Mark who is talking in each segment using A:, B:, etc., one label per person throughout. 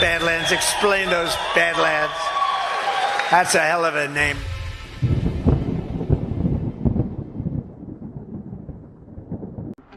A: Badlands. Explain those Badlands. That's a hell of a name.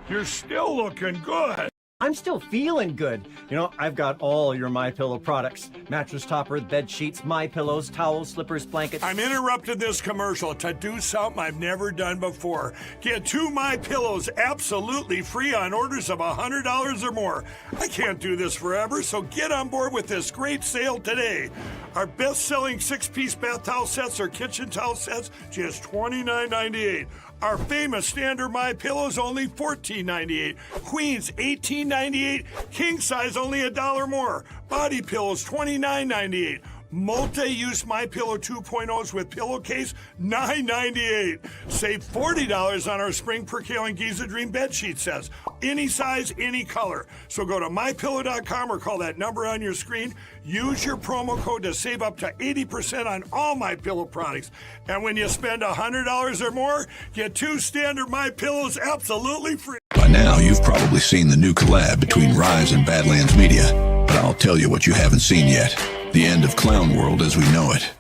B: You're still looking good.
C: I'm still feeling good. You know, I've got all your MyPillow products. Mattress topper, bed sheets, MyPillows, towels, slippers, blankets.
B: I'm interrupting this commercial to do something I've never done before. Get 2 MyPillows absolutely free on orders of $100 or more. I can't do this forever, so get on board with this great sale today. Our best-selling 6-piece bath towel sets or kitchen towel sets, just $29.98. Our famous standard MyPillows only $14.98. Queens $18.98. King size only $1 more. Body pillows $29.98. Multi-use MyPillow 2.0s with pillowcase $9.98. Save $40 on our Spring Percale and Giza Dream bedsheet sets. Any size, any color. So go to MyPillow.com or call that number on your screen. Use your promo code to save up to 80% on all MyPillow products. And when you spend $100 or more, get 2 standard MyPillows absolutely free.
D: By now, you've probably seen the new collab between Rise and Badlands Media. But I'll tell you what you haven't seen yet. The end of Clown World as we know it.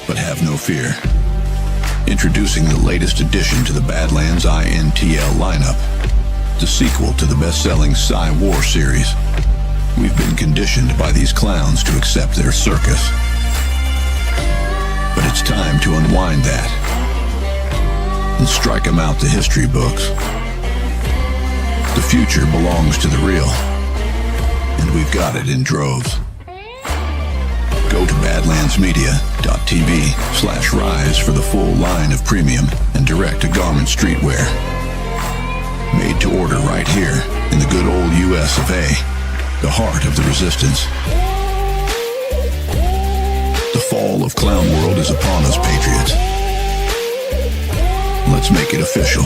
D: But have no fear. Introducing the latest addition to the Badlands INTL lineup. The sequel to the best-selling Psy-War series. We've been conditioned by these clowns to accept their circus. But it's time to unwind that and strike them out the history books. The future belongs to the real, and we've got it in droves. Go to badlandsmedia.tv/rise for the full line of premium and direct-to-garment streetwear. Made to order right here in the good old US of A, the heart of the resistance. The fall of Clown World is upon us, patriots. Let's make it official.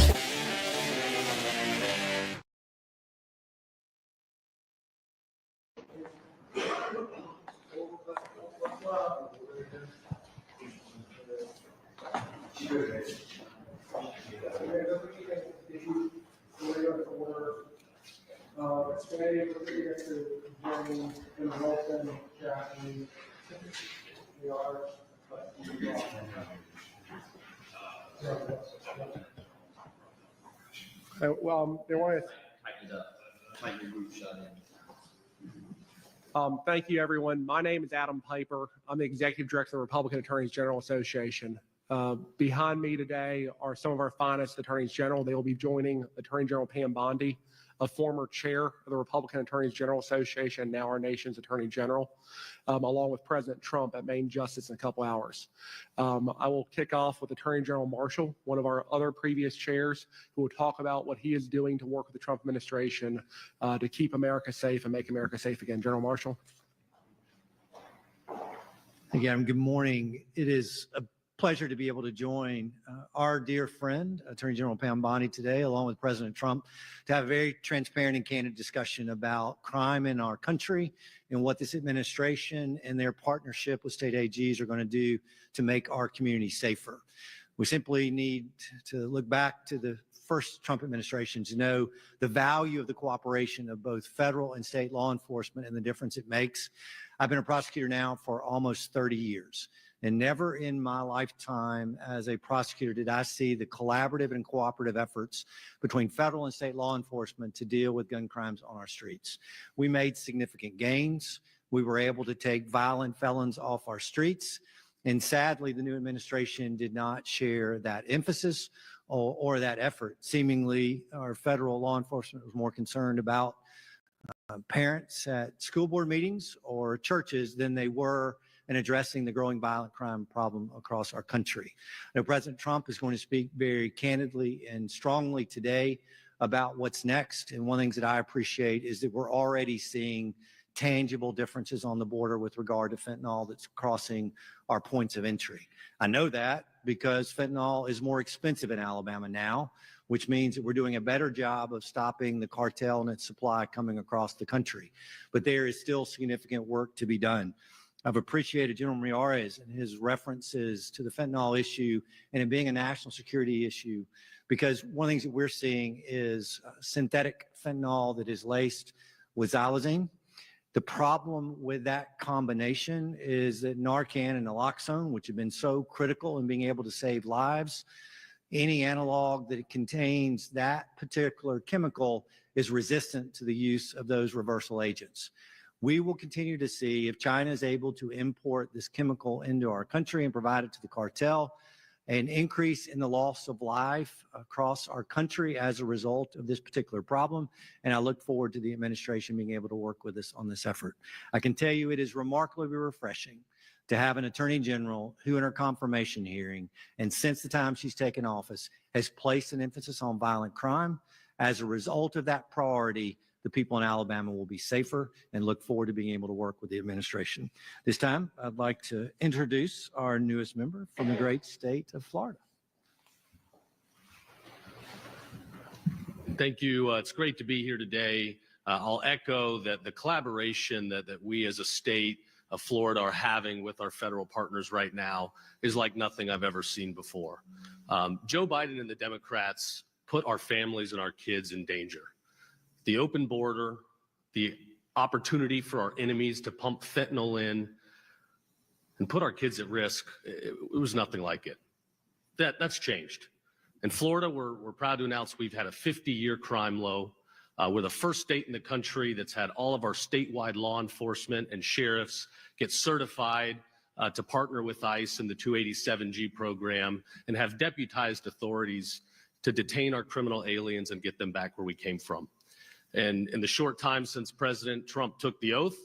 E: Today, we're going to get to join in the Wilson chapter. We are, well, they want to. Thank you, everyone. My name is Adam Piper. I'm the Executive Director of the Republican Attorneys General Association. Behind me today are some of our finest attorneys general. They will be joining Attorney General Pam Bondi, a former chair of the Republican Attorneys General Association, now our nation's Attorney General, along with President Trump at Main Justice in a couple hours. I will kick off with Attorney General Marshall, one of our other previous chairs, who will talk about what he is doing to work with the Trump administration to keep America safe and make America safe again. General Marshall.
F: Again, good morning. It is a pleasure to be able to join our dear friend, Attorney General Pam Bondi, today, along with President Trump, to have a very transparent and candid discussion about crime in our country and what this administration and their partnership with state AGs are going to do to make our community safer. We simply need to look back to the first Trump administration to know the value of the cooperation of both federal and state law enforcement and the difference it makes. I've been a prosecutor now for almost 30 years. And never in my lifetime as a prosecutor did I see the collaborative and cooperative efforts between federal and state law enforcement to deal with gun crimes on our streets. We made significant gains. We were able to take violent felons off our streets. And sadly, the new administration did not share that emphasis or that effort. Seemingly, our federal law enforcement was more concerned about parents at school board meetings or churches than they were in addressing the growing violent crime problem across our country. I know President Trump is going to speak very candidly and strongly today about what's next. And one of the things that I appreciate is that we're already seeing tangible differences on the border with regard to fentanyl that's crossing our points of entry. I know that because fentanyl is more expensive in Alabama now, which means that we're doing a better job of stopping the cartel and its supply coming across the country. But there is still significant work to be done. I've appreciated General Miyares and his references to the fentanyl issue and it being a national security issue, because one of the things that we're seeing is synthetic fentanyl that is laced with xylazine. The problem with that combination is that Narcan and naloxone, which have been so critical in being able to save lives, any analog that contains that particular chemical is resistant to the use of those reversal agents. We will continue to see if China is able to import this chemical into our country and provide it to the cartel, an increase in the loss of life across our country as a result of this particular problem. And I look forward to the administration being able to work with us on this effort. I can tell you it is remarkably refreshing to have an attorney general who in her confirmation hearing, and since the time she's taken office, has placed an emphasis on violent crime. As a result of that priority, the people in Alabama will be safer, and look forward to being able to work with the administration. This time, I'd like to introduce our newest member from the great state of Florida.
G: Thank you. It's great to be here today. I'll echo that the collaboration that we as a state of Florida are having with our federal partners right now is like nothing I've ever seen before. Joe Biden and the Democrats put our families and our kids in danger. The open border, the opportunity for our enemies to pump fentanyl in and put our kids at risk, it was nothing like it. That's changed. In Florida, we're proud to announce we've had a 50-year crime low. We're the first state in the country that's had all of our statewide law enforcement and sheriffs get certified to partner with ICE in the 287G program and have deputized authorities to detain our criminal aliens and get them back where we came from. And in the short time since President Trump took the oath,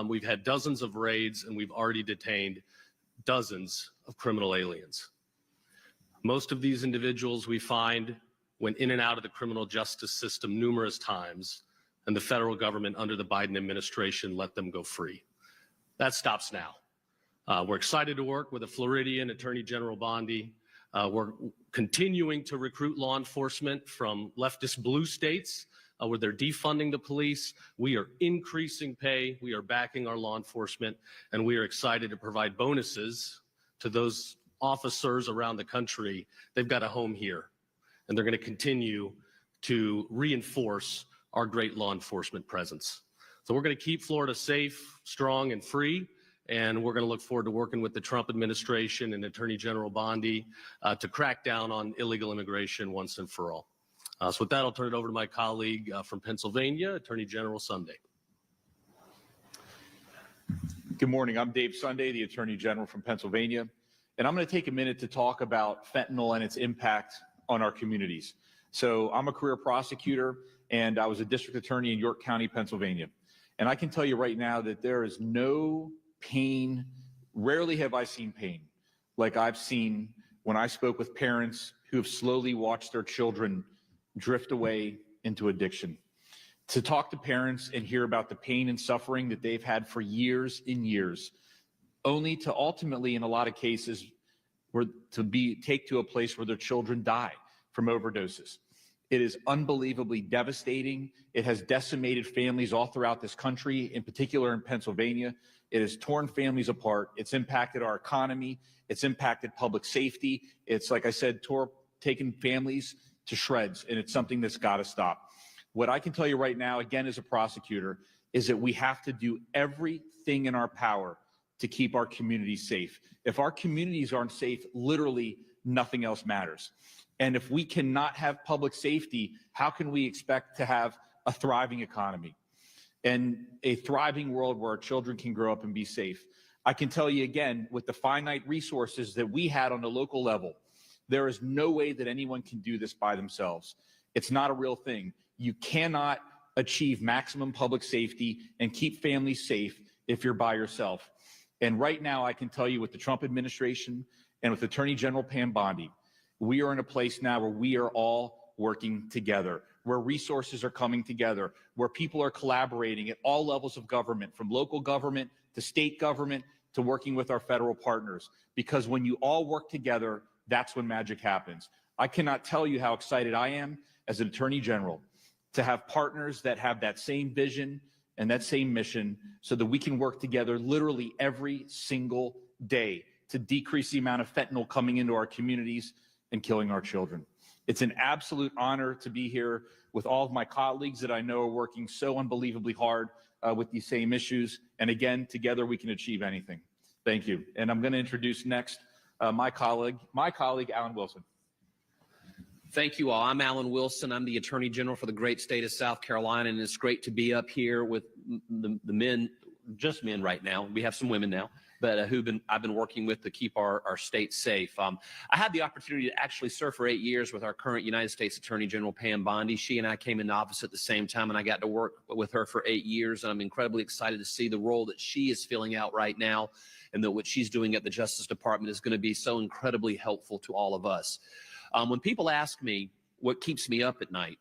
G: we've had dozens of raids and we've already detained dozens of criminal aliens. Most of these individuals we find went in and out of the criminal justice system numerous times, and the federal government under the Biden administration let them go free. That stops now. We're excited to work with the Floridian Attorney General Bondi. We're continuing to recruit law enforcement from leftist blue states where they're defunding the police. We are increasing pay. We are backing our law enforcement, and we are excited to provide bonuses to those officers around the country. They've got a home here, and they're going to continue to reinforce our great law enforcement presence. So we're going to keep Florida safe, strong, and free, and we're going to look forward to working with the Trump administration and Attorney General Bondi to crack down on illegal immigration once and for all. So with that, I'll turn it over to my colleague from Pennsylvania, Attorney General Sunday.
H: Good morning. I'm Dave Sunday, the Attorney General from Pennsylvania, and I'm going to take a minute to talk about fentanyl and its impact on our communities. So I'm a career prosecutor, and I was a district attorney in York County, Pennsylvania. And I can tell you right now that there is no pain, rarely have I seen pain like I've seen when I spoke with parents who have slowly watched their children drift away into addiction. To talk to parents and hear about the pain and suffering that they've had for years and years, only to ultimately, in a lot of cases, take to a place where their children die from overdoses. It is unbelievably devastating. It has decimated families all throughout this country, in particular in Pennsylvania. It has torn families apart. It's impacted our economy. It's impacted public safety. It's, like I said, taken families to shreds, and it's something that's got to stop. What I can tell you right now, again, as a prosecutor, is that we have to do everything in our power to keep our communities safe. If our communities aren't safe, literally nothing else matters. And if we cannot have public safety, how can we expect to have a thriving economy and a thriving world where our children can grow up and be safe? I can tell you again, with the finite resources that we had on the local level, there is no way that anyone can do this by themselves. It's not a real thing. You cannot achieve maximum public safety and keep families safe if you're by yourself. And right now, I can tell you with the Trump administration and with Attorney General Pam Bondi, we are in a place now where we are all working together, where resources are coming together, where people are collaborating at all levels of government, from local government to state government to working with our federal partners. Because when you all work together, that's when magic happens. I cannot tell you how excited I am as an Attorney General to have partners that have that same vision and that same mission so that we can work together literally every single day to decrease the amount of fentanyl coming into our communities and killing our children. It's an absolute honor to be here with all of my colleagues that I know are working so unbelievably hard with these same issues. And again, together we can achieve anything. Thank you. And I'm going to introduce next my colleague, Alan Wilson.
I: Thank you all. I'm Alan Wilson. I'm the Attorney General for the great state of South Carolina, and it's great to be up here with the men, just men right now. We have some women now, but I've been working with to keep our state safe. I had the opportunity to actually serve for 8 years with our current United States Attorney General Pam Bondi. She and I came into office at the same time, and I got to work with her for 8 years, and I'm incredibly excited to see the role that she is filling out right now, and that what she's doing at the Justice Department is going to be so incredibly helpful to all of us. When people ask me what keeps me up at night,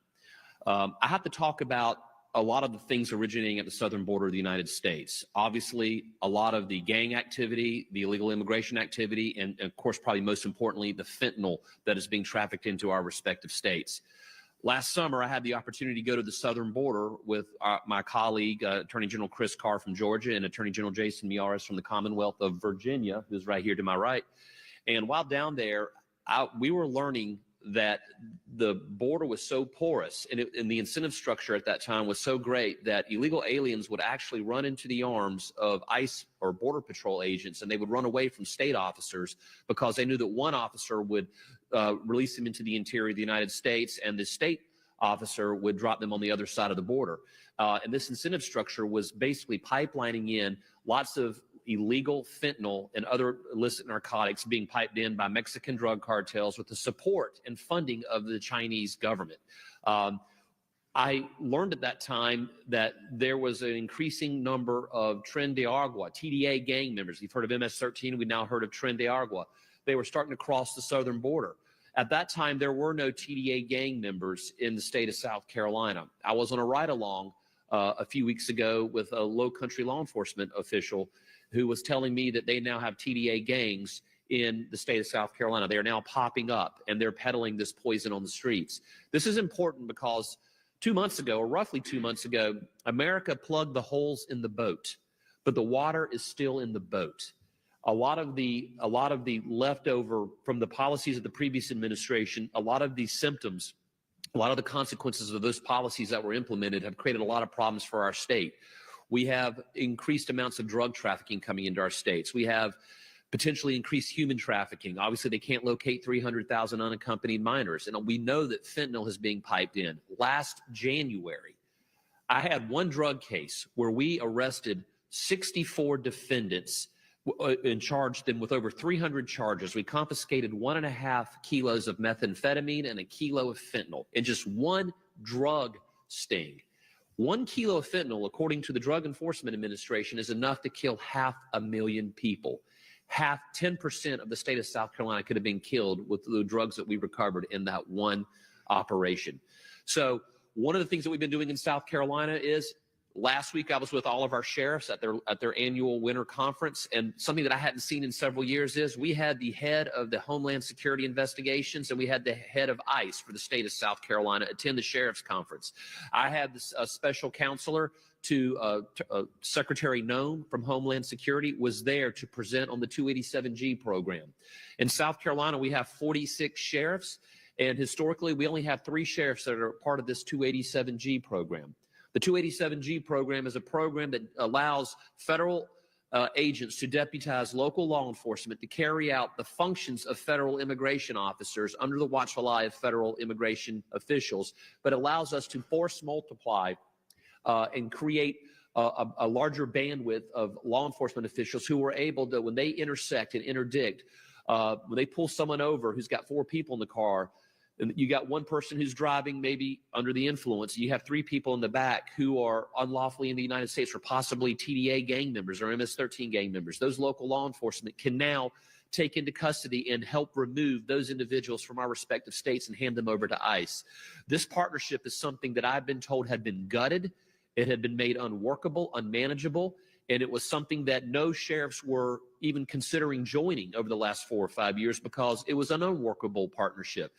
I: I have to talk about a lot of the things originating at the southern border of the United States. Obviously, a lot of the gang activity, the illegal immigration activity, and of course, probably most importantly, the fentanyl that is being trafficked into our respective states. Last summer, I had the opportunity to go to the southern border with my colleague, Attorney General Chris Carr from Georgia, and Attorney General Jason Miyares from the Commonwealth of Virginia, who's right here to my right. And while down there, we were learning that the border was so porous, and the incentive structure at that time was so great that illegal aliens would actually run into the arms of ICE or Border Patrol agents, and they would run away from state officers because they knew that one officer would release them into the interior of the United States, and the state officer would drop them on the other side of the border. And this incentive structure was basically pipelining in lots of illegal fentanyl and other illicit narcotics being piped in by Mexican drug cartels with the support and funding of the Chinese government. I learned at that time that there was an increasing number of Tren de Agua, TDA gang members. You've heard of MS-13, we've now heard of Tren de Agua. They were starting to cross the southern border. At that time, there were no TDA gang members in the state of South Carolina. I was on a ride-along a few weeks ago with a low-country law enforcement official who was telling me that they now have TDA gangs in the state of South Carolina. They are now popping up, and they're peddling this poison on the streets. This is important because 2 months ago, or roughly 2 months ago, America plugged the holes in the boat, but the water is still in the boat. A lot of the leftover from the policies of the previous administration, a lot of these symptoms, a lot of the consequences of those policies that were implemented have created a lot of problems for our state. We have increased amounts of drug trafficking coming into our states. We have potentially increased human trafficking. Obviously, they can't locate 300,000 unaccompanied minors. And we know that fentanyl is being piped in. Last January, I had one drug case where we arrested 64 defendants and charged them with over 300 charges. We confiscated 1.5 kilos of methamphetamine and 1 kilo of fentanyl in just one drug sting. 1 kilo of fentanyl, according to the Drug Enforcement Administration, is enough to kill 500,000 people. 10% of the state of South Carolina could have been killed with the drugs that we recovered in that one operation. So one of the things that we've been doing in South Carolina is last week I was with all of our sheriffs at their annual winter conference, and something that I hadn't seen in several years is we had the head of the Homeland Security Investigations and we had the head of ICE for the state of South Carolina attend the sheriff's conference. I had a special counselor to Secretary Noem from Homeland Security was there to present on the 287G program. In South Carolina, we have 46 sheriffs, and historically we only have 3 sheriffs that are part of this 287G program. The 287G program is a program that allows federal agents to deputize local law enforcement to carry out the functions of federal immigration officers under the watchful eye of federal immigration officials, but allows us to force multiply and create a larger bandwidth of law enforcement officials who are able to, when they intersect and interdict, when they pull someone over who's got 4 people in the car, and you got one person who's driving maybe under the influence, you have 3 people in the back who are unlawfully in the United States or possibly TDA gang members or MS-13 gang members. Those local law enforcement can now take into custody and help remove those individuals from our respective states and hand them over to ICE. This partnership is something that I've been told had been gutted. It had been made unworkable, unmanageable, and it was something that no sheriffs were even considering joining over the last 4 or 5 years because it was an unworkable partnership.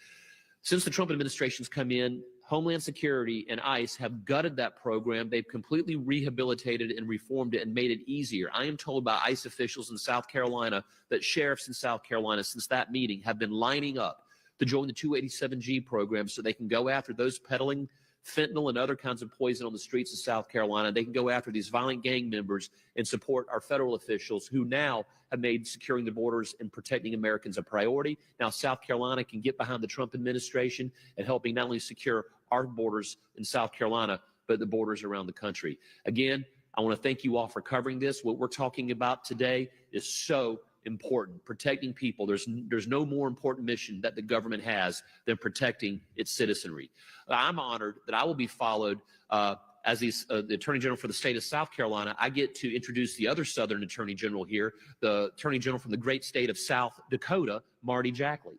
I: Since the Trump administration's come in, Homeland Security and ICE have gutted that program. They've completely rehabilitated and reformed it and made it easier. I am told by ICE officials in South Carolina that sheriffs in South Carolina since that meeting have been lining up to join the 287G program so they can go after those peddling fentanyl and other kinds of poison on the streets of South Carolina. They can go after these violent gang members and support our federal officials who now have made securing the borders and protecting Americans a priority. Now South Carolina can get behind the Trump administration and helping not only secure our borders in South Carolina, but the borders around the country. Again, I want to thank you all for covering this. What we're talking about today is so important. Protecting people. There's no more important mission that the government has than protecting its citizenry. I'm honored that I will be followed as the Attorney General for the state of South Carolina. I get to introduce the other Southern Attorney General here, the Attorney General from the great state of South Dakota, Marty Jackley.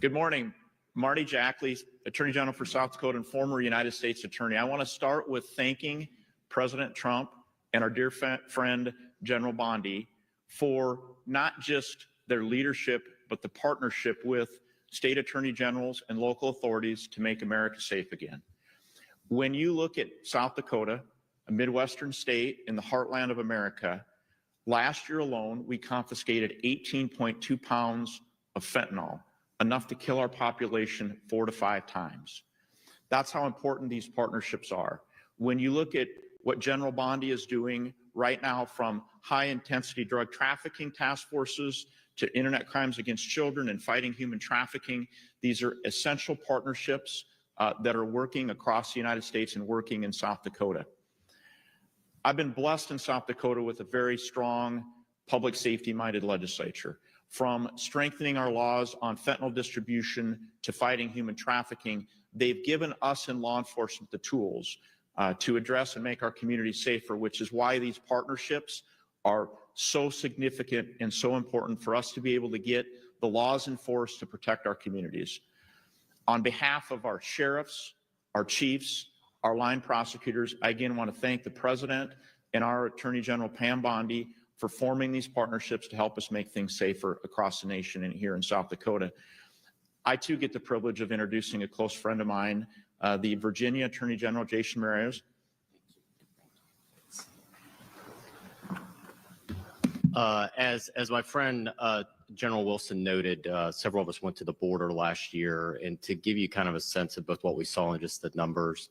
H: Good morning. Marty Jackley, Attorney General for South Dakota and former United States Attorney. I want to start with thanking President Trump and our dear friend, General Bondi, for not just their leadership, but the partnership with state attorney generals and local authorities to make America safe again. When you look at South Dakota, a Midwestern state in the heartland of America, last year alone, we confiscated 18.2 pounds of fentanyl, enough to kill our population 4 to 5 times. That's how important these partnerships are. When you look at what General Bondi is doing right now, from high-intensity drug trafficking task forces to internet crimes against children and fighting human trafficking, these are essential partnerships that are working across the United States and working in South Dakota. I've been blessed in South Dakota with a very strong public safety-minded legislature. From strengthening our laws on fentanyl distribution to fighting human trafficking, they've given us in law enforcement the tools to address and make our communities safer, which is why these partnerships are so significant and so important for us to be able to get the laws enforced to protect our communities. On behalf of our sheriffs, our chiefs, our line prosecutors, I again want to thank the President and our Attorney General Pam Bondi for forming these partnerships to help us make things safer across the nation and here in South Dakota. I too get the privilege of introducing a close friend of mine, the Virginia Attorney General, Jason Marios.
J: As my friend General Wilson noted, several of us went to the border last year, and to give you kind of a sense of both what we saw and just the numbers,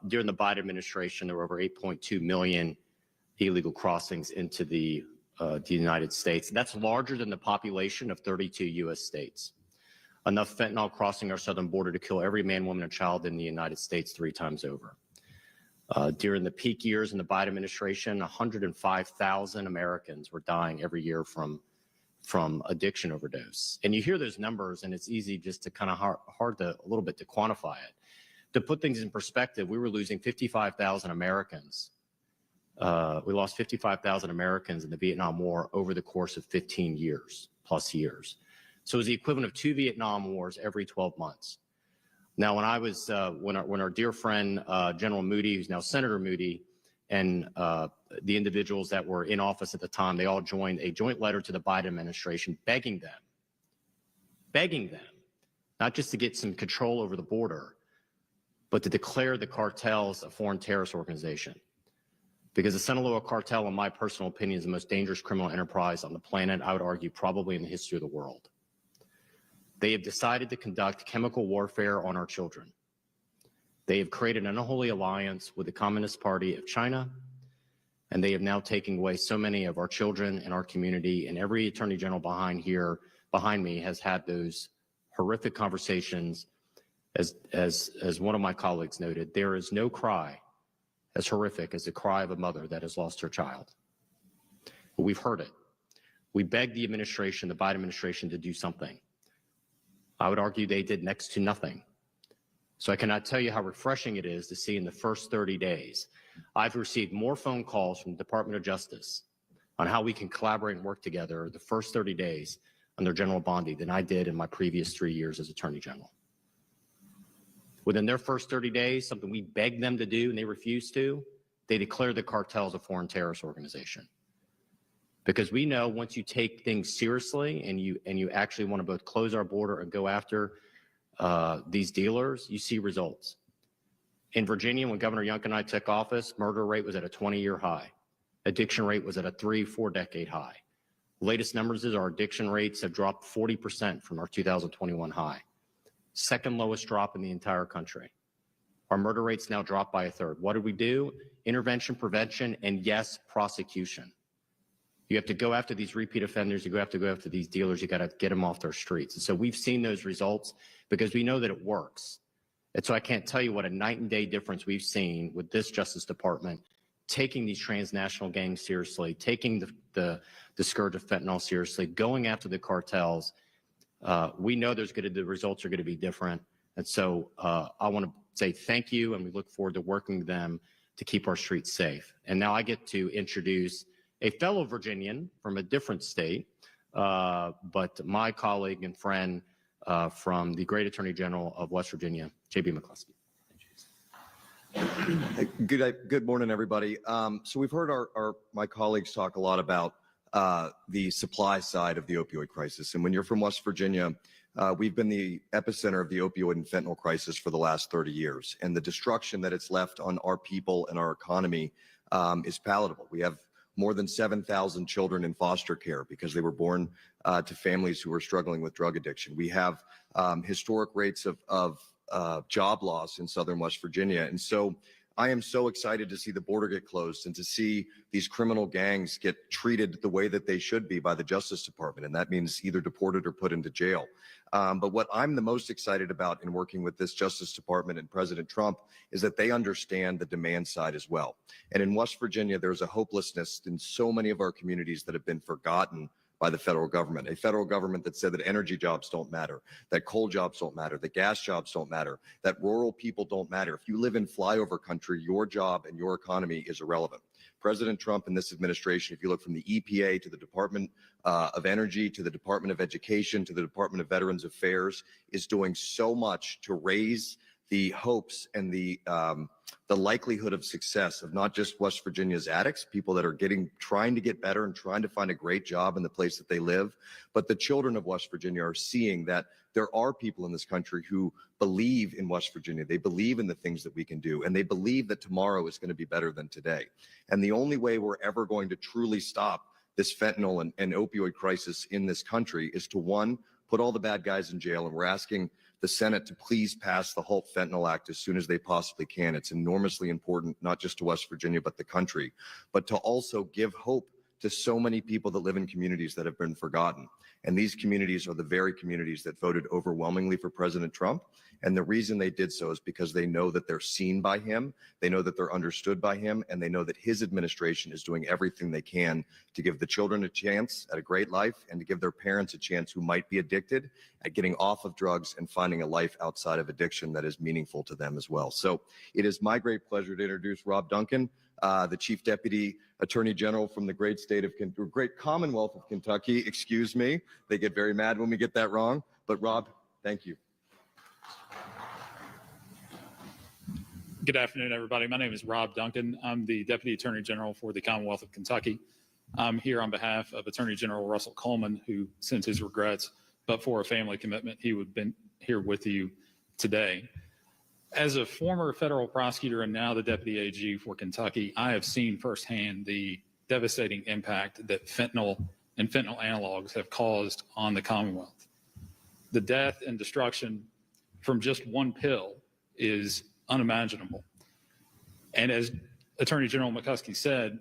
J: during the Biden administration, there were over 8.2 million illegal crossings into the United States. That's larger than the population of 32 U.S. states. Enough fentanyl crossing our southern border to kill every man, woman, and child in the United States 3 times over. During the peak years in the Biden administration, 105,000 Americans were dying every year from addiction overdose. And you hear those numbers, and it's easy just to kind of hard to a little bit to quantify it. To put things in perspective, we were losing 55,000 Americans. We lost 55,000 Americans in the Vietnam War over the course of 15 years, plus years. So it was the equivalent of 2 Vietnam Wars every 12 months. Now, when I was, when our dear friend, General Moody, who's now Senator Moody, and the individuals that were in office at the time, they all joined a joint letter to the Biden administration begging them, not just to get some control over the border, but to declare the cartels a foreign terrorist organization. Because the Sinaloa cartel, in my personal opinion, is the most dangerous criminal enterprise on the planet, I would argue probably in the history of the world. They have decided to conduct chemical warfare on our children. They have created an unholy alliance with the Communist Party of China, and they have now taken away so many of our children in our community, and every Attorney General behind me has had those horrific conversations. As one of my colleagues noted, there is no cry as horrific as the cry of a mother that has lost her child. But we've heard it. We begged the administration, the Biden administration, to do something. I would argue they did next to nothing. So I cannot tell you how refreshing it is to see in the first 30 days, I've received more phone calls from the Department of Justice on how we can collaborate and work together the first 30 days under General Bondi than I did in my previous 3 years as Attorney General. Within their first 30 days, something we begged them to do and they refused to, they declared the cartels a foreign terrorist organization. Because we know once you take things seriously and you actually want to both close our border and go after these dealers, you see results. In Virginia, when Governor Youngkin and I took office, murder rate was at a 20-year high. Addiction rate was at a 3-4 decade high. The latest numbers is our addiction rates have dropped 40% from our 2021 high. second lowest drop in the entire country. Our murder rates now dropped by a third. What did we do? Intervention, prevention, and yes, prosecution. You have to go after these repeat offenders. You have to go after these dealers. You got to get them off their streets. And so we've seen those results because we know that it works. And so I can't tell you what a night and day difference we've seen with this Justice Department taking these transnational gangs seriously, taking the scourge of fentanyl seriously, going after the cartels. We know the results are going to be different. And so I want to say thank you, and we look forward to working with them to keep our streets safe. And now I get to introduce a fellow Virginian from a different state, but my colleague and friend from the Great Attorney General of West Virginia, J.B. McCluskey.
K: Good morning, everybody. So we've heard my colleagues talk a lot about the supply side of the opioid crisis. And when you're from West Virginia, we've been the epicenter of the opioid and fentanyl crisis for the last 30 years. And the destruction that it's left on our people and our economy is palatable. We have more than 7,000 children in foster care because they were born to families who were struggling with drug addiction. We have historic rates of job loss in southern West Virginia. And so I am so excited to see the border get closed and to see these criminal gangs get treated the way that they should be by the Justice Department. And that means either deported or put into jail. But what I'm the most excited about in working with this Justice Department and President Trump is that they understand the demand side as well. And in West Virginia, there's a hopelessness in so many of our communities that have been forgotten by the federal government, a federal government that said that energy jobs don't matter, that coal jobs don't matter, that gas jobs don't matter, that rural people don't matter. If you live in flyover country, your job and your economy is irrelevant. President Trump and this administration, if you look from the EPA to the Department of Energy to the Department of Education to the Department of Veterans Affairs, is doing so much to raise the hopes and the likelihood of success of not just West Virginia's addicts, people that are trying to get better and trying to find a great job in the place that they live, but the children of West Virginia are seeing that there are people in this country who believe in West Virginia. They believe in the things that we can do, and they believe that tomorrow is going to be better than today. And the only way we're ever going to truly stop this fentanyl and opioid crisis in this country is to, one, put all the bad guys in jail, and we're asking the Senate to please pass the Halt Fentanyl Act as soon as they possibly can. It's enormously important, not just to West Virginia, but the country, but to also give hope to so many people that live in communities that have been forgotten. And these communities are the very communities that voted overwhelmingly for President Trump. And the reason they did so is because they know that they're seen by him, they know that they're understood by him, and they know that his administration is doing everything they can to give the children a chance at a great life and to give their parents a chance who might be addicted at getting off of drugs and finding a life outside of addiction that is meaningful to them as well. So it is my great pleasure to introduce Rob Duncan, the Chief Deputy Attorney General from the great Commonwealth of Kentucky. Excuse me. They get very mad when we get that wrong. But Rob, thank you.
L: Good afternoon, everybody. My name is Rob Duncan. I'm the Deputy Attorney General for the Commonwealth of Kentucky. I'm here on behalf of Attorney General Russell Coleman, who sends his regrets, but for a family commitment, he would have been here with you today. As a former federal prosecutor and now the Deputy AG for Kentucky, I have seen firsthand the devastating impact that fentanyl and fentanyl analogs have caused on the Commonwealth. The death and destruction from just one pill is unimaginable. And as Attorney General McCluskey said,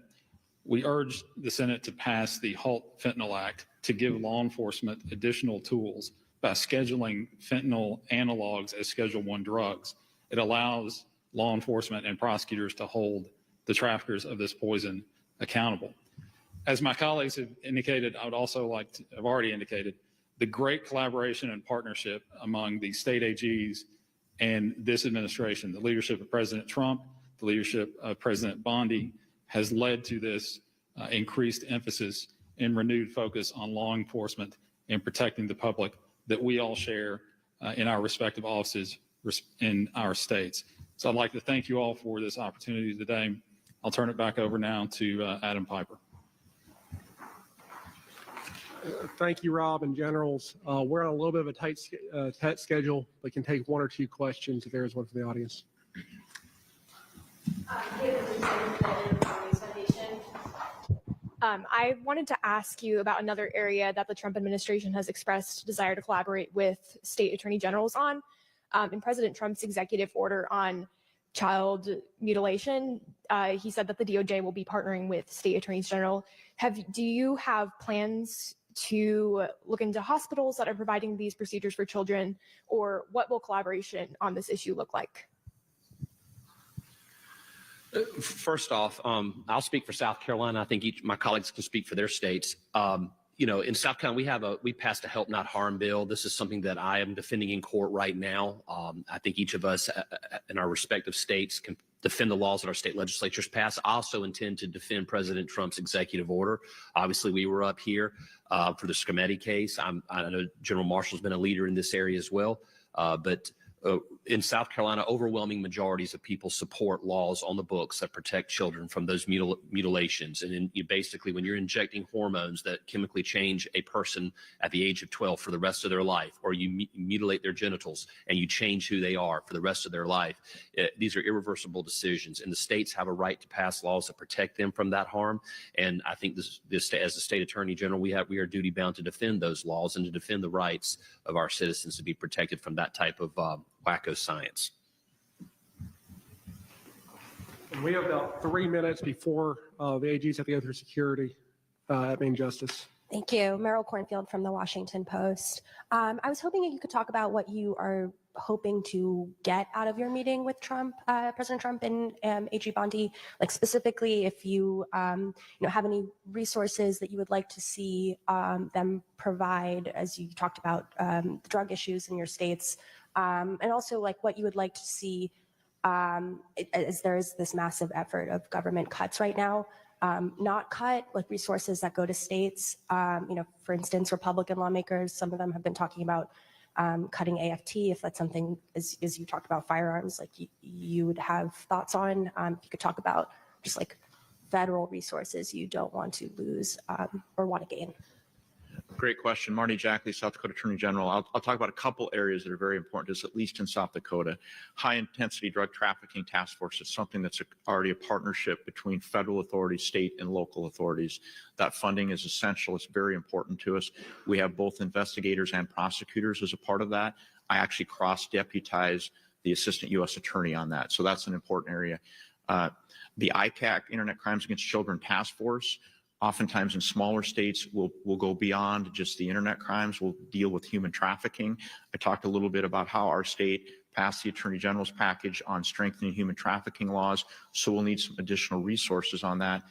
L: we urge the Senate to pass the Halt Fentanyl Act to give law enforcement additional tools by scheduling fentanyl analogs as Schedule I drugs. It allows law enforcement and prosecutors to hold the traffickers of this poison accountable. As my colleagues have indicated, I would also like to have already indicated the great collaboration and partnership among the state AGs and this administration. The leadership of President Trump, the leadership of President Bondi has led to this increased emphasis and renewed focus on law enforcement and protecting the public that we all share in our respective offices in our states. So I'd like to thank you all for this opportunity today. I'll turn it back over now to Adam Piper.
E: Thank you, Rob and generals. We're on a little bit of a tight schedule, but can take one or two questions if there is one from the audience.
M: I wanted to ask you about another area that the Trump administration has expressed desire to collaborate with state attorney generals on. in President Trump's executive order on child mutilation, he said that the DOJ will be partnering with state attorneys general. Do you have plans to look into hospitals that are providing these procedures for children, or what will collaboration on this issue look like?
I: First off, I'll speak for South Carolina. I think my colleagues can speak for their states. In South Carolina, we passed a Help Not Harm bill. This is something that I am defending in court right now. I think each of us in our respective states can defend the laws that our state legislatures pass. I also intend to defend President Trump's executive order. Obviously, we were up here for the Scammetti case. I know General Marshall's been a leader in this area as well, but in South Carolina, overwhelming majorities of people support laws on the books that protect children from those mutilations. And basically, when you're injecting hormones that chemically change a person at the age of 12 for the rest of their life, or you mutilate their genitals and you change who they are for the rest of their life, these are irreversible decisions. And the states have a right to pass laws that protect them from that harm. And I think as the state attorney general, we are duty bound to defend those laws and to defend the rights of our citizens to be protected from that type of wacko science.
E: And we have about 3 minutes before the AGs have to go through security at Main Justice.
N: Thank you. Meryl Cornfield from the Washington Post. I was hoping you could talk about what you are hoping to get out of your meeting with Trump, President Trump and AG Bondi, like specifically if you have any resources that you would like to see them provide, as you talked about the drug issues in your states, and also like what you would like to see as there is this massive effort of government cuts right now, not cut like resources that go to states. For instance, Republican lawmakers, some of them have been talking about cutting AFT, if that's something, as you talked about firearms, like you would have thoughts on. If you could talk about just like federal resources you don't want to lose or want to gain.
H: Great question. Marty Jackley, South Dakota Attorney General. I'll talk about a couple areas that are very important to us, at least in South Dakota. High intensity drug trafficking task force is something that's already a partnership between federal authorities, state and local authorities. That funding is essential. It's very important to us. We have both investigators and prosecutors as a part of that. I actually cross-deputize the Assistant U.S. Attorney on that. So that's an important area. The ICAC, Internet Crimes Against Children Task Force, oftentimes in smaller states, we'll go beyond just the internet crimes. We'll deal with human trafficking. I talked a little bit about how our state passed the Attorney General's package on strengthening human trafficking laws. So we'll need some additional resources on that.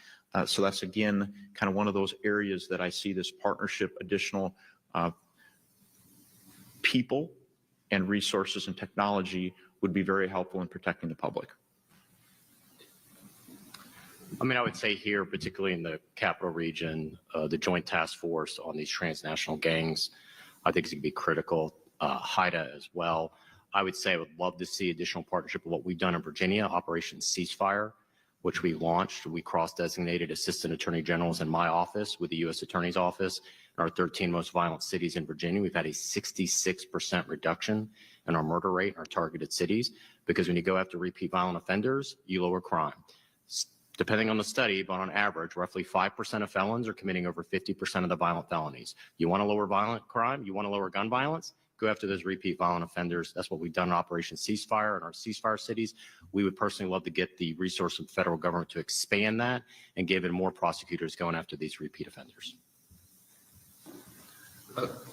H: So that's, again, kind of one of those areas that I see this partnership, additional people and resources and technology would be very helpful in protecting the public.
J: I mean, I would say here, particularly in the capital region, the joint task force on these transnational gangs, I think is going to be critical. HIDA as well. I would say I would love to see additional partnership with what we've done in Virginia, Operation Ceasefire, which we launched. We cross-designated assistant attorney generals in my office with the U.S. Attorney's Office in our 13 most violent cities in Virginia. We've had a 66% reduction in our murder rate in our targeted cities, because when you go after repeat violent offenders, you lower crime. Depending on the study, but on average, roughly 5% of felons are committing over 50% of the violent felonies. You want to lower violent crime? You want to lower gun violence? Go after those repeat violent offenders. That's what we've done in Operation Ceasefire in our ceasefire cities. We would personally love to get the resource of the federal government to expand that and give it more prosecutors going after these repeat offenders.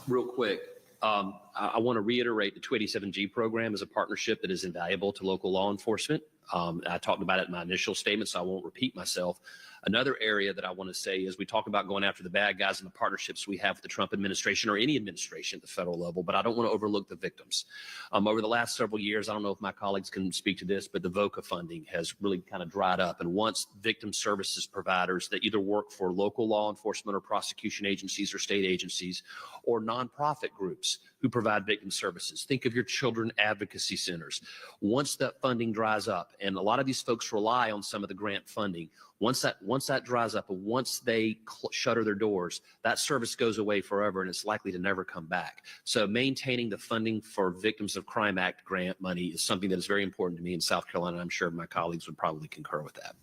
I: Real quick, I want to reiterate the 287G program is a partnership that is invaluable to local law enforcement. I talked about it in my initial statement, so I won't repeat myself. Another area that I want to say is we talk about going after the bad guys and the partnerships we have with the Trump administration or any administration at the federal level, but I don't want to overlook the victims. Over the last several years, I don't know if my colleagues can speak to this, but the VOCA funding has really kind of dried up. And once victim services providers that either work for local law enforcement or prosecution agencies or state agencies or nonprofit groups who provide victim services, think of your children advocacy centers. Once that funding dries up, and a lot of these folks rely on some of the grant funding, once that dries up, and once they shutter their doors, that service goes away forever, and it's likely to never come back. So maintaining the funding for Victims of Crime Act grant money is something that is very important to me in South Carolina. I'm sure my colleagues would probably concur with that.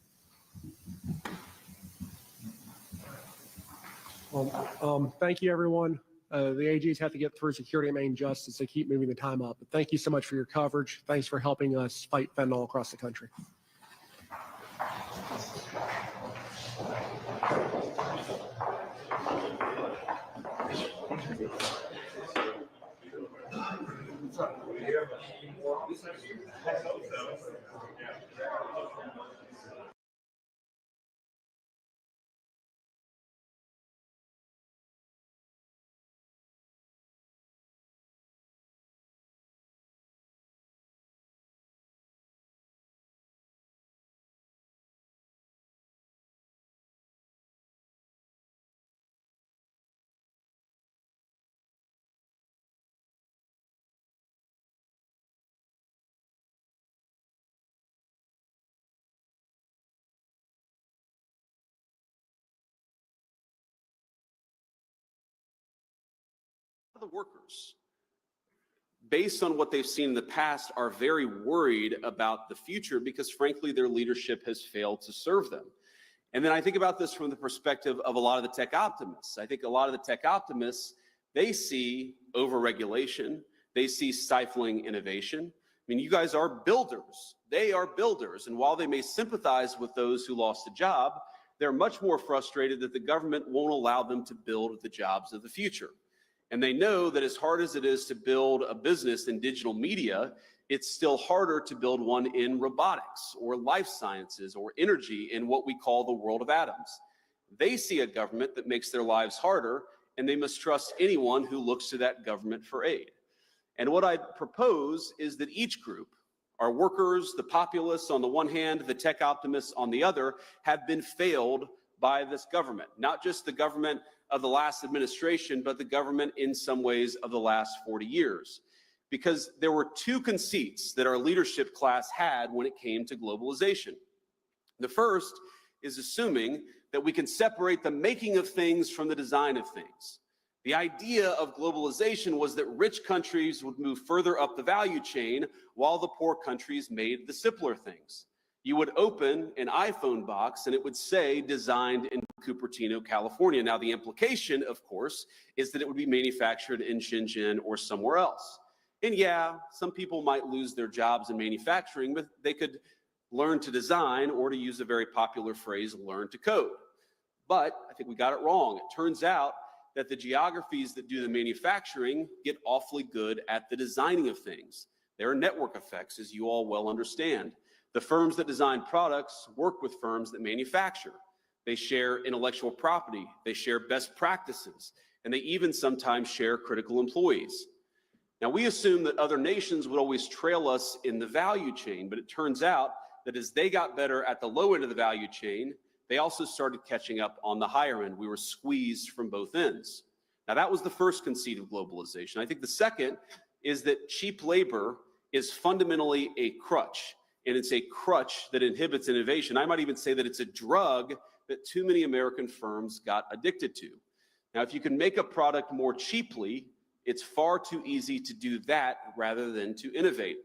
E: Thank you, everyone. The AGs have to get through security and main justice to keep moving the time up. But thank you so much for your coverage. Thanks for helping us fight fentanyl across the country.
O: The workers, based on what they've seen in the past, are very worried about the future because, frankly, their leadership has failed to serve them. And then I think about this from the perspective of a lot of the tech optimists. I think a lot of the tech optimists, they see overregulation, they see stifling innovation. I mean, you guys are builders. They are builders. And while they may sympathize with those who lost a job, they're much more frustrated that the government won't allow them to build the jobs of the future. And they know that as hard as it is to build a business in digital media, it's still harder to build one in robotics or life sciences or energy in what we call the world of atoms. They see a government that makes their lives harder, and they must trust anyone who looks to that government for aid. And what I propose is that each group, our workers, the populists on the one hand, the tech optimists on the other, have been failed by this government, not just the government of the last administration, but the government in some ways of the last 40 years. Because there were two conceits that our leadership class had when it came to globalization. The first is assuming that we can separate the making of things from the design of things. The idea of globalization was that rich countries would move further up the value chain while the poor countries made the simpler things. You would open an iPhone box and it would say designed in Cupertino, California. Now, the implication, of course, is that it would be manufactured in Shenzhen or somewhere else. And yeah, some people might lose their jobs in manufacturing, but they could learn to design, or to use a very popular phrase, learn to code. But I think we got it wrong. It turns out that the geographies that do the manufacturing get awfully good at the designing of things. There are network effects, as you all well understand. The firms that design products work with firms that manufacture. They share intellectual property, they share best practices, and they even sometimes share critical employees. Now, we assume that other nations would always trail us in the value chain, but it turns out that as they got better at the low end of the value chain, they also started catching up on the higher end. We were squeezed from both ends. Now, that was the first conceit of globalization. I think the second is that cheap labor is fundamentally a crutch, and it's a crutch that inhibits innovation. I might even say that it's a drug that too many American firms got addicted to. Now, if you can make a product more cheaply, it's far too easy to do that rather than to innovate.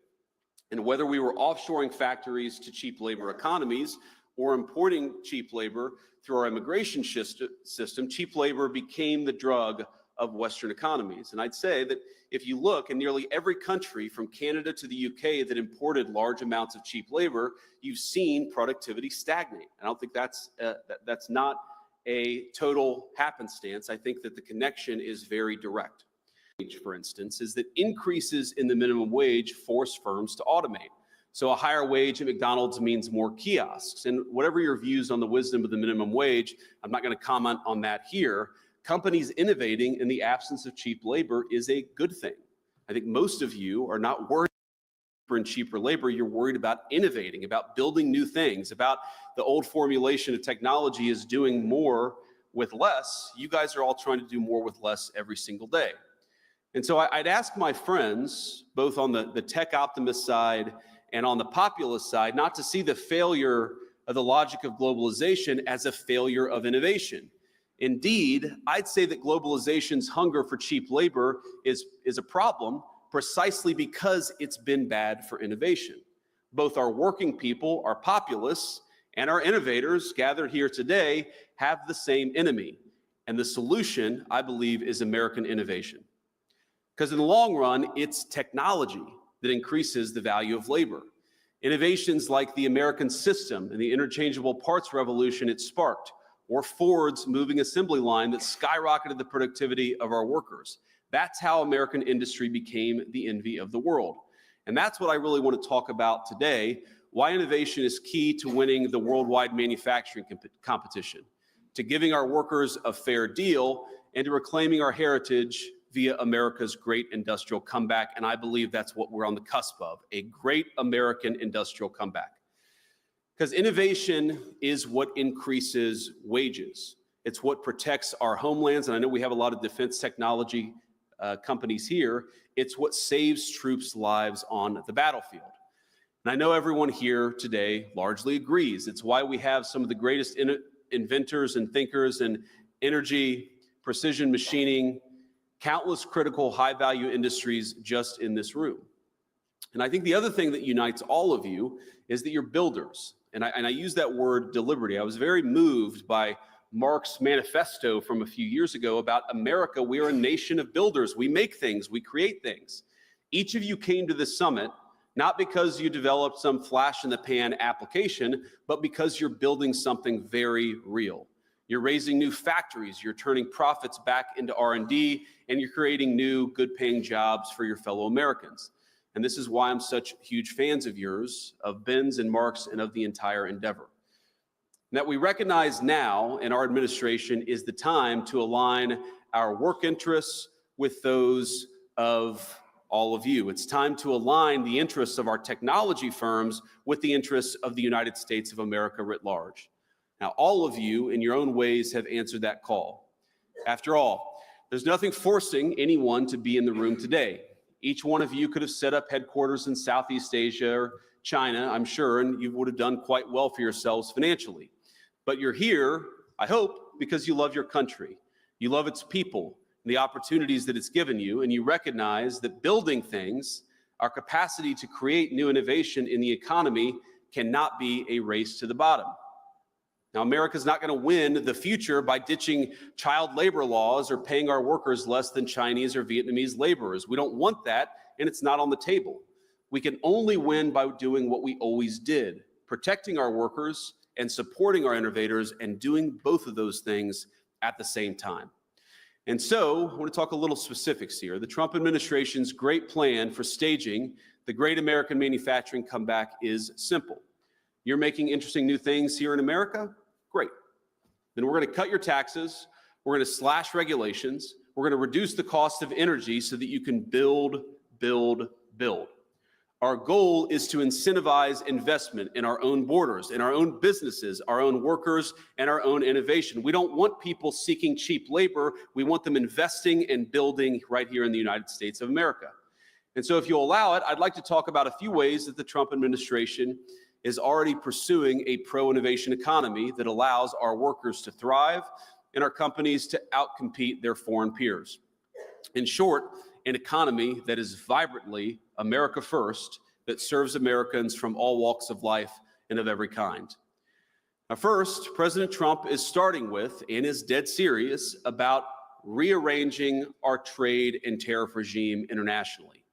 O: And whether we were offshoring factories to cheap labor economies or importing cheap labor through our immigration system, cheap labor became the drug of Western economies. And I'd say that if you look in nearly every country from Canada to the UK that imported large amounts of cheap labor, you've seen productivity stagnate. I don't think that's not a total happenstance. I think that the connection is very direct. For instance, is that increases in the minimum wage force firms to automate. So a higher wage at McDonald's means more kiosks. And whatever your views on the wisdom of the minimum wage, I'm not going to comment on that here. Companies innovating in the absence of cheap labor is a good thing. I think most of you are not worried about cheaper labor. You're worried about innovating, about building new things, about the old formulation of technology is doing more with less. You guys are all trying to do more with less every single day. And so I'd ask my friends, both on the tech optimist side and on the populist side, not to see the failure of the logic of globalization as a failure of innovation. Indeed, I'd say that globalization's hunger for cheap labor is a problem precisely because it's been bad for innovation. Both our working people, our populists, and our innovators gathered here today have the same enemy. And the solution, I believe, is American innovation. Because in the long run, it's technology that increases the value of labor. Innovations like the American system and the interchangeable parts revolution it sparked, or Ford's moving assembly line that skyrocketed the productivity of our workers. That's how American industry became the envy of the world. And that's what I really want to talk about today, why innovation is key to winning the worldwide manufacturing competition, to giving our workers a fair deal, and to reclaiming our heritage via America's great industrial comeback. And I believe that's what we're on the cusp of, a great American industrial comeback. Because innovation is what increases wages. It's what protects our homelands. And I know we have a lot of defense technology companies here. It's what saves troops' lives on the battlefield. And I know everyone here today largely agrees. It's why we have some of the greatest inventors and thinkers in energy, precision machining, countless critical high-value industries just in this room. And I think the other thing that unites all of you is that you're builders. And I use that word deliberately. I was very moved by Mark's manifesto from a few years ago about America. We are a nation of builders. We make things, we create things. Each of you came to this summit not because you developed some flash-in-the-pan application, but because you're building something very real. You're raising new factories, you're turning profits back into R&D, and you're creating new good-paying jobs for your fellow Americans. And this is why I'm such huge fans of yours, of Ben's and Mark's, and of the entire endeavor. And that we recognize now in our administration is the time to align our work interests with those of all of you. It's time to align the interests of our technology firms with the interests of the United States of America writ large. Now, all of you in your own ways have answered that call. After all, there's nothing forcing anyone to be in the room today. Each one of you could have set up headquarters in Southeast Asia or China, I'm sure, and you would have done quite well for yourselves financially. But you're here, I hope, because you love your country. You love its people, and the opportunities that it's given you, and you recognize that building things, our capacity to create new innovation in the economy, cannot be a race to the bottom. Now, America's not going to win the future by ditching child labor laws or paying our workers less than Chinese or Vietnamese laborers. We don't want that, and it's not on the table. We can only win by doing what we always did, protecting our workers and supporting our innovators, and doing both of those things at the same time. And so I want to talk a little specifics here. The Trump administration's great plan for staging the great American manufacturing comeback is simple. You're making interesting new things here in America? Great. Then we're going to cut your taxes. We're going to slash regulations. We're going to reduce the cost of energy so that you can build, build, build. Our goal is to incentivize investment in our own borders, in our own businesses, our own workers, and our own innovation. We don't want people seeking cheap labor. We want them investing and building right here in the United States of America. And so if you'll allow it, I'd like to talk about a few ways that the Trump administration is already pursuing a pro-innovation economy that allows our workers to thrive and our companies to outcompete their foreign peers. In short, an economy that is vibrantly America first, that serves Americans from all walks of life and of every kind. Now, first, President Trump is starting with, and is dead serious about, rearranging our trade and tariff regime internationally.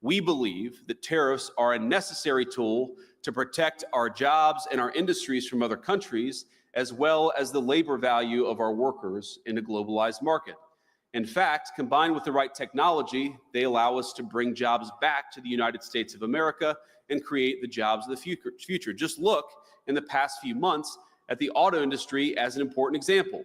O: We believe that tariffs are a necessary tool to protect our jobs and our industries from other countries, as well as the labor value of our workers in a globalized market. In fact, combined with the right technology, they allow us to bring jobs back to the United States of America and create the jobs of the future. Just look in the past few months at the auto industry as an important example.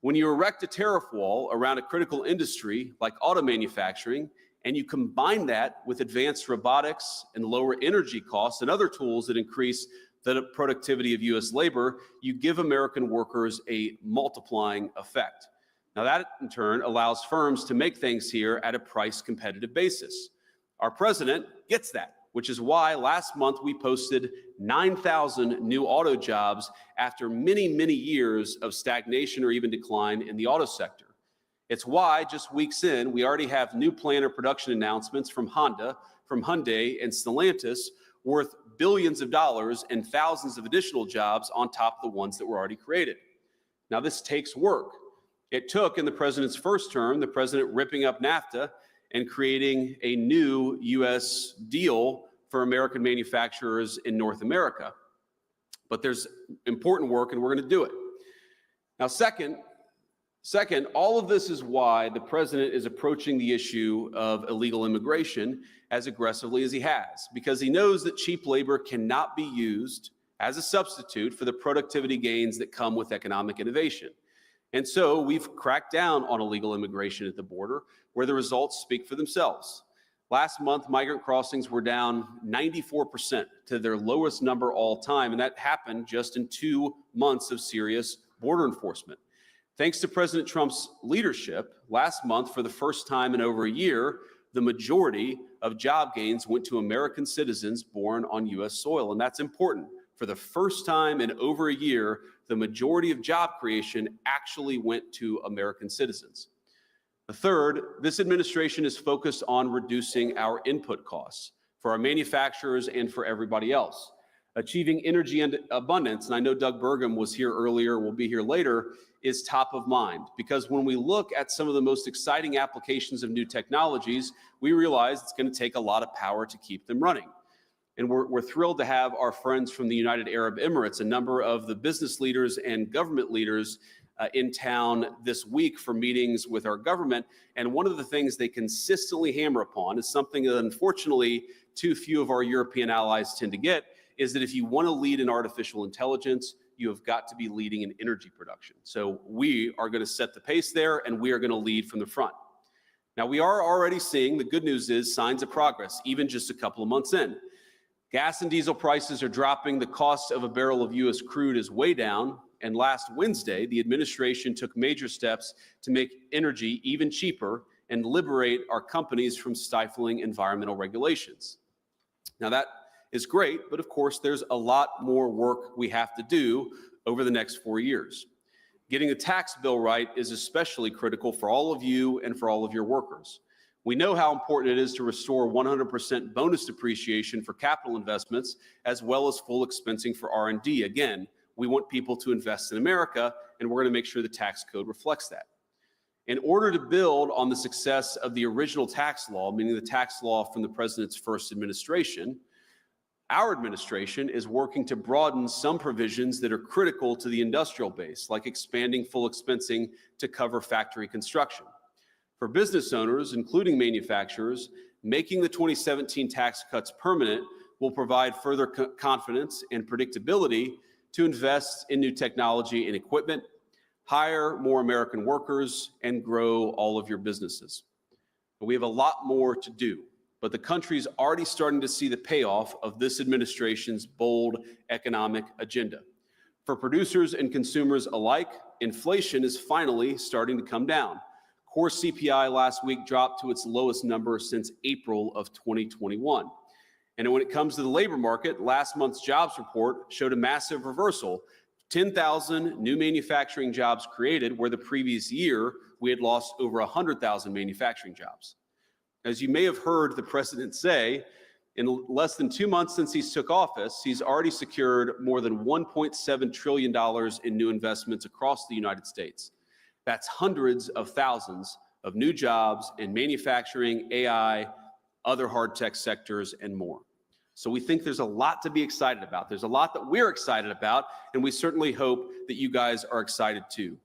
O: When you erect a tariff wall around a critical industry like auto manufacturing, and you combine that with advanced robotics and lower energy costs and other tools that increase the productivity of U.S. labor, you give American workers a multiplying effect. Now that in turn allows firms to make things here at a price competitive basis. Our president gets that, which is why last month we posted 9,000 new auto jobs after many, many years of stagnation or even decline in the auto sector. It's why just weeks in, we already have new planner production announcements from Honda, from Hyundai, and Stellantis worth billions of dollars and thousands of additional jobs on top of the ones that were already created. Now this takes work. It took, in the president's first term, the president ripping up NAFTA and creating a new U.S. deal for American manufacturers in North America. But there's important work, and we're going to do it. Now, second, all of this is why the president is approaching the issue of illegal immigration as aggressively as he has, because he knows that cheap labor cannot be used as a substitute for the productivity gains that come with economic innovation. And so we've cracked down on illegal immigration at the border, where the results speak for themselves. Last month, migrant crossings were down 94% to their lowest number all time, and that happened just in 2 months of serious border enforcement. Thanks to President Trump's leadership, last month, for the first time in over a year, the majority of job gains went to American citizens born on U.S. soil, and that's important. For the first time in over a year, the majority of job creation actually went to American citizens. The third, this administration is focused on reducing our input costs for our manufacturers and for everybody else. Achieving energy abundance, and I know Doug Burgum was here earlier, will be here later, is top of mind, because when we look at some of the most exciting applications of new technologies, we realize it's going to take a lot of power to keep them running. And we're thrilled to have our friends from the United Arab Emirates, a number of the business leaders and government leaders in town this week for meetings with our government. And one of the things they consistently hammer upon is something that unfortunately too few of our European allies tend to get, is that if you want to lead in artificial intelligence, you have got to be leading in energy production. So we are going to set the pace there, and we are going to lead from the front. Now, we are already seeing, the good news is, signs of progress, even just a couple of months in. Gas and diesel prices are dropping. The cost of a barrel of U.S. crude is way down. And last Wednesday, the administration took major steps to make energy even cheaper and liberate our companies from stifling environmental regulations. Now, that is great, but of course, there's a lot more work we have to do over the next 4 years. Getting the tax bill right is especially critical for all of you and for all of your workers. We know how important it is to restore 100% bonus depreciation for capital investments, as well as full expensing for R&D. Again, we want people to invest in America, and we're going to make sure the tax code reflects that. In order to build on the success of the original tax law, meaning the tax law from the president's first administration, our administration is working to broaden some provisions that are critical to the industrial base, like expanding full expensing to cover factory construction. For business owners, including manufacturers, making the 2017 tax cuts permanent will provide further confidence and predictability to invest in new technology and equipment, hire more American workers, and grow all of your businesses. But we have a lot more to do, but the country's already starting to see the payoff of this administration's bold economic agenda. For producers and consumers alike, inflation is finally starting to come down. Core CPI last week dropped to its lowest number since April of 2021. And when it comes to the labor market, last month's jobs report showed a massive reversal. 10,000 new manufacturing jobs created, where the previous year we had lost over 100,000 manufacturing jobs. As you may have heard the president say, in less than 2 months since he took office, he's already secured more than $1.7 trillion in new investments across the United States. That's hundreds of thousands of new jobs in manufacturing, AI, other hard tech sectors, and more. So we think there's a lot to be excited about. There's a lot that we're excited about, and we certainly hope that you guys are excited too.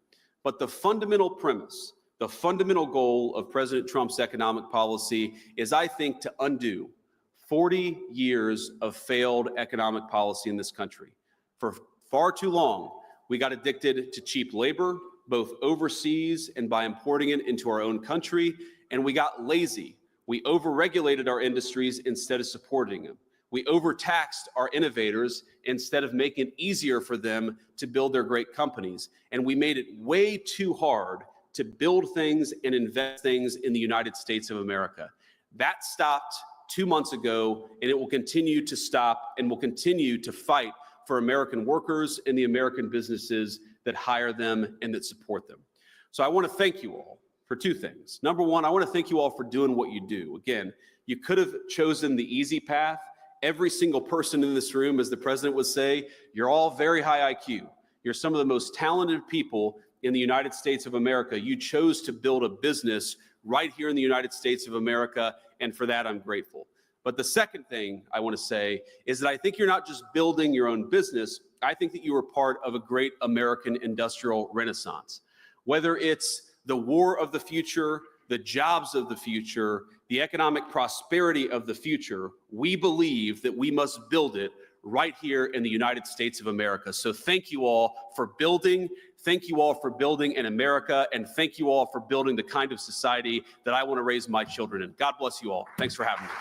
O: But the fundamental premise, the fundamental goal of President Trump's economic policy is, I think, to undo 40 years of failed economic policy in this country. For far too long, we got addicted to cheap labor, both overseas and by importing it into our own country, and we got lazy. We overregulated our industries instead of supporting them. We overtaxed our innovators instead of making it easier for them to build their great companies. And we made it way too hard to build things and invest things in the United States of America. That stopped 2 months ago, and it will continue to stop, and will continue to fight for American workers and the American businesses that hire them and that support them. So I want to thank you all for two things. Number one, I want to thank you all for doing what you do. Again, you could have chosen the easy path. Every single person in this room, as the president would say, you're all very high IQ. You're some of the most talented people in the United States of America. You chose to build a business right here in the United States of America, and for that, I'm grateful. But the second thing I want to say is that I think you're not just building your own business. I think that you are part of a great American industrial renaissance. Whether it's the war of the future, the jobs of the future, the economic prosperity of the future, we believe that we must build it right here in the United States of America. So thank you all for building. Thank you all for building in America. And thank you all for building the kind of society that I want to raise my children in. God bless you all. Thanks for having me.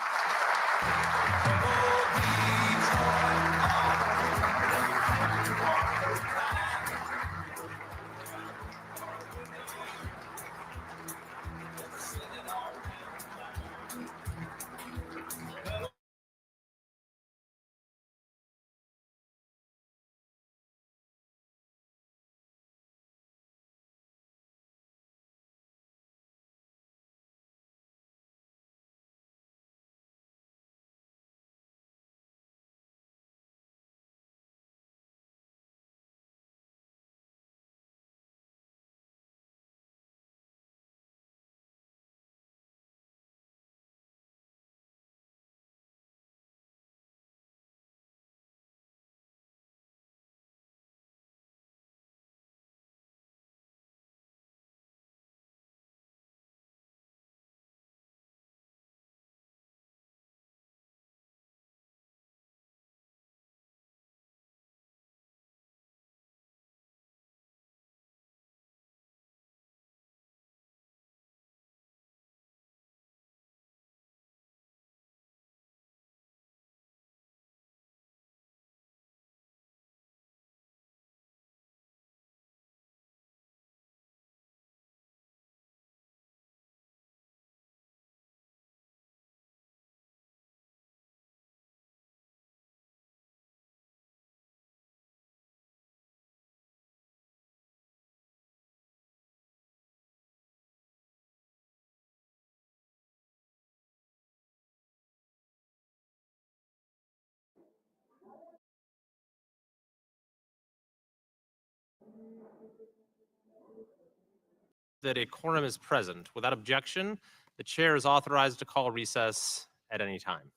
P: That a quorum is present. Without objection, the chair is authorized to call recess at any time.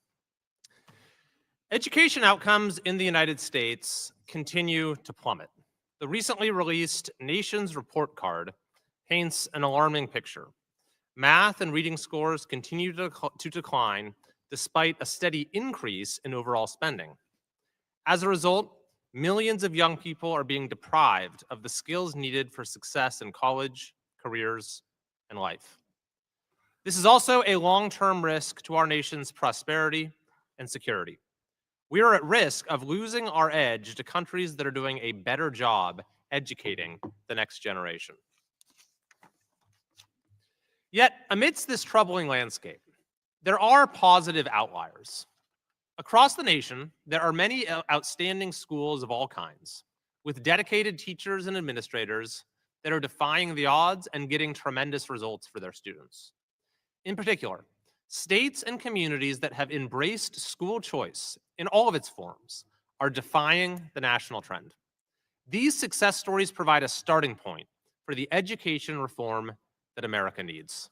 P: Education outcomes in the United States continue to plummet. The recently released Nation's Report Card paints an alarming picture. Math and reading scores continue to decline despite a steady increase in overall spending. As a result, millions of young people are being deprived of the skills needed for success in college, careers, and life. This is also a long-term risk to our nation's prosperity and security. We are at risk of losing our edge to countries that are doing a better job educating the next generation. Yet, amidst this troubling landscape, there are positive outliers. Across the nation, there are many outstanding schools of all kinds, with dedicated teachers and administrators that are defying the odds and getting tremendous results for their students. In particular, states and communities that have embraced school choice in all of its forms are defying the national trend. These success stories provide a starting point for the education reform that America needs.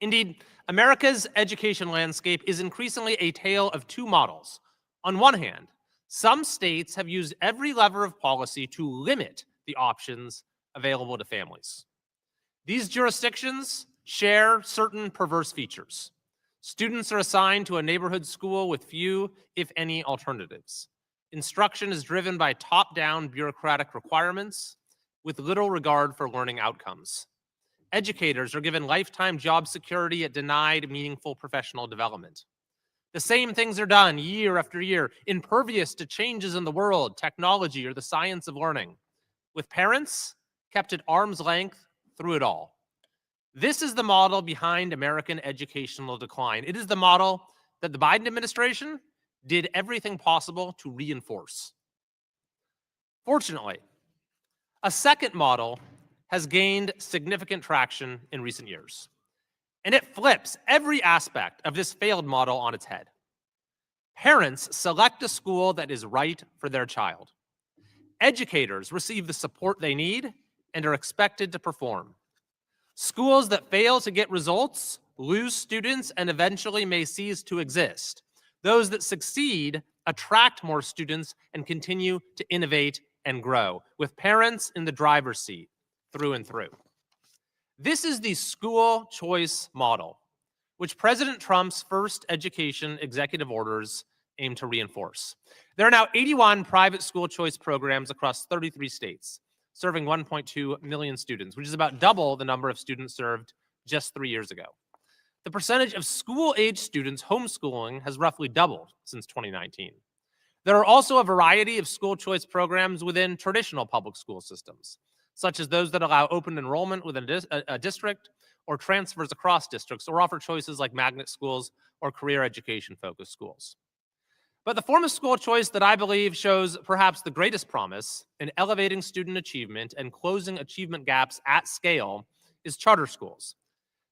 P: Indeed, America's education landscape is increasingly a tale of two models. On one hand, some states have used every lever of policy to limit the options available to families. These jurisdictions share certain perverse features. Students are assigned to a neighborhood school with few, if any, alternatives. Instruction is driven by top-down bureaucratic requirements with little regard for learning outcomes. Educators are given lifetime job security yet denied meaningful professional development. The same things are done year after year, impervious to changes in the world, technology, or the science of learning, with parents kept at arm's length through it all. This is the model behind American educational decline. It is the model that the Biden administration did everything possible to reinforce. Fortunately, a second model has gained significant traction in recent years, and it flips every aspect of this failed model on its head. Parents select a school that is right for their child. Educators receive the support they need, and are expected to perform. Schools that fail to get results lose students and eventually may cease to exist. Those that succeed attract more students and continue to innovate and grow, with parents in the driver's seat through and through. This is the school choice model, which President Trump's first education executive orders aim to reinforce. There are now 81 private school choice programs across 33 states, serving 1.2 million students, which is about double the number of students served just 3 years ago. The percentage of school-age students homeschooling has roughly doubled since 2019. There are also a variety of school choice programs within traditional public school systems, such as those that allow open enrollment within a district or transfers across districts, or offer choices like magnet schools or career education-focused schools. But the form of school choice that I believe shows perhaps the greatest promise in elevating student achievement and closing achievement gaps at scale is charter schools.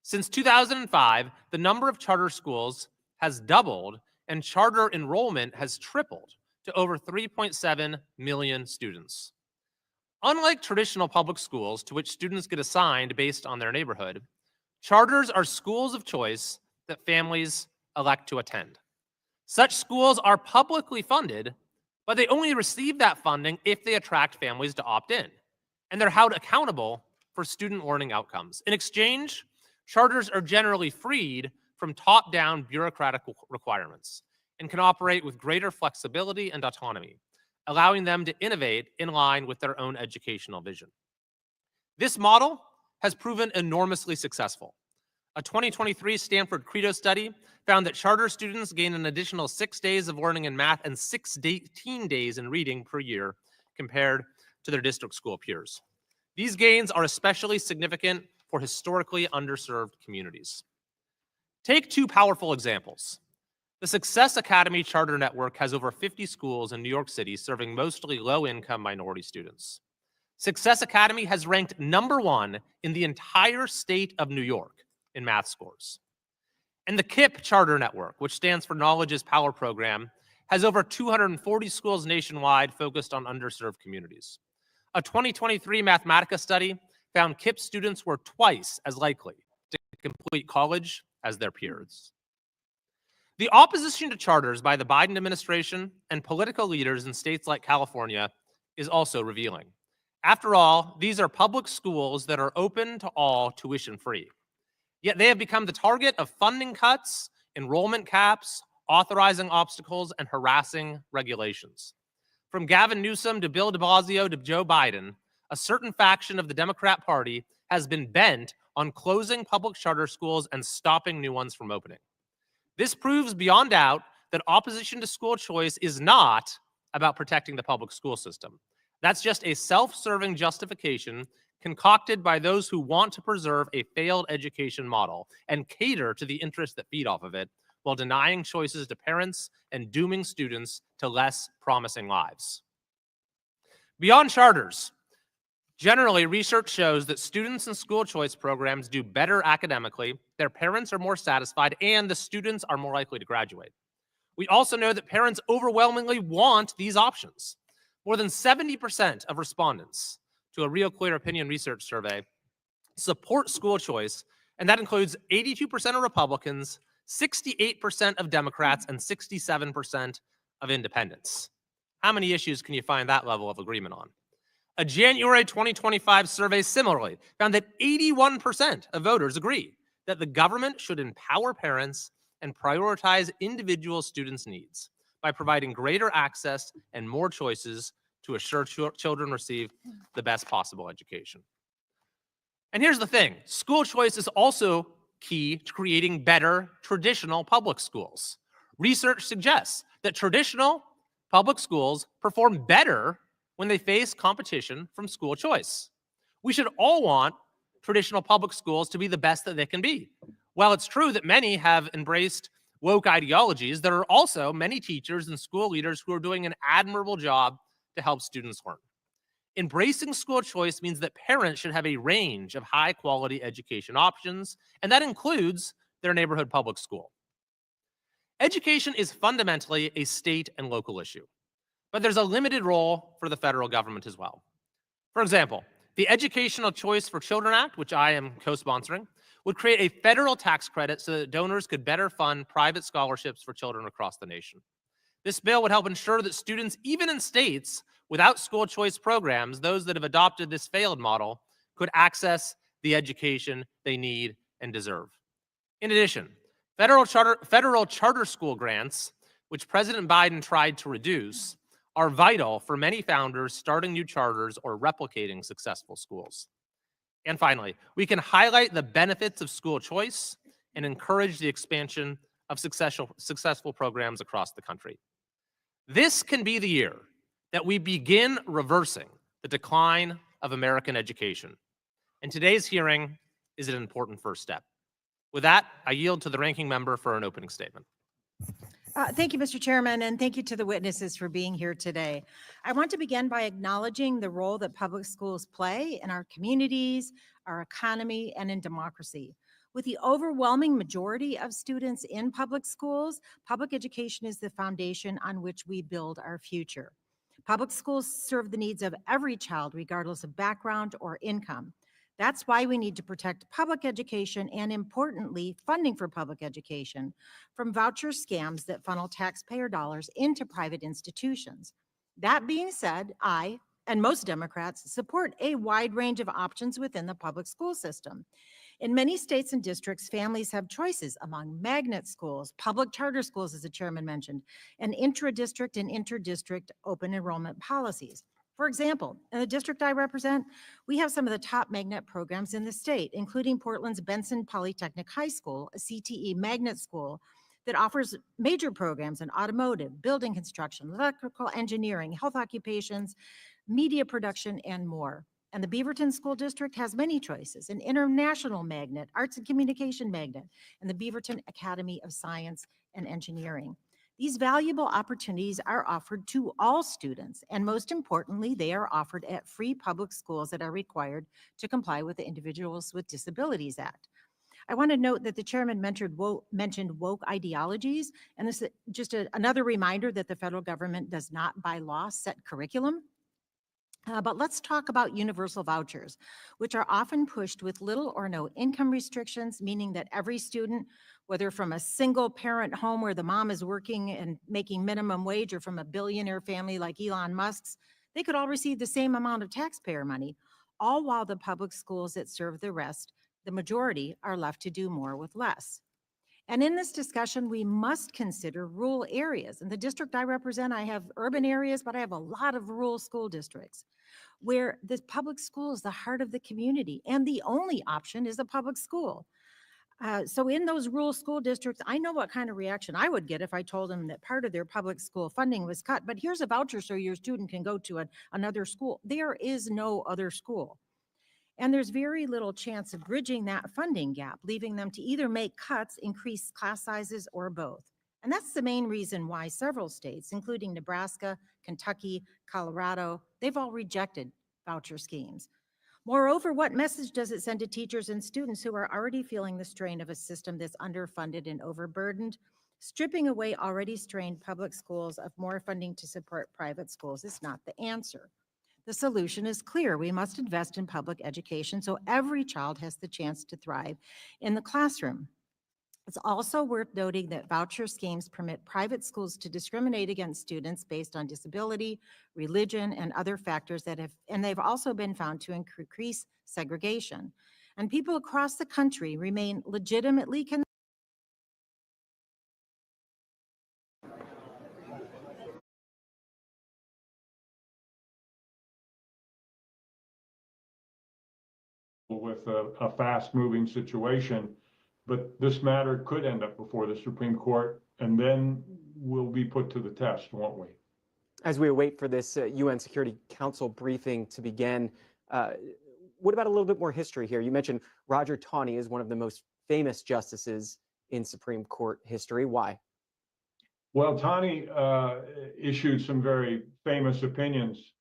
P: Since 2005, the number of charter schools has doubled and charter enrollment has tripled to over 3.7 million students. Unlike traditional public schools to which students get assigned based on their neighborhood, charters are schools of choice that families elect to attend. Such schools are publicly funded, but they only receive that funding if they attract families to opt in, and they're held accountable for student learning outcomes. In exchange, charters are generally freed from top-down bureaucratic requirements and can operate with greater flexibility and autonomy, allowing them to innovate in line with their own educational vision. This model has proven enormously successful. A 2023 Stanford Credo study found that charter students gain an additional 6 days of learning in math and 16 days in reading per year compared to their district school peers. These gains are especially significant for historically underserved communities. Take two powerful examples. The Success Academy Charter Network has over 50 schools in New York City serving mostly low-income minority students. Success Academy has ranked #1 in the entire state of New York in math scores. And the KIPP Charter Network, which stands for Knowledge is Power program, has over 240 schools nationwide focused on underserved communities. A 2023 Mathematica study found KIPP students were twice as likely to complete college as their peers. The opposition to charters by the Biden administration and political leaders in states like California is also revealing. After all, these are public schools that are open to all tuition-free. Yet they have become the target of funding cuts, enrollment caps, authorizing obstacles, and harassing regulations. From Gavin Newsom to Bill de Blasio to Joe Biden, a certain faction of the Democrat Party has been bent on closing public charter schools and stopping new ones from opening. This proves beyond doubt that opposition to school choice is not about protecting the public school system. That's just a self-serving justification concocted by those who want to preserve a failed education model and cater to the interests that feed off of it, while denying choices to parents and dooming students to less promising lives. Beyond charters, generally, research shows that students in school choice programs do better academically, their parents are more satisfied, and the students are more likely to graduate. We also know that parents overwhelmingly want these options. More than 70% of respondents to a Real Clear Opinion research survey support school choice, and that includes 82% of Republicans, 68% of Democrats, and 67% of independents. How many issues can you find that level of agreement on? A January 2025 survey similarly found that 81% of voters agree that the government should empower parents and prioritize individual students' needs by providing greater access and more choices to assure children receive the best possible education. And here's the thing, school choice is also key to creating better traditional public schools. Research suggests that traditional public schools perform better when they face competition from school choice. We should all want traditional public schools to be the best that they can be. While it's true that many have embraced woke ideologies, there are also many teachers and school leaders who are doing an admirable job to help students learn. Embracing school choice means that parents should have a range of high-quality education options, and that includes their neighborhood public school. Education is fundamentally a state and local issue, but there's a limited role for the federal government as well. For example, The Educational Choice for Children Act, which I am co-sponsoring, would create a federal tax credit so that donors could better fund private scholarships for children across the nation. This bill would help ensure that students, even in states without school choice programs, those that have adopted this failed model, could access the education they need and deserve. In addition, federal charter school grants, which President Biden tried to reduce, are vital for many founders starting new charters or replicating successful schools. And finally, we can highlight the benefits of school choice and encourage the expansion of successful programs across the country. This can be the year that we begin reversing the decline of American education. And today's hearing is an important first step. With that, I yield to the ranking member for an opening statement.
Q: Thank you, Mr. Chairman, and thank you to the witnesses for being here today. I want to begin by acknowledging the role that public schools play in our communities, our economy, and in democracy. With the overwhelming majority of students in public schools, public education is the foundation on which we build our future. Public schools serve the needs of every child, regardless of background or income. That's why we need to protect public education and, importantly, funding for public education from voucher scams that funnel taxpayer dollars into private institutions. That being said, I and most Democrats support a wide range of options within the public school system. In many states and districts, families have choices among magnet schools, public charter schools, as the chairman mentioned, and intra-district and inter-district open enrollment policies. For example, in the district I represent, we have some of the top magnet programs in the state, including Portland's Benson Polytechnic High School, a CTE magnet school that offers major programs in automotive, building construction, electrical engineering, health occupations, media production, and more. And the Beaverton School District has many choices: an international magnet, arts and communication magnet, and the Beaverton Academy of Science and Engineering. These valuable opportunities are offered to all students, and most importantly, they are offered at free public schools that are required to comply with the Individuals with Disabilities Act. I want to note that the chairman mentioned woke ideologies, and this is just another reminder that the federal government does not by law set curriculum. But let's talk about universal vouchers, which are often pushed with little or no income restrictions, meaning that every student, whether from a single parent home where the mom is working and making minimum wage, or from a billionaire family like Elon Musk's, they could all receive the same amount of taxpayer money, all while the public schools that serve the rest, the majority, are left to do more with less. And in this discussion, we must consider rural areas. In the district I represent, I have urban areas, but I have a lot of rural school districts where the public school is the heart of the community, and the only option is a public school. So in those rural school districts, I know what kind of reaction I would get if I told them that part of their public school funding was cut, but here's a voucher so your student can go to another school. There is no other school. And there's very little chance of bridging that funding gap, leaving them to either make cuts, increase class sizes, or both. And that's the main reason why several states, including Nebraska, Kentucky, Colorado, they've all rejected voucher schemes. Moreover, what message does it send to teachers and students who are already feeling the strain of a system that's underfunded and overburdened? Stripping away already strained public schools of more funding to support private schools is not the answer. The solution is clear. We must invest in public education so every child has the chance to thrive in the classroom. It's also worth noting that voucher schemes permit private schools to discriminate against students based on disability, religion, and other factors and they've also been found to increase segregation. And people across the country remain legitimately concerned
R: with a fast-moving situation, but this matter could end up before the Supreme Court, and then we'll be put to the test, won't we?
S: As we wait for this UN Security Council briefing to begin, what about a little bit more history here? You mentioned Roger Taney is one of the most famous justices in Supreme Court history. Why?
R: Well, Taney issued some very famous opinions,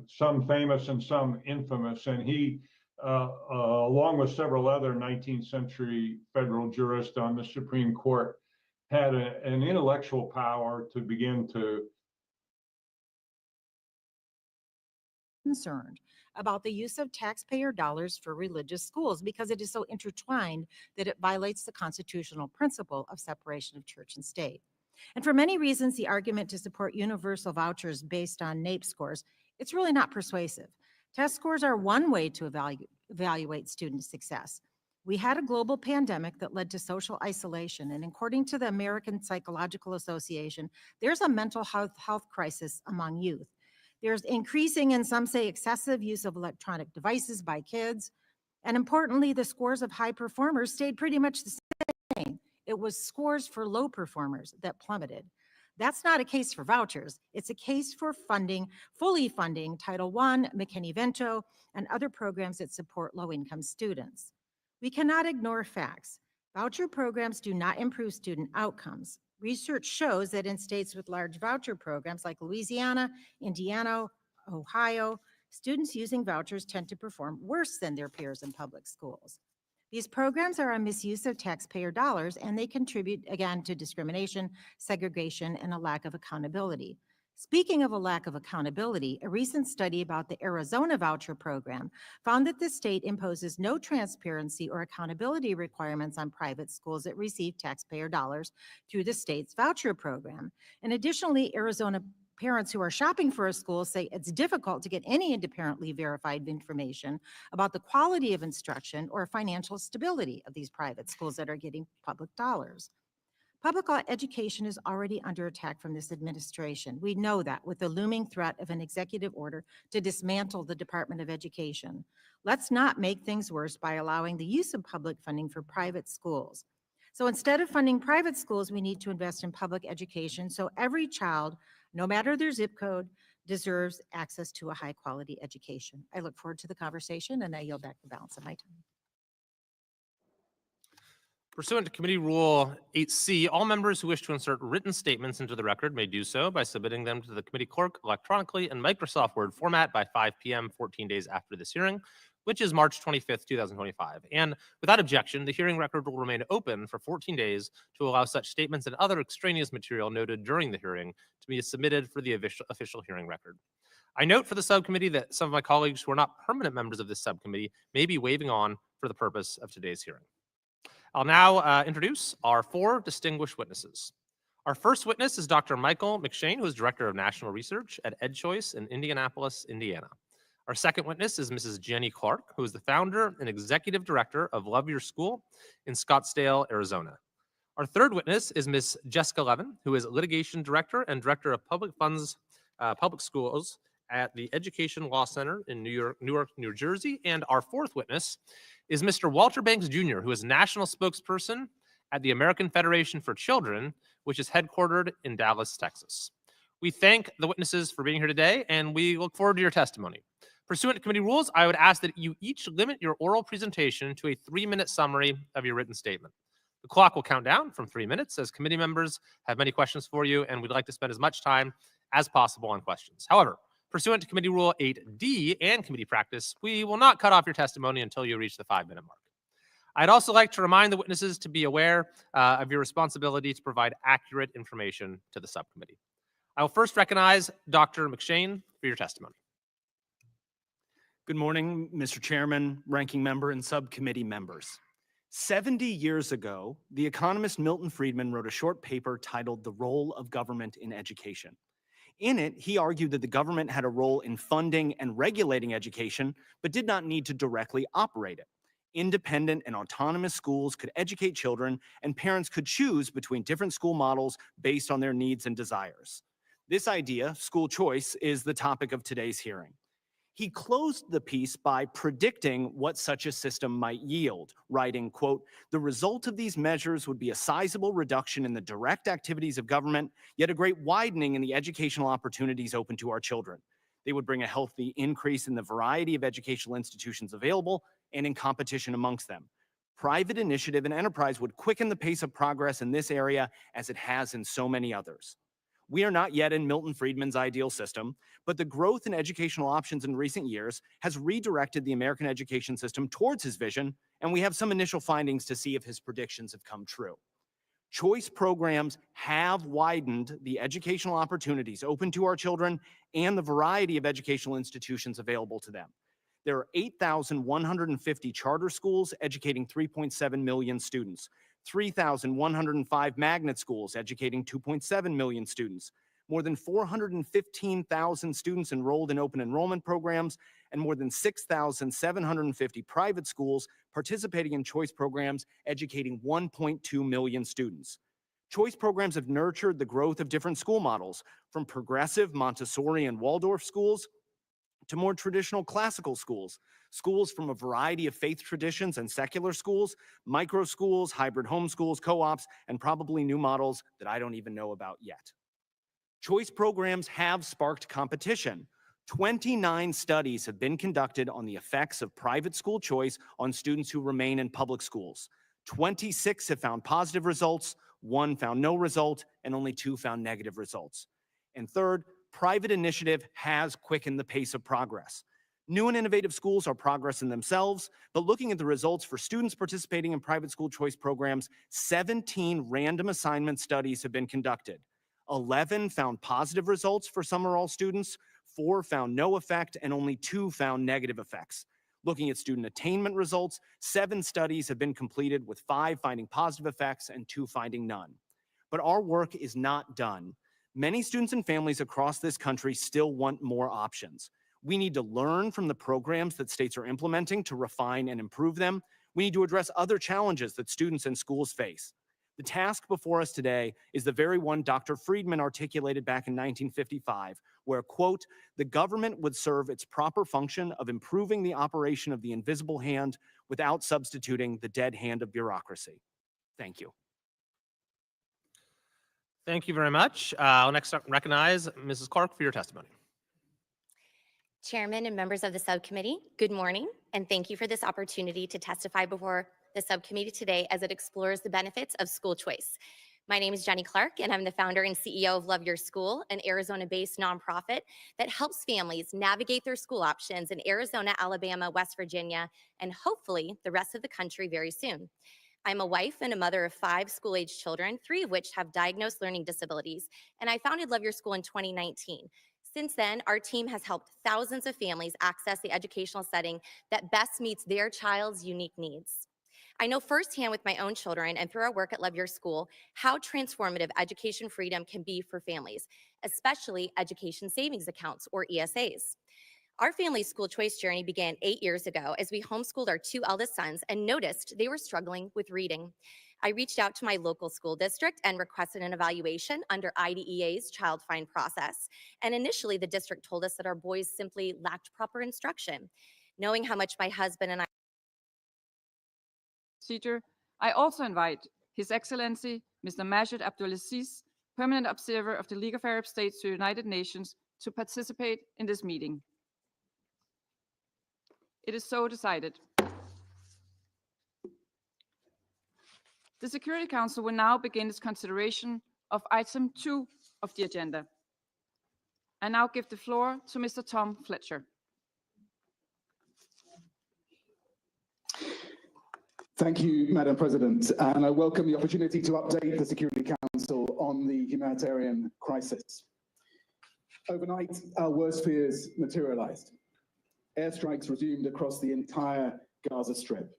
R: some famous and some infamous, and he, along with several other 19th century federal jurists on the Supreme Court, had an intellectual power to begin to
Q: concerned about the use of taxpayer dollars for religious schools because it is so intertwined that it violates the constitutional principle of separation of church and state. And for many reasons, the argument to support universal vouchers based on NAEP scores, it's really not persuasive. Test scores are one way to evaluate student success. We had a global pandemic that led to social isolation, and according to the American Psychological Association, there's a mental health crisis among youth. There's increasing and some say excessive use of electronic devices by kids, and importantly, the scores of high performers stayed pretty much the same. It was scores for low performers that plummeted. That's not a case for vouchers. It's a case for fully funding Title I, McKinney-Vento, and other programs that support low-income students. We cannot ignore facts. Voucher programs do not improve student outcomes. Research shows that in states with large voucher programs like Louisiana, Indiana, Ohio, students using vouchers tend to perform worse than their peers in public schools. These programs are a misuse of taxpayer dollars, and they contribute, again, to discrimination, segregation, and a lack of accountability. Speaking of a lack of accountability, a recent study about the Arizona voucher program found that the state imposes no transparency or accountability requirements on private schools that receive taxpayer dollars through the state's voucher program. And additionally, Arizona parents who are shopping for a school say it's difficult to get any independently verified information about the quality of instruction or financial stability of these private schools that are getting public dollars. Public education is already under attack from this administration. We know that with the looming threat of an executive order to dismantle the Department of Education. Let's not make things worse by allowing the use of public funding for private schools. So instead of funding private schools, we need to invest in public education so every child, no matter their zip code, deserves access to a high-quality education. I look forward to the conversation, and I yield back the balance of my time.
P: Pursuant to Committee Rule 8C, all members who wish to insert written statements into the record may do so by submitting them to the committee clerk electronically in Microsoft Word format by 5 p.m. 14 days after this hearing, which is March 25th, 2025. And without objection, the hearing record will remain open for 14 days to allow such statements and other extraneous material noted during the hearing to be submitted for the official hearing record. I note for the subcommittee that some of my colleagues who are not permanent members of this subcommittee may be waiving on for the purpose of today's hearing. I'll now introduce our 4 distinguished witnesses. Our first witness is Dr. Michael McShane, who is Director of National Research at EdChoice in Indianapolis, Indiana. Our second witness is Mrs. Jenny Clark, who is the founder and executive director of Love Your School in Scottsdale, Arizona. Our third witness is Ms. Jessica Levin, who is litigation director and director of public schools at the Education Law Center in Newark, New Jersey. And our fourth witness is Mr. Walter Banks Jr., who is national spokesperson at the American Federation for Children, which is headquartered in Dallas, Texas. We thank the witnesses for being here today, and we look forward to your testimony. Pursuant to committee rules, I would ask that you each limit your oral presentation to a 3-minute summary of your written statement. The clock will count down from 3 minutes as committee members have many questions for you, and we'd like to spend as much time as possible on questions. However, pursuant to Committee Rule 8D and committee practice, we will not cut off your testimony until you reach the 5-minute mark. I'd also like to remind the witnesses to be aware of your responsibility to provide accurate information to the subcommittee. I will first recognize Dr. McShane for your testimony.
T: Good morning, Mr. Chairman, ranking member, and subcommittee members. 70 years ago, the economist Milton Friedman wrote a short paper titled The Role of Government in Education. In it, he argued that the government had a role in funding and regulating education, but did not need to directly operate it. Independent and autonomous schools could educate children, and parents could choose between different school models based on their needs and desires. This idea, school choice, is the topic of today's hearing. He closed the piece by predicting what such a system might yield, writing, quote, "The result of these measures would be a sizable reduction in the direct activities of government, yet a great widening in the educational opportunities open to our children. They would bring a healthy increase in the variety of educational institutions available and in competition amongst them. Private initiative and enterprise would quicken the pace of progress in this area as it has in so many others." We are not yet in Milton Friedman's ideal system, but the growth in educational options in recent years has redirected the American education system towards his vision, and we have some initial findings to see if his predictions have come true. Choice programs have widened the educational opportunities open to our children and the variety of educational institutions available to them. There are 8,150 charter schools educating 3.7 million students, 3,105 magnet schools educating 2.7 million students, more than 415,000 students enrolled in open enrollment programs, and more than 6,750 private schools participating in choice programs educating 1.2 million students. Choice programs have nurtured the growth of different school models, from progressive Montessori and Waldorf schools to more traditional classical schools, schools from a variety of faith traditions and secular schools, micro schools, hybrid homeschools, co-ops, and probably new models that I don't even know about yet. Choice programs have sparked competition. 29 studies have been conducted on the effects of private school choice on students who remain in public schools. 26 have found positive results, 1 found no result, and only 2 found negative results. And third, private initiative has quickened the pace of progress. New and innovative schools are progress in themselves, but looking at the results for students participating in private school choice programs, 17 random assignment studies have been conducted. 11 found positive results for some or all students, 4 found no effect, and only 2 found negative effects. Looking at student attainment results, 7 studies have been completed, with 5 finding positive effects and 2 finding none. But our work is not done. Many students and families across this country still want more options. We need to learn from the programs that states are implementing to refine and improve them. We need to address other challenges that students and schools face. The task before us today is the very one Dr. Friedman articulated back in 1955, where, quote, the government would serve its proper function of improving the operation of the invisible hand without substituting the dead hand of bureaucracy. Thank you.
P: Thank you very much. I'll next recognize Mrs. Clark for your testimony.
U: Chairman and members of the subcommittee, good morning, and thank you for this opportunity to testify before the subcommittee today as it explores the benefits of school choice. My name is Jenny Clark, and I'm the founder and CEO of Love Your School, an Arizona-based nonprofit that helps families navigate their school options in Arizona, Alabama, West Virginia, and hopefully the rest of the country very soon. I'm a wife and a mother of 5 school-age children, 3 of which have diagnosed learning disabilities, and I founded Love Your School in 2019. Since then, our team has helped thousands of families access the educational setting that best meets their child's unique needs. I know firsthand with my own children and through our work at Love Your School how transformative education freedom can be for families, especially education savings accounts, or ESAs. Our family's school choice journey began 8 years ago as we homeschooled our 2 eldest sons and noticed they were struggling with reading. I reached out to my local school district and requested an evaluation under IDEA's child find process. And initially, the district told us that our boys simply lacked proper instruction. Knowing how much my husband and I
V: procedure, I also invite His Excellency, Mr. Majid Abdulaziz, Permanent Observer of the League of Arab States to the United Nations, to participate in this meeting. It is so decided. The Security Council will now begin its consideration of item 2 of the agenda. I now give the floor to Mr. Tom Fletcher.
W: Thank you, Madam President, and I welcome the opportunity to update the Security Council on the humanitarian crisis. Overnight, our worst fears materialized. Airstrikes resumed across the entire Gaza Strip.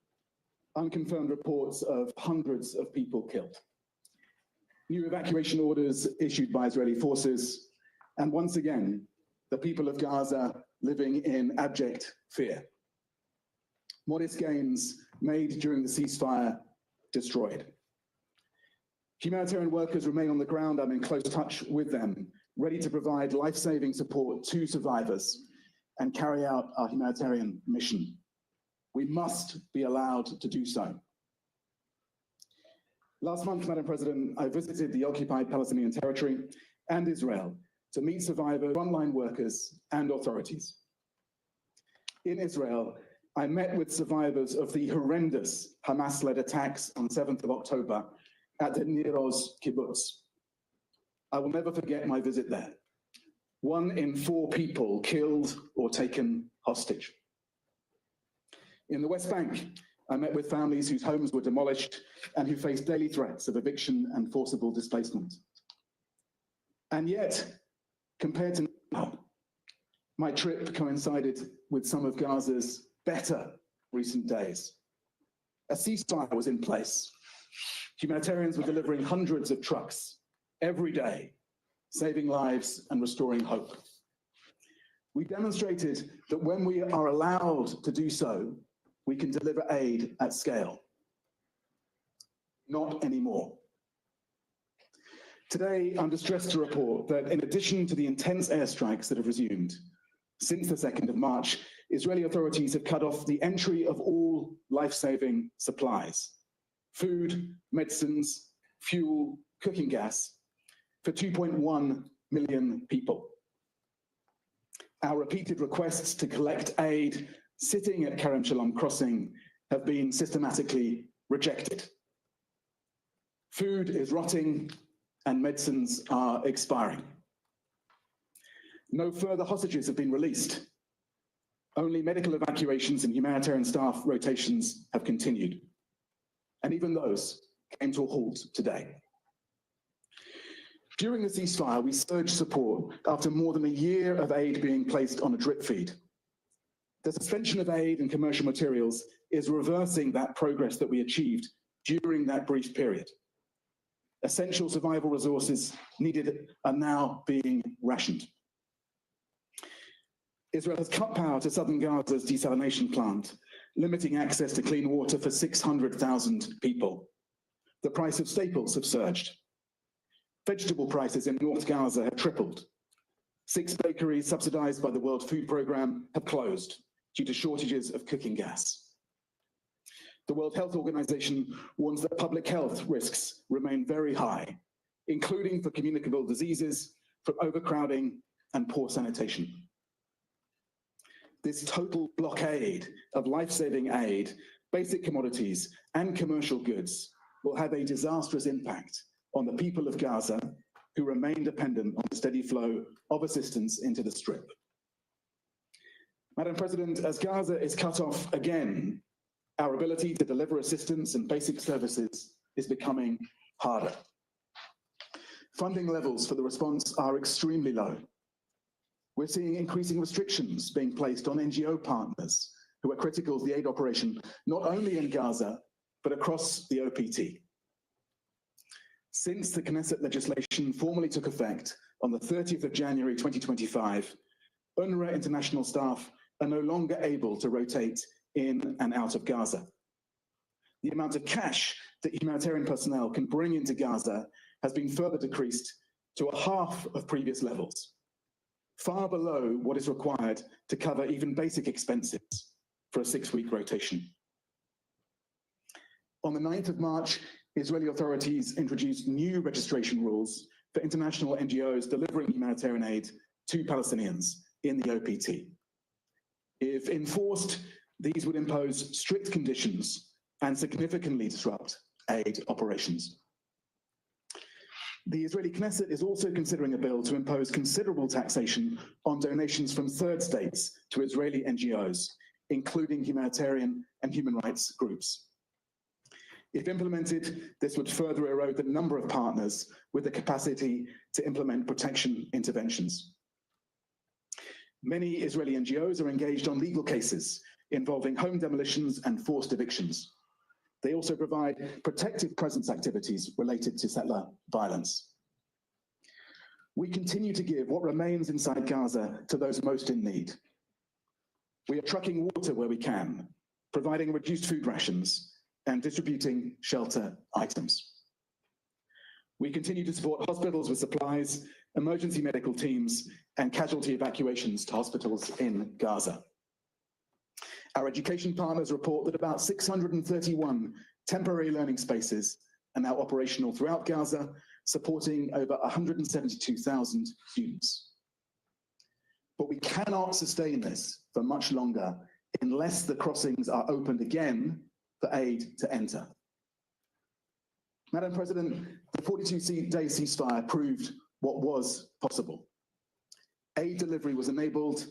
W: Unconfirmed reports of hundreds of people killed. New evacuation orders issued by Israeli forces, and once again, the people of Gaza living in abject fear. Modest gains made during the ceasefire destroyed. Humanitarian workers remain on the ground. I'm in close touch with them, ready to provide life-saving support to survivors and carry out our humanitarian mission. We must be allowed to do so. Last month, Madam President, I visited the occupied Palestinian territory and Israel to meet survivors, frontline workers, and authorities. In Israel, I met with survivors of the horrendous Hamas-led attacks on 7th of October at the Nir Oz kibbutz. I will never forget my visit there. 1 in 4 people killed or taken hostage. In the West Bank, I met with families whose homes were demolished and who faced daily threats of eviction and forcible displacement. And yet, compared to now, My trip coincided with some of Gaza's better recent days. A ceasefire was in place. Humanitarians were delivering hundreds of trucks every day, saving lives and restoring hope. We demonstrated that when we are allowed to do so, we can deliver aid at scale. Not anymore. Today, I'm distressed to report that in addition to the intense airstrikes that have resumed, since the 2nd of March, Israeli authorities have cut off the entry of all life-saving supplies, food, medicines, fuel, cooking gas, for 2.1 million people. Our repeated requests to collect aid sitting at Kerem Shalom crossing have been systematically rejected. Food is rotting and medicines are expiring. No further hostages have been released. Only medical evacuations and humanitarian staff rotations have continued. And even those came to a halt today. During the ceasefire, we surged support after more than a year of aid being placed on a drip feed. The suspension of aid and commercial materials is reversing that progress that we achieved during that brief period. Essential survival resources needed are now being rationed. Israel has cut power to southern Gaza's desalination plant, limiting access to clean water for 600,000 people. The price of staples have surged. Vegetable prices in North Gaza have tripled. 6 bakeries subsidized by the World Food Programme have closed due to shortages of cooking gas. The World Health Organization warns that public health risks remain very high, including for communicable diseases, from overcrowding and poor sanitation. This total blockade of life-saving aid, basic commodities, and commercial goods will have a disastrous impact on the people of Gaza who remain dependent on the steady flow of assistance into the Strip. Madam President, as Gaza is cut off again, our ability to deliver assistance and basic services is becoming harder. Funding levels for the response are extremely low. We're seeing increasing restrictions being placed on NGO partners who are critical to the aid operation, not only in Gaza, but across the OPT. Since the Knesset legislation formally took effect on the 30th of January 2025, UNRWA international staff are no longer able to rotate in and out of Gaza. The amount of cash that humanitarian personnel can bring into Gaza has been further decreased to a half of previous levels, far below what is required to cover even basic expenses for a 6-week rotation. On the 9th of March, Israeli authorities introduced new registration rules for international NGOs delivering humanitarian aid to Palestinians in the OPT. If enforced, these would impose strict conditions and significantly disrupt aid operations. The Israeli Knesset is also considering a bill to impose considerable taxation on donations from third states to Israeli NGOs, including humanitarian and human rights groups. If implemented, this would further erode the number of partners with the capacity to implement protection interventions. Many Israeli NGOs are engaged on legal cases involving home demolitions and forced evictions. They also provide protective presence activities related to settler violence. We continue to give what remains inside Gaza to those most in need. We are trucking water where we can, providing reduced food rations, and distributing shelter items. We continue to support hospitals with supplies, emergency medical teams, and casualty evacuations to hospitals in Gaza. Our education partners report that about 631 temporary learning spaces are now operational throughout Gaza, supporting over 172,000 students. But we cannot sustain this for much longer unless the crossings are opened again for aid to enter. Madam President, the 42-day ceasefire proved what was possible. Aid delivery was enabled,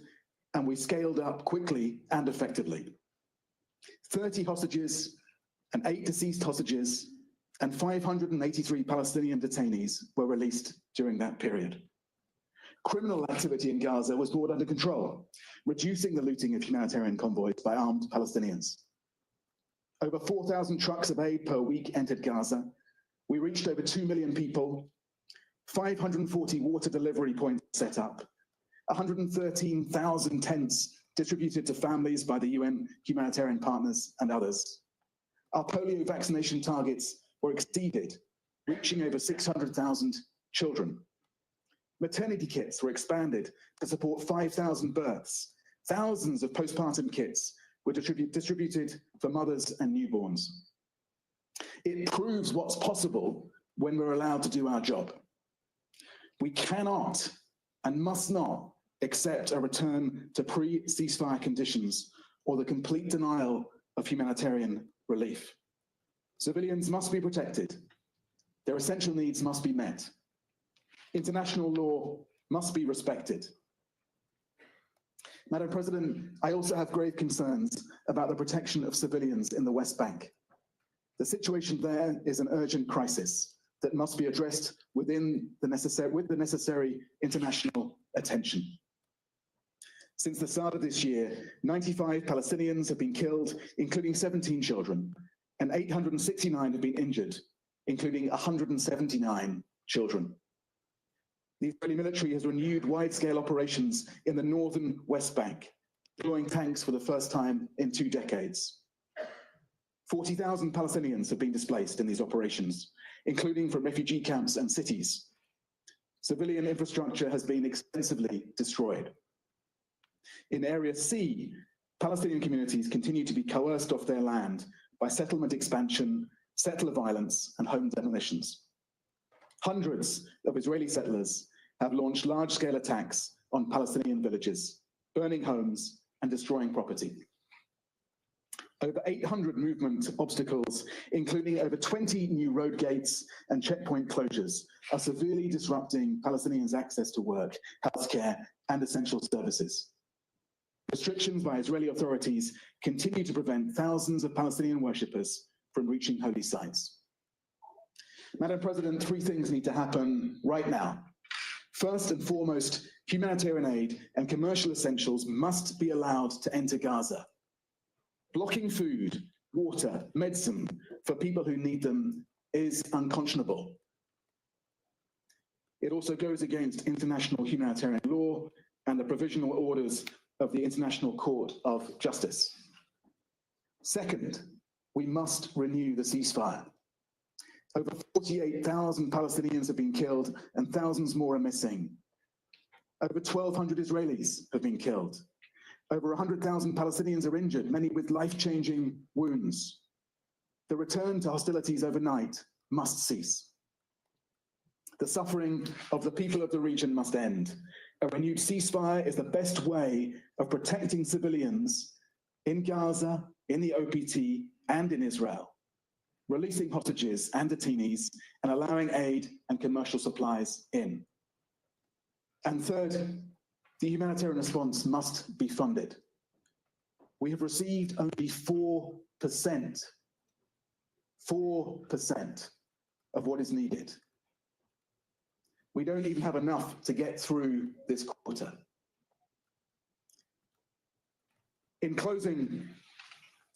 W: and we scaled up quickly and effectively. 30 hostages and 8 deceased hostages and 583 Palestinian detainees were released during that period. Criminal activity in Gaza was brought under control, reducing the looting of humanitarian convoys by armed Palestinians. Over 4,000 trucks of aid per week entered Gaza. We reached over 2 million people, 540 water delivery points set up, 113,000 tents distributed to families by the UN humanitarian partners and others. Our polio vaccination targets were exceeded, reaching over 600,000 children. Maternity kits were expanded to support 5,000 births. Thousands of postpartum kits were distributed for mothers and newborns. It proves what's possible when we're allowed to do our job. We cannot and must not accept a return to pre-ceasefire conditions or the complete denial of humanitarian relief. Civilians must be protected. Their essential needs must be met. International law must be respected. Madam President, I also have grave concerns about the protection of civilians in the West Bank. The situation there is an urgent crisis that must be addressed with the necessary international attention. Since the start of this year, 95 Palestinians have been killed, including 17 children, and 869 have been injured, including 179 children. The Israeli military has renewed wide-scale operations in the northern West Bank, deploying tanks for the first time in 2 decades. 40,000 Palestinians have been displaced in these operations, including from refugee camps and cities. Civilian infrastructure has been extensively destroyed. In Area C, Palestinian communities continue to be coerced off their land by settlement expansion, settler violence, and home demolitions. Hundreds of Israeli settlers have launched large-scale attacks on Palestinian villages, burning homes and destroying property. Over 800 movement obstacles, including over 20 new road gates and checkpoint closures, are severely disrupting Palestinians' access to work, healthcare, and essential services. Restrictions by Israeli authorities continue to prevent thousands of Palestinian worshippers from reaching holy sites. Madam President, 3 things need to happen right now. First and foremost, humanitarian aid and commercial essentials must be allowed to enter Gaza. Blocking food, water, medicine for people who need them is unconscionable. It also goes against international humanitarian law and the provisional orders of the International Court of Justice. Second, we must renew the ceasefire. Over 48,000 Palestinians have been killed and thousands more are missing. Over 1,200 Israelis have been killed. Over 100,000 Palestinians are injured, many with life-changing wounds. The return to hostilities overnight must cease. The suffering of the people of the region must end. A renewed ceasefire is the best way of protecting civilians in Gaza, in the OPT, and in Israel, releasing hostages and detainees, and allowing aid and commercial supplies in. And third, the humanitarian response must be funded. We have received only 4% of what is needed. We don't even have enough to get through this quarter. In closing,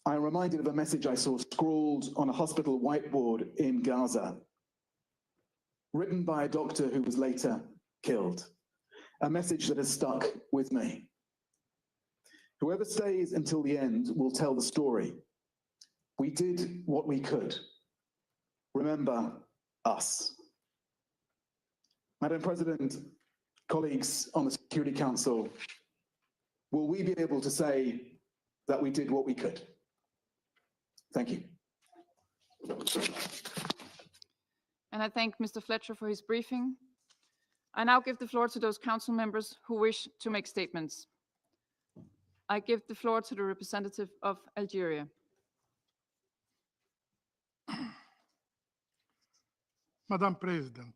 W: I'm reminded of a message I saw scrawled on a hospital whiteboard in Gaza, written by a doctor who was later killed. A message that has stuck with me. Whoever stays until the end will tell the story. We did what we could. Remember us. Madam President, colleagues on the Security Council, will we be able to say that we did what we could? Thank you.
V: And I thank Mr. Fletcher for his briefing. I now give the floor to those council members who wish to make statements. I give the floor to the representative of Algeria.
A: Madam President,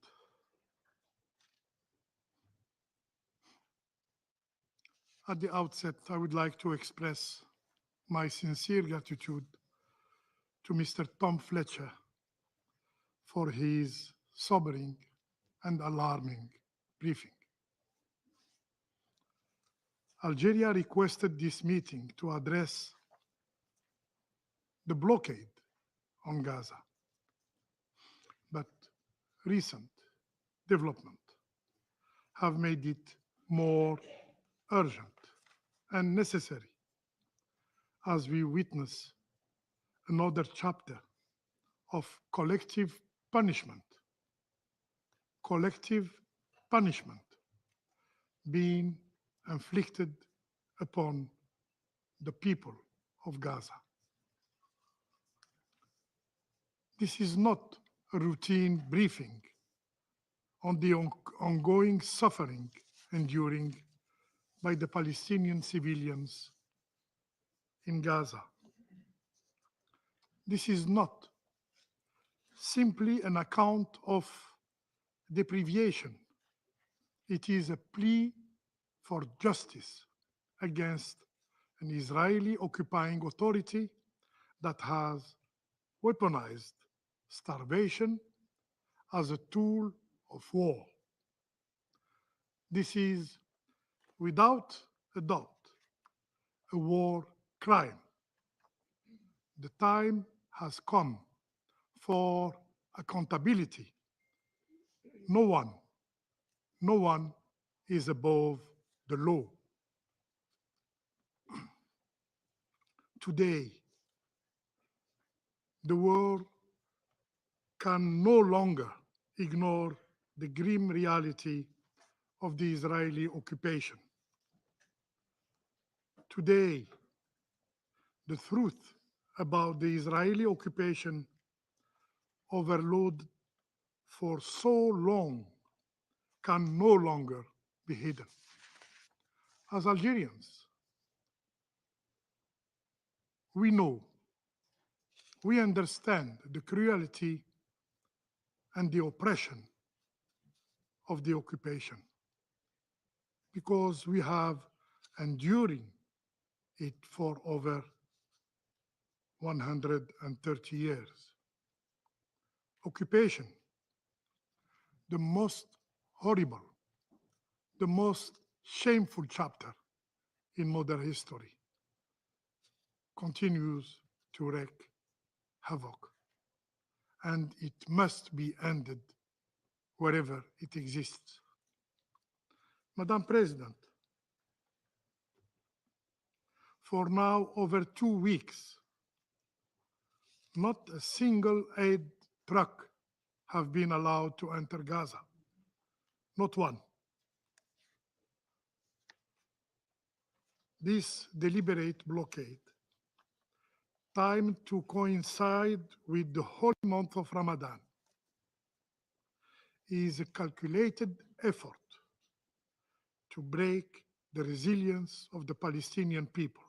A: at the outset, I would like to express my sincere gratitude to Mr. Tom Fletcher for his sobering and alarming briefing. Algeria requested this meeting to address the blockade on Gaza. But recent development have made it more urgent and necessary as we witness another chapter of collective punishment being inflicted upon the people of Gaza. This is not a routine briefing on the ongoing suffering enduring by the Palestinian civilians in Gaza. This is not simply an account of deprivation. It is a plea for justice against an Israeli occupying authority that has weaponized starvation as a tool of war. This is, without a doubt, a war crime. The time has come for accountability. No one is above the law. Today, the world can no longer ignore the grim reality of the Israeli occupation. Today, the truth about the Israeli occupation overload for so long can no longer be hidden. As Algerians, we know, we understand the cruelty and the oppression of the occupation because we have enduring it for over 130 years. Occupation, the most horrible, the most shameful chapter in modern history, continues to wreak havoc, and it must be ended wherever it exists. Madam President, for now over 2 weeks, not a single aid truck have been allowed to enter Gaza. Not one. This deliberate blockade, timed to coincide with the holy month of Ramadan, is a calculated effort to break the resilience of the Palestinian people.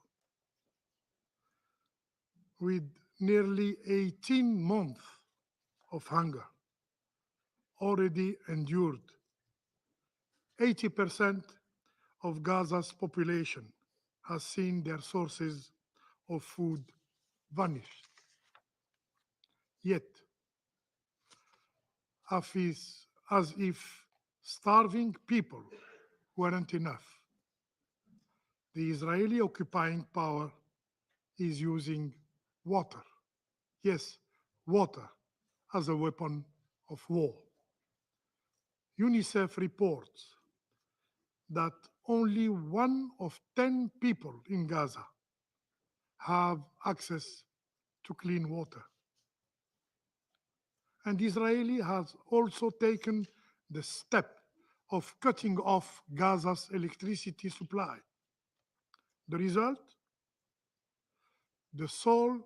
A: With nearly 18 months of hunger already endured, 80% of Gaza's population has seen their sources of food vanish. Yet, as if starving people weren't enough, the Israeli occupying power is using water, yes, water, as a weapon of war. UNICEF reports that only 1 of 10 people in Gaza have access to clean water. And Israel has also taken the step of cutting off Gaza's electricity supply. The result? The sole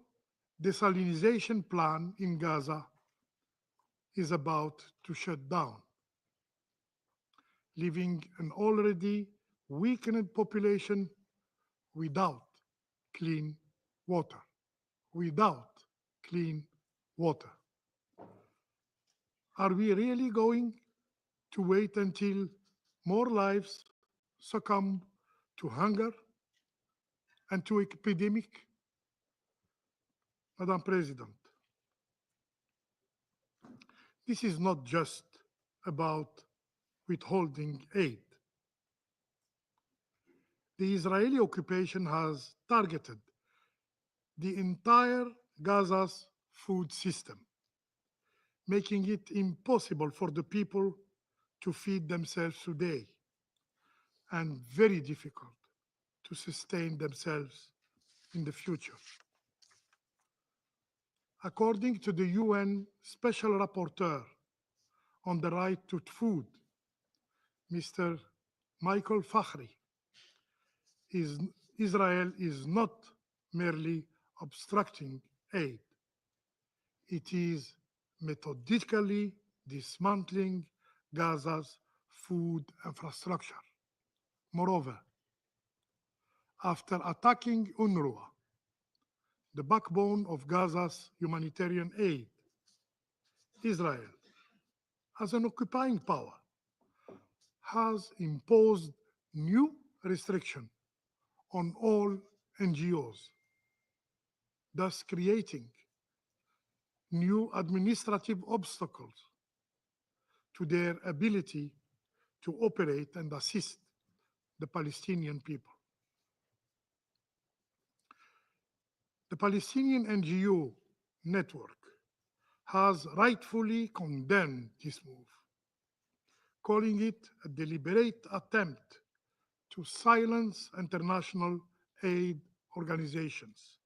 A: desalination plant in Gaza is about to shut down, leaving an already weakened population without clean water. Without clean water. Are we really going to wait until more lives succumb to hunger and to epidemic? Madam President, this is not just about withholding aid. The Israeli occupation has targeted the entire Gaza's food system, making it impossible for the people to feed themselves today and very difficult to sustain themselves in the future. According to the UN Special Rapporteur on the right to food, Mr. Michael Fakhri, Israel is not merely obstructing aid. It is methodically dismantling Gaza's food infrastructure. Moreover, after attacking UNRWA, the backbone of Gaza's humanitarian aid, Israel, as an occupying power, has imposed new restrictions on all NGOs, thus creating new administrative obstacles to their ability to operate and assist the Palestinian people. The Palestinian NGO network has rightfully condemned this move, calling it a deliberate attempt to silence international aid organizations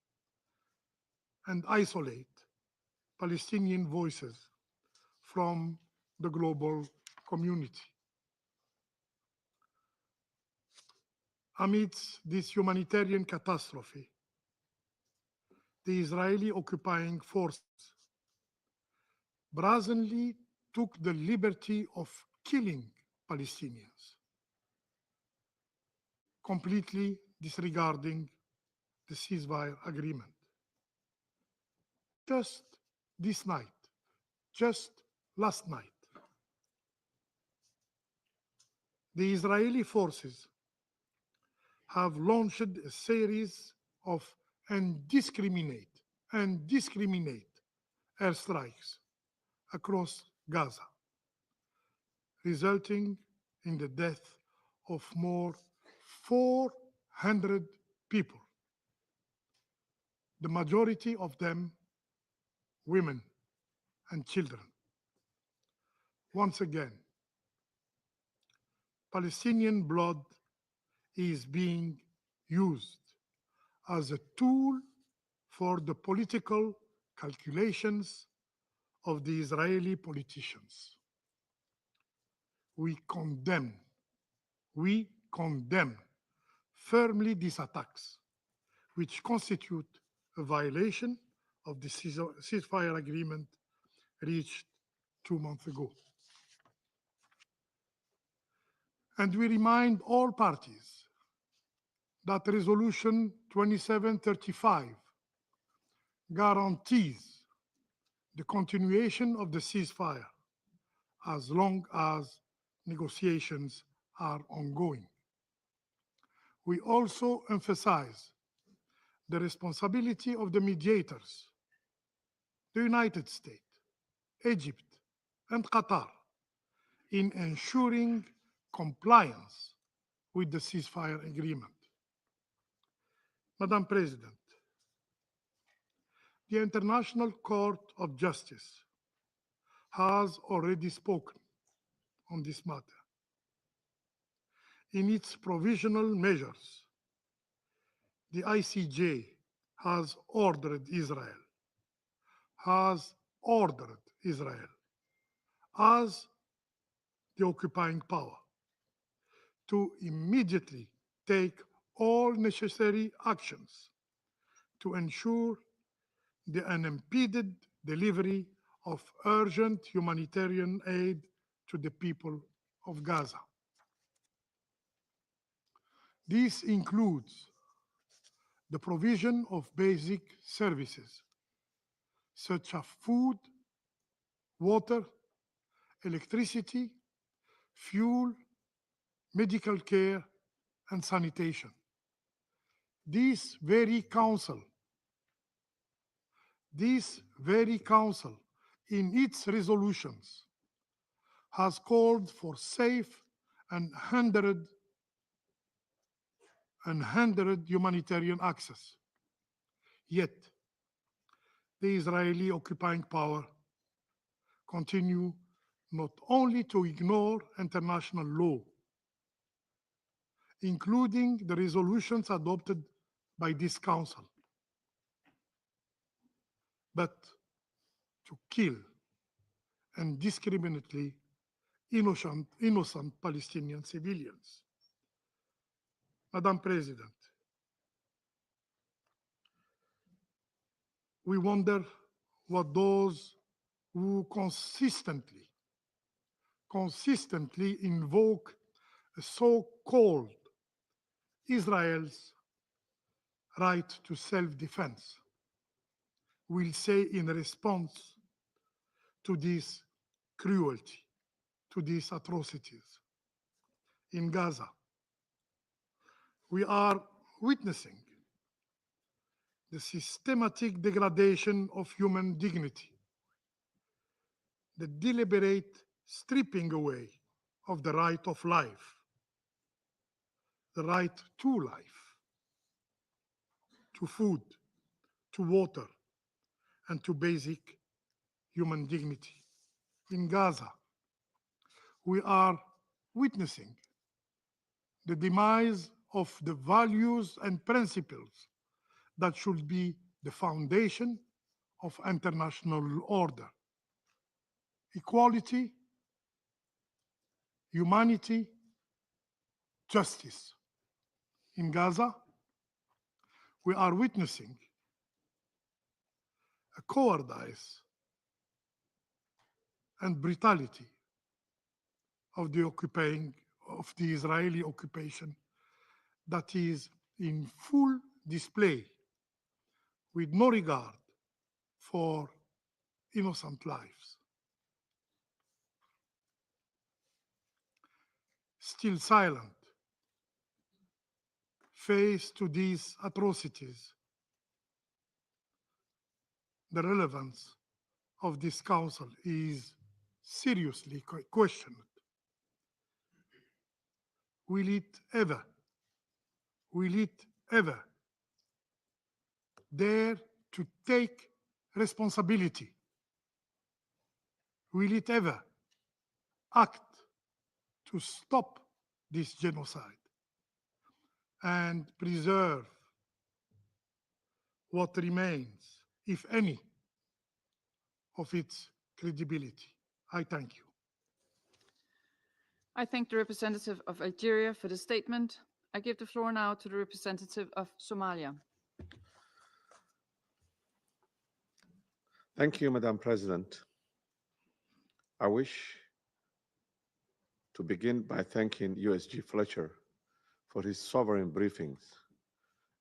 A: and isolate Palestinian voices from the global community. Amidst this humanitarian catastrophe, the Israeli occupying forces brazenly took the liberty of killing Palestinians, completely disregarding the ceasefire agreement. Just this night, just last night, the Israeli forces have launched a series of indiscriminate airstrikes across Gaza, resulting in the death of more 400 people, the majority of them women and children. Once again, Palestinian blood is being used as a tool for the political calculations of the Israeli politicians. We condemn firmly these attacks, which constitute a violation of the ceasefire agreement reached 2 months ago. And we remind all parties that Resolution 2735 guarantees the continuation of the ceasefire as long as negotiations are ongoing. We also emphasize the responsibility of the mediators, the United States, Egypt, and Qatar, in ensuring compliance with the ceasefire agreement. Madam President, the International Court of Justice has already spoken on this matter. In its provisional measures, the ICJ has ordered Israel as the occupying power to immediately take all necessary actions to ensure the unimpeded delivery of urgent humanitarian aid to the people of Gaza. This includes the provision of basic services such as food, water, electricity, fuel, medical care, and sanitation. This very council, in its resolutions, has called for safe and unhindered humanitarian access. Yet, the Israeli occupying power continue not only to ignore international law, including the resolutions adopted by this council, but to kill indiscriminately innocent Palestinian civilians. Madam President, we wonder what those who consistently invoke a so-called Israel's right to self-defense will say in response to this cruelty, to these atrocities. In Gaza, we are witnessing the systematic degradation of human dignity, the deliberate stripping away of the right of life, the right to life, to food, to water, and to basic human dignity. In Gaza, we are witnessing the demise of the values and principles that should be the foundation of international order. Equality, humanity, justice. In Gaza, we are witnessing a cowardice and brutality of the Israeli occupation that is in full display with no regard for innocent lives. Still silent, faced to these atrocities, the relevance of this council is seriously questioned. Will it ever dare to take responsibility? Will it ever act to stop this genocide and preserve what remains, if any, of its credibility? I thank you.
V: I thank the representative of Algeria for the statement. I give the floor now to the representative of Somalia.
B: Thank you, Madam President. I wish to begin by thanking USG Fletcher for his sovereign briefings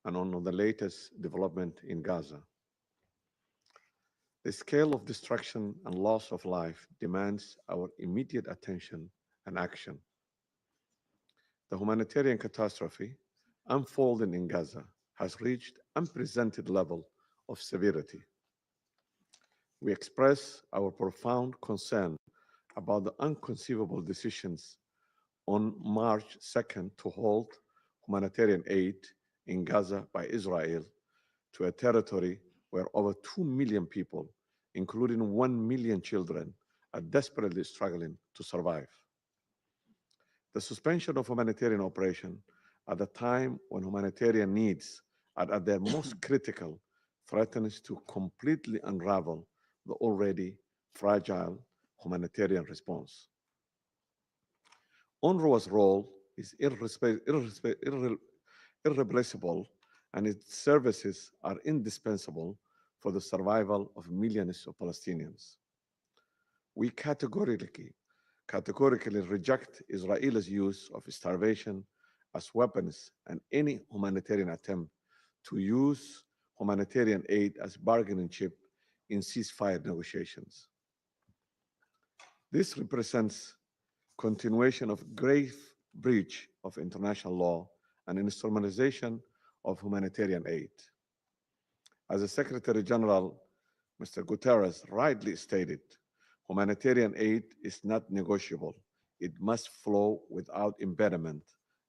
B: and on the latest development in Gaza. The scale of destruction and loss of life demands our immediate attention and action. The humanitarian catastrophe unfolding in Gaza has reached unprecedented level of severity. We express our profound concern about the inconceivable decisions on March 2nd to halt humanitarian aid in Gaza by Israel to a territory where over 2 million people, including 1 million children, are desperately struggling to survive. The suspension of humanitarian operation at a time when humanitarian needs are at their most critical threatens to completely unravel the already fragile humanitarian response. UNRWA's role is irreplaceable, and its services are indispensable for the survival of millions of Palestinians. We categorically reject Israel's use of starvation as weapons and any humanitarian attempt to use humanitarian aid as bargaining chip in ceasefire negotiations. This represents continuation of grave breach of international law and instrumentalization of humanitarian aid. As the Secretary General, Mr. Guterres, rightly stated, humanitarian aid is not negotiable. It must flow without impediment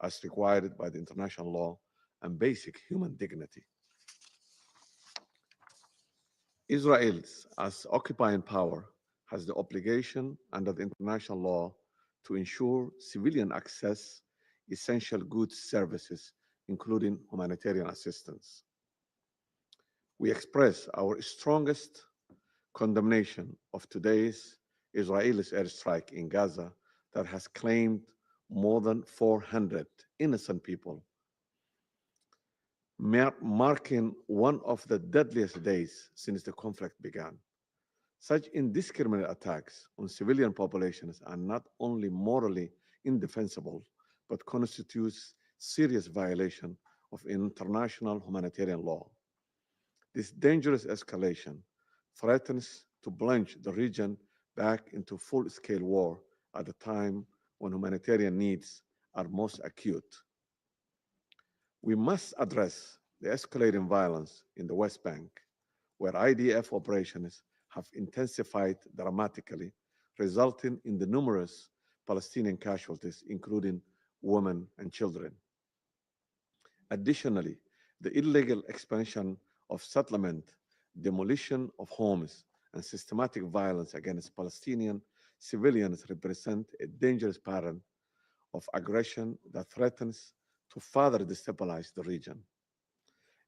B: as required by the international law and basic human dignity. Israel, as occupying power, has the obligation under the international law to ensure civilian access essential goods services, including humanitarian assistance. We express our strongest condemnation of today's Israeli airstrike in Gaza that has claimed more than 400 innocent people, marking one of the deadliest days since the conflict began. Such indiscriminate attacks on civilian populations are not only morally indefensible, but constitutes serious violation of international humanitarian law. This dangerous escalation threatens to plunge the region back into full-scale war at a time when humanitarian needs are most acute. We must address the escalating violence in the West Bank, where IDF operations have intensified dramatically, resulting in the numerous Palestinian casualties, including women and children. Additionally, the illegal expansion of settlement, demolition of homes, and systematic violence against Palestinian civilians represent a dangerous pattern of aggression that threatens to further destabilize the region.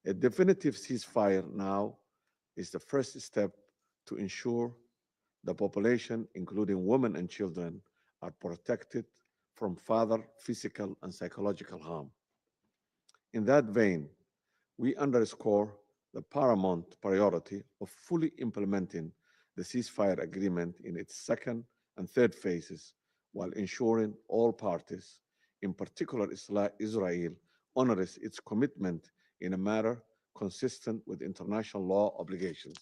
B: A definitive ceasefire now is the first step to ensure the population, including women and children, are protected from further physical and psychological harm. In that vein, we underscore the paramount priority of fully implementing the ceasefire agreement in its second and third phases, while ensuring all parties, in particular Israel, honors its commitment in a manner consistent with international law obligations.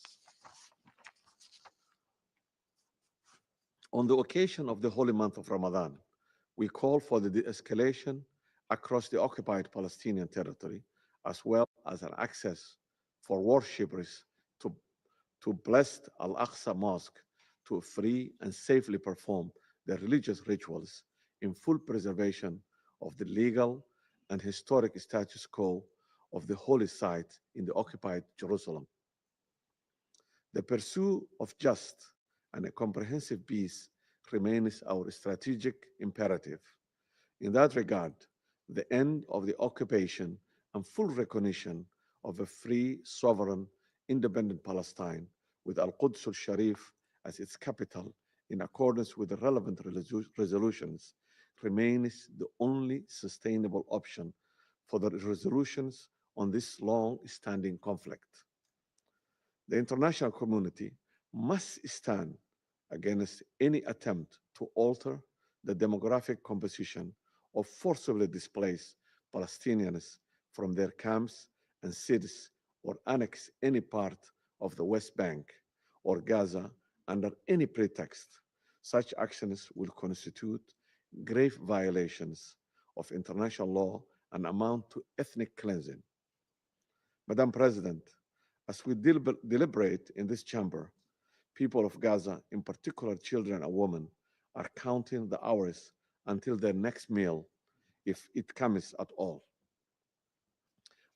B: On the occasion of the holy month of Ramadan, we call for the de-escalation across the occupied Palestinian territory, as well as an access for worshippers to blessed Al-Aqsa Mosque to free and safely perform their religious rituals in full preservation of the legal and historic status quo of the holy site in the occupied Jerusalem. The pursuit of just and a comprehensive peace remains our strategic imperative. In that regard, the end of the occupation and full recognition of a free, sovereign, independent Palestine with Al-Quds al-Sharif as its capital in accordance with the relevant resolutions remains the only sustainable option for the resolutions on this long-standing conflict. The international community must stand against any attempt to alter the demographic composition of forcibly displaced Palestinians from their camps and cities or annex any part of the West Bank or Gaza under any pretext. Such actions will constitute grave violations of international law and amount to ethnic cleansing. Madam President, as we deliberate in this chamber, people of Gaza, in particular children and women, are counting the hours until their next meal, if it comes at all.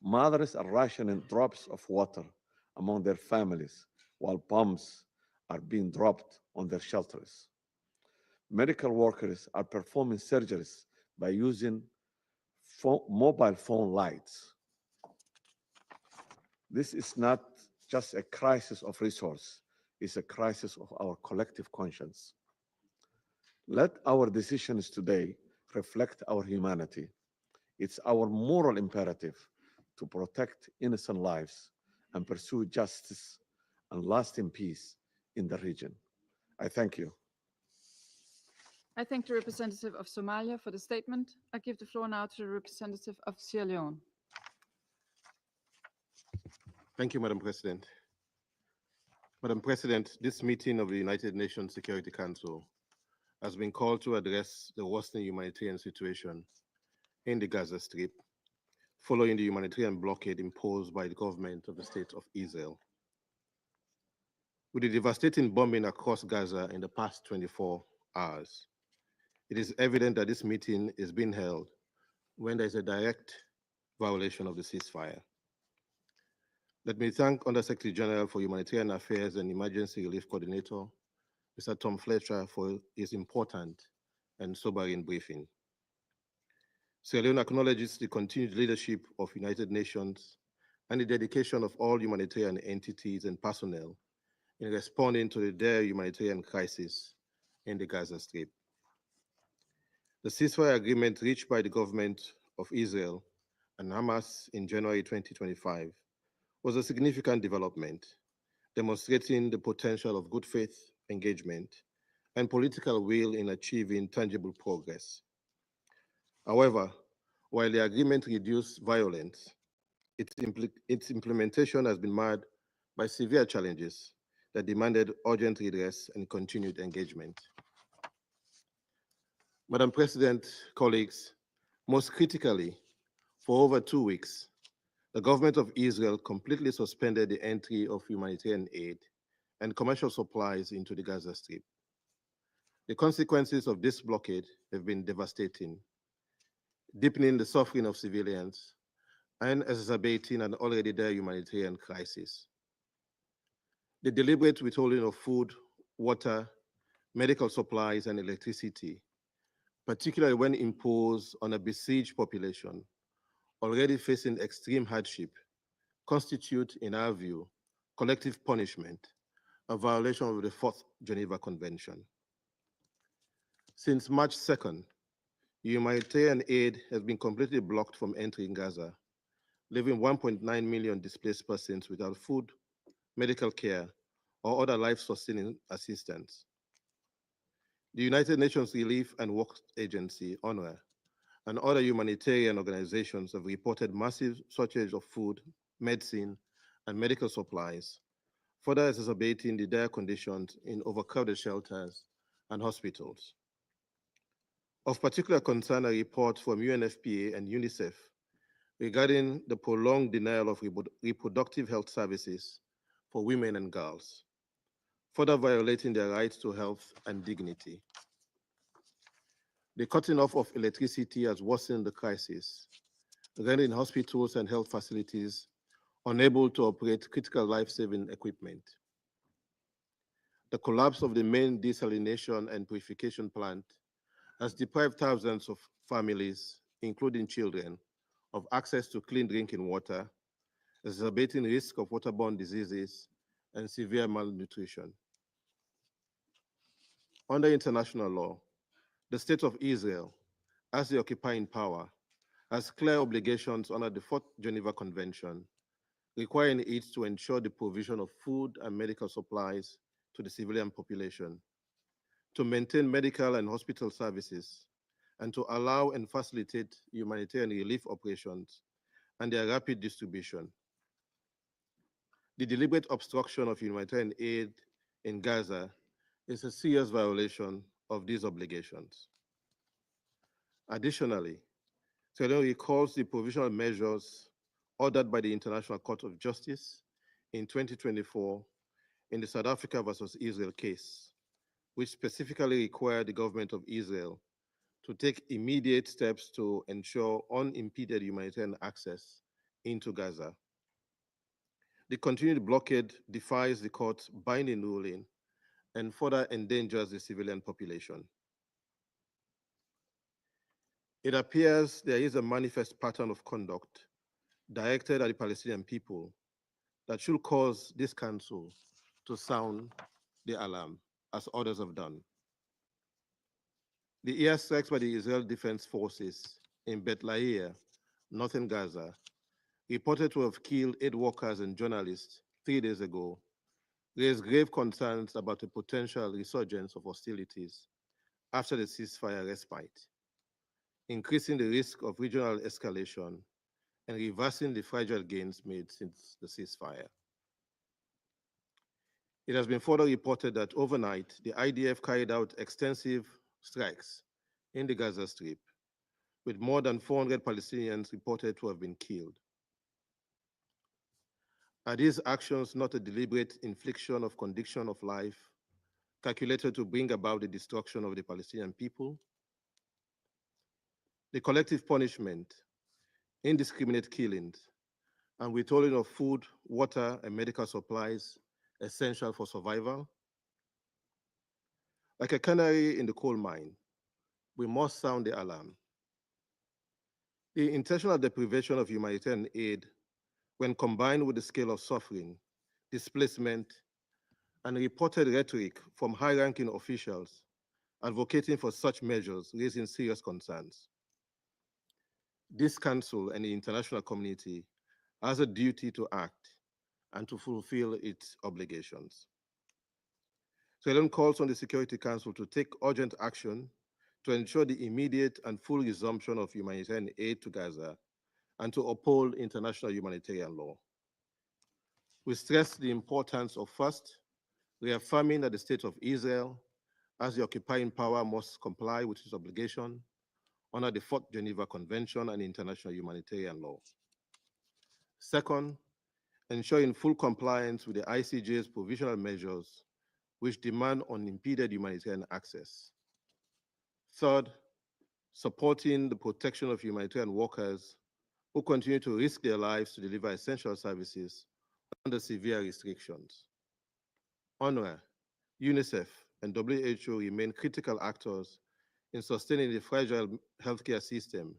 B: Mothers are rationing drops of water among their families while bombs are being dropped on their shelters. Medical workers are performing surgeries by using mobile phone lights. This is not just a crisis of resource, it's a crisis of our collective conscience. Let our decisions today reflect our humanity. It's our moral imperative to protect innocent lives and pursue justice and lasting peace in the region. I thank you.
V: I thank the representative of Somalia for the statement. I give the floor now to the representative of Sierra Leone.
C: Thank you, Madam President. Madam President, this meeting of the United Nations Security Council has been called to address the worsening humanitarian situation in the Gaza Strip following the humanitarian blockade imposed by the government of the State of Israel. With the devastating bombing across Gaza in the past 24 hours, it is evident that this meeting is being held when there is a direct violation of the ceasefire. Let me thank Undersecretary General for Humanitarian Affairs and Emergency Relief Coordinator, Mr. Tom Fletcher, for his important and sobering briefing. Sierra Leone acknowledges the continued leadership of United Nations and the dedication of all humanitarian entities and personnel in responding to the dire humanitarian crisis in the Gaza Strip. The ceasefire agreement reached by the government of Israel and Hamas in January 2025 was a significant development, demonstrating the potential of good faith engagement and political will in achieving tangible progress. However, while the agreement reduced violence, its implementation has been marred by severe challenges that demanded urgent redress and continued engagement. Madam President, colleagues, most critically, for over 2 weeks, the government of Israel completely suspended the entry of humanitarian aid and commercial supplies into the Gaza Strip. The consequences of this blockade have been devastating, deepening the suffering of civilians and exacerbating an already dire humanitarian crisis. The deliberate withholding of food, water, medical supplies, and electricity, particularly when imposed on a besieged population already facing extreme hardship, constitute, in our view, collective punishment, a violation of the Fourth Geneva Convention. Since March 2nd, humanitarian aid has been completely blocked from entering Gaza, leaving 1.9 million displaced persons without food, medical care, or other life-sustaining assistance. The United Nations Relief and Work Agency, UNRWA, and other humanitarian organizations have reported massive shortage of food, medicine, and medical supplies, further exacerbating the dire conditions in overcrowded shelters and hospitals. Of particular concern are reports from UNFPA and UNICEF regarding the prolonged denial of reproductive health services for women and girls, further violating their rights to health and dignity. The cutting off of electricity has worsened the crisis, rendering hospitals and health facilities unable to operate critical life-saving equipment. The collapse of the main desalination and purification plant has deprived thousands of families, including children, of access to clean drinking water, exacerbating risk of waterborne diseases and severe malnutrition. Under international law, the State of Israel, as the occupying power, has clear obligations under the Fourth Geneva Convention, requiring it to ensure the provision of food and medical supplies to the civilian population, to maintain medical and hospital services, and to allow and facilitate humanitarian relief operations and their rapid distribution. The deliberate obstruction of humanitarian aid in Gaza is a serious violation of these obligations. Additionally, Sierra Leone recalls the provisional measures ordered by the International Court of Justice in 2024 in the South Africa versus Israel case, which specifically required the government of Israel to take immediate steps to ensure unimpeded humanitarian access into Gaza. The continued blockade defies the court's binding ruling and further endangers the civilian population. It appears there is a manifest pattern of conduct directed at the Palestinian people that should cause this council to sound the alarm, as others have done. The airstrikes by the Israel Defense Forces in Beit Lahia, northern Gaza, reported to have killed 8 workers and journalists 3 days ago, raised grave concerns about a potential resurgence of hostilities after the ceasefire respite, increasing the risk of regional escalation and reversing the fragile gains made since the ceasefire. It has been further reported that overnight, the IDF carried out extensive strikes in the Gaza Strip, with more than 400 Palestinians reported to have been killed. Are these actions not a deliberate infliction of condition of life calculated to bring about the destruction of the Palestinian people? The collective punishment indiscriminate killings, and withholding of food, water, and medical supplies essential for survival. Like a canary in the coal mine, we must sound the alarm. The intentional deprivation of humanitarian aid, when combined with the scale of suffering, displacement, and reported rhetoric from high-ranking officials advocating for such measures, raising serious concerns. This Council and the international community has a duty to act and to fulfill its obligations. So Sierra Leone calls on the Security Council to take urgent action to ensure the immediate and full resumption of humanitarian aid to Gaza and to uphold international humanitarian law. We stress the importance of first, reaffirming that the State of Israel, as the occupying power, must comply with its obligation under the Fourth Geneva Convention and international humanitarian law. Second, ensuring full compliance with the ICJ's provisional measures which demand unimpeded humanitarian access. Third, supporting the protection of humanitarian workers who continue to risk their lives to deliver essential services under severe restrictions. UNRWA, UNICEF, and WHO remain critical actors in sustaining the fragile healthcare system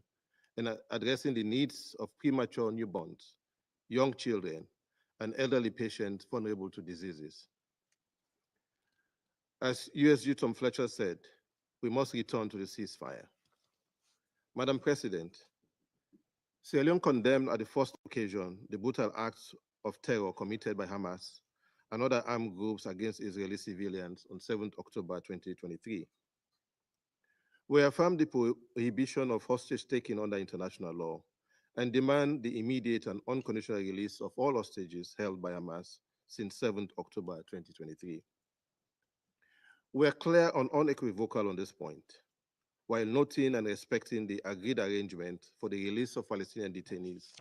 C: and addressing the needs of premature newborns, young children, and elderly patients vulnerable to diseases. As USG Tom Fletcher said, we must return to the ceasefire. Madam President, Sierra Leone condemned at the first occasion the brutal acts of terror committed by Hamas and other armed groups against Israeli civilians on 7th October 2023. We affirm the prohibition of hostage-taking under international law and demand the immediate and unconditional release of all hostages held by Hamas since 7th October 2023. We are clear and unequivocal on this point, while noting and respecting the agreed arrangement for the release of Palestinian detainees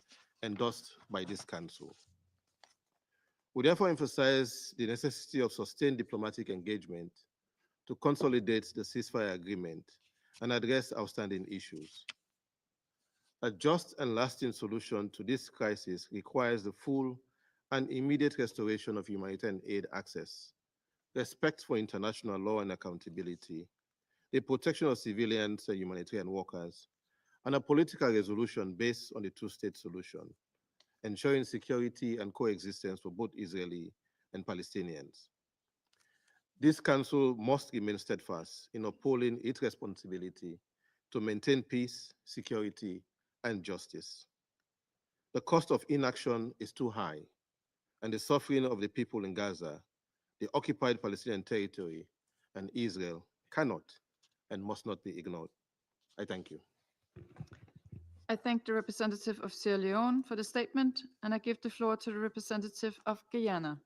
C: endorsed by this Council. We therefore emphasize the necessity of sustained diplomatic engagement to consolidate the ceasefire agreement and address outstanding issues. A just and lasting solution to this crisis requires the full and immediate restoration of humanitarian aid access, respect for international law and accountability, the protection of civilians and humanitarian workers, and a political resolution based on the two-state solution, ensuring security and coexistence for both Israeli and Palestinians. This Council must remain steadfast in upholding its responsibility to maintain peace, security, and justice. The cost of inaction is too high, and the suffering of the people in Gaza, the occupied Palestinian territory, and Israel cannot and must not be ignored. I thank you.
V: I thank the representative of Sierra Leone for the statement, and I give the floor to the representative of Guyana.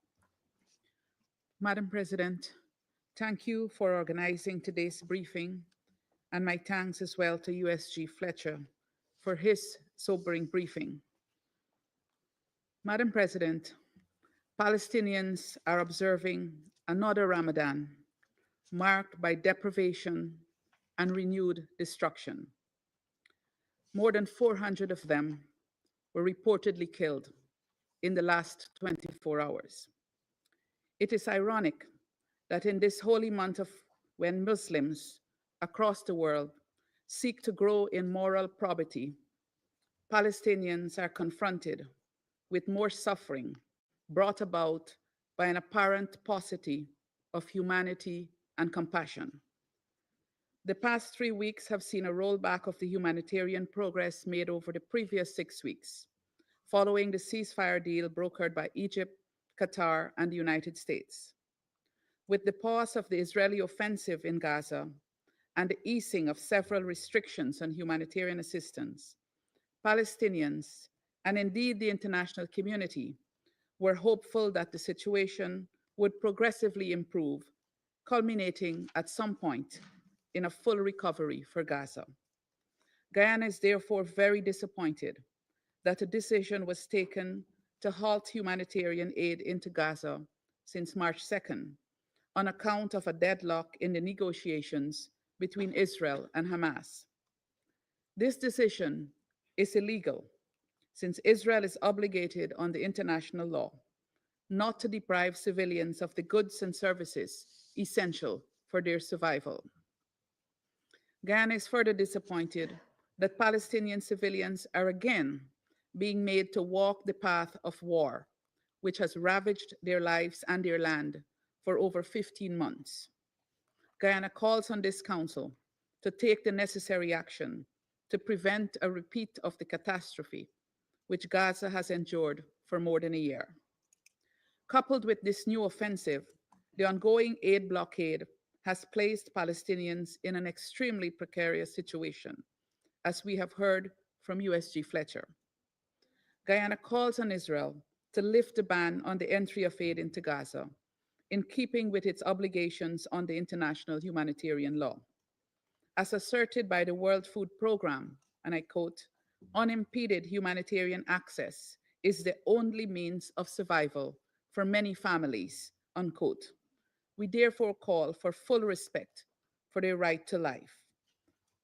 D: Madam President, thank you for organizing today's briefing, and my thanks as well to USG Fletcher for his sobering briefing. Madam President, Palestinians are observing another Ramadan marked by deprivation and renewed destruction. More than 400 of them were reportedly killed in the last 24 hours. It is ironic that in this holy month when Muslims across the world seek to grow in moral probity, Palestinians are confronted with more suffering brought about by an apparent paucity of humanity and compassion. The past 3 weeks have seen a rollback of the humanitarian progress made over the previous 6 weeks, following the ceasefire deal brokered by Egypt, Qatar, and the United States. With the pause of the Israeli offensive in Gaza and the easing of several restrictions on humanitarian assistance, Palestinians, and indeed the international community, were hopeful that the situation would progressively improve, culminating at some point in a full recovery for Gaza. Guyana is therefore very disappointed that a decision was taken to halt humanitarian aid into Gaza since March 2nd on account of a deadlock in the negotiations between Israel and Hamas. This decision is illegal since Israel is obligated under international law not to deprive civilians of the goods and services essential for their survival. Guyana is further disappointed that Palestinian civilians are again being made to walk the path of war, which has ravaged their lives and their land for over 15 months. Guyana calls on this council to take the necessary action to prevent a repeat of the catastrophe which Gaza has endured for more than a year. Coupled with this new offensive, the ongoing aid blockade has placed Palestinians in an extremely precarious situation, as we have heard from USG Fletcher. Guyana calls on Israel to lift the ban on the entry of aid into Gaza, in keeping with its obligations under international humanitarian law. As asserted by the World Food Programme, and I quote, "Unimpeded humanitarian access is the only means of survival for many families," unquote. We therefore call for full respect for their right to life.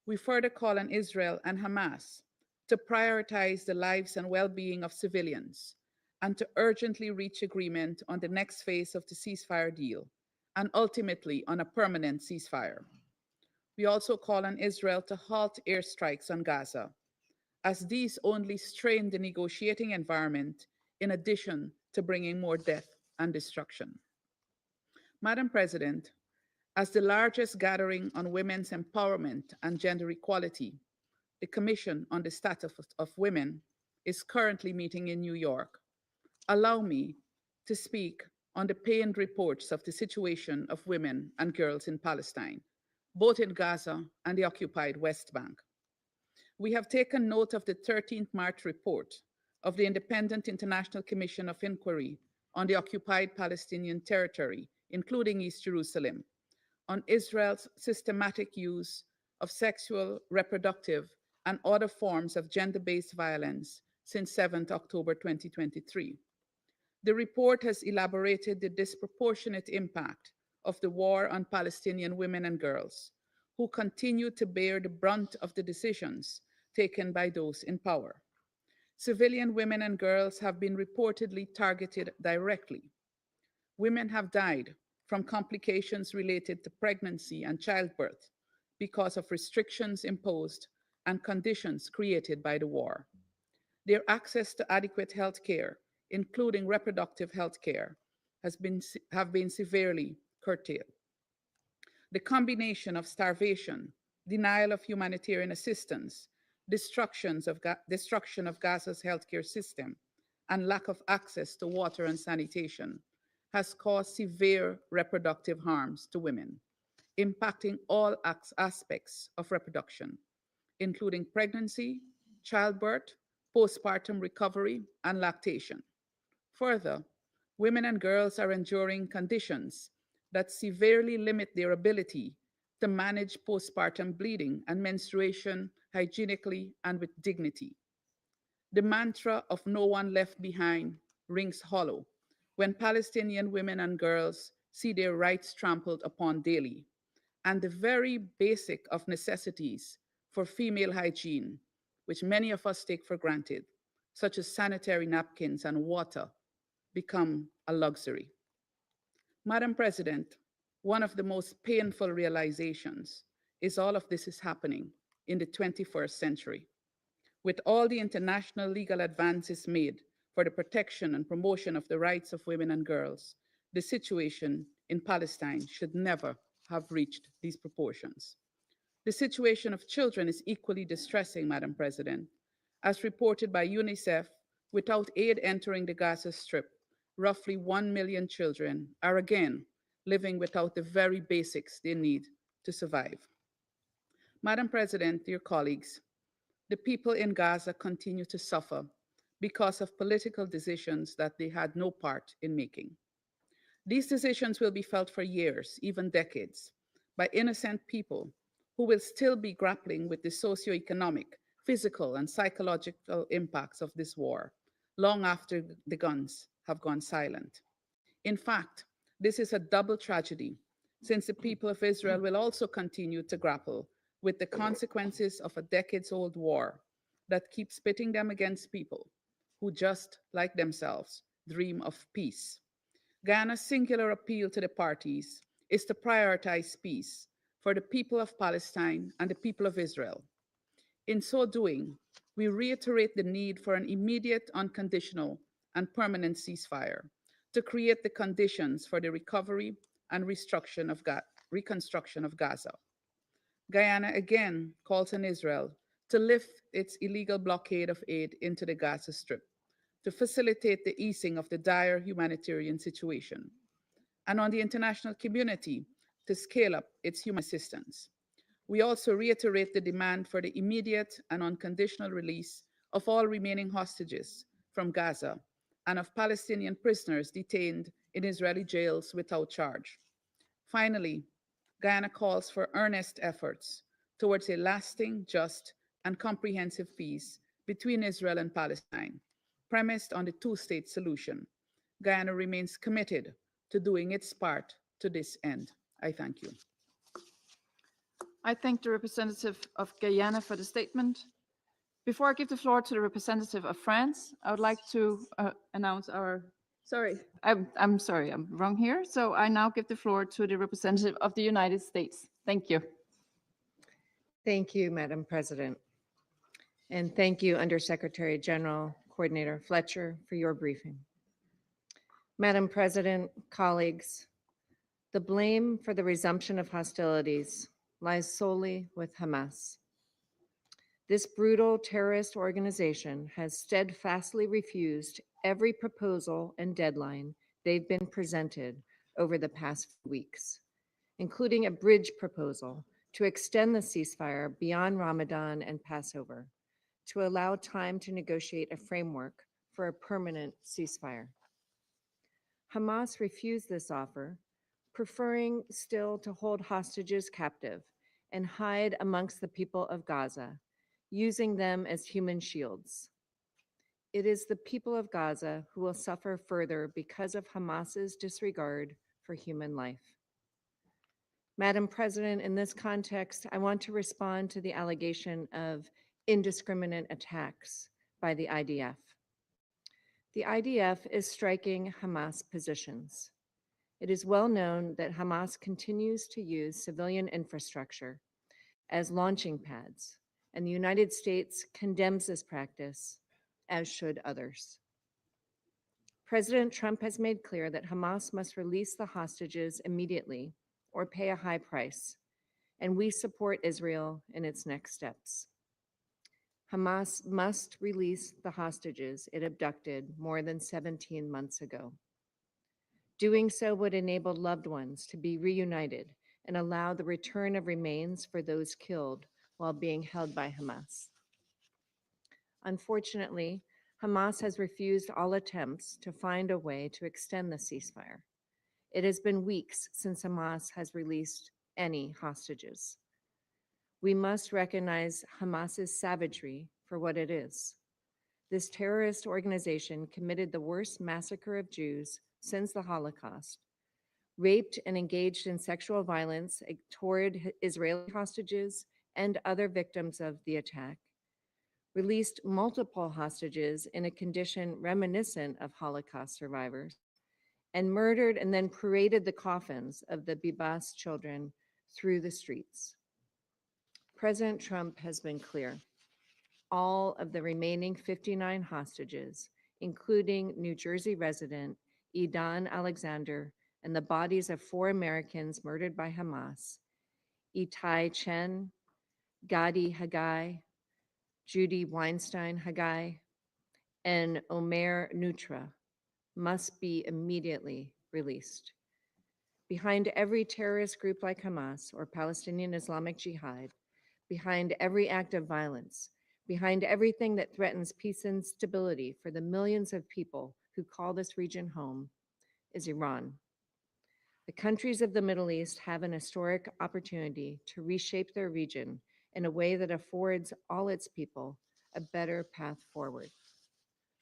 D: We further call on Israel and Hamas to prioritize the lives and well-being of civilians and to urgently reach agreement on the next phase of the ceasefire deal and ultimately on a permanent ceasefire. We also call on Israel to halt airstrikes on Gaza, as these only strain the negotiating environment in addition to bringing more death and destruction. Madam President, as the largest gathering on women's empowerment and gender equality, the Commission on the Status of Women is currently meeting in New York. Allow me to speak on the pained reports of the situation of women and girls in Palestine, both in Gaza and the occupied West Bank. We have taken note of the 13th March report of the Independent International Commission of Inquiry on the occupied Palestinian territory, including East Jerusalem, on Israel's systematic use of sexual, reproductive, and other forms of gender-based violence since 7th October 2023. The report has elaborated the disproportionate impact of the war on Palestinian women and girls, who continue to bear the brunt of the decisions taken by those in power. Civilian women and girls have been reportedly targeted directly. Women have died from complications related to pregnancy and childbirth because of restrictions imposed and conditions created by the war. Their access to adequate health care, including reproductive health care, have been severely curtailed. The combination of starvation, denial of humanitarian assistance, destruction of Gaza's healthcare system, and lack of access to water and sanitation has caused severe reproductive harms to women, impacting all aspects of reproduction, including pregnancy, childbirth, postpartum recovery, and lactation. Further, women and girls are enduring conditions that severely limit their ability to manage postpartum bleeding and menstruation hygienically and with dignity. The mantra of "no one left behind" rings hollow when Palestinian women and girls see their rights trampled upon daily, and the very basic of necessities for female hygiene, which many of us take for granted, such as sanitary napkins and water, become a luxury. Madam President, one of the most painful realizations is all of this is happening in the 21st century. With all the international legal advances made for the protection and promotion of the rights of women and girls, the situation in Palestine should never have reached these proportions. The situation of children is equally distressing, Madam President. As reported by UNICEF, without aid entering the Gaza Strip, roughly 1 million children are again living without the very basics they need to survive. Madam President, dear colleagues, the people in Gaza continue to suffer because of political decisions that they had no part in making. These decisions will be felt for years, even decades, by innocent people who will still be grappling with the socioeconomic, physical, and psychological impacts of this war, long after the guns have gone silent. In fact, this is a double tragedy, since the people of Israel will also continue to grapple with the consequences of a decades-old war that keeps pitting them against people, who, just like themselves, dream of peace. Guyana's singular appeal to the parties is to prioritize peace for the people of Palestine and the people of Israel. In so doing, we reiterate the need for an immediate, unconditional, and permanent ceasefire to create the conditions for the recovery and reconstruction of Gaza. Guyana again calls on Israel to lift its illegal blockade of aid into the Gaza Strip to facilitate the easing of the dire humanitarian situation, and on the international community to scale up its human assistance. We also reiterate the demand for the immediate and unconditional release of all remaining hostages from Gaza and of Palestinian prisoners detained in Israeli jails without charge. Finally, Guyana calls for earnest efforts towards a lasting, just, and comprehensive peace between Israel and Palestine, premised on the two-state solution. Guyana remains committed to doing its part to this end. I thank you.
V: I thank the representative of Guyana for the statement. Before I give the floor to the representative of France, I would like to announce our, I'm sorry, I'm wrong here. So I now give the floor to the representative of the United States. Thank you.
F: Thank you, Madam President. And thank you, Undersecretary General Coordinator Fletcher, for your briefing. Madam President, colleagues, the blame for the resumption of hostilities lies solely with Hamas. This brutal terrorist organization has steadfastly refused every proposal and deadline they've been presented over the past few weeks, including a bridge proposal to extend the ceasefire beyond Ramadan and Passover, to allow time to negotiate a framework for a permanent ceasefire. Hamas refused this offer, preferring still to hold hostages captive and hide amongst the people of Gaza, using them as human shields. It is the people of Gaza who will suffer further because of Hamas's disregard for human life. Madam President, in this context, I want to respond to the allegation of indiscriminate attacks by the IDF. The IDF is striking Hamas positions. It is well known that Hamas continues to use civilian infrastructure as launching pads, and the United States condemns this practice, as should others. President Trump has made clear that Hamas must release the hostages immediately or pay a high price, and we support Israel in its next steps. Hamas must release the hostages it abducted more than 17 months ago. Doing so would enable loved ones to be reunited and allow the return of remains for those killed while being held by Hamas. Unfortunately, Hamas has refused all attempts to find a way to extend the ceasefire. It has been weeks since Hamas has released any hostages. We must recognize Hamas's savagery for what it is. This terrorist organization committed the worst massacre of Jews since the Holocaust, raped and engaged in sexual violence toward Israeli hostages and other victims of the attack, released multiple hostages in a condition reminiscent of Holocaust survivors, and murdered and then paraded the coffins of the Bibas children through the streets. President Trump has been clear. All of the remaining 59 hostages, including New Jersey resident Edan Alexander and the bodies of 4 Americans murdered by Hamas, Itai Chen, Gadi Hagai, Judy Weinstein Hagai, and Omer Nutra, must be immediately released. Behind every terrorist group like Hamas or Palestinian Islamic Jihad, behind every act of violence, behind everything that threatens peace and stability for the millions of people who call this region home, is Iran. The countries of the Middle East have an historic opportunity to reshape their region in a way that affords all its people a better path forward.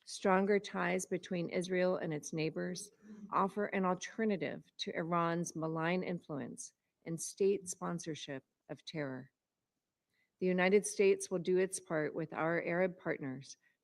F: Stronger ties between Israel and its neighbors offer an alternative to Iran's malign influence and state sponsorship of terror. The United States will do its part with our Arab partners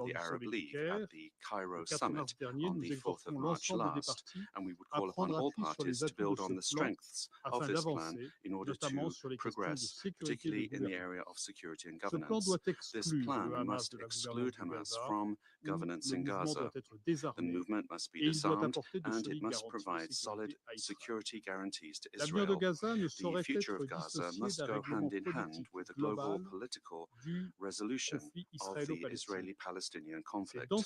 K: of the Arab League at the Cairo summit on the 4th of March last, and we would call upon all parties to build on the strengths of this plan in order to progress, particularly in the area of security and governance. This plan must exclude Hamas from governance in Gaza. The movement must be disarmed, and it must provide solid security guarantees to Israel. The future of Gaza must go hand in hand with a global political resolution of the Israeli-Palestinian conflict. And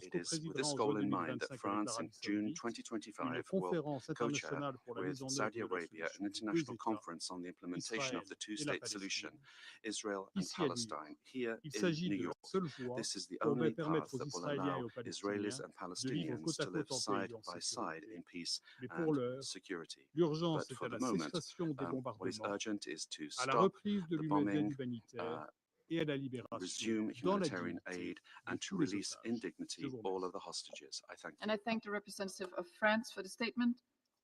K: it is with this goal in mind that France in June 2025 will co-chair with Saudi Arabia an international conference on the implementation of the two-state solution, Israel and Palestine, here in New York. This is the only path that will allow Israelis and Palestinians to live side by side in peace and security. But for the moment, what is urgent is to stop the bombing, resume humanitarian aid, and to release in dignity all of the hostages. I thank you.
V: And I thank the representative of France for the statement.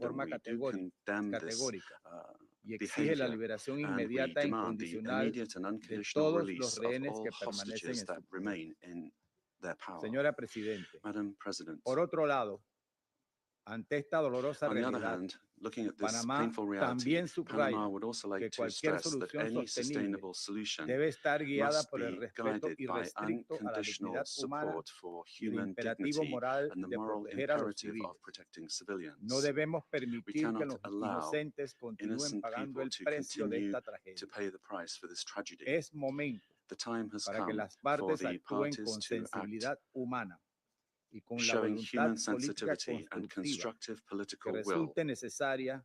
K: referendum, we do condemn this
L: categórica y exige
K: behavior,
L: la liberación
K: and we
L: inmediata e
K: demand the
L: incondicional
K: immediate and
L: de
K: unconditional
L: todos
K: release
L: los
K: of
L: rehenes
K: all
L: que permanecen
K: hostages
L: en
K: that
L: su poder.
K: remain in their power.
L: Señora Presidente,
K: Madam President,
L: por otro lado, ante esta dolorosa
K: on the other
L: realidad,
K: hand, looking at this
L: Panamá
K: painful reality,
L: también subraya
K: Panama would also
L: que
K: like to
L: cualquier
K: stress that
L: solución
K: any
L: sostenible
K: sustainable solution
L: debe estar guiada
K: must
L: por el
K: be
L: respeto
K: guided by
L: irrestricto a la
K: unconditional
L: dignidad humana
K: support for
L: y el
K: human
L: imperativo
K: dignity
L: moral
K: and the
L: de
K: moral
L: proteger a los
K: imperative
L: civiles.
K: of protecting civilians.
L: No debemos
K: We
L: permitir que
K: cannot
L: los
K: allow
L: inocentes continúen
K: innocent
L: pagando
K: people
L: el
K: to
L: precio de
K: continue
L: esta
K: to
L: tragedia.
K: pay the price for this tragedy.
L: Es momento
K: The time has
L: para que
K: come
L: las
K: for
L: partes
K: the
L: actúen
K: parties
L: con
K: to act,
L: sensibilidad humana y con la
K: showing
L: voluntad
K: human
L: política
K: sensitivity and
L: constructiva
K: constructive
L: que
K: political will
L: resulte necesaria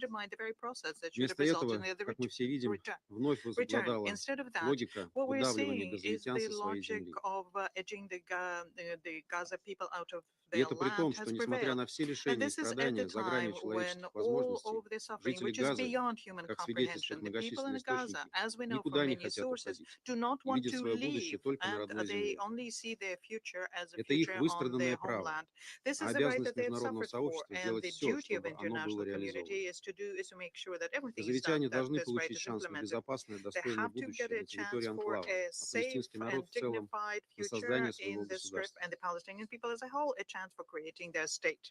M: undermine the very process that should have
H: Вместо
M: resulted
H: этого,
M: in the
H: как мы все видим,
M: return.
H: вновь возобладала
M: Instead of that,
H: логика
M: what we're
H: выдавливания
M: seeing is
H: газоветян
M: the
H: со своей
M: logic
H: земли.
M: of edging the Gaza people out of
H: И
M: their
H: это при
M: land
H: том,
M: has
H: что, несмотря
M: prevailed.
H: на все
M: And
H: лишения и
M: this is at
H: страдания
M: the
H: за гранью
M: time when
H: человеческих
M: all
H: возможностей,
M: of the suffering,
H: жители
M: which is
H: Газы,
M: beyond human
H: как свидетельствуют
M: comprehension, the people in
H: многочисленные
M: Gaza,
H: источники,
M: as we know from
H: никуда не
M: many
H: хотят
M: sources,
H: уходить
M: do not
H: и
M: want
H: видят
M: to
H: свое
M: leave,
H: будущее только на
M: and
H: родной
M: they
H: земле.
M: only see their future as a
H: Это их
M: future on
H: выстраданное
M: their
H: право,
M: homeland. This
H: а
M: is the right that
H: обязанность
M: they have
H: международного
M: suffered for,
H: сообщества
M: and
H: сделать
M: the
H: все,
M: duty of
H: чтобы оно было
M: international
H: реализовано.
M: community is to make sure that everything is done,
H: Газовитяне
M: that
H: должны
M: this right
H: получить
M: is
H: шанс на
M: implemented.
H: безопасное,
M: They
H: достойное
M: have to
H: будущее
M: get a
H: на
M: chance
H: территории
M: for
H: анклава,
M: a
H: а
M: safe
H: палестинский
M: and
H: народ в целом
M: dignified
H: на
M: future
H: создание
M: in
H: своего
M: the Strip
H: государства.
M: and the Palestinian people as a whole a chance for creating their state.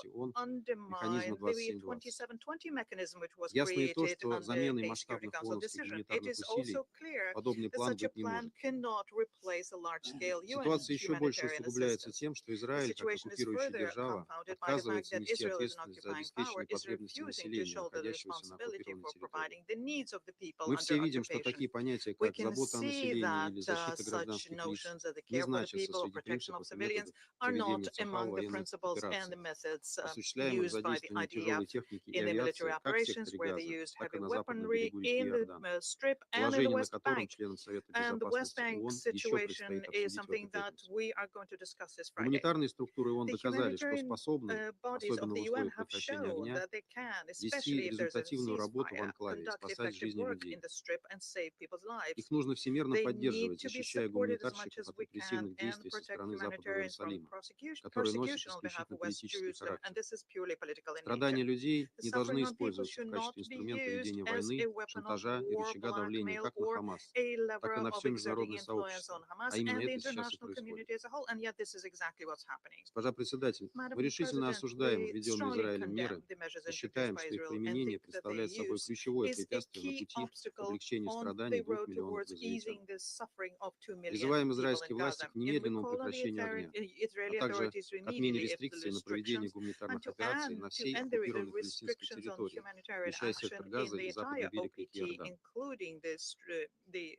H: ООН,
M: undermine
H: механизма
M: the
H: 2720.
M: 2720 mechanism which was
H: Ясно и то,
M: created
H: что
M: under
H: заменой
M: a Security
H: масштабных
M: Council
H: ООНовских
M: decision. It
H: гуманитарных
M: is
H: усилий
M: also clear
H: подобный
M: that
H: план
M: such a
H: быть не
M: plan
H: может.
M: cannot replace a large-scale UN
H: Ситуация еще больше
M: humanitarian
H: усугубляется
M: assistance.
H: тем, что
M: The
H: Израиль, как
M: situation is
H: оккупирующая
M: further
H: держава,
M: compounded by the fact
H: отказывается
M: that
H: нести
M: Israel, as an
H: ответственность за
M: occupying power,
H: обеспечение
M: is
H: потребностей
M: refusing to
H: населения,
M: shoulder the
H: находящегося на
M: responsibility
H: оккупированной
M: for
H: территории.
M: providing the needs of the people
H: Мы
M: under
H: все видим, что
M: occupation.
H: такие понятия,
M: We
H: как
M: can
H: забота о
M: see
H: населении
M: that
H: или защита
M: such
H: гражданских лиц,
M: notions of the
H: не
M: care for the
H: значатся
M: people or
H: среди
M: protection of
H: принципов и
M: civilians
H: методов
M: are not
H: проведения ЦХ в
M: among the
H: военных
M: principles and the
H: операциях,
M: methods
H: осуществляемых
M: used by the
H: задействованием
M: IDF
H: тяжелой техники и
M: in the military
H: авиации как в
M: operations
H: секторе
M: where they
H: Газа,
M: used
H: так и
M: heavy
H: на западном
M: weaponry
H: берегу реки
M: in the
H: Иордан.
M: Strip and in the
H: Положение, на
M: West
H: котором
M: Bank.
H: членам Совета
M: And the West
H: Безопасности
M: Bank
H: ООН еще
M: situation
H: предстоит
M: is
H: обсудить в
M: something
H: эту
M: that
H: пятницу.
M: we are going to discuss this Friday.
H: Гуманитарные структуры ООН
M: The
H: доказали, что
M: humanitarian
H: способны,
M: bodies of
H: особенно в
M: the UN
H: условиях
M: have
H: прекращения
M: shown
H: огня,
M: that they can,
H: вести
M: especially if there's a
H: результативную работу в
M: ceasefire,
H: анклаве,
M: conduct
H: спасать
M: effective
H: жизни
M: work
H: людей.
M: in the strip and save people's lives.
H: Их нужно всемирно
M: They need
H: поддерживать,
M: to be
H: защищая
M: supported as much
H: гуманитарщиков
M: as
H: от
M: we can
H: репрессивных
M: and
H: действий со
M: protect
H: стороны Западного
M: humanitarians from
H: Иерусалима,
M: prosecution
H: которые носят
M: on behalf
H: исключительно
M: of West
H: политический
M: Jerusalem, and
H: характер.
M: this is purely political in nature.
H: Страдания людей
M: The
H: не
M: suffering
H: должны
M: on people
H: использоваться в
M: should not
H: качестве
M: be
H: инструмента
M: used
H: ведения
M: as
H: войны,
M: a weapon of
H: шантажа и
M: war,
H: рычага давления
M: blackmail,
H: как на
M: or
H: Хамас,
M: a
H: так и
M: lever
H: на
M: of
H: все
M: exerting
H: международное
M: influence
H: сообщество.
M: on Hamas
H: А именно
M: and the
H: это сейчас и
M: international
H: происходит.
M: community as a whole, and yet this is exactly what's happening.
H: Госпожа председатель,
M: Madam
H: мы решительно
M: President,
H: осуждаем
M: we
H: введенные
M: strongly
H: Израилем меры
M: condemn the measures
H: и
M: introduced
H: считаем,
M: by
H: что их
M: Israel and
H: применение
M: think that their
H: представляет собой
M: use
H: ключевое
M: is a
H: препятствие на
M: key
H: пути к
M: obstacle
H: облегчению
M: on
H: страданий
M: the
H: 2
M: road
H: миллионов
M: towards
H: газовитян.
M: easing the suffering of 2 million
H: Призываем
M: people
H: израильские
M: in
H: власти
M: Gaza.
H: к
M: And we
H: немедленному
M: call on the
H: прекращению огня,
M: Israeli
H: а также
M: authorities to
H: к отмене
M: immediately lift the
H: рестрикций на проведение
M: restrictions and
H: гуманитарных
M: to
H: операций
M: end
H: на
M: to
H: всей
M: end the
H: оккупированной палестинской
M: restrictions on
H: территории,
M: humanitarian
H: включая
M: action
H: сектор
M: in
H: Газа
M: the
H: и западный
M: entire
H: берег реки
M: OPT,
H: Иордан.
M: including the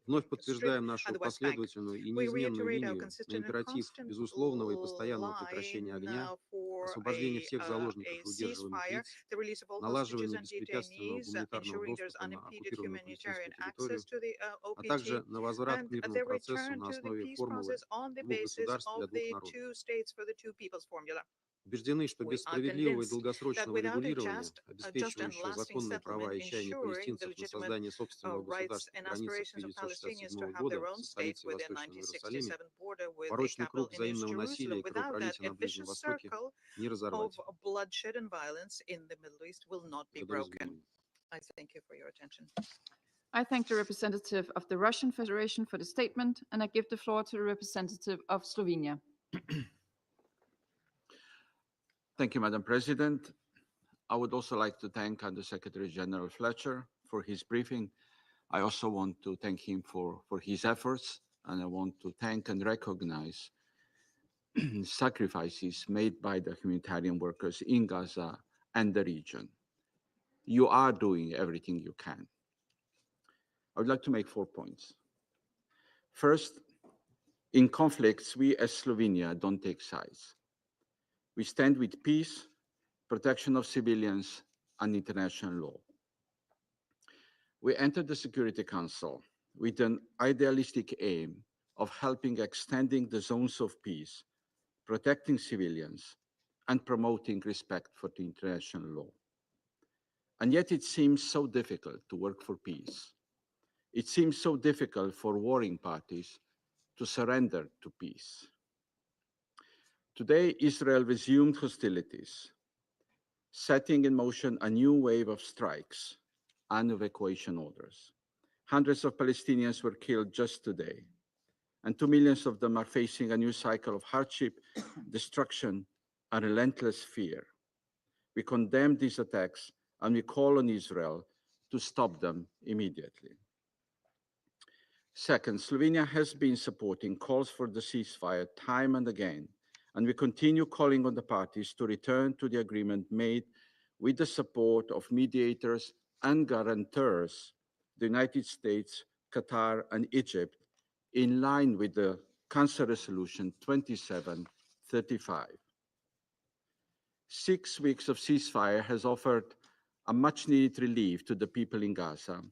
H: Вновь
M: Strip
H: подтверждаем
M: and
H: нашу
M: the West Bank.
H: последовательную и
M: We
H: неизменную
M: reiterate our
H: линию на
M: consistent and
H: императив
M: constant
H: безусловного и постоянного прекращения
M: line
H: огня,
M: for
H: освобождения всех
M: a
H: заложников и удерживаемых
M: ceasefire,
H: лиц,
M: the release of all hostages
H: налаживания
M: and
H: беспрепятственного
M: detainees,
H: гуманитарного
M: ensuring there's
H: доступа на
M: unimpeded
H: оккупированную
M: humanitarian
H: палестинскую
M: access
H: территорию,
M: to the
H: а
M: OPT,
H: также на возврат к
M: and
H: мирному
M: the
H: процессу
M: return
H: на
M: to the
H: основе
M: peace
H: формулы
M: process on the
H: двух
M: basis
H: государств для
M: of
H: двух
M: the
H: народов.
M: 2 states for the 2 peoples formula.
H: Убеждены, что
M: We
H: без
M: are
H: справедливого и
M: convinced that
H: долгосрочного
M: without a
H: регулирования,
M: just and
H: обеспечивающего
M: lasting
H: законные права
M: settlement,
H: и чаяния
M: ensuring the
H: палестинцев на
M: legitimate
H: создание собственного
M: rights
H: государства в
M: and
H: границах
M: aspirations of Palestinians
H: 1967
M: to have their
H: года
M: own
H: со
M: state
H: столицей в
M: within
H: Восточном Иерусалиме,
M: 1967 border with a
H: порочный
M: capital
H: круг
M: in East
H: взаимного насилия
M: Jerusalem.
H: и
M: Without that,
H: кровопролития
M: a
H: на Ближнем
M: vicious
H: Востоке
M: circle
H: не
M: of
H: разорвать.
M: bloodshed and violence in the Middle East will not be
H: Благодарю за
M: broken.
H: внимание.
M: I thank you for your attention.
V: I thank the representative of the Russian Federation for the statement, and I give the floor to the representative of Slovenia.
I: Thank you, Madam President. I would also like to thank Undersecretary General Fletcher for his briefing. I also want to thank him for his efforts, and I want to thank and recognize sacrifices made by the humanitarian workers in Gaza and the region. You are doing everything you can. I would like to make 4 points. First, in conflicts, we as Slovenia don't take sides. We stand with peace, protection of civilians, and international law. We entered the Security Council with an idealistic aim of helping extending the zones of peace, protecting civilians, and promoting respect for the international law. And yet it seems so difficult to work for peace. It seems so difficult for warring parties to surrender to peace. Today, Israel resumed hostilities, setting in motion a new wave of strikes and evacuation orders. Hundreds of Palestinians were killed just today, and 2 million of them are facing a new cycle of hardship, destruction, and relentless fear. We condemn these attacks, and we call on Israel to stop them immediately. Second, Slovenia has been supporting calls for the ceasefire time and again, and we continue calling on the parties to return to the agreement made with the support of mediators and guarantors, the United States, Qatar, and Egypt, in line with the Council Resolution 2735. 6 weeks of ceasefire has offered a much-needed relief to the people in Gaza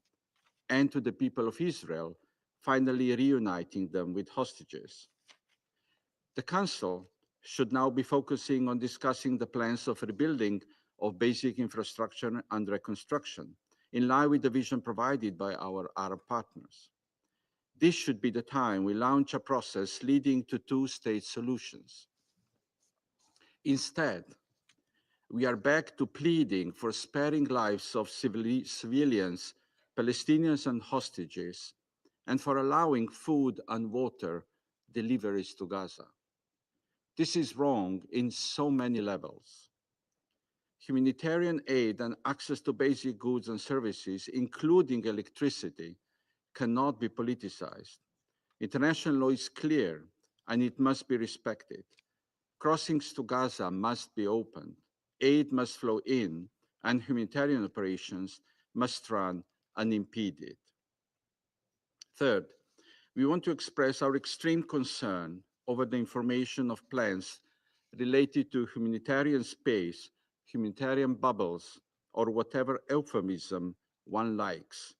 I: and to the people of Israel, finally reuniting them with hostages. The Council should now be focusing on discussing the plans of rebuilding of basic infrastructure and reconstruction, in line with the vision provided by our Arab partners. This should be the time we launch a process leading to two-state solutions. Instead, we are back to pleading for sparing lives of civilians, Palestinians, and hostages, and for allowing food and water deliveries to Gaza. This is wrong in so many levels. Humanitarian aid and access to basic goods and services, including electricity, cannot be politicized. International law is clear, and it must be respected. Crossings to Gaza must be opened. Aid must flow in, and humanitarian operations must run unimpeded. Third, we want to express our extreme concern over the information of plans related to humanitarian space, humanitarian bubbles, or whatever euphemism one likes.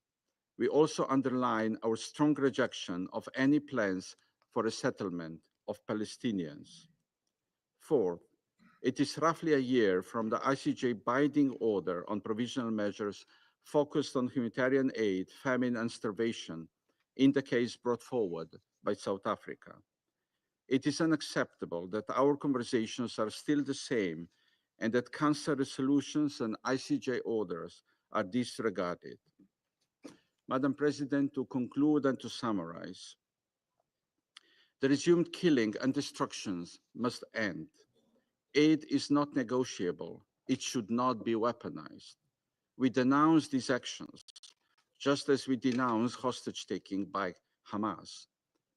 I: We also underline our strong rejection of any plans for a settlement of Palestinians. Fourth, it is roughly a year from the ICJ binding order on provisional measures focused on humanitarian aid, famine, and starvation in the case brought forward by South Africa. It is unacceptable that our conversations are still the same and that Council resolutions and ICJ orders are disregarded. Madam President, to conclude and to summarize, the resumed killing and destructions must end. Aid is not negotiable. It should not be weaponized. We denounce these actions, just as we denounce hostage-taking by Hamas.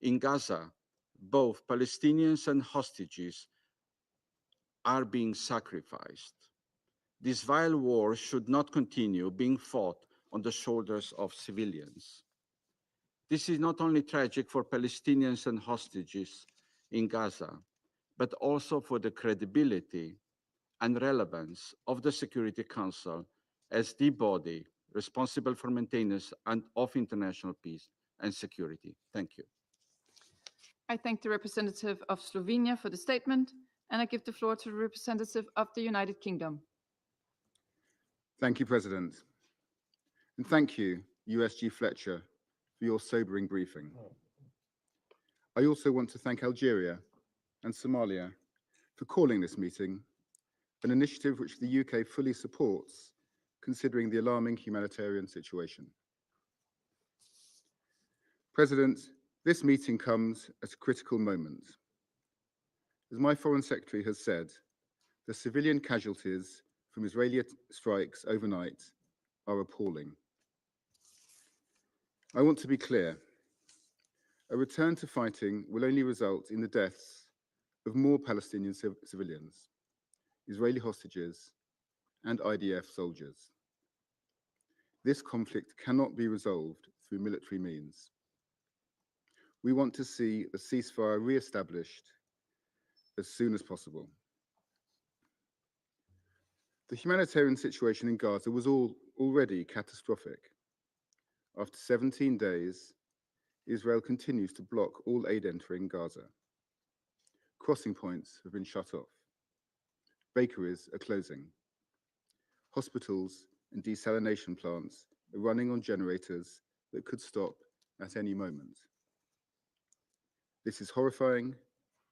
I: In Gaza, both Palestinians and hostages are being sacrificed. This vile war should not continue being fought on the shoulders of civilians. This is not only tragic for Palestinians and hostages in Gaza, but also for the credibility and relevance of the Security Council as the body responsible for maintenance of international peace and security. Thank you.
V: I thank the representative of Slovenia for the statement, and I give the floor to the representative of the United Kingdom.
E: Thank you, President. And thank you, USG Fletcher, for your sobering briefing. I also want to thank Algeria and Somalia for calling this meeting, an initiative which the UK fully supports, considering the alarming humanitarian situation. President, this meeting comes at a critical moment. As my Foreign Secretary has said, the civilian casualties from Israeli strikes overnight are appalling. I want to be clear. A return to fighting will only result in the deaths of more Palestinian civilians, Israeli hostages, and IDF soldiers. This conflict cannot be resolved through military means. We want to see the ceasefire re-established as soon as possible. The humanitarian situation in Gaza was already catastrophic. After 17 days, Israel continues to block all aid entering Gaza. Crossing points have been shut off. Bakeries are closing. Hospitals and desalination plants are running on generators that could stop at any moment. This is horrifying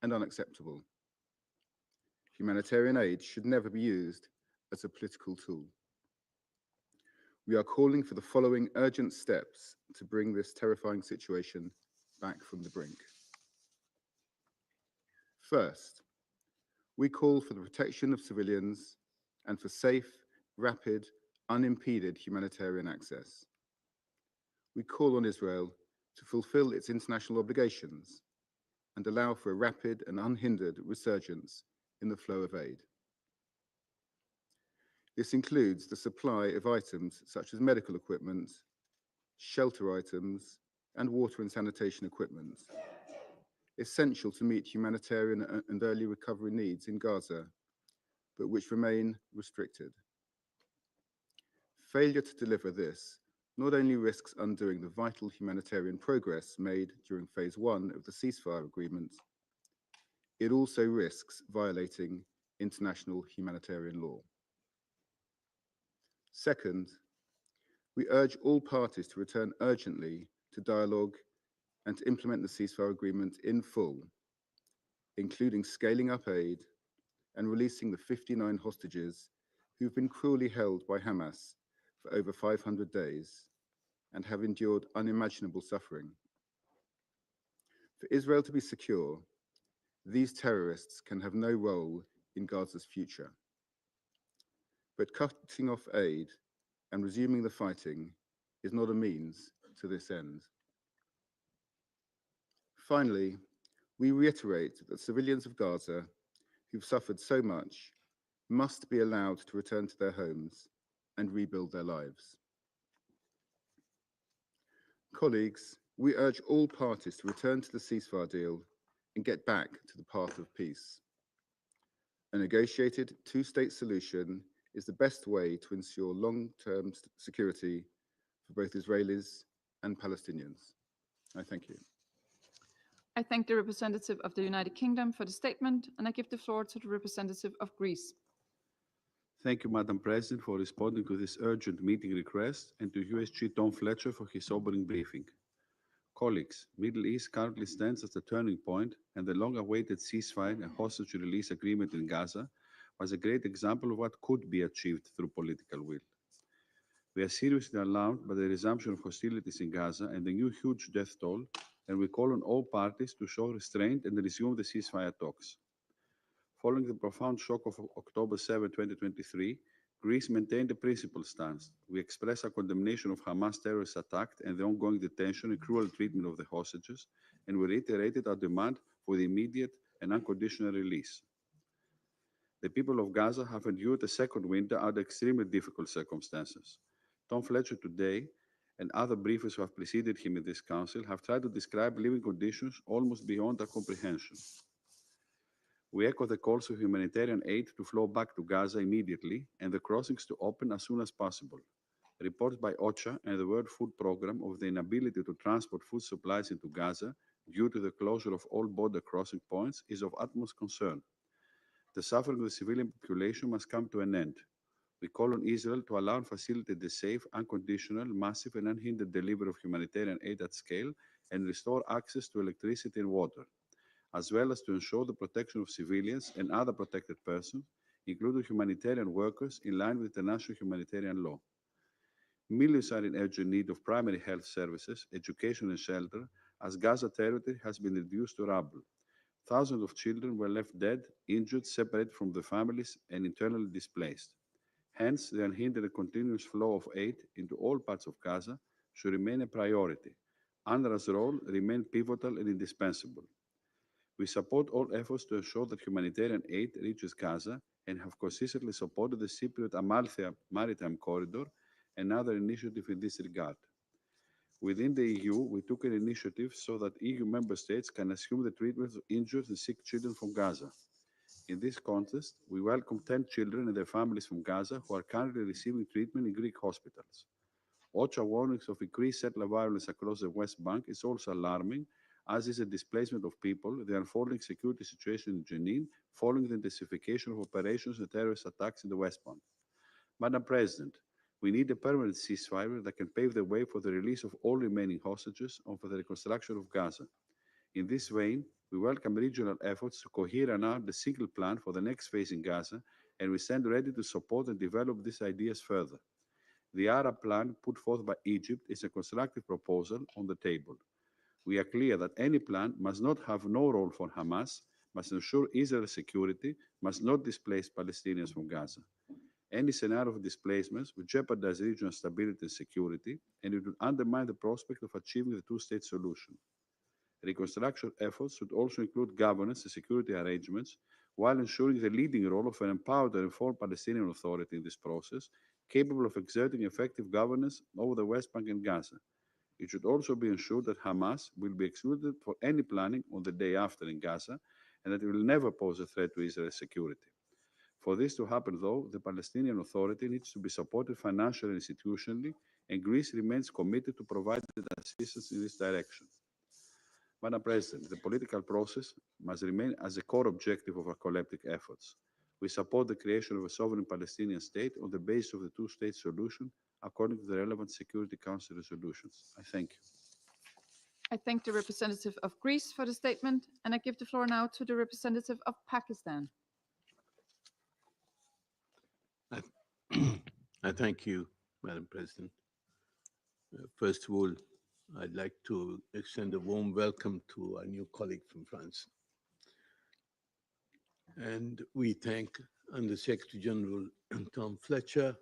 E: and unacceptable. Humanitarian aid should never be used as a political tool. We are calling for the following urgent steps to bring this terrifying situation back from the brink. First, we call for the protection of civilians and for safe, rapid, unimpeded humanitarian access. We call on Israel to fulfill its international obligations and allow for a rapid and unhindered resurgence in the flow of aid. This includes the supply of items such as medical equipment, shelter items, and water and sanitation equipment, essential to meet humanitarian and early recovery needs in Gaza, but which remain restricted. Failure to deliver this not only risks undoing the vital humanitarian progress made during phase 1 of the ceasefire agreement, it also risks violating international humanitarian law. Second, we urge all parties to return urgently to dialogue and to implement the ceasefire agreement in full, including scaling up aid and releasing the 59 hostages who've been cruelly held by Hamas for over 500 days and have endured unimaginable suffering. For Israel to be secure, these terrorists can have no role in Gaza's future. But cutting off aid and resuming the fighting is not a means to this end. Finally, we reiterate that civilians of Gaza who've suffered so much must be allowed to return to their homes and rebuild their lives. Colleagues, we urge all parties to return to the ceasefire deal and get back to the path of peace. A negotiated two-state solution is the best way to ensure long-term security for both Israelis and Palestinians. I thank you.
V: I thank the representative of the United Kingdom for the statement, and I give the floor to the representative of Greece.
J: Thank you, Madam President, for responding to this urgent meeting request, and to USG Tom Fletcher for his sobering briefing. Colleagues, Middle East currently stands as a turning point, and the long-awaited ceasefire and hostage release agreement in Gaza was a great example of what could be achieved through political will. We are seriously alarmed by the resumption of hostilities in Gaza and the new huge death toll, and we call on all parties to show restraint and resume the ceasefire talks. Following the profound shock of October 7, 2023, Greece maintained a principled stance. We express our condemnation of Hamas terrorist attack and the ongoing detention and cruel treatment of the hostages, and we reiterated our demand for the immediate and unconditional release. The people of Gaza have endured a second winter under extremely difficult circumstances. Tom Fletcher today and other briefers who have preceded him in this council have tried to describe living conditions almost beyond our comprehension. We echo the calls for humanitarian aid to flow back to Gaza immediately and the crossings to open as soon as possible. Reports by OCHA and the World Food Programme of the inability to transport food supplies into Gaza due to the closure of all border crossing points is of utmost concern. The suffering of the civilian population must come to an end. We call on Israel to allow and facilitate the safe, unconditional, massive and unhindered delivery of humanitarian aid at scale and restore access to electricity and water, as well as to ensure the protection of civilians and other protected persons, including humanitarian workers, in line with international humanitarian law. Millions are in urgent need of primary health services, education and shelter, as Gaza territory has been reduced to rubble. Thousands of children were left dead, injured, separated from their families, and internally displaced. Hence, the unhindered and continuous flow of aid into all parts of Gaza should remain a priority. UNRWA's role remains pivotal and indispensable. We support all efforts to ensure that humanitarian aid reaches Gaza and have consistently supported the Cypriot-Amalthea Maritime Corridor and other initiatives in this regard. Within the EU, we took an initiative so that EU member states can assume the treatment of injured and sick children from Gaza. In this context, we welcome 10 children and their families from Gaza who are currently receiving treatment in Greek hospitals. OCHA warnings of increased settler violence across the West Bank is also alarming, as is the displacement of people, the unfolding security situation in Jenin following the intensification of operations and terrorist attacks in the West Bank. Madam President, we need a permanent ceasefire that can pave the way for the release of all remaining hostages and for the reconstruction of Gaza. In this vein, we welcome regional efforts to cohere and out the single plan for the next phase in Gaza, and we stand ready to support and develop these ideas further. The Arab plan put forth by Egypt is a constructive proposal on the table. We are clear that any plan must not have no role for Hamas, must ensure Israel's security, must not displace Palestinians from Gaza. Any scenario of displacements would jeopardize regional stability and security, and it would undermine the prospect of achieving the two-state solution. Reconstruction efforts should also include governance and security arrangements, while ensuring the leading role of an empowered and informed Palestinian Authority in this process, capable of exerting effective governance over the West Bank and Gaza. It should also be ensured that Hamas will be excluded for any planning on the day after in Gaza, and that it will never pose a threat to Israel's security. For this to happen, though, the Palestinian Authority needs to be supported financially and institutionally, and Greece remains committed to providing assistance in this direction. Madam President, the political process must remain as a core objective of our collective efforts. We support the creation of a sovereign Palestinian state on the basis of the two-state solution, according to the relevant Security Council resolutions. I thank you.
V: I thank the representative of Greece for the statement, and I give the floor now to the representative of Pakistan.
N: I thank you, Madam President. First of all, I'd like to extend a warm welcome to our new colleague from France. And we thank Under-Secretary General Tom Fletcher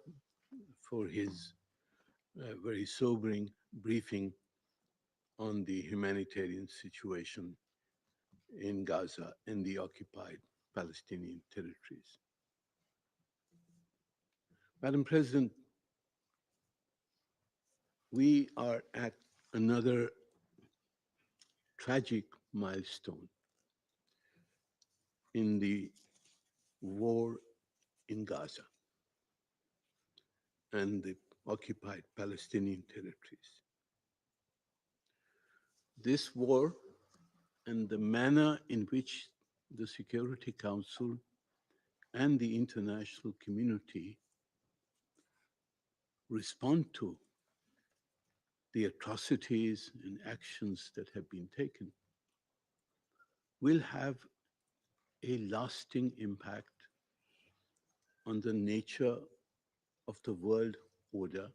N: for his very sobering briefing on the humanitarian situation in Gaza and the occupied Palestinian territories. Madam President, we are at another tragic milestone in the war in Gaza and the occupied Palestinian territories. This war and the manner in which the Security Council and the international community respond to the atrocities and actions that have been taken will have a lasting impact on the nature of the world order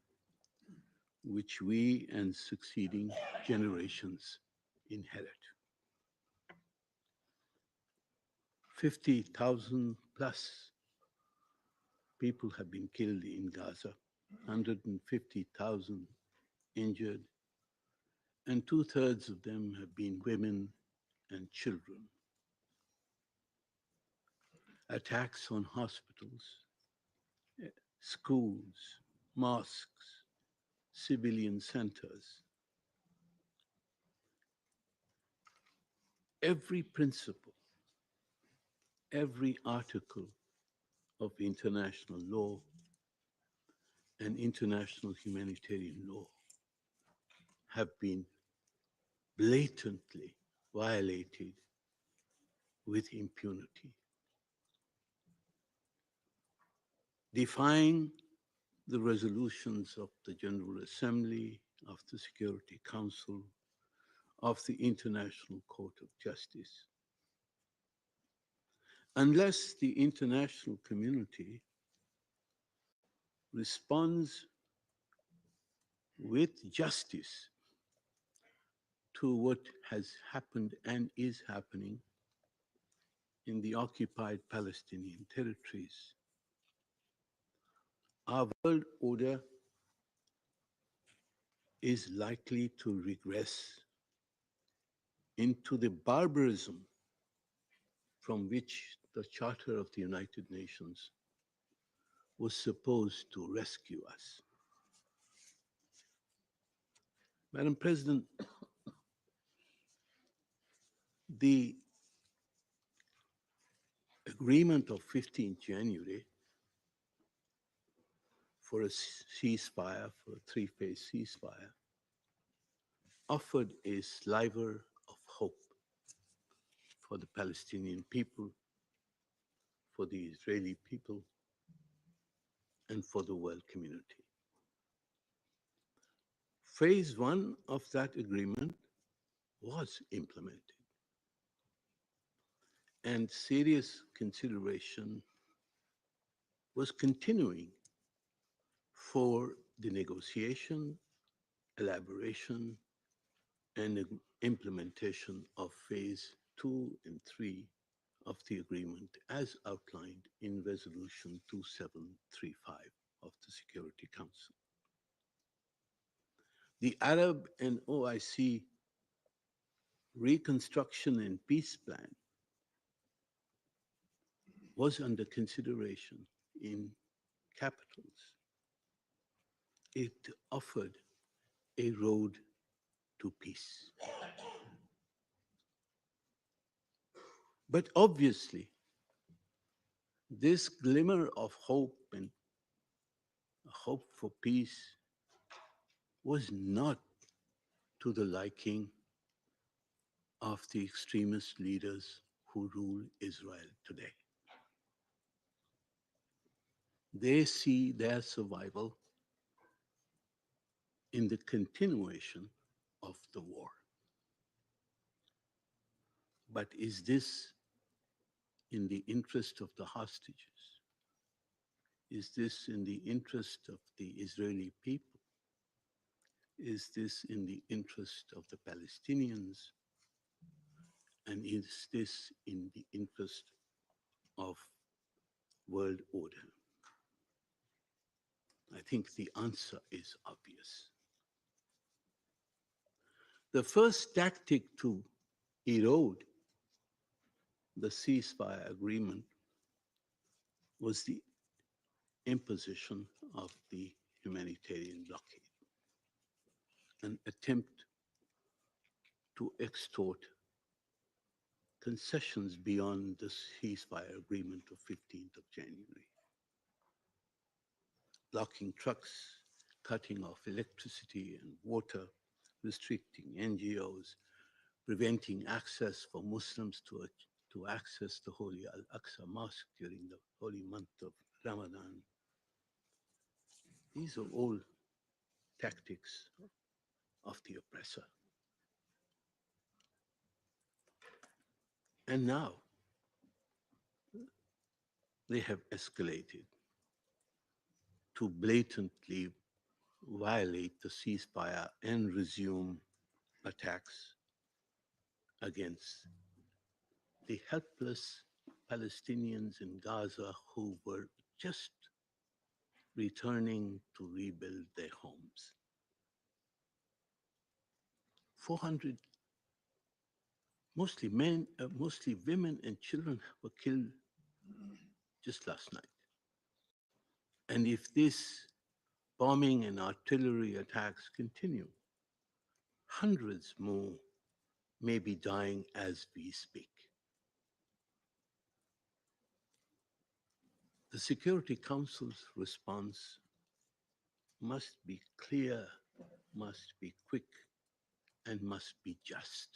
N: which we and succeeding generations inherit. 50,000 plus people have been killed in Gaza, 150,000 injured, and 2/3 of them have been women and children. Attacks on hospitals, schools, mosques, civilian centers. Every principle, every article of international law and international humanitarian law have been blatantly violated with impunity. Defying the resolutions of the General Assembly, of the Security Council, of the International Court of Justice. Unless the international community responds with justice to what has happened and is happening in the occupied Palestinian territories, our world order is likely to regress into the barbarism from which the Charter of the United Nations was supposed to rescue us. Madam President, the agreement of 15th January for a ceasefire, for a three-phase ceasefire, offered a sliver of hope for the Palestinian people, for the Israeli people, and for the world community. Phase one of that agreement was implemented, and serious consideration was continuing for the negotiation, elaboration, and implementation of phase 2 and 3 of the agreement as outlined in Resolution 2735 of the Security Council. The Arab and OIC Reconstruction and Peace Plan was under consideration in capitals. It offered a road to peace. But obviously, this glimmer of hope and hope for peace was not to the liking of the extremist leaders who rule Israel today. They see their survival in the continuation of the war. But is this in the interest of the hostages? Is this in the interest of the Israeli people? Is this in the interest of the Palestinians? And is this in the interest of world order? I think the answer is obvious. The first tactic to erode the ceasefire agreement was the imposition of the humanitarian blockade, an attempt to extort concessions beyond the ceasefire agreement of 15th of January. Blocking trucks, cutting off electricity and water, restricting NGOs, preventing access for Muslims to to access the holy Al-Aqsa Mosque during the holy month of Ramadan. These are all tactics of the oppressor. And now they have escalated to blatantly violate the ceasefire and resume attacks against the helpless Palestinians in Gaza who were just returning to rebuild their homes. 400, mostly men, mostly women and children were killed just last night. And if this bombing and artillery attacks continue, hundreds more may be dying as we speak. The Security Council's response must be clear, must be quick, and must be just.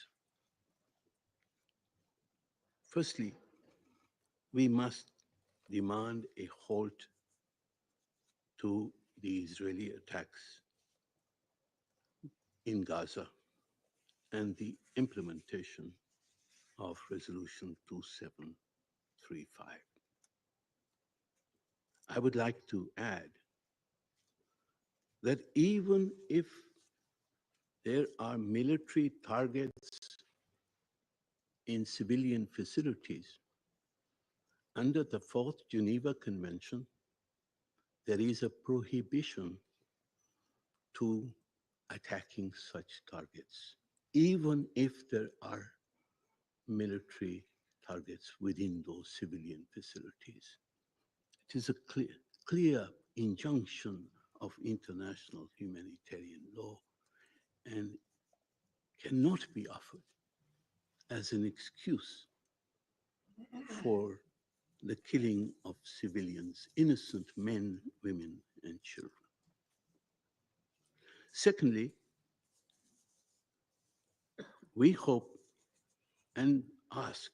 N: Firstly, we must demand a halt to the Israeli attacks in Gaza and the implementation of Resolution 2735. I would like to add that even if there are military targets in civilian facilities, under the Fourth Geneva Convention, there is a prohibition to attacking such targets, even if there are military targets within those civilian facilities. It is a clear injunction of international humanitarian law and cannot be offered as an excuse for the killing of civilians, innocent men, women, and children. Secondly, we hope and ask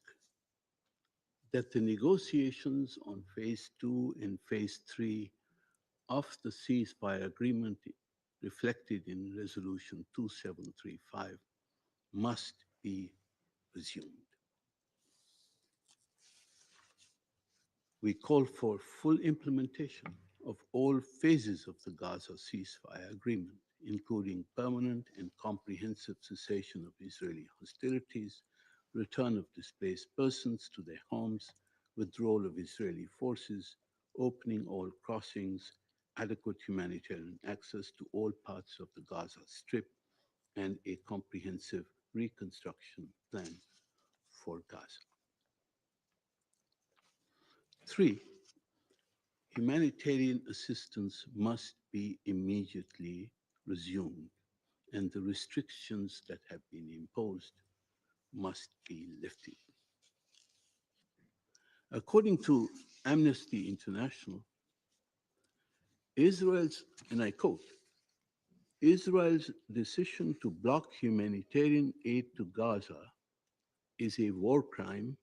N: that the negotiations on phase 2 and phase 3 of the ceasefire agreement reflected in Resolution 2735 must be resumed. We call for full implementation of all phases of the Gaza ceasefire agreement, including permanent and comprehensive cessation of Israeli hostilities, return of displaced persons to their homes, withdrawal of Israeli forces, opening all crossings, adequate humanitarian access to all parts of the Gaza Strip, and a comprehensive reconstruction plan for Gaza. 3, humanitarian assistance must be immediately resumed, and the restrictions that have been imposed must be lifted. According to Amnesty International, Israel's, and I quote, Israel's decision to block humanitarian aid to Gaza is a war crime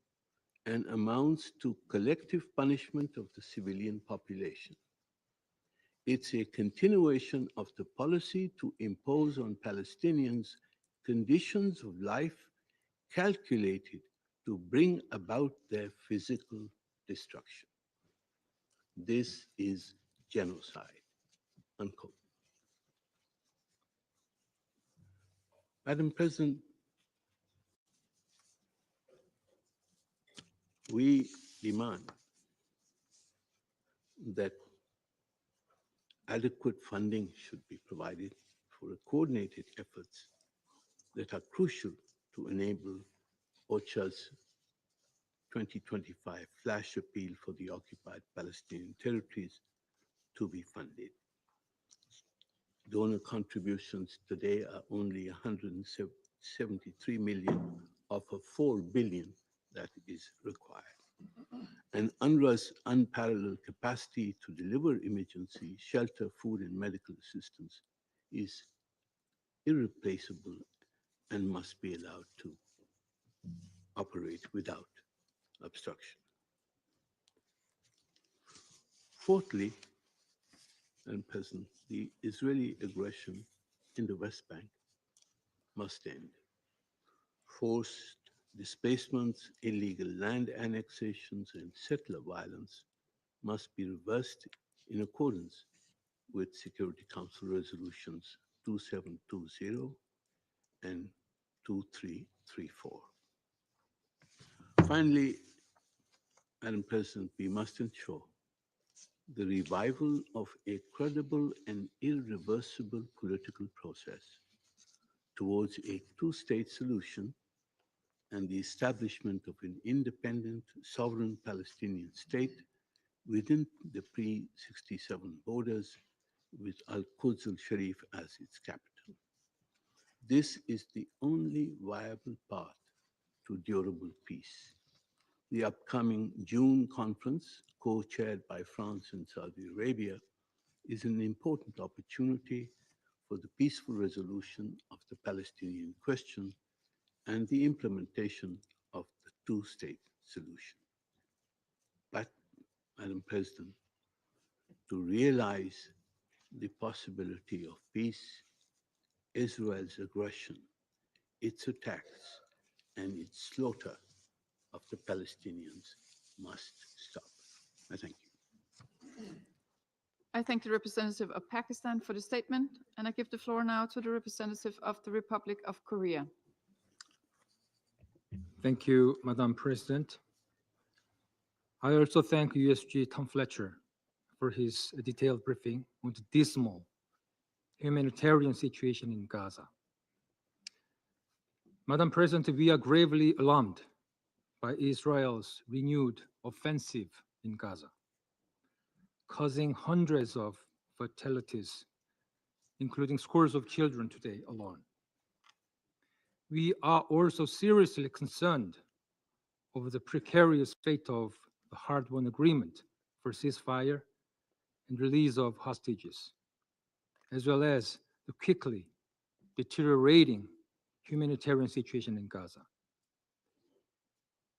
N: and amounts to collective punishment of the civilian population. It's a continuation of the policy to impose on Palestinians conditions of life calculated to bring about their physical destruction. This is genocide, unquote. Madam President, we demand that adequate funding should be provided for coordinated efforts that are crucial to enable OCHA's 2025 flash appeal for the occupied Palestinian territories to be funded. Donor contributions today are only 173 million of a 4 billion that is required. And UNRWA's unparalleled capacity to deliver emergency, shelter, food, and medical assistance is irreplaceable and must be allowed to operate without obstruction. Fourthly, and President, the Israeli aggression in the West Bank must end. Forced displacements, illegal land annexations, and settler violence must be reversed in accordance with Security Council resolutions 2720 and 2334. Finally, Madam President, we must ensure the revival of a credible and irreversible political process towards a two-state solution and the establishment of an independent, sovereign Palestinian state within the pre-67 borders with Al-Quds al-Sharif as its capital. This is the only viable path to durable peace. The upcoming June conference, co-chaired by France and Saudi Arabia, is an important opportunity for the peaceful resolution of the Palestinian question and the implementation of the two-state solution. But, Madam President, to realize the possibility of peace, Israel's aggression, its attacks, and its slaughter of the Palestinians must stop. I thank you.
V: I thank the representative of Pakistan for the statement, and I give the floor now to the representative of the Republic of Korea.
O: Thank you, Madam President. I also thank USG Tom Fletcher for his detailed briefing on the dismal humanitarian situation in Gaza. Madam President, we are gravely alarmed by Israel's renewed offensive in Gaza, causing hundreds of fatalities, including scores of children today alone. We are also seriously concerned over the precarious fate of the hard-won agreement for ceasefire and release of hostages, as well as the quickly deteriorating humanitarian situation in Gaza.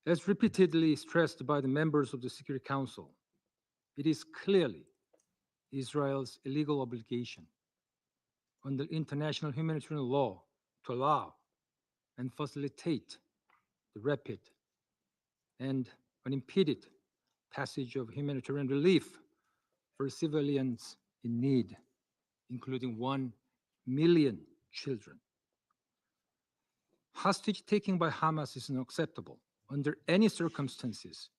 O: As repeatedly stressed by the members of the Security Council, it is clearly Israel's illegal obligation under international humanitarian law to allow and facilitate the rapid and unimpeded passage of humanitarian relief for civilians in need, including 1 million children. Hostage taking by Hamas is unacceptable under any circumstances.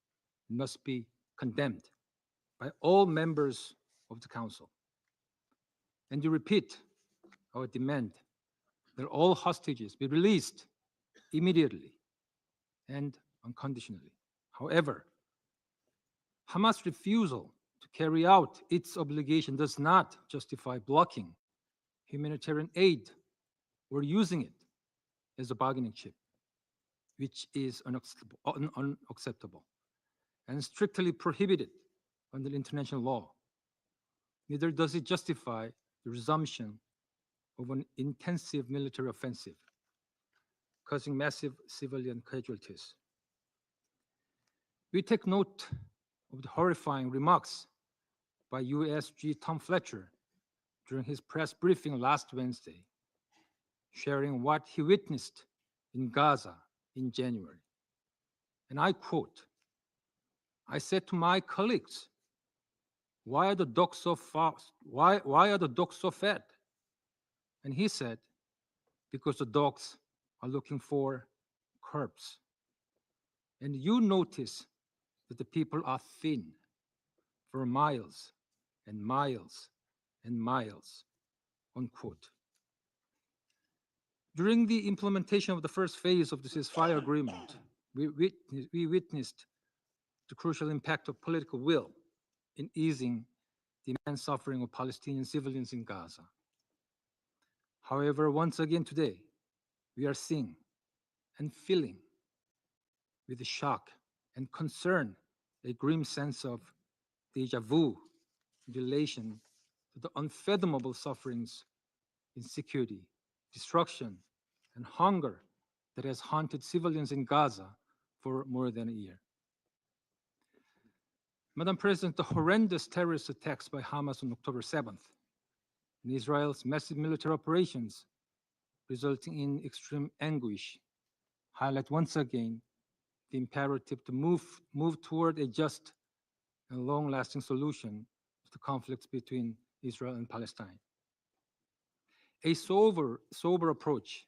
O: It must be condemned by all members of the Council. And to repeat our demand that all hostages be released immediately and unconditionally. However, Hamas' refusal to carry out its obligation does not justify blocking humanitarian aid or using it as a bargaining chip, which is unacceptable and strictly prohibited under international law. Neither does it justify the resumption of an intensive military offensive, causing massive civilian casualties. We take note of the horrifying remarks by USG Tom Fletcher during his press briefing last Wednesday, sharing what he witnessed in Gaza in January. And I quote, "I said to my colleagues, why are the dogs so fast? Why are the dogs so fat?" And he said, "Because the dogs are looking for curbs." And you notice that the people are thin for miles and miles and miles, unquote. During the implementation of the first phase of the ceasefire agreement, we witnessed the crucial impact of political will in easing the immense suffering of Palestinian civilians in Gaza. However, once again today, we are seeing and feeling with the shock and concern a grim sense of deja vu in relation to the unfathomable sufferings, insecurity, destruction, and hunger that has haunted civilians in Gaza for more than a year. Madam President, the horrendous terrorist attacks by Hamas on October 7th and Israel's massive military operations resulting in extreme anguish highlight once again the imperative to move toward a just and long-lasting solution to the conflicts between Israel and Palestine. A sober approach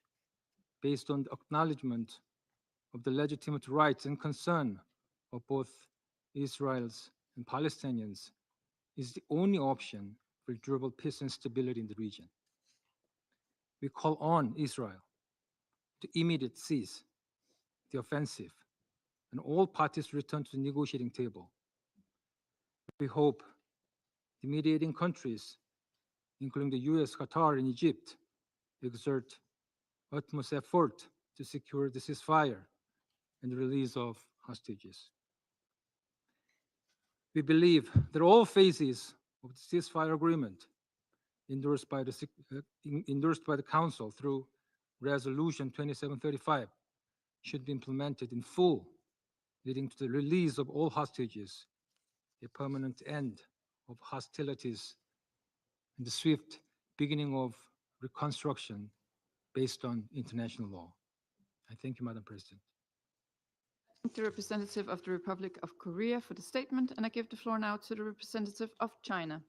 O: based on the acknowledgement of the legitimate rights and concern of both Israelis and Palestinians is the only option for durable peace and stability in the region. We call on Israel to immediately cease the offensive and all parties return to the negotiating table. We hope the mediating countries, including the US, Qatar, and Egypt, exert utmost effort to secure the ceasefire and the release of hostages. We believe that all phases of the ceasefire agreement endorsed by the Council through Resolution 2735 should be implemented in full, leading to the release of all hostages, a permanent end of hostilities, and the swift beginning of reconstruction based on international law. I thank you, Madam President.
V: The representative of the Republic of Korea for the statement, and I give the floor now to the representative of China.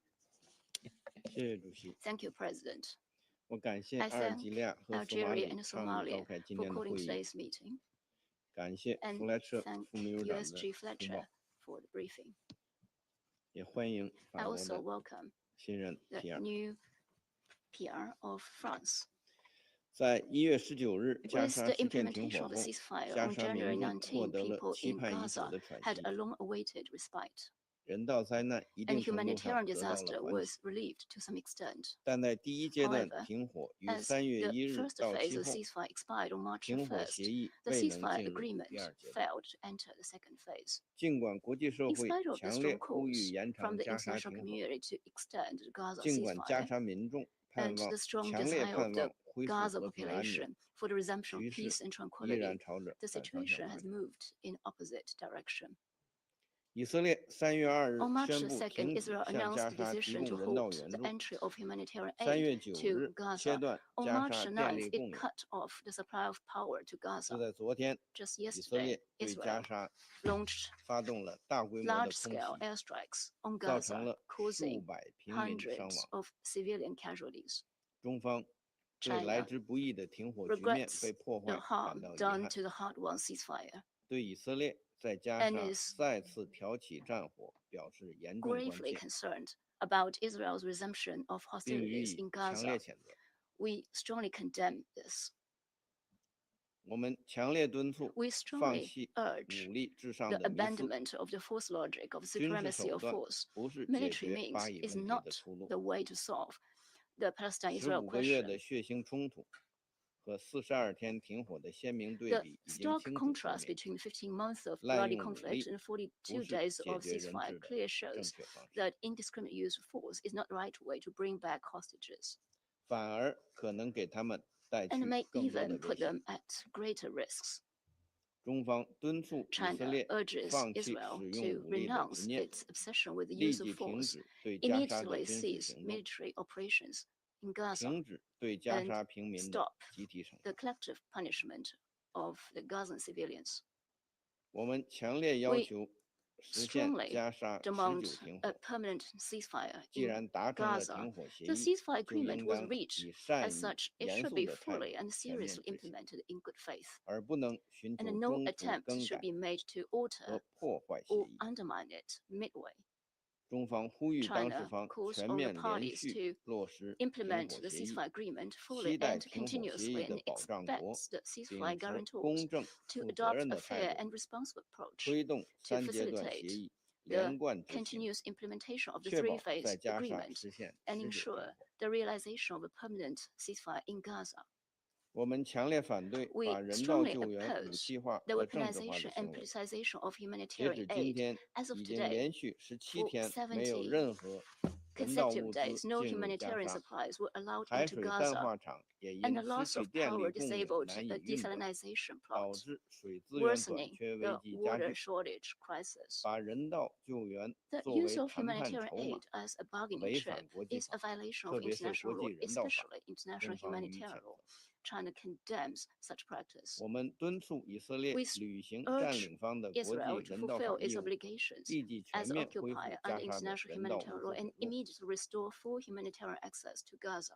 Q: Thank you, President.
R: 我感谢
Q: I
R: 阿尔
Q: thank
R: 及利亚和索马
Q: Algeria
R: 里
Q: and
R: 倡议召
Q: Somalia
R: 开今
Q: for
R: 天的
Q: calling
R: 会议，
Q: today's meeting,
R: 感谢
Q: and
R: 弗莱彻
Q: thank
R: 副秘书长的
Q: USG
R: 通
Q: Fletcher
R: 报，
Q: for the briefing.
R: 也欢迎
Q: I
R: 法国
Q: also
R: 的
Q: welcome
R: 新任
Q: the
R: PR。
Q: new PR of France.
R: 在1月19日加
Q: With
R: 沙
Q: the
R: 10天停
Q: implementation
R: 火
Q: of the
R: 后，
Q: ceasefire
R: 加
Q: on
R: 沙民
Q: January
R: 众获
Q: 19,
R: 得了
Q: people
R: 期
Q: in
R: 盼已久
Q: Gaza
R: 的喘
Q: had
R: 息，
Q: a long-awaited respite,
R: 人道灾难一
Q: and
R: 定程度上
Q: humanitarian
R: 得到了
Q: disaster
R: 缓
Q: was
R: 解。
Q: relieved to some extent.
R: 但在第一阶段
Q: However,
R: 停火于
Q: as
R: 3月
Q: the
R: 1日
Q: first
R: 到
Q: phase
R: 期
Q: of the
R: 后，
Q: ceasefire expired on March
R: 停火
Q: 1st,
R: 协议
Q: the
R: 未能
Q: ceasefire
R: 进入
Q: agreement
R: 第二阶段。
Q: failed to enter the second phase.
R: 尽管国际社
Q: In
R: 会
Q: spite of the
R: 强烈
Q: strong
R: 呼吁
Q: calls
R: 延
Q: from
R: 长
Q: the
R: 加沙
Q: international
R: 停火，
Q: community to extend the Gaza
R: 尽管加
Q: ceasefire,
R: 沙民众盼
Q: and
R: 望
Q: the strong
R: 强烈
Q: desire of
R: 盼
Q: the
R: 望恢复
Q: Gaza
R: 和平安宁，
Q: population for the resumption of
R: 局
Q: peace
R: 势
Q: and
R: 依
Q: tranquility,
R: 然朝着
Q: the
R: 反方向
Q: situation
R: 发
Q: has
R: 展。
Q: moved in opposite direction.
R: 以色列3月2日
Q: On March
R: 宣
Q: the
R: 布
Q: 2nd,
R: 停止
Q: Israel
R: 向加
Q: announced the
R: 沙提
Q: decision
R: 供
Q: to
R: 人道
Q: halt
R: 援
Q: the
R: 助。
Q: entry of humanitarian
R: 3
Q: aid
R: 月9
Q: to
R: 日
Q: Gaza.
R: 切断
Q: On
R: 加
Q: March
R: 沙
Q: the
R: 电
Q: 9th,
R: 力
Q: it
R: 供应。
Q: cut off the supply of power to
R: 就
Q: Gaza.
R: 在昨天，
Q: Just
R: 以色
Q: yesterday,
R: 列对
Q: Israel
R: 加沙
Q: launched
R: 发动了大规模的空袭，
Q: large-scale airstrikes on
R: 造成
Q: Gaza,
R: 了数
Q: causing
R: 百平民伤
Q: hundreds
R: 亡。
Q: of civilian casualties.
R: 中方对
Q: China
R: 来之不易的停火局面
Q: regrets
R: 被破
Q: the
R: 坏
Q: harm
R: 感到遗
Q: done
R: 憾，
Q: to the hard-won ceasefire,
R: 对以色列在加
Q: and
R: 沙
Q: is
R: 再次挑起战火表示严重关
Q: gravely
R: 切，
Q: concerned about Israel's resumption of
R: 并予
Q: hostilities
R: 以
Q: in
R: 强
Q: Gaza.
R: 烈谴责。
Q: We strongly condemn this.
R: 我们强烈敦促
Q: We
R: 放
Q: strongly
R: 弃
Q: urge
R: 武力至上
Q: the
R: 的迷思，
Q: abandonment of the force logic of
R: 军事
Q: supremacy
R: 手
Q: of
R: 段
Q: force.
R: 不是解
Q: Military
R: 决
Q: means
R: 巴以
Q: is
R: 问题
Q: not
R: 的出路。
Q: the way to solve the Palestine-Israel
R: 15个月的
Q: question.
R: 血腥冲突和42天停火的鲜明对
Q: The
R: 比已经
Q: stark
R: 清楚说
Q: contrast
R: 明，
Q: between 15 months of
R: 滥
Q: bloody
R: 用武
Q: conflict
R: 力
Q: and 42
R: 不是
Q: days
R: 解
Q: of
R: 决人
Q: ceasefire
R: 质的
Q: clearly
R: 正
Q: shows
R: 确方式，
Q: that indiscriminate use of force is not the right way to bring back hostages,
R: 反而可能给他们带去
Q: and may
R: 更多的
Q: even
R: 危
Q: put
R: 险。
Q: them at greater risks.
R: 中方敦促以色
Q: China
R: 列
Q: urges
R: 放弃
Q: Israel
R: 使
Q: to
R: 用武力的执
Q: renounce
R: 念，
Q: its obsession with the
R: 立
Q: use of
R: 即停
Q: force,
R: 止对加沙的
Q: immediately
R: 军事
Q: cease
R: 行动，
Q: military operations in Gaza,
R: 停止对加
Q: and
R: 沙平民的
Q: stop
R: 集体惩
Q: the
R: 罚。
Q: collective punishment of the Gazan civilians.
R: 我们强烈要
Q: We
R: 求实现
Q: strongly
R: 加沙
Q: demand
R: 持久停
Q: a
R: 火。
Q: permanent ceasefire
R: 既
Q: in
R: 然达成了
Q: Gaza.
R: 停火协
Q: The
R: 议，
Q: ceasefire
R: 就
Q: agreement
R: 应
Q: was
R: 当
Q: reached.
R: 以善
Q: As
R: 意、
Q: such, it
R: 严
Q: should
R: 肃
Q: be
R: 的态
Q: fully
R: 度
Q: and
R: 全面
Q: seriously
R: 执行，
Q: implemented in good faith,
R: 而不能寻
Q: and
R: 求
Q: no
R: 中途
Q: attempt
R: 更
Q: should
R: 改
Q: be made to
R: 和
Q: alter
R: 破坏协
Q: or
R: 议。
Q: undermine it midway.
R: 中方呼吁当事
Q: China
R: 方
Q: calls
R: 全
Q: on the
R: 面连
Q: parties
R: 续
Q: to
R: 落实停
Q: implement
R: 火
Q: the
R: 协议，
Q: ceasefire agreement
R: 期
Q: fully
R: 待
Q: and
R: 停火协
Q: continuously,
R: 议的
Q: and
R: 保障国
Q: expects the 持
R: 秉
Q: guarantors
R: 持公正、
Q: to
R: 负责
Q: adopt
R: 任
Q: a
R: 的态
Q: fair
R: 度，
Q: and responsible approach
R: 推动
Q: to
R: 3阶段协
Q: facilitate
R: 议
Q: the
R: 连贯执行，
Q: continuous implementation of the
R: 确保
Q: three-phase
R: 在加沙
Q: agreement
R: 实现
Q: and
R: 持久停
Q: ensure
R: 火。
Q: the realization of a permanent ceasefire in Gaza.
R: 我们强烈反对
Q: We
R: 把人道
Q: strongly
R: 救援武
Q: oppose
R: 器化
Q: the
R: 和政治化的
Q: weaponization
R: 行
Q: and
R: 为。
Q: politicization of
R: 截
Q: humanitarian
R: 止今
Q: aid.
R: 天，
Q: As of
R: 已经
Q: today,
R: 连续17
Q: for
R: 天没有
Q: 70
R: 任何
Q: consecutive
B: 物
Q: days,
B: 资
Q: no
B: 进入加
Q: humanitarian
B: 沙，
Q: supplies were allowed
B: 海
Q: into
B: 水淡
Q: Gaza,
B: 化厂也
Q: and
B: 因
Q: the
B: 失
Q: loss
B: 去
Q: of
B: 电力
Q: power
B: 供应
Q: disabled
B: 难以
Q: the
B: 运转，
Q: desalination
B: 导
Q: plant,
B: 致水资源短
Q: worsening
B: 缺危
Q: the
B: 机加
Q: water
B: 剧，
Q: shortage crisis.
B: 把人道救援
Q: The
B: 作
Q: use
B: 为
Q: of
B: 谈判
Q: humanitarian
B: 筹码，
Q: aid as a bargaining
B: 违
Q: chip
B: 反国际
Q: is
B: 法，
Q: a violation
B: 特
Q: of
B: 别是
Q: international
B: 国
Q: law,
B: 际人道法，
Q: especially international
B: 中方予以谴
Q: humanitarian
B: 责。
Q: law. China condemns such practice.
B: 我们敦促以色列
Q: We
B: 履行
Q: urge
B: 占领方的国际
Q: Israel to
B: 人道法
Q: fulfill its
B: 义务，
Q: obligations
B: 立即全
Q: as
B: 面恢复
Q: occupier
B: 加
Q: under
B: 沙的
Q: international
B: 人道物
Q: humanitarian
B: 资
Q: law
B: 补
Q: and
B: 助。
Q: immediately restore full humanitarian access to Gaza.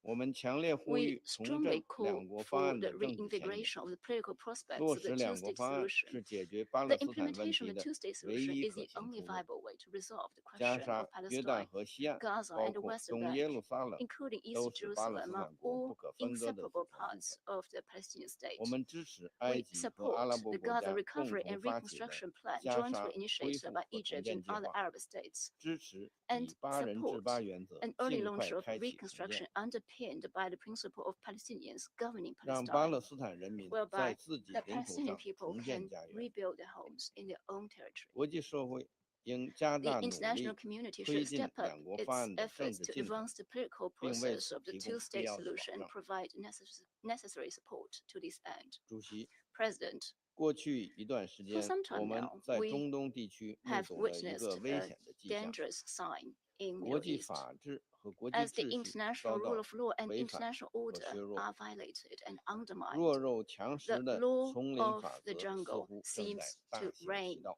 B: 我们强烈呼
Q: We
B: 吁重
Q: strongly
B: 振
Q: call
B: 两国方
Q: for
B: 案
Q: the
B: 的政治前景。
Q: reinvigoration of the political prospects
B: 落
Q: of the
B: 实两国
Q: two-state
B: 方案
Q: solution.
B: 是解决巴
Q: The
B: 勒斯坦问
Q: implementation
B: 题
Q: of the
B: 的
Q: two-state
B: 唯
Q: solution
B: 一
Q: is
B: 可
Q: the
B: 行
Q: only
B: 出路。
Q: viable way to resolve the
B: 加
Q: question
B: 沙
Q: of、
B: 约旦
Q: Palestine,
B: 和西岸，
Q: Gaza,
B: 包
Q: and the
B: 括
Q: West
B: 东
Q: Bank,
B: 耶路撒冷，
Q: including East
B: 都是巴勒
Q: Jerusalem,
B: 斯
Q: are
B: 坦国
Q: all
B: 不可分割的组
Q: inseparable
B: 成部分。
Q: parts of the Palestinian state.
B: 我们支持埃
Q: We
B: 及和阿拉
Q: support
B: 伯
Q: the
B: 国
Q: Gaza
B: 家共
Q: recovery
B: 同
Q: and
B: 发起的
Q: reconstruction plan
B: 加
Q: jointly
B: 沙恢
Q: initiated
B: 复
Q: by
B: 和重
Q: Egypt
B: 建
Q: and
B: 计
Q: other
B: 划，
Q: Arab states,
B: 支持
Q: and
B: 以巴人治
Q: support
B: 巴原则
Q: an early
B: 尽
Q: launch
B: 快
Q: of
B: 开启重
Q: reconstruction
B: 建，
Q: underpinned by the principle of Palestinians governing
B: 让巴
Q: Palestine,
B: 勒斯坦人民在
Q: whereby
B: 自己
Q: the
B: 领土
Q: Palestinian
B: 上
Q: people
B: 重建
Q: can
B: 家园。
Q: rebuild their homes in their own territory.
B: 国际社会应加
Q: The
B: 大努
Q: international
B: 力
Q: community
B: 推
Q: should
B: 进
Q: step up
B: 两国
Q: its
B: 方案的政
Q: efforts
B: 治
Q: to
B: 进程，
Q: advance the political
B: 并为
Q: process
B: 此
Q: of the
B: 提供必
Q: two-state
B: 要的保
Q: solution and
B: 障。
Q: provide necessary support to this end.
B: 主席，
Q: President,
B: 过去一段时
Q: for
B: 间，
Q: some
B: 我
Q: time
B: 们
Q: now,
B: 在
Q: we
B: 中东地区目
Q: have
B: 睹了一个
Q: witnessed
B: 危
Q: a
B: 险的迹象：
Q: dangerous sign in
B: 国
Q: Middle
B: 际
Q: East,
B: 法治和国际
Q: as the
B: 秩序
Q: international
B: 遭
Q: rule
B: 到
Q: of law and
B: 违反
Q: international
B: 和
Q: order
B: 削弱，
Q: are violated and undermined.
B: 弱肉强
Q: The
B: 食的
Q: law
B: 丛林
Q: of
B: 法
Q: the
B: 则似
Q: jungle
B: 乎正在
Q: seems
B: 大
Q: to
B: 行其
Q: reign.
B: 道，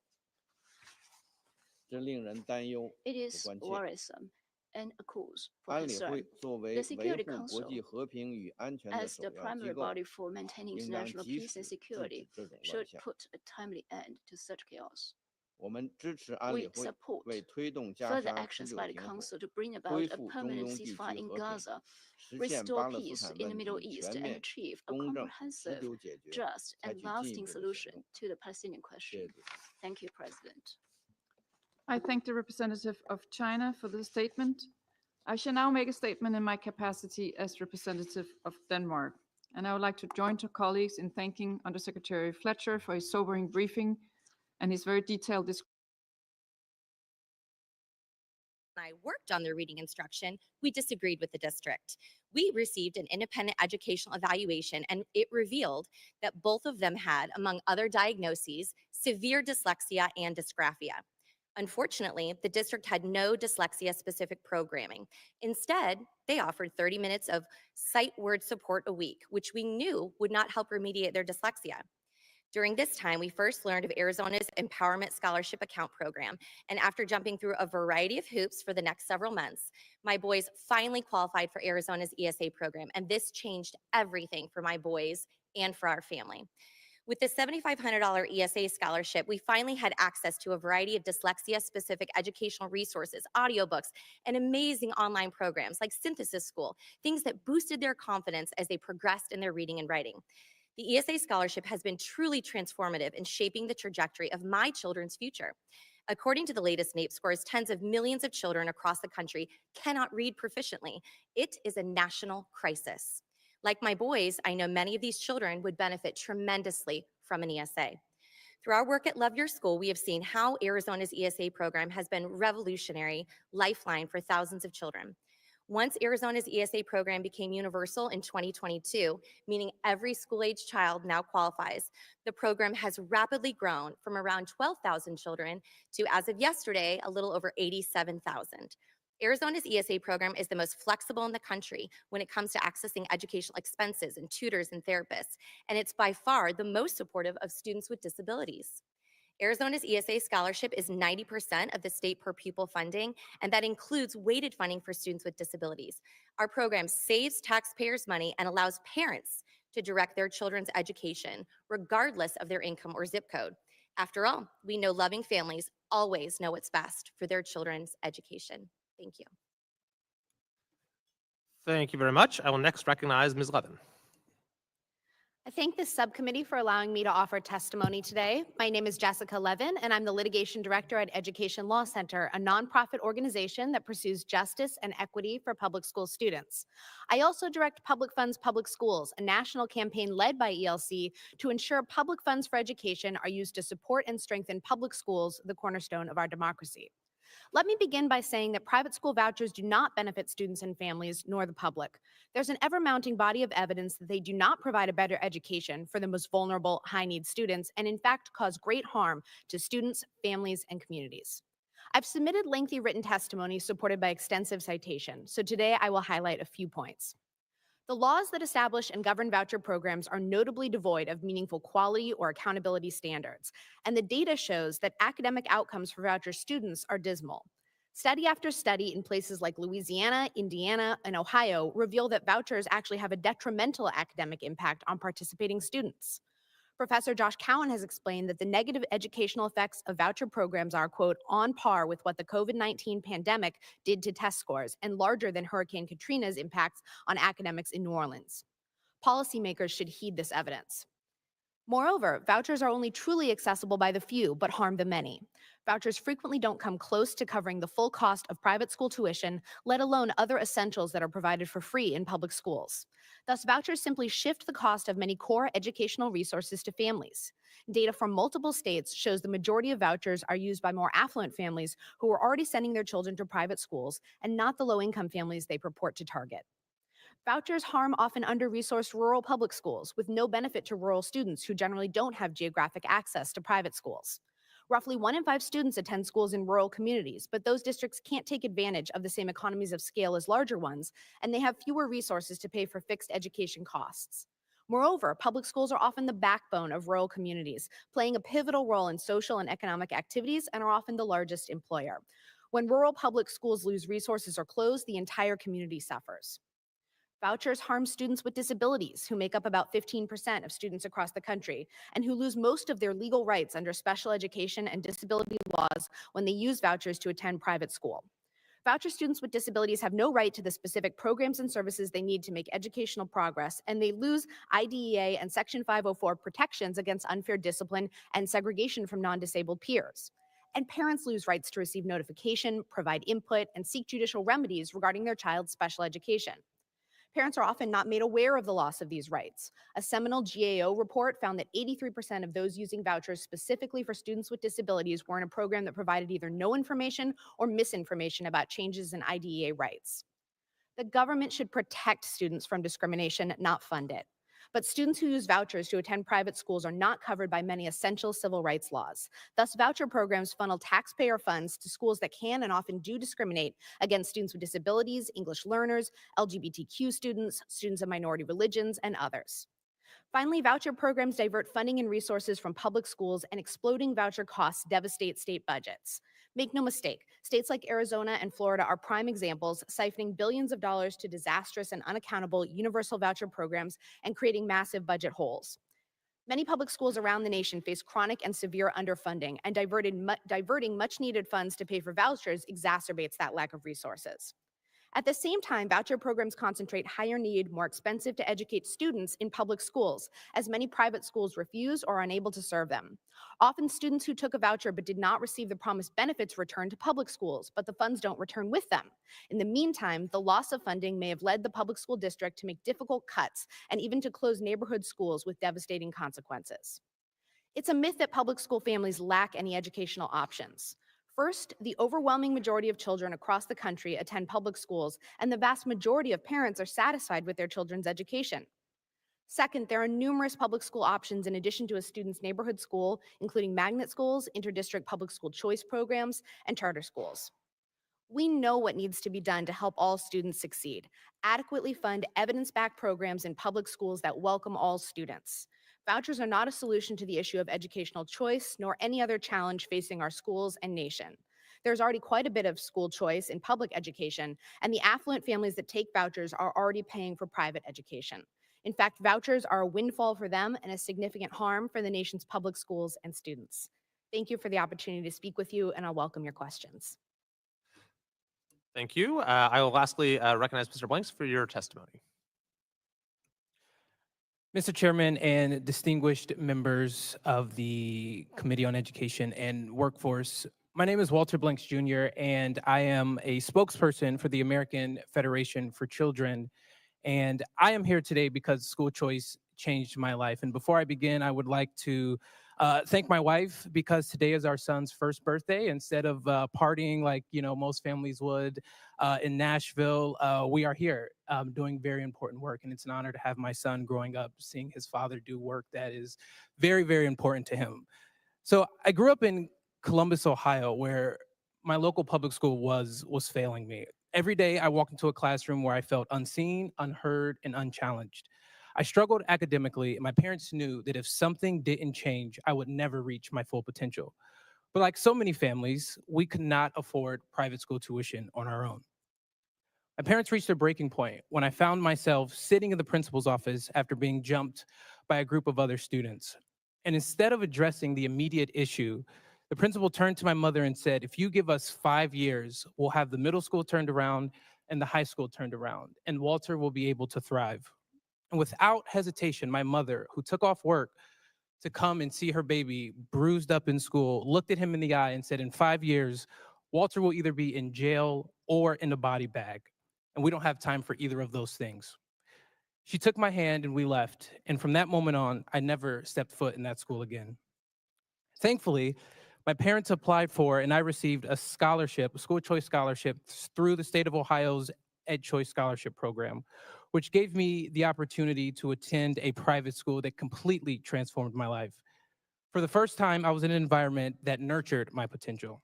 B: 这令人担忧
Q: It
B: 和
Q: is
B: 关切。
Q: worrisome and a cause for
B: 安理会
Q: concern.
B: 作
Q: The
B: 为维
Q: Security
B: 护国
Q: Council,
B: 际和平与安全的
Q: as
B: 首
Q: the
B: 要机
Q: primary
B: 构，
Q: body for maintaining
B: 应当
Q: international
B: 及
Q: peace
B: 时
Q: and
B: 制
Q: security,
B: 止这种乱
Q: should
B: 象。
Q: put a timely end to such chaos.
B: 我们支持安理
Q: We
B: 会
Q: support
B: 为推动加
Q: further
B: 沙持
Q: actions
B: 久
Q: by the
B: 停火、
Q: Council to bring
B: 恢
Q: about a
B: 复中
Q: permanent
B: 东地区
Q: ceasefire in
B: 和平、
Q: Gaza,
B: 实现
Q: restore
B: 巴勒斯
Q: peace
B: 坦
Q: in the
B: 问
Q: Middle
B: 题
Q: East,
B: 全
Q: and
B: 面、
Q: achieve a
B: 公正、持
Q: comprehensive,
B: 久解决，
Q: just,
B: 采
Q: and
B: 取进一
Q: lasting
B: 步的行
Q: solution
B: 动。
Q: to the Palestinian
B: 谢谢
Q: question.
B: 主席。
Q: Thank you, President.
V: I thank the representative of China for the statement. I shall now make a statement in my capacity as representative of Denmark. And I would like to join to colleagues in thanking Undersecretary Fletcher for his sobering briefing and his very detailed description.
U: I worked on their reading instruction, we disagreed with the district. We received an independent educational evaluation, and it revealed that both of them had, among other diagnoses, severe dyslexia and dysgraphia. Unfortunately, the district had no dyslexia-specific programming. Instead, they offered 30 minutes of sight word support a week, which we knew would not help remediate their dyslexia. During this time, we first learned of Arizona's Empowerment Scholarship Account Program, and after jumping through a variety of hoops for the next several months, my boys finally qualified for Arizona's ESA program, and this changed everything for my boys and for our family. With the $7,500 ESA scholarship, we finally had access to a variety of dyslexia-specific educational resources, audiobooks, and amazing online programs like Synthesis School, things that boosted their confidence as they progressed in their reading and writing. The ESA scholarship has been truly transformative in shaping the trajectory of my children's future. According to the latest NAEP scores, tens of millions of children across the country cannot read proficiently. It is a national crisis. Like my boys, I know many of these children would benefit tremendously from an ESA. Through our work at Love Your School, we have seen how Arizona's ESA program has been a revolutionary lifeline for thousands of children. Once Arizona's ESA program became universal in 2022, meaning every school-age child now qualifies, the program has rapidly grown from around 12,000 children to, as of yesterday, a little over 87,000. Arizona's ESA program is the most flexible in the country when it comes to accessing educational expenses and tutors and therapists, and it's by far the most supportive of students with disabilities. Arizona's ESA scholarship is 90% of the state per pupil funding, and that includes weighted funding for students with disabilities. Our program saves taxpayers money and allows parents to direct their children's education, regardless of their income or zip code. After all, we know loving families always know what's best for their children's education. Thank you.
P: Thank you very much. I will next recognize Ms. Levin.
S: I thank this subcommittee for allowing me to offer testimony today. My name is Jessica Levin, and I'm the Litigation Director at Education Law Center, a nonprofit organization that pursues justice and equity for public school students. I also direct Public Funds Public Schools, a national campaign led by ELC to ensure public funds for education are used to support and strengthen public schools, the cornerstone of our democracy. Let me begin by saying that private school vouchers do not benefit students and families, nor the public. There's an ever-mounting body of evidence that they do not provide a better education for the most vulnerable, high-need students, and in fact cause great harm to students, families, and communities. I've submitted lengthy written testimony supported by extensive citation, so today I will highlight a few points. The laws that establish and govern voucher programs are notably devoid of meaningful quality or accountability standards, and the data shows that academic outcomes for voucher students are dismal. Study after study in places like Louisiana, Indiana, and Ohio reveal that vouchers actually have a detrimental academic impact on participating students. Professor Josh Cowan has explained that the negative educational effects of voucher programs are, quote, on par with what the COVID-19 pandemic did to test scores and larger than Hurricane Katrina's impacts on academics in New Orleans. Policymakers should heed this evidence. Moreover, vouchers are only truly accessible by the few, but harm the many. Vouchers frequently don't come close to covering the full cost of private school tuition, let alone other essentials that are provided for free in public schools. Thus, vouchers simply shift the cost of many core educational resources to families. Data from multiple states shows the majority of vouchers are used by more affluent families who are already sending their children to private schools and not the low-income families they purport to target. Vouchers harm often under-resourced rural public schools with no benefit to rural students who generally don't have geographic access to private schools. Roughly 1 in 5 students attend schools in rural communities, but those districts can't take advantage of the same economies of scale as larger ones, and they have fewer resources to pay for fixed education costs. Moreover, public schools are often the backbone of rural communities, playing a pivotal role in social and economic activities and are often the largest employer. When rural public schools lose resources or close, the entire community suffers. Vouchers harm students with disabilities, who make up about 15% of students across the country, and who lose most of their legal rights under special education and disability laws when they use vouchers to attend private school. Voucher students with disabilities have no right to the specific programs and services they need to make educational progress, and they lose IDEA and Section 504 protections against unfair discipline and segregation from non-disabled peers. And parents lose rights to receive notification, provide input, and seek judicial remedies regarding their child's special education. Parents are often not made aware of the loss of these rights. A seminal GAO report found that 83% of those using vouchers specifically for students with disabilities were in a program that provided either no information or misinformation about changes in IDEA rights. The government should protect students from discrimination, not fund it. But students who use vouchers to attend private schools are not covered by many essential civil rights laws. Thus, voucher programs funnel taxpayer funds to schools that can and often do discriminate against students with disabilities, English learners, LGBTQ students, students of minority religions, and others. Finally, voucher programs divert funding and resources from public schools, and exploding voucher costs devastate state budgets. Make no mistake, states like Arizona and Florida are prime examples, siphoning billions of dollars to disastrous and unaccountable universal voucher programs and creating massive budget holes. Many public schools around the nation face chronic and severe underfunding, and diverting much-needed funds to pay for vouchers exacerbates that lack of resources. At the same time, voucher programs concentrate higher need, more expensive to educate students in public schools, as many private schools refuse or are unable to serve them. Often students who took a voucher but did not receive the promised benefits return to public schools, but the funds don't return with them. In the meantime, the loss of funding may have led the public school district to make difficult cuts and even to close neighborhood schools with devastating consequences. It's a myth that public school families lack any educational options. First, the overwhelming majority of children across the country attend public schools, and the vast majority of parents are satisfied with their children's education. Second, there are numerous public school options in addition to a student's neighborhood school, including magnet schools, interdistrict public school choice programs, and charter schools. We know what needs to be done to help all students succeed. Adequately fund evidence-backed programs in public schools that welcome all students. Vouchers are not a solution to the issue of educational choice, nor any other challenge facing our schools and nation. There's already quite a bit of school choice in public education, and the affluent families that take vouchers are already paying for private education. In fact, vouchers are a windfall for them and a significant harm for the nation's public schools and students. Thank you for the opportunity to speak with you, and I'll welcome your questions.
P: Thank you. I will lastly recognize Mr. Blanks for your testimony.
A: Mr. Chairman and distinguished members of the Committee on Education and Workforce, my name is Walter Blanks Jr., and I am a spokesperson for the American Federation for Children. And I am here today because school choice changed my life. And before I begin, I would like to Thank my wife, because today is our son's first birthday. Instead of partying like most families would in Nashville, we are here doing very important work, and it's an honor to have my son growing up seeing his father do work that is very, very important to him. So I grew up in Columbus, Ohio, where my local public school was failing me. Every day I walked into a classroom where I felt unseen, unheard, and unchallenged. I struggled academically, and my parents knew that if something didn't change, I would never reach my full potential. But like so many families, we could not afford private school tuition on our own. My parents reached their breaking point when I found myself sitting in the principal's office after being jumped by a group of other students. And instead of addressing the immediate issue, the principal turned to my mother and said, "If you give us 5 years, we'll have the middle school turned around and the high school turned around, and Walter will be able to thrive." And without hesitation, my mother, who took off work to come and see her baby bruised up in school, looked at him in the eye and said, "In 5 years, Walter will either be in jail or in a body bag. And we don't have time for either of those things." She took my hand and we left. And from that moment on, I never stepped foot in that school again. Thankfully, my parents applied for and I received a scholarship, a school choice scholarship through the state of Ohio's Ed Choice Scholarship Program, which gave me the opportunity to attend a private school that completely transformed my life. For the first time, I was in an environment that nurtured my potential.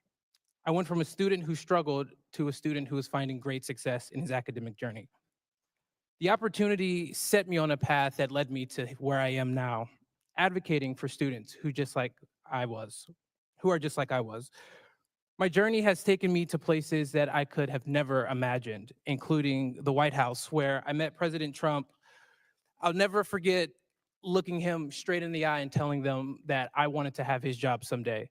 A: I went from a student who struggled to a student who was finding great success in his academic journey. The opportunity set me on a path that led me to where I am now, advocating for students who are just like I was. My journey has taken me to places that I could have never imagined, including the White House, where I met President Trump. I'll never forget looking him straight in the eye and telling them that I wanted to have his job someday.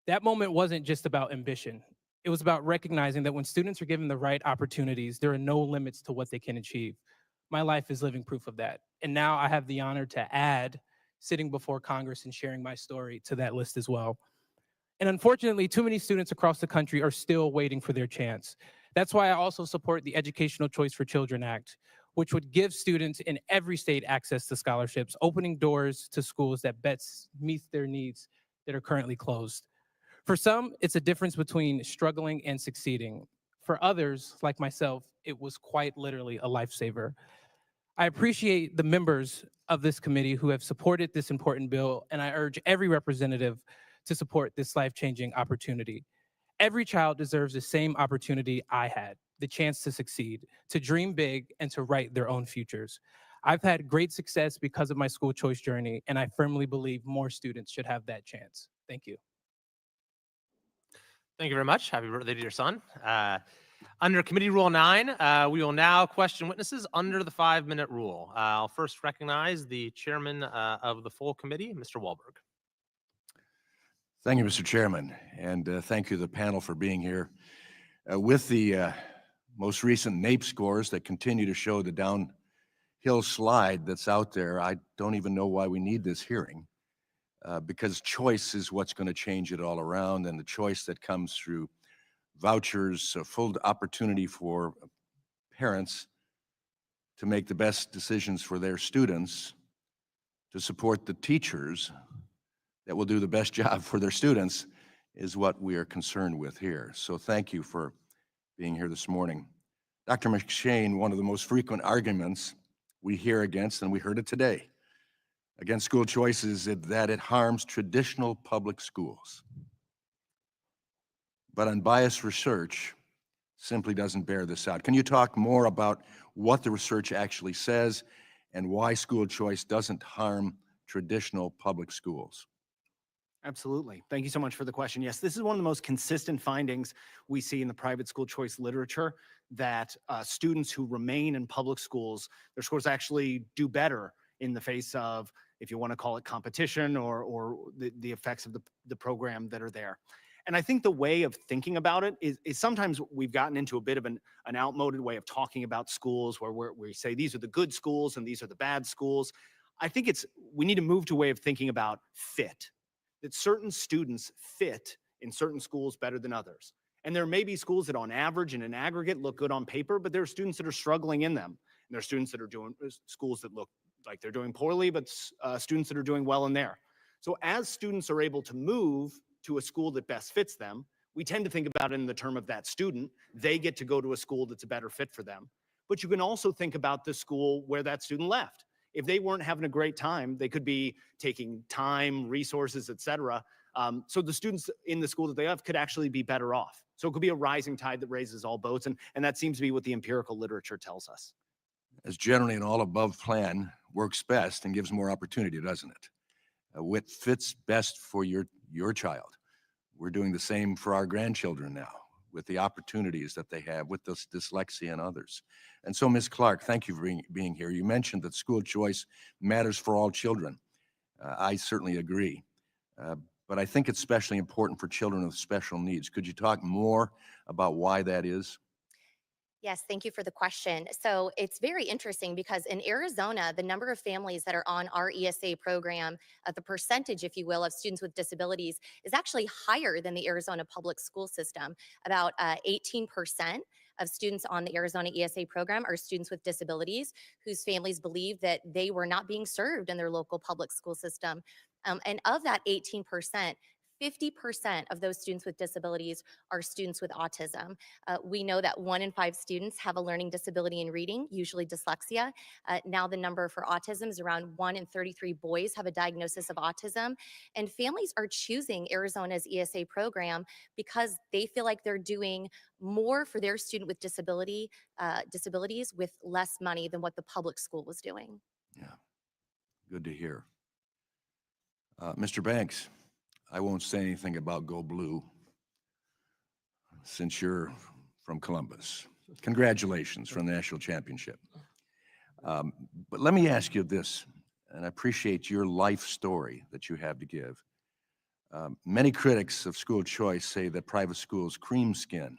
A: That moment wasn't just about ambition. It was about recognizing that when students are given the right opportunities, there are no limits to what they can achieve. My life is living proof of that. And now I have the honor to add sitting before Congress and sharing my story to that list as well. And unfortunately, too many students across the country are still waiting for their chance. That's why I also support the Educational Choice for Children Act, which would give students in every state access to scholarships, opening doors to schools that best meet their needs that are currently closed. For some, it's a difference between struggling and succeeding. For others, like myself, it was quite literally a lifesaver. I appreciate the members of this committee who have supported this important bill, and I urge every representative to support this life-changing opportunity. Every child deserves the same opportunity I had, the chance to succeed, to dream big, and to write their own futures. I've had great success because of my school choice journey, and I firmly believe more students should have that chance. Thank you.
P: Thank you very much. Happy birthday to your son. Under Committee Rule 9, we will now question witnesses under the 5-minute rule. I'll first recognize the chairman of the full committee, Mr. Wahlberg.
C: Thank you, Mr. Chairman, and thank you to the panel for being here. With the most recent NAEP scores that continue to show the downhill slide that's out there, I don't even know why we need this hearing. Because choice is what's going to change it all around, and the choice that comes through vouchers, full opportunity for parents to make the best decisions for their students, to support the teachers that will do the best job for their students, is what we are concerned with here. So thank you for being here this morning. Dr. McShane, one of the most frequent arguments we hear against, and we heard it today, against school choice is that it harms traditional public schools. But unbiased research simply doesn't bear this out. Can you talk more about what the research actually says and why school choice doesn't harm traditional public schools?
T: Absolutely. Thank you so much for the question. Yes, this is one of the most consistent findings we see in the private school choice literature, that students who remain in public schools, their scores actually do better in the face of, if you want to call it competition, or the effects of the program that are there. And I think the way of thinking about it is sometimes we've gotten into a bit of an outmoded way of talking about schools where we say these are the good schools and these are the bad schools. I think we need to move to a way of thinking about fit, that certain students fit in certain schools better than others. And there may be schools that on average and in aggregate look good on paper, but there are students that are struggling in them. And there are students that are doing schools that look like they're doing poorly, but students that are doing well in there. So as students are able to move to a school that best fits them, we tend to think about it in the term of that student. They get to go to a school that's a better fit for them. But you can also think about the school where that student left. If they weren't having a great time, they could be taking time, resources, et cetera. So the students in the school that they have could actually be better off. So it could be a rising tide that raises all boats. And that seems to be what the empirical literature tells us.
C: As generally an all-above plan works best and gives more opportunity, doesn't it? What fits best for your child. We're doing the same for our grandchildren now, with the opportunities that they have with this dyslexia and others. And so, Ms. Clark, thank you for being here. You mentioned that school choice matters for all children. I certainly agree. But I think it's especially important for children with special needs. Could you talk more about why that is?
U: Yes, thank you for the question. So it's very interesting because in Arizona, the number of families that are on our ESA program, the percentage, if you will, of students with disabilities is actually higher than the Arizona public school system. About 18% of students on the Arizona ESA program are students with disabilities whose families believe that they were not being served in their local public school system. And of that 18%, 50% of those students with disabilities are students with autism. We know that 1 in 5 students have a learning disability in reading, usually dyslexia. Now the number for autism is around 1 in 33 boys have a diagnosis of autism. And families are choosing Arizona's ESA program because they feel like they're doing more for their student with disabilities with less money than what the public school was doing.
C: Yeah, good to hear. Mr. Banks, I won't say anything about Go Blue since you're from Columbus. Congratulations for the national championship. But let me ask you this, and I appreciate your life story that you have to give. Many critics of school choice say that private schools cream skin,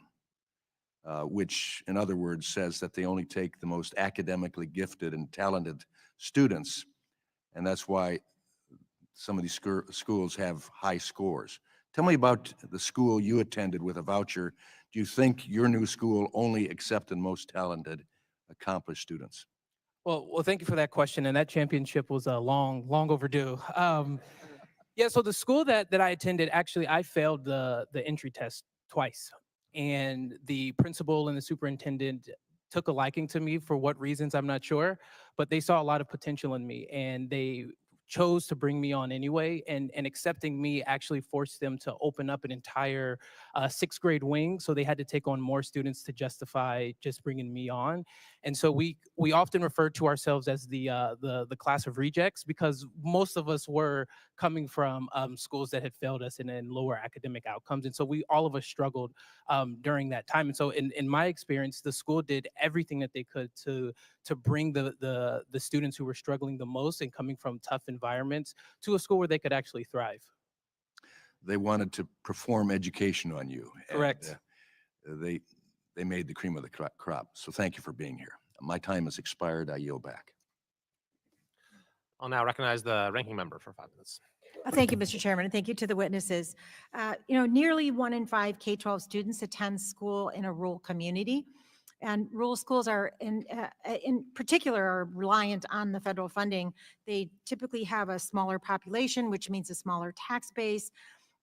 C: which in other words says that they only take the most academically gifted and talented students, and that's why some of these schools have high scores. Tell me about the school you attended with a voucher. Do you think your new school only accepted most talented, accomplished students?
A: Well, thank you for that question. And that championship was long overdue. Yeah, so the school that I attended, actually, I failed the entry test twice. And the principal and the superintendent took a liking to me for what reasons, I'm not sure, but they saw a lot of potential in me and they chose to bring me on anyway, and accepting me actually forced them to open up an entire 6th grade wing, so they had to take on more students to justify just bringing me on. And so we often refer to ourselves as the class of rejects, because most of us were coming from schools that had failed us in lower academic outcomes, and so all of us struggled during that time. And so in my experience, the school did everything that they could to bring the students who were struggling the most and coming from tough environments to a school where they could actually thrive.
C: They wanted to perform education on you.
A: Correct.
C: And, they made the cream of the crop. So thank you for being here. My time has expired. I yield back.
P: I'll now recognize the ranking member for 5 minutes.
D: Thank you, Mr. Chairman, and thank you to the witnesses. Nearly 1 in 5 K-12 students attend school in a rural community. And rural schools are, in particular, are reliant on the federal funding. They typically have a smaller population, which means a smaller tax base.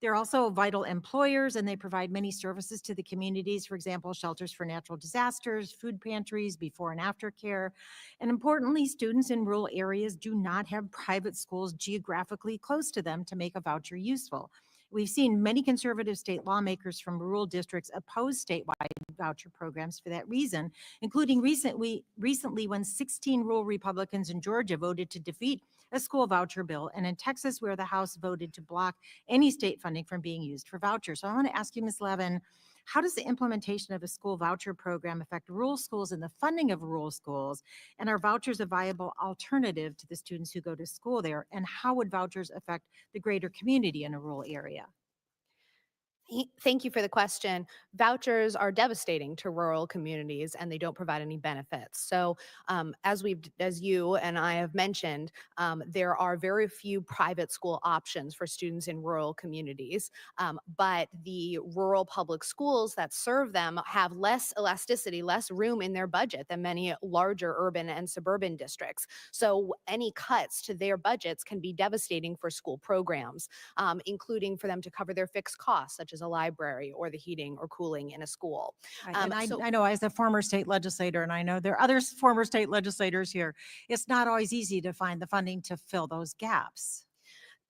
D: They're also vital employers, and they provide many services to the communities, for example, shelters for natural disasters, food pantries, before and after care. And importantly, students in rural areas do not have private schools geographically close to them to make a voucher useful. We've seen many conservative state lawmakers from rural districts oppose statewide voucher programs for that reason, including recently when 16 rural Republicans in Georgia voted to defeat a school voucher bill, and in Texas, where the House voted to block any state funding from being used for vouchers. So I want to ask you, Ms. Levin, how does the implementation of a school voucher program affect rural schools and the funding of rural schools? And are vouchers a viable alternative to the students who go to school there? And how would vouchers affect the greater community in a rural area?
S: Thank you for the question. Vouchers are devastating to rural communities and they don't provide any benefits. So as you and I have mentioned, there are very few private school options for students in rural communities. But the rural public schools that serve them have less elasticity, less room in their budget than many larger urban and suburban districts. So any cuts to their budgets can be devastating for school programs, including for them to cover their fixed costs, such as a library or the heating or cooling in a school.
D: And I know as a former state legislator, and I know there are other former state legislators here, it's not always easy to find the funding to fill those gaps.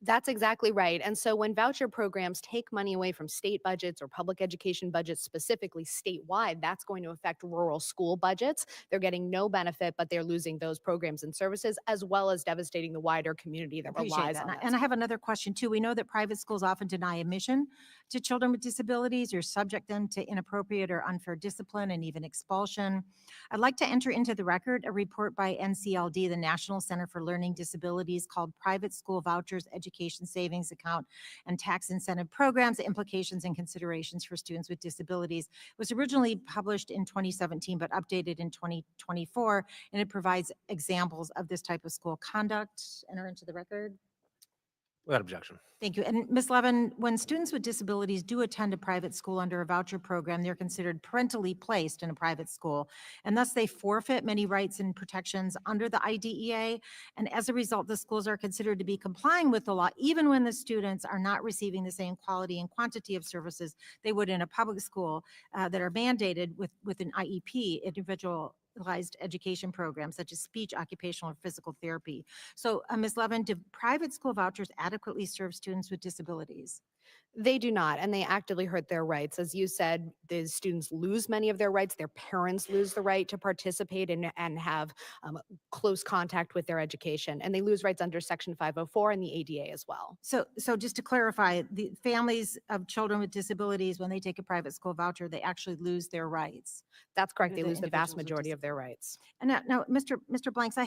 S: That's exactly right. And so when voucher programs take money away from state budgets or public education budgets, specifically statewide, that's going to affect rural school budgets. They're getting no benefit, but they're losing those programs and services, as well as devastating the wider community that
D: Appreciate
S: relies
D: that.
S: on it.
D: And I have another question too. We know that private schools often deny admission to children with disabilities or subject them to inappropriate or unfair discipline and even expulsion. I'd like to enter into the record a report by NCLD, the National Center for Learning Disabilities, called Private School Vouchers, Education Savings Account, and Tax Incentive Programs, Implications and Considerations for Students with Disabilities. It was originally published in 2017, but updated in 2024, and it provides examples of this type of school conduct. Enter into the record.
P: Without objection.
D: Thank you. And Ms. Levin, when students with disabilities do attend a private school under a voucher program, they're considered parentally placed in a private school, and thus they forfeit many rights and protections under the IDEA. And as a result, the schools are considered to be complying with the law, even when the students are not receiving the same quality and quantity of services they would in a public school that are mandated with an IEP, individualized education program, such as speech, occupational, or physical therapy. So, Ms. Levin, do private school vouchers adequately serve students with disabilities?
S: They do not, and they actively hurt their rights. As you said, the students lose many of their rights. Their parents lose the right to participate and have close contact with their education, and they lose rights under Section 504 and the ADA as well.
D: So just to clarify, the families of children with disabilities, when they take a private school voucher, they actually lose their rights.
S: That's correct.
D: Under
S: They
D: the
S: lose the vast
D: Individuals with
S: majority of their rights.
D: And now, Mr. Blanks, I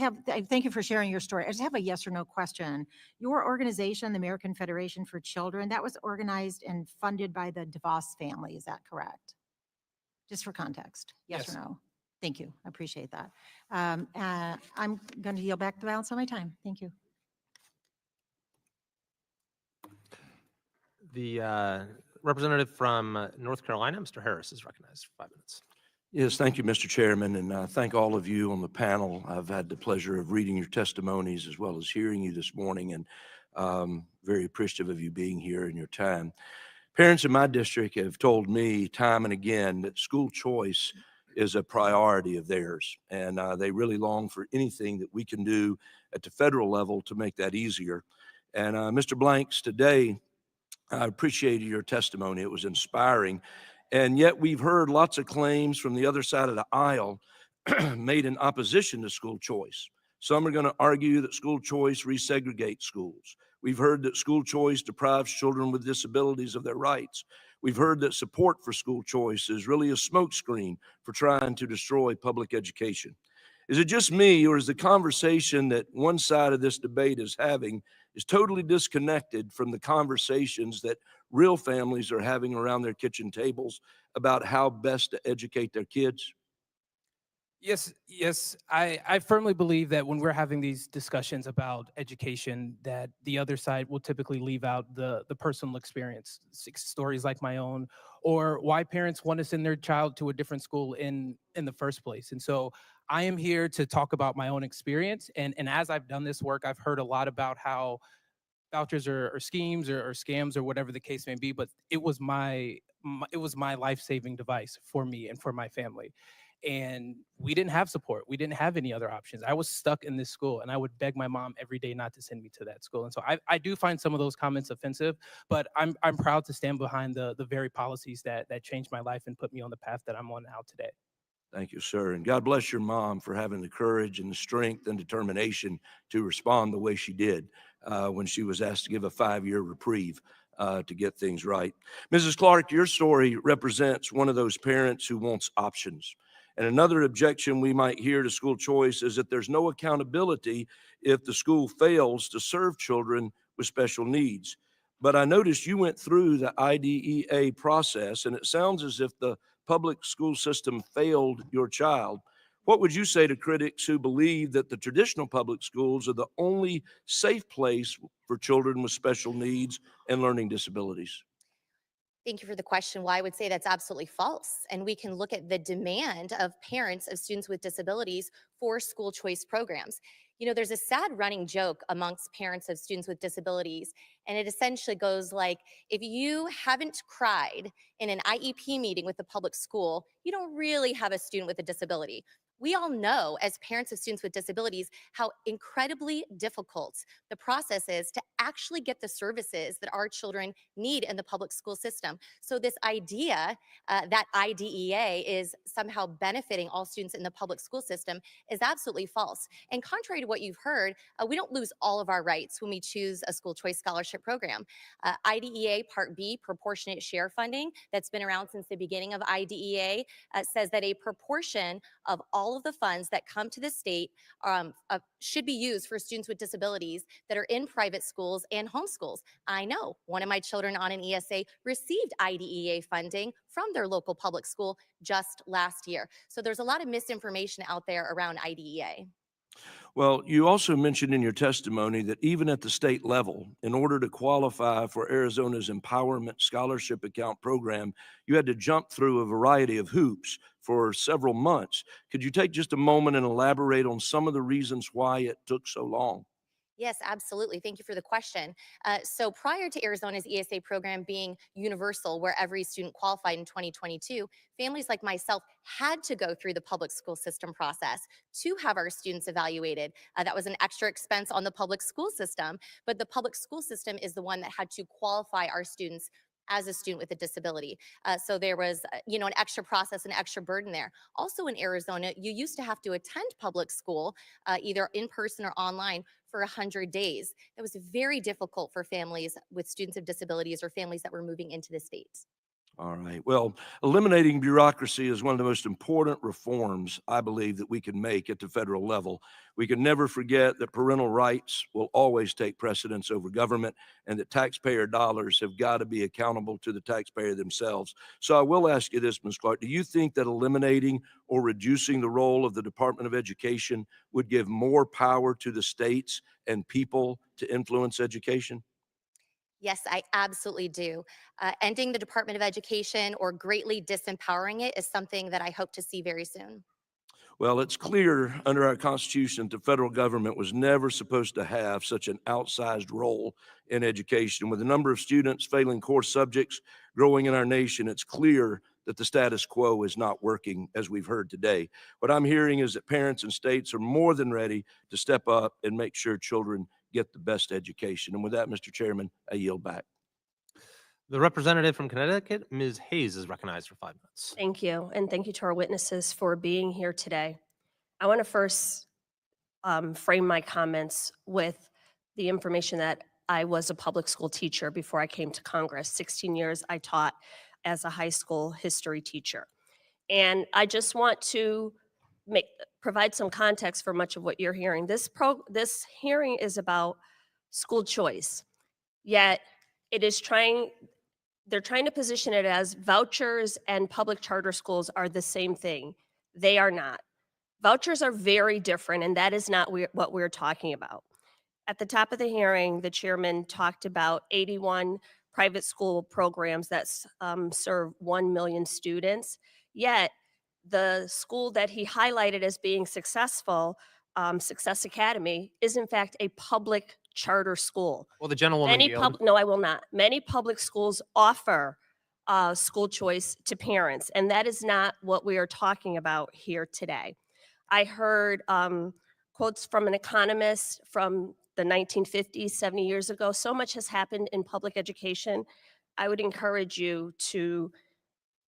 D: thank you for sharing your story. I just have a yes or no question. Your organization, the American Federation for Children, that was organized and funded by the DeVos family. Is that correct? Just for context, yes or no? Thank you. I appreciate that. I'm going to yield back the balance of my time. Thank you.
P: The representative from North Carolina, Mr. Harris, is recognized for 5 minutes.
C: Yes, thank you, Mr. Chairman, and thank all of you on the panel. I've had the pleasure of reading your testimonies as well as hearing you this morning, and very appreciative of you being here and your time. Parents in my district have told me time and again that school choice is a priority of theirs, and they really long for anything that we can do at the federal level to make that easier. And Mr. Blanks, today, I appreciated your testimony. It was inspiring. And yet we've heard lots of claims from the other side of the aisle made in opposition to school choice. Some are going to argue that school choice resegregates schools. We've heard that school choice deprives children with disabilities of their rights. We've heard that support for school choice is really a smokescreen for trying to destroy public education. Is it just me, or is the conversation that one side of this debate is having is totally disconnected from the conversations that real families are having around their kitchen tables about how best to educate their kids?
A: Yes. I firmly believe that when we're having these discussions about education, that the other side will typically leave out the personal experience, stories like my own, or why parents want to send their child to a different school in the first place. And so I am here to talk about my own experience. And as I've done this work, I've heard a lot about how vouchers or schemes or scams or whatever the case may be, but it was my life-saving device for me and for my family. And we didn't have support. We didn't have any other options. I was stuck in this school, and I would beg my mom every day not to send me to that school. And so I do find some of those comments offensive, but I'm proud to stand behind the very policies that changed my life and put me on the path that I'm on now today.
C: Thank you, sir. And God bless your mom for having the courage and the strength and determination to respond the way she did when she was asked to give a 5-year reprieve to get things right. Mrs. Clark, your story represents one of those parents who wants options. And another objection we might hear to school choice is that there's no accountability if the school fails to serve children with special needs.
F: but I noticed you went through the IDEA process, and it sounds as if the public school system failed your child. What would you say to critics who believe that the traditional public schools are the only safe place for children with special needs and learning disabilities?
U: Thank you for the question. Well, I would say that's absolutely false. And we can look at the demand of parents of students with disabilities for school choice programs. You know, there's a sad running joke amongst parents of students with disabilities, and it essentially goes like, if you haven't cried in an IEP meeting with the public school, you don't really have a student with a disability. We all know, as parents of students with disabilities, how incredibly difficult the process is to actually get the services that our children need in the public school system. So this idea that IDEA is somehow benefiting all students in the public school system is absolutely false. And contrary to what you've heard, we don't lose all of our rights when we choose a school choice scholarship program. IDEA Part B, proportionate share funding, that's been around since the beginning of IDEA, says that a proportion of all of the funds that come to the state should be used for students with disabilities that are in private schools and homeschools. I know one of my children on an ESA received IDEA funding from their local public school just last year. So there's a lot of misinformation out there around IDEA.
F: Well, you also mentioned in your testimony that even at the state level, in order to qualify for Arizona's Empowerment Scholarship Account program, you had to jump through a variety of hoops for several months. Could you take just a moment and elaborate on some of the reasons why it took so long?
U: Yes, absolutely. Thank you for the question. So prior to Arizona's ESA program being universal, where every student qualified in 2022, families like myself had to go through the public school system process to have our students evaluated. That was an extra expense on the public school system, but the public school system is the one that had to qualify our students as a student with a disability. So there was, you know, an extra process, an extra burden there. Also in Arizona, you used to have to attend public school, either in person or online, for 100 days. That was very difficult for families with students of disabilities or families that were moving into the state.
F: All right. Well, eliminating bureaucracy is one of the most important reforms I believe that we can make at the federal level. We can never forget that parental rights will always take precedence over government, and that taxpayer dollars have got to be accountable to the taxpayer themselves. So I will ask you this, Ms. Clark, do you think that eliminating or reducing the role of the Department of Education would give more power to the states and people to influence education?
U: Yes, I absolutely do. Ending the Department of Education or greatly disempowering it is something that I hope to see very soon.
F: Well, it's clear under our Constitution that the federal government was never supposed to have such an outsized role in education. With the number of students failing core subjects growing in our nation, it's clear that the status quo is not working, as we've heard today. What I'm hearing is that parents and states are more than ready to step up and make sure children get the best education. And with that, Mr. Chairman, I yield back.
P: The representative from Connecticut, Ms. Hayes, is recognized for 5 minutes.
G: Thank you, and thank you to our witnesses for being here today. I want to first frame my comments with the information that I was a public school teacher before I came to Congress. 16 years I taught as a high school history teacher. And I just want to provide some context for much of what you're hearing. This hearing is about school choice, yet they're trying to position it as vouchers and public charter schools are the same thing. They are not. Vouchers are very different, and that is not what we're talking about. At the top of the hearing, the chairman talked about 81 private school programs that serve 1 million students. Yet, the school that he highlighted as being successful, Success Academy, is in fact a public charter school.
P: Well, the gentlewoman yield.
G: No, I will not. Many public schools offer school choice to parents, and that is not what we are talking about here today. I heard quotes from an economist from the 1950s, 70 years ago. So much has happened in public education. I would encourage you to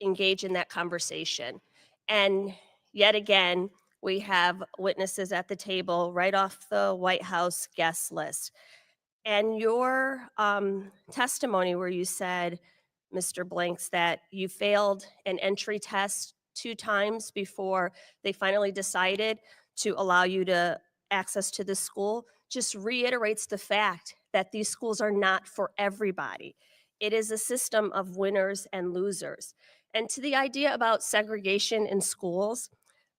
G: engage in that conversation. And yet again, we have witnesses at the table right off the White House guest list. And your testimony where you said, Mr. Blanks, that you failed an entry test 2 times before they finally decided to allow you to access to the school just reiterates the fact that these schools are not for everybody. It is a system of winners and losers. And to the idea about segregation in schools,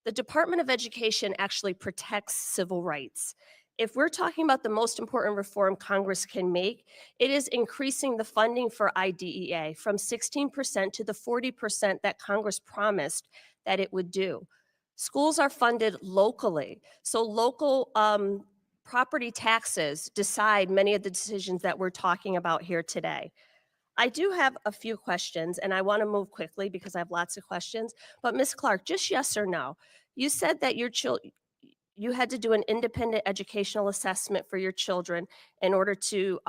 G: the Department of Education actually protects civil rights. If we're talking about the most important reform Congress can make, it is increasing the funding for IDEA from 16% to the 40% that Congress promised that it would do. Schools are funded locally, so local property taxes decide many of the decisions that we're talking about here today. I do have a few questions, and I want to move quickly because I have lots of questions. But Ms. Clark, just yes or no. You said that you had to do an independent educational assessment for your children in order to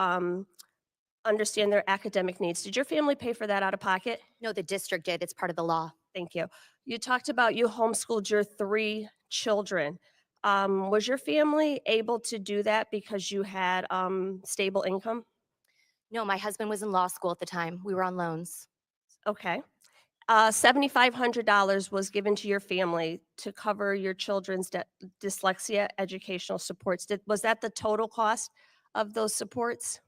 G: understand their academic needs. Did your family pay for that out of pocket?
U: No, the district did. It's part of the law.
G: Thank you. You talked about you homeschooled your 3 children. Was your family able to do that because you had stable income?
U: No, my husband was in law school at the time. We were on loans.
G: Okay. $7,500 was given to your family to cover your children's dyslexia educational supports. Was that the total cost of those supports?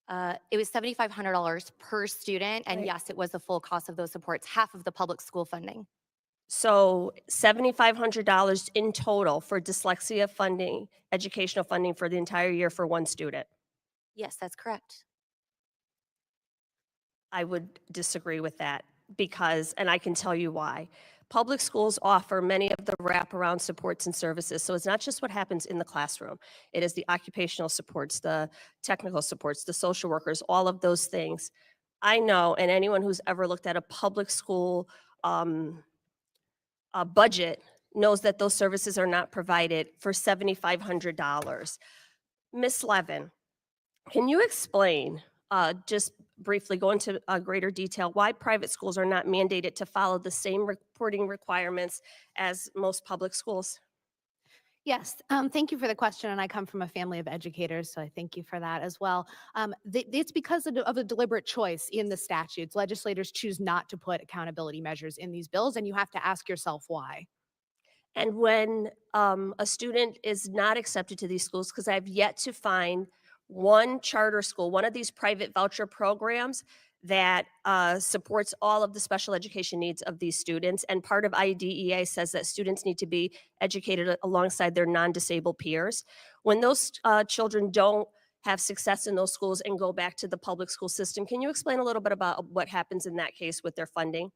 U: It was $7,500 per student. And
G: Right.
U: yes, it was the full cost of those supports, half of the public school funding.
G: So $7,500 in total for dyslexia funding, educational funding for the entire year for one student.
U: Yes, that's correct.
G: I would disagree with that because, and I can tell you why. Public schools offer many of the wraparound supports and services. So it's not just what happens in the classroom. It is the occupational supports, the technical supports, the social workers, all of those things. I know, and anyone who's ever looked at a public school budget knows that those services are not provided for $7,500. Ms. Levin, can you explain, just briefly, go into greater detail, why private schools are not mandated to follow the same reporting requirements as most public schools?
D: Yes, thank you for the question, and I come from a family of educators, so I thank you for that as well. It's because of a deliberate choice in the statutes. Legislators choose not to put accountability measures in these bills, and you have to ask yourself why.
G: And when a student is not accepted to these schools, because I've yet to find one charter school, one of these private voucher programs that supports all of the special education needs of these students. And part of IDEA says that students need to be educated alongside their non-disabled peers. When those children don't have success in those schools and go back to the public school system, can you explain a little bit about what happens in that case with their funding?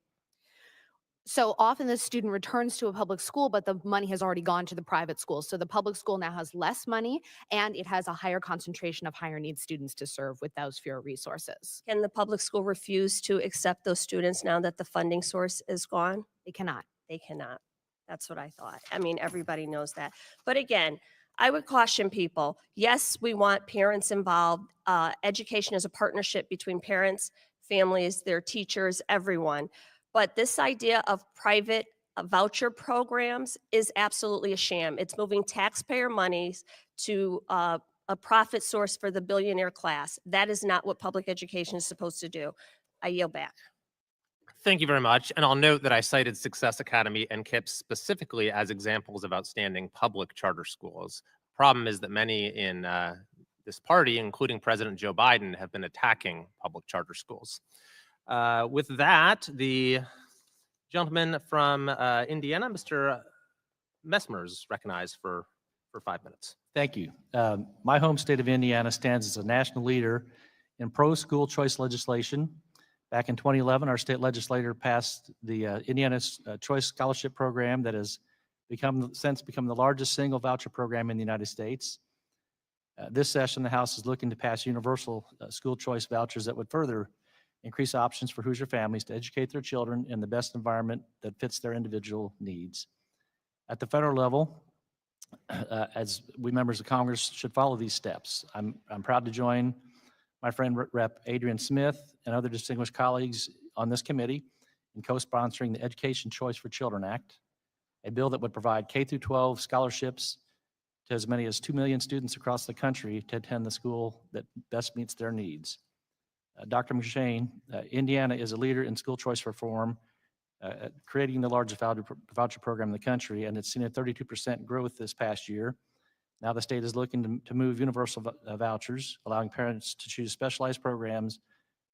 D: So often the student returns to a public school, but the money has already gone to the private school. So the public school now has less money, and it has a higher concentration of higher needs students to serve with those fewer resources.
G: Can the public school refuse to accept those students now that the funding source is gone?
D: They cannot.
G: They cannot. That's what I thought. I mean, everybody knows that. But again, I would caution people, yes, we want parents involved. Education is a partnership between parents, families, their teachers, everyone. But this idea of private voucher programs is absolutely a sham. It's moving taxpayer monies to a profit source for the billionaire class. That is not what public education is supposed to do. I yield back.
P: Thank you very much. And I'll note that I cited Success Academy and KIPS specifically as examples of outstanding public charter schools. Problem is that many in this party, including President Joe Biden, have been attacking public charter schools. With that, the gentleman from Indiana, Mr. Messmer, is recognized for 5 minutes.
K: Thank you. My home state of Indiana stands as a national leader in pro-school choice legislation. Back in 2011, our state legislature passed the Indiana's Choice Scholarship Program that has since become the largest single voucher program in the United States. This session, the House is looking to pass universal school choice vouchers that would further increase options for Hoosier families to educate their children in the best environment that fits their individual needs. At the federal level, as we members of Congress should follow these steps. I'm proud to join my friend Rep. Adrian Smith and other distinguished colleagues on this committee in co-sponsoring the Education Choice for Children Act, a bill that would provide K-12 scholarships to as many as 2 million students across the country to attend the school that best meets their needs. Dr. McShane, Indiana is a leader in school choice reform, creating the largest voucher program in the country, and it's seen a 32% growth this past year. Now the state is looking to move universal vouchers, allowing parents to choose specialized programs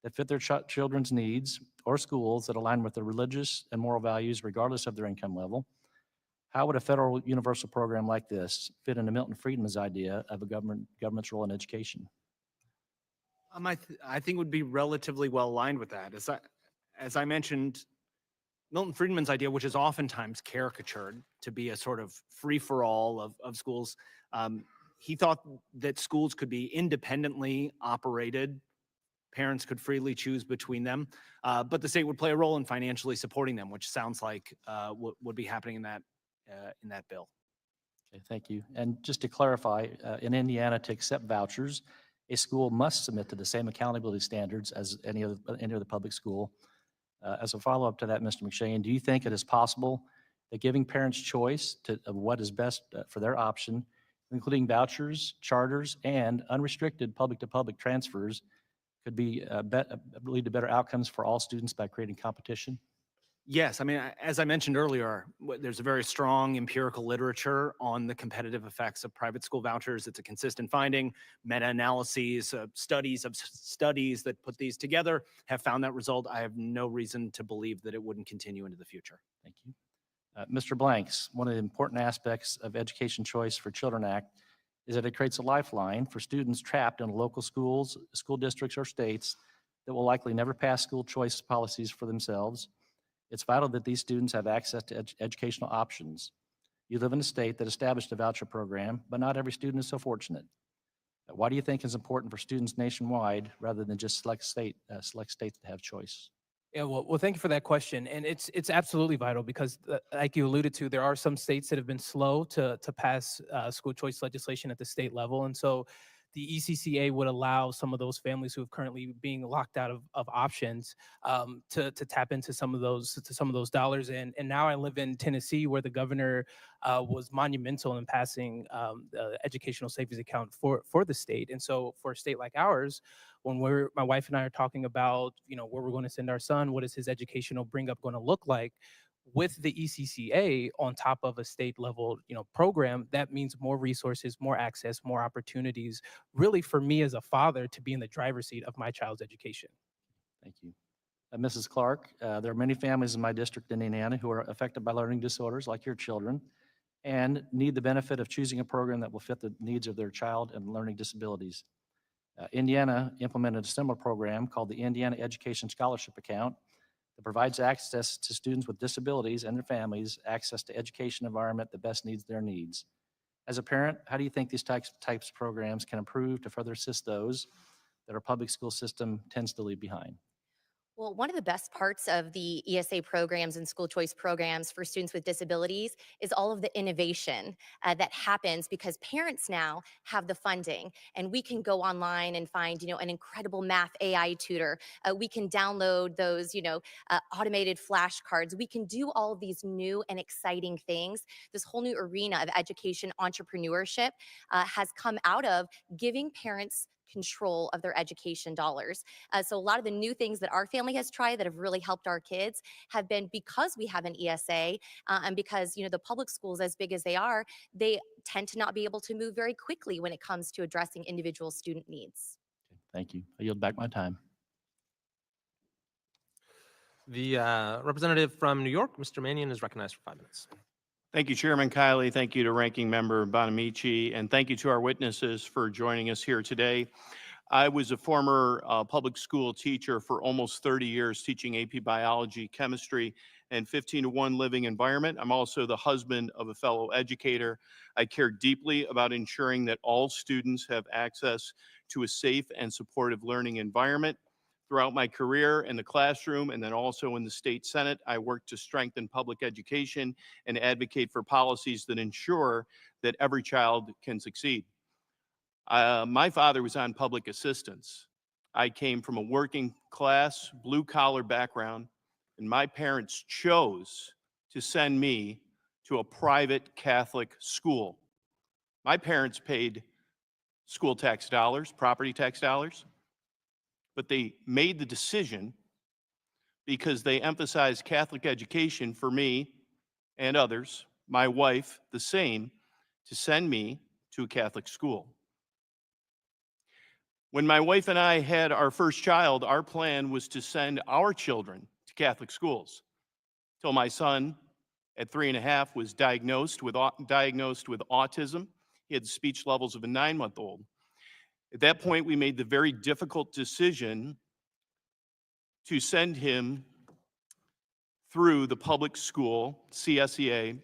K: that fit their children's needs or schools that align with their religious and moral values regardless of their income level. How would a federal universal program like this fit into Milton Friedman's idea of a government's role in education?
T: I think would be relatively well aligned with that. As I mentioned, Milton Friedman's idea, which is oftentimes caricatured to be a sort of free-for-all of schools, he thought that schools could be independently operated. Parents could freely choose between them, but the state would play a role in financially supporting them, which sounds like what would be happening in that bill.
K: Okay, thank you. And just to clarify, in Indiana, to accept vouchers, a school must submit to the same accountability standards as any other public school. As a follow-up to that, Mr. McShane, do you think it is possible that giving parents choice of what is best for their option, including vouchers, charters, and unrestricted public-to-public transfers, could lead to better outcomes for all students by creating competition?
T: Yes, I mean, as I mentioned earlier, there's a very strong empirical literature on the competitive effects of private school vouchers. It's a consistent finding. Meta-analyses, studies that put these together have found that result. I have no reason to believe that it wouldn't continue into the future.
K: Thank you. Mr. Blanks, one of the important aspects of Education Choice for Children Act is that it creates a lifeline for students trapped in local schools, school districts, or states that will likely never pass school choice policies for themselves. It's vital that these students have access to educational options. You live in a state that established a voucher program, but not every student is so fortunate. Why do you think it's important for students nationwide rather than just select states that have choice?
A: Yeah, well, thank you for that question. And it's absolutely vital because, like you alluded to, there are some states that have been slow to pass school choice legislation at the state level. And so the ECCA would allow some of those families who have currently being locked out of options to tap into some of those dollars. And now I live in Tennessee, where the governor was monumental in passing the educational savings account for the state. And so for a state like ours, when my wife and I are talking about, where we're going to send our son, what is his educational bring up going to look like, with the ECCA on top of a state level, program, that means more resources, more access, more opportunities, really for me as a father to be in the driver's seat of my child's education.
K: Thank you. Mrs. Clark, there are many families in my district in Indiana who are affected by learning disorders like your children and need the benefit of choosing a program that will fit the needs of their child and learning disabilities. Indiana implemented a similar program called the Indiana Education Scholarship Account that provides access to students with disabilities and their families access to education environment that best meets their needs. As a parent, how do you think these types of programs can improve to further assist those that our public school system tends to leave behind?
U: Well, one of the best parts of the ESA programs and school choice programs for students with disabilities is all of the innovation that happens because parents now have the funding and we can go online and find, an incredible math AI tutor. We can download those, automated flashcards. We can do all of these new and exciting things. This whole new arena of education entrepreneurship has come out of giving parents control of their education dollars. So a lot of the new things that our family has tried that have really helped our kids have been because we have an ESA and because, the public schools, as big as they are, they tend to not be able to move very quickly when it comes to addressing individual student needs.
K: Thank you. I yield back my time.
P: The representative from New York, Mr. Mannion, is recognized for 5 minutes.
H: Thank you, Chairman Kiley. Thank you to Ranking Member Bonamici, and thank you to our witnesses for joining us here today. I was a former public school teacher for almost 30 years, teaching AP Biology, Chemistry, and 15-to-1 living environment. I'm also the husband of a fellow educator. I care deeply about ensuring that all students have access to a safe and supportive learning environment. Throughout my career in the classroom and then also in the state Senate, I worked to strengthen public education and advocate for policies that ensure that every child can succeed. My father was on public assistance. I came from a working class, blue collar background, and my parents chose to send me to a private Catholic school. My parents paid school tax dollars, property tax dollars, but they made the decision because they emphasized Catholic education for me and others, my wife the same, to send me to a Catholic school. When my wife and I had our first child, our plan was to send our children to Catholic schools till my son at 3.5 was diagnosed with autism. He had speech levels of a 9-month-old. At that point, we made the very difficult decision to send him through the public school CPSE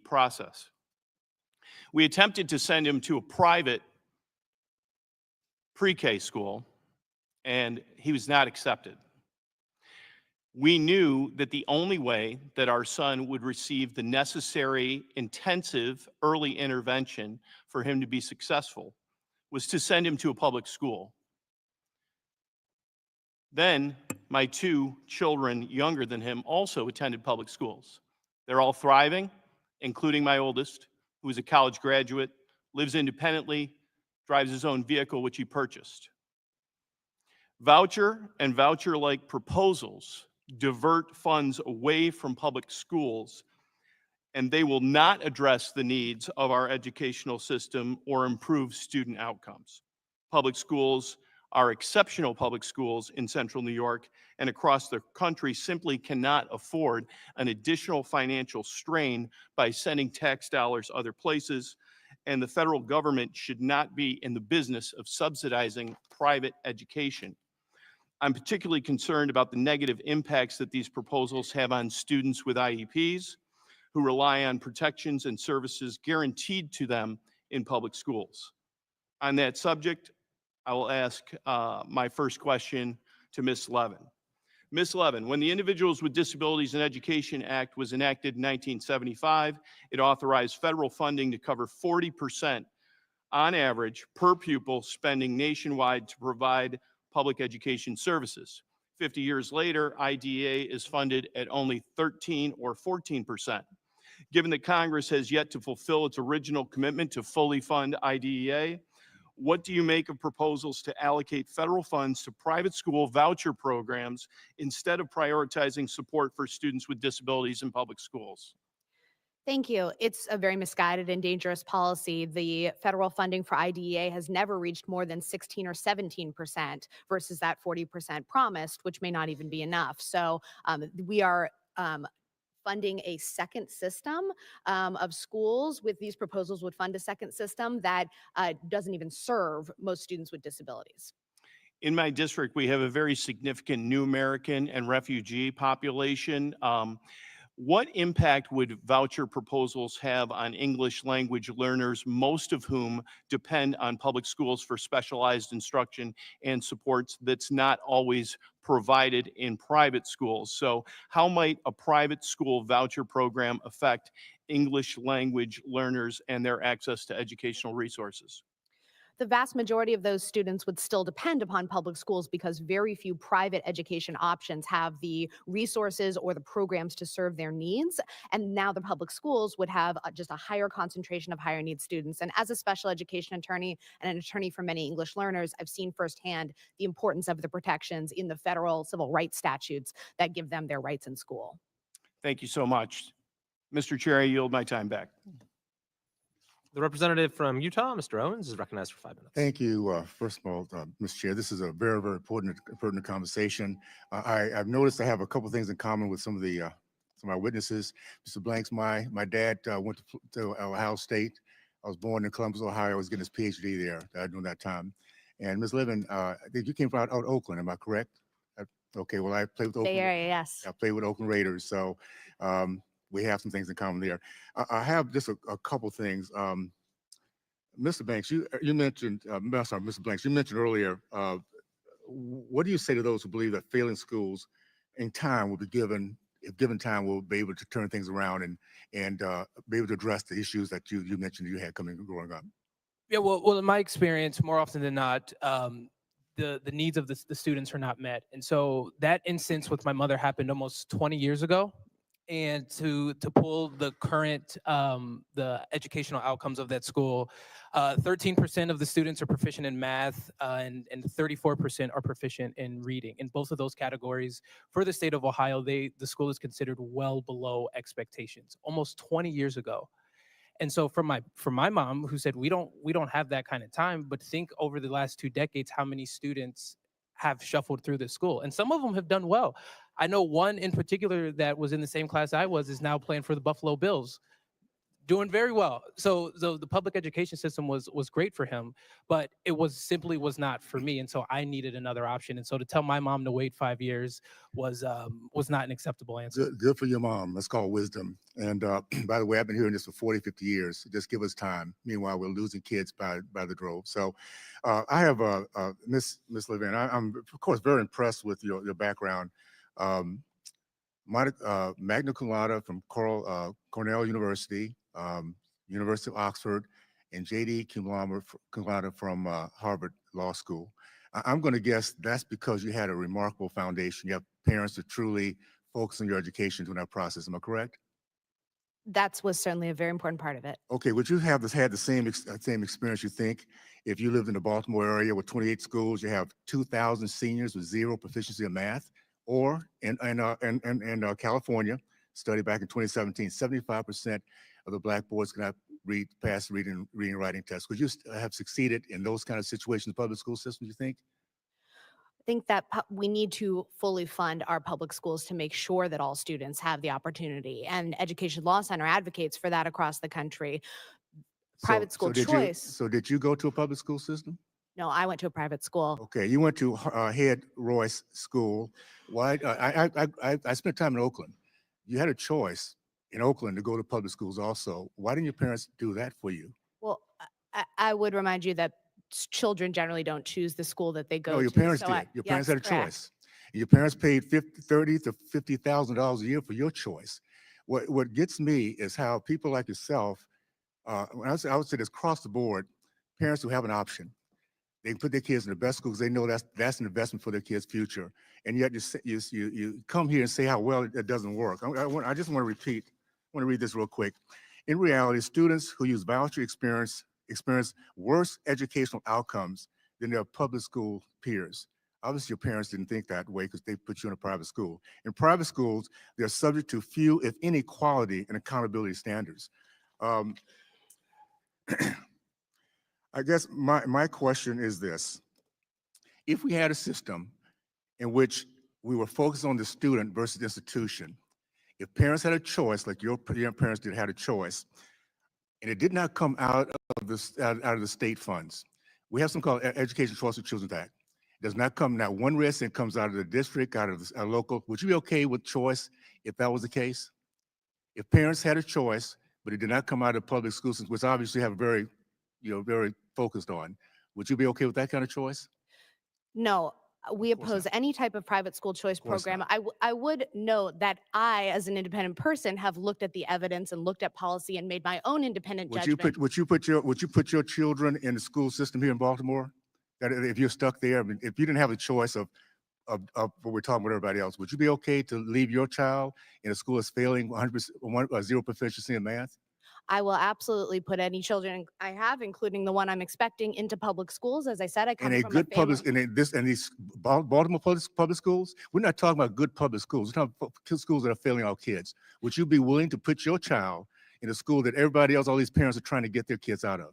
H: process. We attempted to send him to a private pre-K school, and he was not accepted. We knew that the only way that our son would receive the necessary intensive early intervention for him to be successful was to send him to a public school. Then my 2 children younger than him also attended public schools. They're all thriving, including my oldest, who is a college graduate, lives independently, drives his own vehicle, which he purchased. Voucher and voucher-like proposals divert funds away from public schools, and they will not address the needs of our educational system or improve student outcomes. Public schools are exceptional public schools in central New York and across the country simply cannot afford an additional financial strain by sending tax dollars other places, and the federal government should not be in the business of subsidizing private education. I'm particularly concerned about the negative impacts that these proposals have on students with IEPs who rely on protections and services guaranteed to them in public schools. On that subject, I will ask my first question to Ms. Levin. Ms. Levin, when the Individuals with Disabilities in Education Act was enacted in 1975, it authorized federal funding to cover 40% on average per pupil spending nationwide to provide public education services. 50 years later, IDEA is funded at only 13 or 14%. Given that Congress has yet to fulfill its original commitment to fully fund IDEA, what do you make of proposals to allocate federal funds to private school voucher programs instead of prioritizing support for students with disabilities in public schools?
S: Thank you. It's a very misguided and dangerous policy. The federal funding for IDEA has never reached more than 16 or 17% versus that 40% promised, which may not even be enough. So we are funding a second system of schools. With these proposals would fund a second system that doesn't even serve most students with disabilities.
H: In my district, we have a very significant new American and refugee population. What impact would voucher proposals have on English language learners, most of whom depend on public schools for specialized instruction and supports that's not always provided in private schools? So how might a private school voucher program affect English language learners and their access to educational resources?
S: The vast majority of those students would still depend upon public schools because very few private education options have the resources or the programs to serve their needs. And now the public schools would have just a higher concentration of higher needs students. And as a special education attorney and an attorney for many English learners, I've seen firsthand the importance of the protections in the federal civil rights statutes that give them their rights in school.
H: Thank you so much. Mr. Chair, I yield my time back.
P: The representative from Utah, Mr. Owens, is recognized for 5 minutes.
L: Thank you. First of all, Mr. Chair, this is a very, very important conversation. I've noticed I have a couple things in common with some of my witnesses. Mr. Blanks, my dad went to Ohio State. I was born in Columbus, Ohio. I was getting his PhD there during that time. And Ms. Levin, you came from out Oakland, am I correct? Okay, well, I played with Oakland.
S: Bay Area, yes.
L: I played with Oakland Raiders, so we have some things in common there. I have just a couple things. Mr. Banks, you mentioned, sorry, Mr. Blanks, you mentioned earlier, what do you say to those who believe that failing schools in time will be given, if given time, will be able to turn things around and be able to address the issues that you mentioned you had growing up?
A: Yeah, well, in my experience, more often than not, the needs of the students are not met. And so that instance with my mother happened almost 20 years ago. And to pull the current, the educational outcomes of that school, 13% of the students are proficient in math and 34% are proficient in reading. In both of those categories, for the state of Ohio, the school is considered well below expectations, almost 20 years ago. And so for my mom, who said we don't have that kind of time, but think over the last 2 decades how many students have shuffled through the school, and some of them have done well. I know one in particular that was in the same class I was is now playing for the Buffalo Bills, doing very well. So the public education system was great for him, but it was not for me. And so I needed another option. And so to tell my mom to wait 5 years was not an acceptable answer.
L: Good for your mom. That's called wisdom. And by the way, I've been hearing this for 40, 50 years. Just give us time. Meanwhile, we're losing kids by the drove. So I have Miss Levin. I'm of course very impressed with your background. Magna cum laude from Cornell University, University of Oxford, and JD cum laude from Harvard Law School. I'm going to guess that's because you had a remarkable foundation. You have parents that truly focus on your education during that process. Am I correct?
S: That was certainly a very important part of it.
L: Okay, would you have had the same experience, you think, if you lived in the Baltimore area with 28 schools, you have 2,000 seniors with zero proficiency in math, or in California, study back in 2017, 75% of the Black boys cannot pass reading and writing tests. Would you have succeeded in those kind of situations in the public school system, you think?
S: I think that we need to fully fund our public schools to make sure that all students have the opportunity. And Education Law Center advocates for that across the country. Private school choice.
L: So did you go to a public school system?
S: No, I went to a private school.
L: Okay, you went to Head Royce School. Why? I spent time in Oakland. You had a choice in Oakland to go to public schools also. Why didn't your parents do that for you?
S: Well, I would remind you that children generally don't choose the school that they go to.
L: No, your parents
S: So
L: did. Your parents had a
S: correct.
L: choice. And your parents paid $30,000 to $50,000 a year for your choice. What gets me is how people like yourself, I would say this across the board, parents who have an option, they put their kids in the best schools. They know that's an investment for their kids' future. And yet you come here and say how well it doesn't work. I just want to read this real quick. In reality, students who use voucher experience worse educational outcomes than their public school peers. Obviously, your parents didn't think that way because they put you in a private school. In private schools, they're subject to few, if any, quality and accountability standards. I guess my question is this. If we had a system in which we were focused on the student versus the institution, if parents had a choice, like your parents did had a choice, and it did not come out of the state funds, we have something called Education Choice of Children's Act. It does not come, not one risk, it comes out of the district, out of the local. Would you be okay with choice if that was the case? If parents had a choice, but it did not come out of public schools, which obviously have very focused on, would you be okay with that kind of choice?
S: No, we oppose any type of private school choice program. I would note that I, as an independent person, have looked at the evidence and looked at policy and made my own independent judgment.
L: Would you put your children in the school system here in Baltimore? That if you're stuck there, I mean, if you didn't have a choice of what we're talking about everybody else, would you be okay to leave your child in a school that's failing 100% zero proficiency in math?
S: I will absolutely put any children I have, including the one I'm expecting, into public schools. As I said, I come
L: In a
S: from
L: good
S: a family.
L: public, and these Baltimore public schools, we're not talking about good public schools. We're talking about schools that are failing our kids. Would you be willing to put your child in a school that everybody else, all these parents are trying to get their kids out of?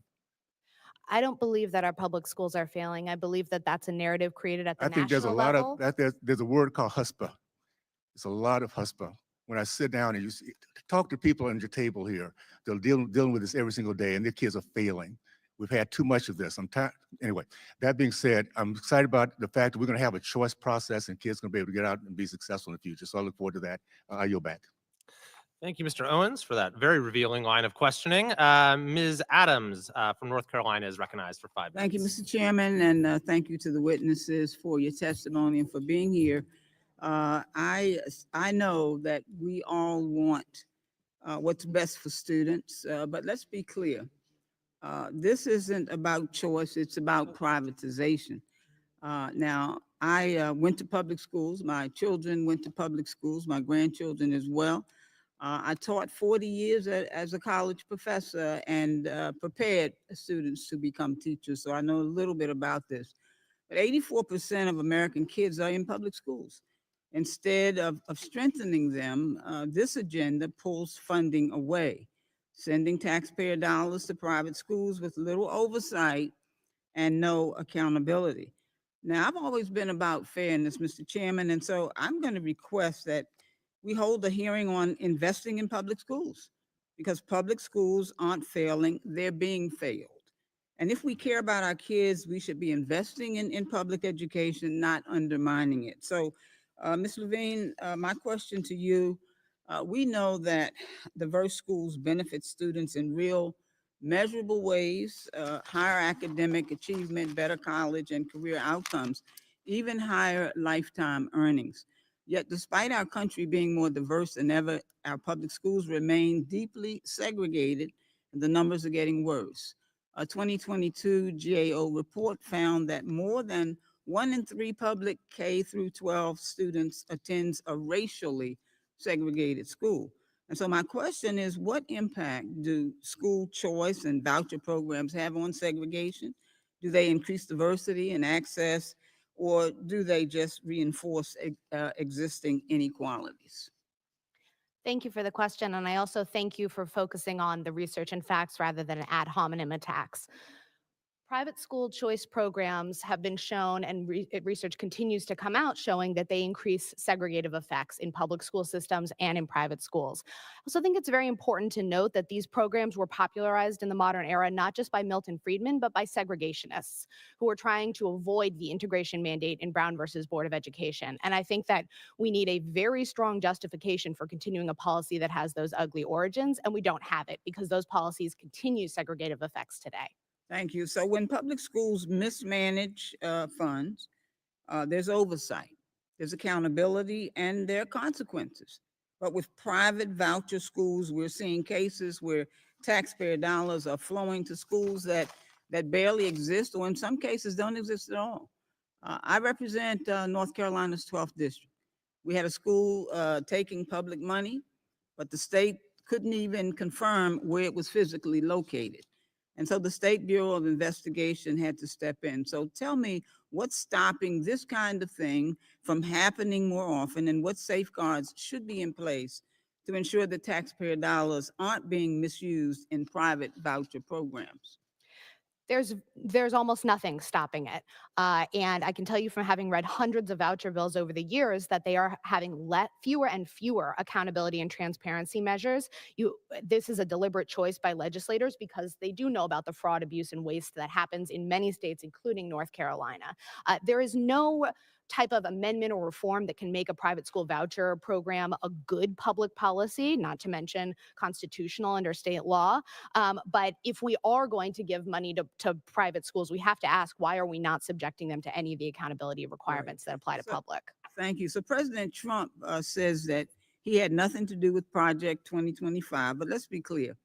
S: I don't believe that our public schools are failing. I believe that that's a narrative created at the
L: I think there's a
S: national
L: lot
S: level.
L: of there's a word called huspa. It's a lot of huspa. When I sit down and talk to people at your table here, they're dealing with this every single day, and their kids are failing. We've had too much of this. Anyway, that being said, I'm excited about the fact that we're going to have a choice process, and kids are going to be able to get out and be successful in the future. So I look forward to that. I yield back.
P: Thank you, Mr. Owens, for that very revealing line of questioning. Ms. Adams from North Carolina is recognized for 5 minutes.
I: Thank you, Mr. Chairman, and thank you to the witnesses for your testimony and for being here. I know that we all want what's best for students, but let's be clear. This isn't about choice, it's about privatization. Now, I went to public schools. My children went to public schools, my grandchildren as well. I taught 40 years as a college professor and prepared students to become teachers, so I know a little bit about this. But 84% of American kids are in public schools. Instead of strengthening them, this agenda pulls funding away. sending taxpayer dollars to private schools with little oversight and no accountability. Now, I've always been about fairness, Mr. Chairman, and so I'm going to request that we hold a hearing on investing in public schools, because public schools aren't failing, they're being failed. And if we care about our kids, we should be investing in public education, not undermining it. So, Ms. Levine, my question to you, we know that diverse schools benefit students in real, measurable ways, higher academic achievement, better college and career outcomes, even higher lifetime earnings. Yet despite our country being more diverse than ever, our public schools remain deeply segregated, and the numbers are getting worse. A 2022 GAO report found that more than 1 in 3 public K through 12 students attends a racially segregated school. And so my question is, what impact do school choice and voucher programs have on segregation? Do they increase diversity and access, or do they just reinforce existing inequalities?
S: Thank you for the question, and I also thank you for focusing on the research and facts rather than ad hominem attacks. Private school choice programs have been shown, and research continues to come out showing that they increase segregative effects in public school systems and in private schools. I also think it's very important to note that these programs were popularized in the modern era not just by Milton Friedman, but by segregationists who were trying to avoid the integration mandate in Brown versus Board of Education. And I think that we need a very strong justification for continuing a policy that has those ugly origins, and we don't have it because those policies continue segregative effects today.
I: Thank you. So when public schools mismanage funds, there's oversight, there's accountability, and there are consequences. But with private voucher schools, we're seeing cases where taxpayer dollars are flowing to schools that barely exist, or in some cases don't exist at all. I represent North Carolina's 12th district. We had a school taking public money, but the state couldn't even confirm where it was physically located. And so the State Bureau of Investigation had to step in. So tell me, what's stopping this kind of thing from happening more often, and what safeguards should be in place to ensure that taxpayer dollars aren't being misused in private voucher programs?
S: There's almost nothing stopping it. And I can tell you from having read hundreds of voucher bills over the years that they are having fewer and fewer accountability and transparency measures. This is a deliberate choice by legislators because they do know about the fraud, abuse, and waste that happens in many states, including North Carolina. There is no type of amendment or reform that can make a private school voucher program a good public policy, not to mention constitutional under state law. But if we are going to give money to private schools, we have to ask, why are we not subjecting them to any of the accountability requirements that apply to public?
I: Thank you. So President Trump says that he had nothing to do with Project 2025, but let's be clear.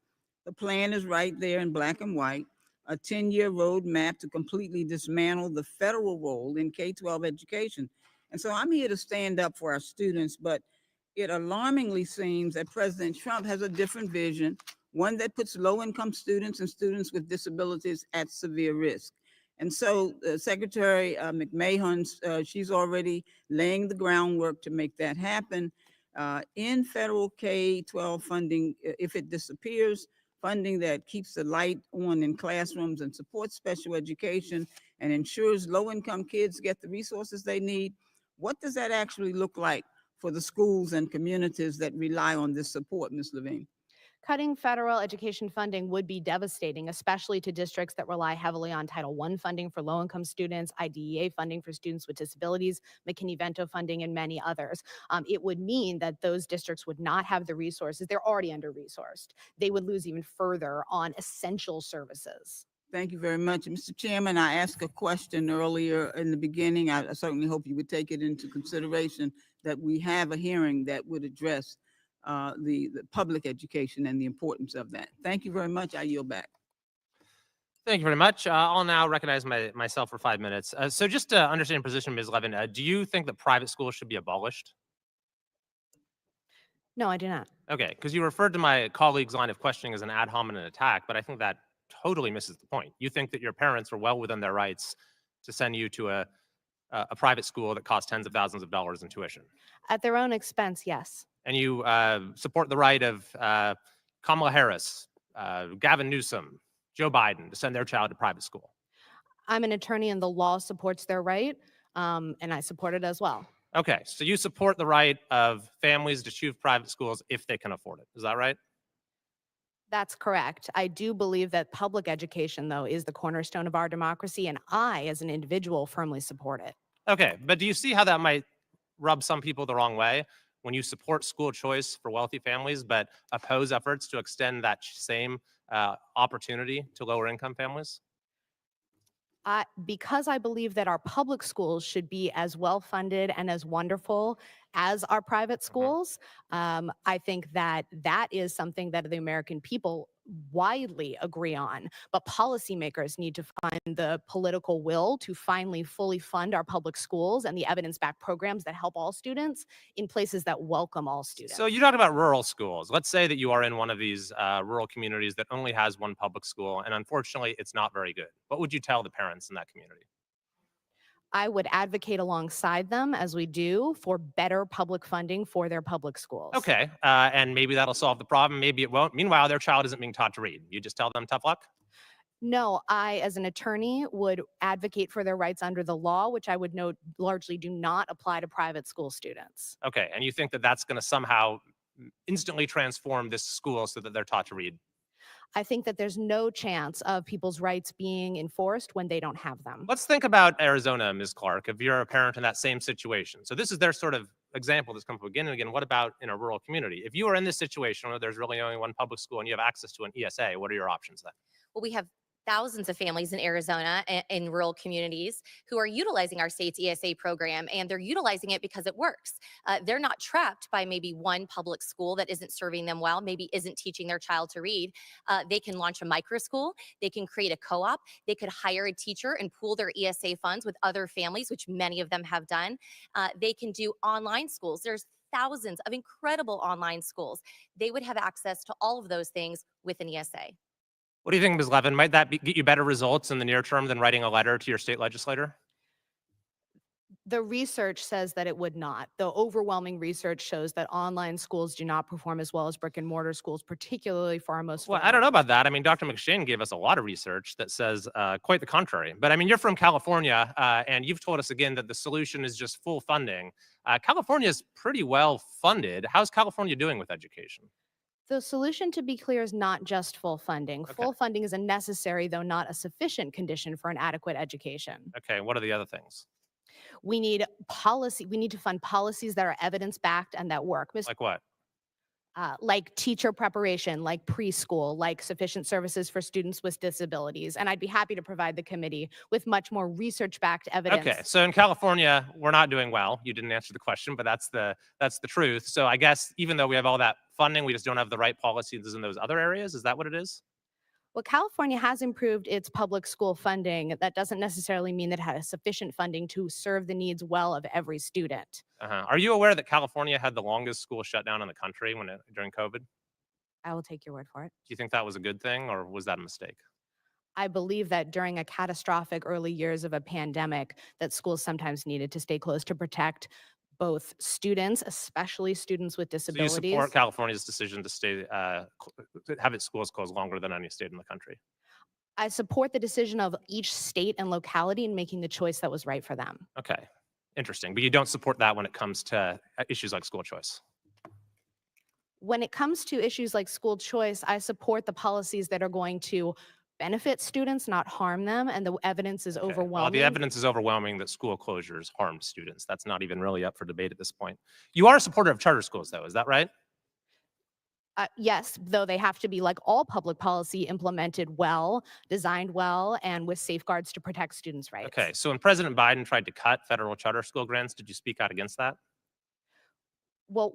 I: The plan is right there in black and white, a 10-year roadmap to completely dismantle the federal role in K-12 education. And so I'm here to stand up for our students, but it alarmingly seems that President Trump has a different vision, one that puts low-income students and students with disabilities at severe risk. And so Secretary McMahon, she's already laying the groundwork to make that happen. In federal K-12 funding, if it disappears, funding that keeps the light on in classrooms and supports special education and ensures low-income kids get the resources they need, what does that actually look like for the schools and communities that rely on this support, Ms. Levine?
S: Cutting federal education funding would be devastating, especially to districts that rely heavily on Title I funding for low-income students, IDEA funding for students with disabilities, McKinney-Vento funding, and many others. It would mean that those districts would not have the resources. They're already under-resourced. They would lose even further on essential services.
I: Thank you very much. Mr. Chairman, I asked a question earlier in the beginning. I certainly hope you would take it into consideration that we have a hearing that would address the public education and the importance of that. Thank you very much. I yield back.
P: Thank you very much. I'll now recognize myself for 5 minutes. So just to understand your position, Ms. Levin, do you think that private schools should be abolished?
S: No, I do not.
P: Okay, because you referred to my colleague's line of questioning as an ad hominem attack, but I think that totally misses the point. You think that your parents are well within their rights to send you to a private school that costs tens of thousands of dollars in tuition.
S: At their own expense, yes.
P: And you support the right of Kamala Harris Gavin Newsom, Joe Biden to send their child to private school?
S: I'm an attorney and the law supports their right, and I support it as well.
P: Okay, so you support the right of families to choose private schools if they can afford it. Is that right?
S: That's correct. I do believe that public education, though, is the cornerstone of our democracy, and I, as an individual, firmly support it.
P: Okay, but do you see how that might rub some people the wrong way when you support school choice for wealthy families but oppose efforts to extend that same opportunity to lower income families?
S: Because I believe that our public schools should be as well funded and as wonderful as our private schools, I think that that is something that the American people widely agree on. But policymakers need to find the political will to finally fully fund our public schools and the evidence-backed programs that help all students in places that welcome all students.
P: So you talked about rural schools. Let's say that you are in one of these rural communities that only has one public school, and unfortunately, it's not very good. What would you tell the parents in that community?
S: I would advocate alongside them, as we do, for better public funding for their public schools.
P: Okay, and maybe that'll solve the problem. Maybe it won't. Meanwhile, their child isn't being taught to read. You just tell them tough luck?
S: No, I, as an attorney, would advocate for their rights under the law, which I would note largely do not apply to private school students.
P: Okay, and you think that that's going to somehow instantly transform this school so that they're taught to read?
S: I think that there's no chance of people's rights being enforced when they don't have them.
P: Let's think about Arizona, Ms. Clark, if you're a parent in that same situation. So this is their sort of example that's come up again and again. What about in a rural community? If you are in this situation where there's really only one public school and you have access to an ESA, what are your options then?
U: Well, we have thousands of families in Arizona in rural communities who are utilizing our state's ESA program, and they're utilizing it because it works. They're not trapped by maybe one public school that isn't serving them well, maybe isn't teaching their child to read. They can launch a micro school, they can create a co-op, they could hire a teacher and pool their ESA funds with other families, which many of them have done. They can do online schools. There's thousands of incredible online schools. They would have access to all of those things with an ESA.
P: What do you think, Ms. Levin? Might that get you better results in the near term than writing a letter to your state legislator?
S: The research says that it would not. The overwhelming research shows that online schools do not perform as well as brick and mortar schools, particularly for our most
P: Well, I don't know about that. I mean, Dr. McShane gave us a lot of research that says quite the contrary. But I mean, you're from California, and you've told us again that the solution is just full funding. California is pretty well funded. How's California doing with education?
S: The solution, to be clear, is not just full funding.
P: Okay.
S: Full funding is a necessary, though not a sufficient condition for an adequate education.
P: Okay, what are the other things?
S: We need policy. We need to fund policies that are evidence-backed and that work.
P: Like what?
S: Like teacher preparation, like preschool, like sufficient services for students with disabilities. And I'd be happy to provide the committee with much more research-backed evidence.
P: Okay, so in California, we're not doing well. You didn't answer the question, but that's the truth. So I guess even though we have all that funding, we just don't have the right policies in those other areas. Is that what it is?
S: Well, California has improved its public school funding. That doesn't necessarily mean that it has sufficient funding to serve the needs well of every student.
P: Are you aware that California had the longest school shutdown in the country during COVID? Do
S: I will take your word for it.
P: you think that was a good thing, or was that a mistake?
S: I believe that during a catastrophic early years of a pandemic, that schools sometimes needed to stay closed to protect both students, especially students with
P: So you
S: disabilities.
P: support California's decision to stay, to have its schools closed longer than any state in the country?
S: I support the decision of each state and locality in making the choice that was right for them.
P: Okay, interesting. But you don't support that when it comes to issues like school choice?
S: When it comes to issues like school choice, I support the policies that are going to benefit students, not harm them, and the evidence is
P: Well,
S: overwhelming.
P: the evidence is overwhelming that school closures harm students. That's not even really up for debate at this point. You are a supporter of charter schools, though, is that right?
S: Yes, though they have to be, like all public policy, implemented well, designed well, and with safeguards to protect students' rights.
P: Okay, so when President Biden tried to cut federal charter school grants, did you speak out against that?
S: Well,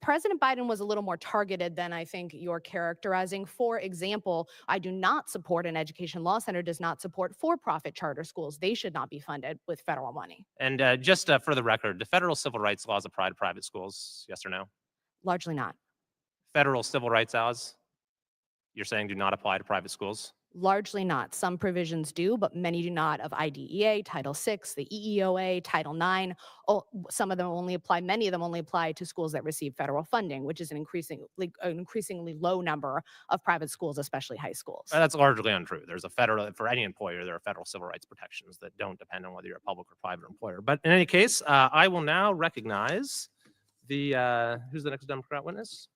S: President Biden was a little more targeted than I think you're characterizing. For example, I do not support, an education law center does not support for-profit charter schools. They should not be funded with federal money.
P: And just for the record, do federal civil rights laws apply to private schools? Yes or no?
S: Largely not.
P: Federal civil rights laws, you're saying do not apply to private schools?
E: Largely not. Some provisions do, but many do not, of IDEA, Title VI, the EEOA, Title IX. Some of them only apply, many of them only apply to schools that receive federal funding, which is an increasingly low number of private schools, especially high schools.
P: That's largely untrue. There's a federal, for any employer, there are federal civil rights protections that don't depend on whether you're a public or private employer. But in any case, I will now recognize the, who's the next Democrat witness?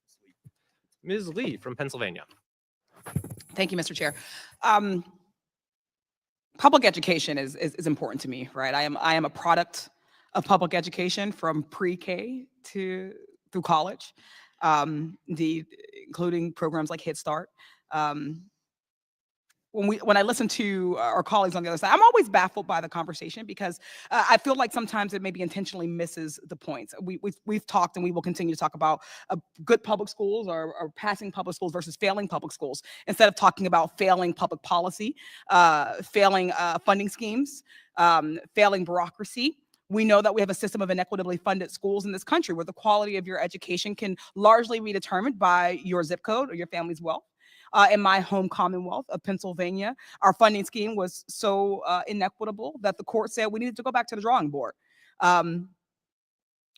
P: Ms. Lee from Pennsylvania.
M: Thank you, Mr. Chair. Public education is important to me, right? I am a product of public education from pre-K through college, including programs like Head Start. When I listen to our colleagues on the other side, I'm always baffled by the conversation because I feel like sometimes it maybe intentionally misses the points. We've talked and we will continue to talk about good public schools or passing public schools versus failing public schools, instead of talking about failing public policy, failing funding schemes, failing bureaucracy. We know that we have a system of inequitably funded schools in this country where the quality of your education can largely be determined by your zip code or your family's wealth. In my home Commonwealth of Pennsylvania, our funding scheme was so inequitable that the court said we needed to go back to the drawing board.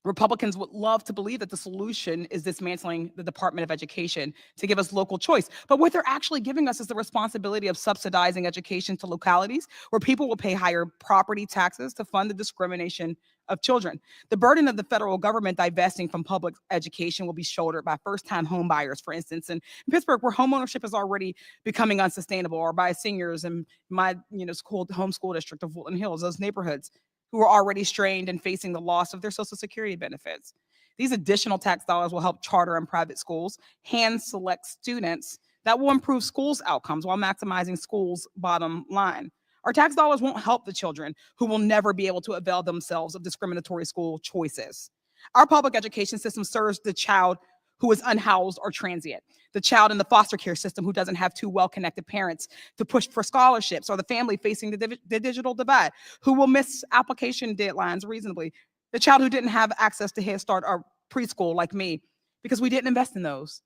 M: Republicans would love to believe that the solution is dismantling the Department of Education to give us local choice. But what they're actually giving us is the responsibility of subsidizing education to localities where people will pay higher property taxes to fund the discrimination of children. The burden of the federal government divesting from public education will be shouldered by first-time home buyers, for instance, in Pittsburgh, where homeownership is already becoming unsustainable, or by seniors in my home school district of Woodland Hills, those neighborhoods who are already strained and facing the loss of their Social Security benefits. These additional tax dollars will help charter and private schools hand select students that will improve schools' outcomes while maximizing schools' bottom line. Our tax dollars won't help the children who will never be able to avail themselves of discriminatory school choices. Our public education system serves the child who is unhoused or transient, the child in the foster care system who doesn't have two well-connected parents to push for scholarships, or the family facing the digital divide who will miss application deadlines reasonably, the child who didn't have access to Head Start or preschool like me because we didn't invest in those.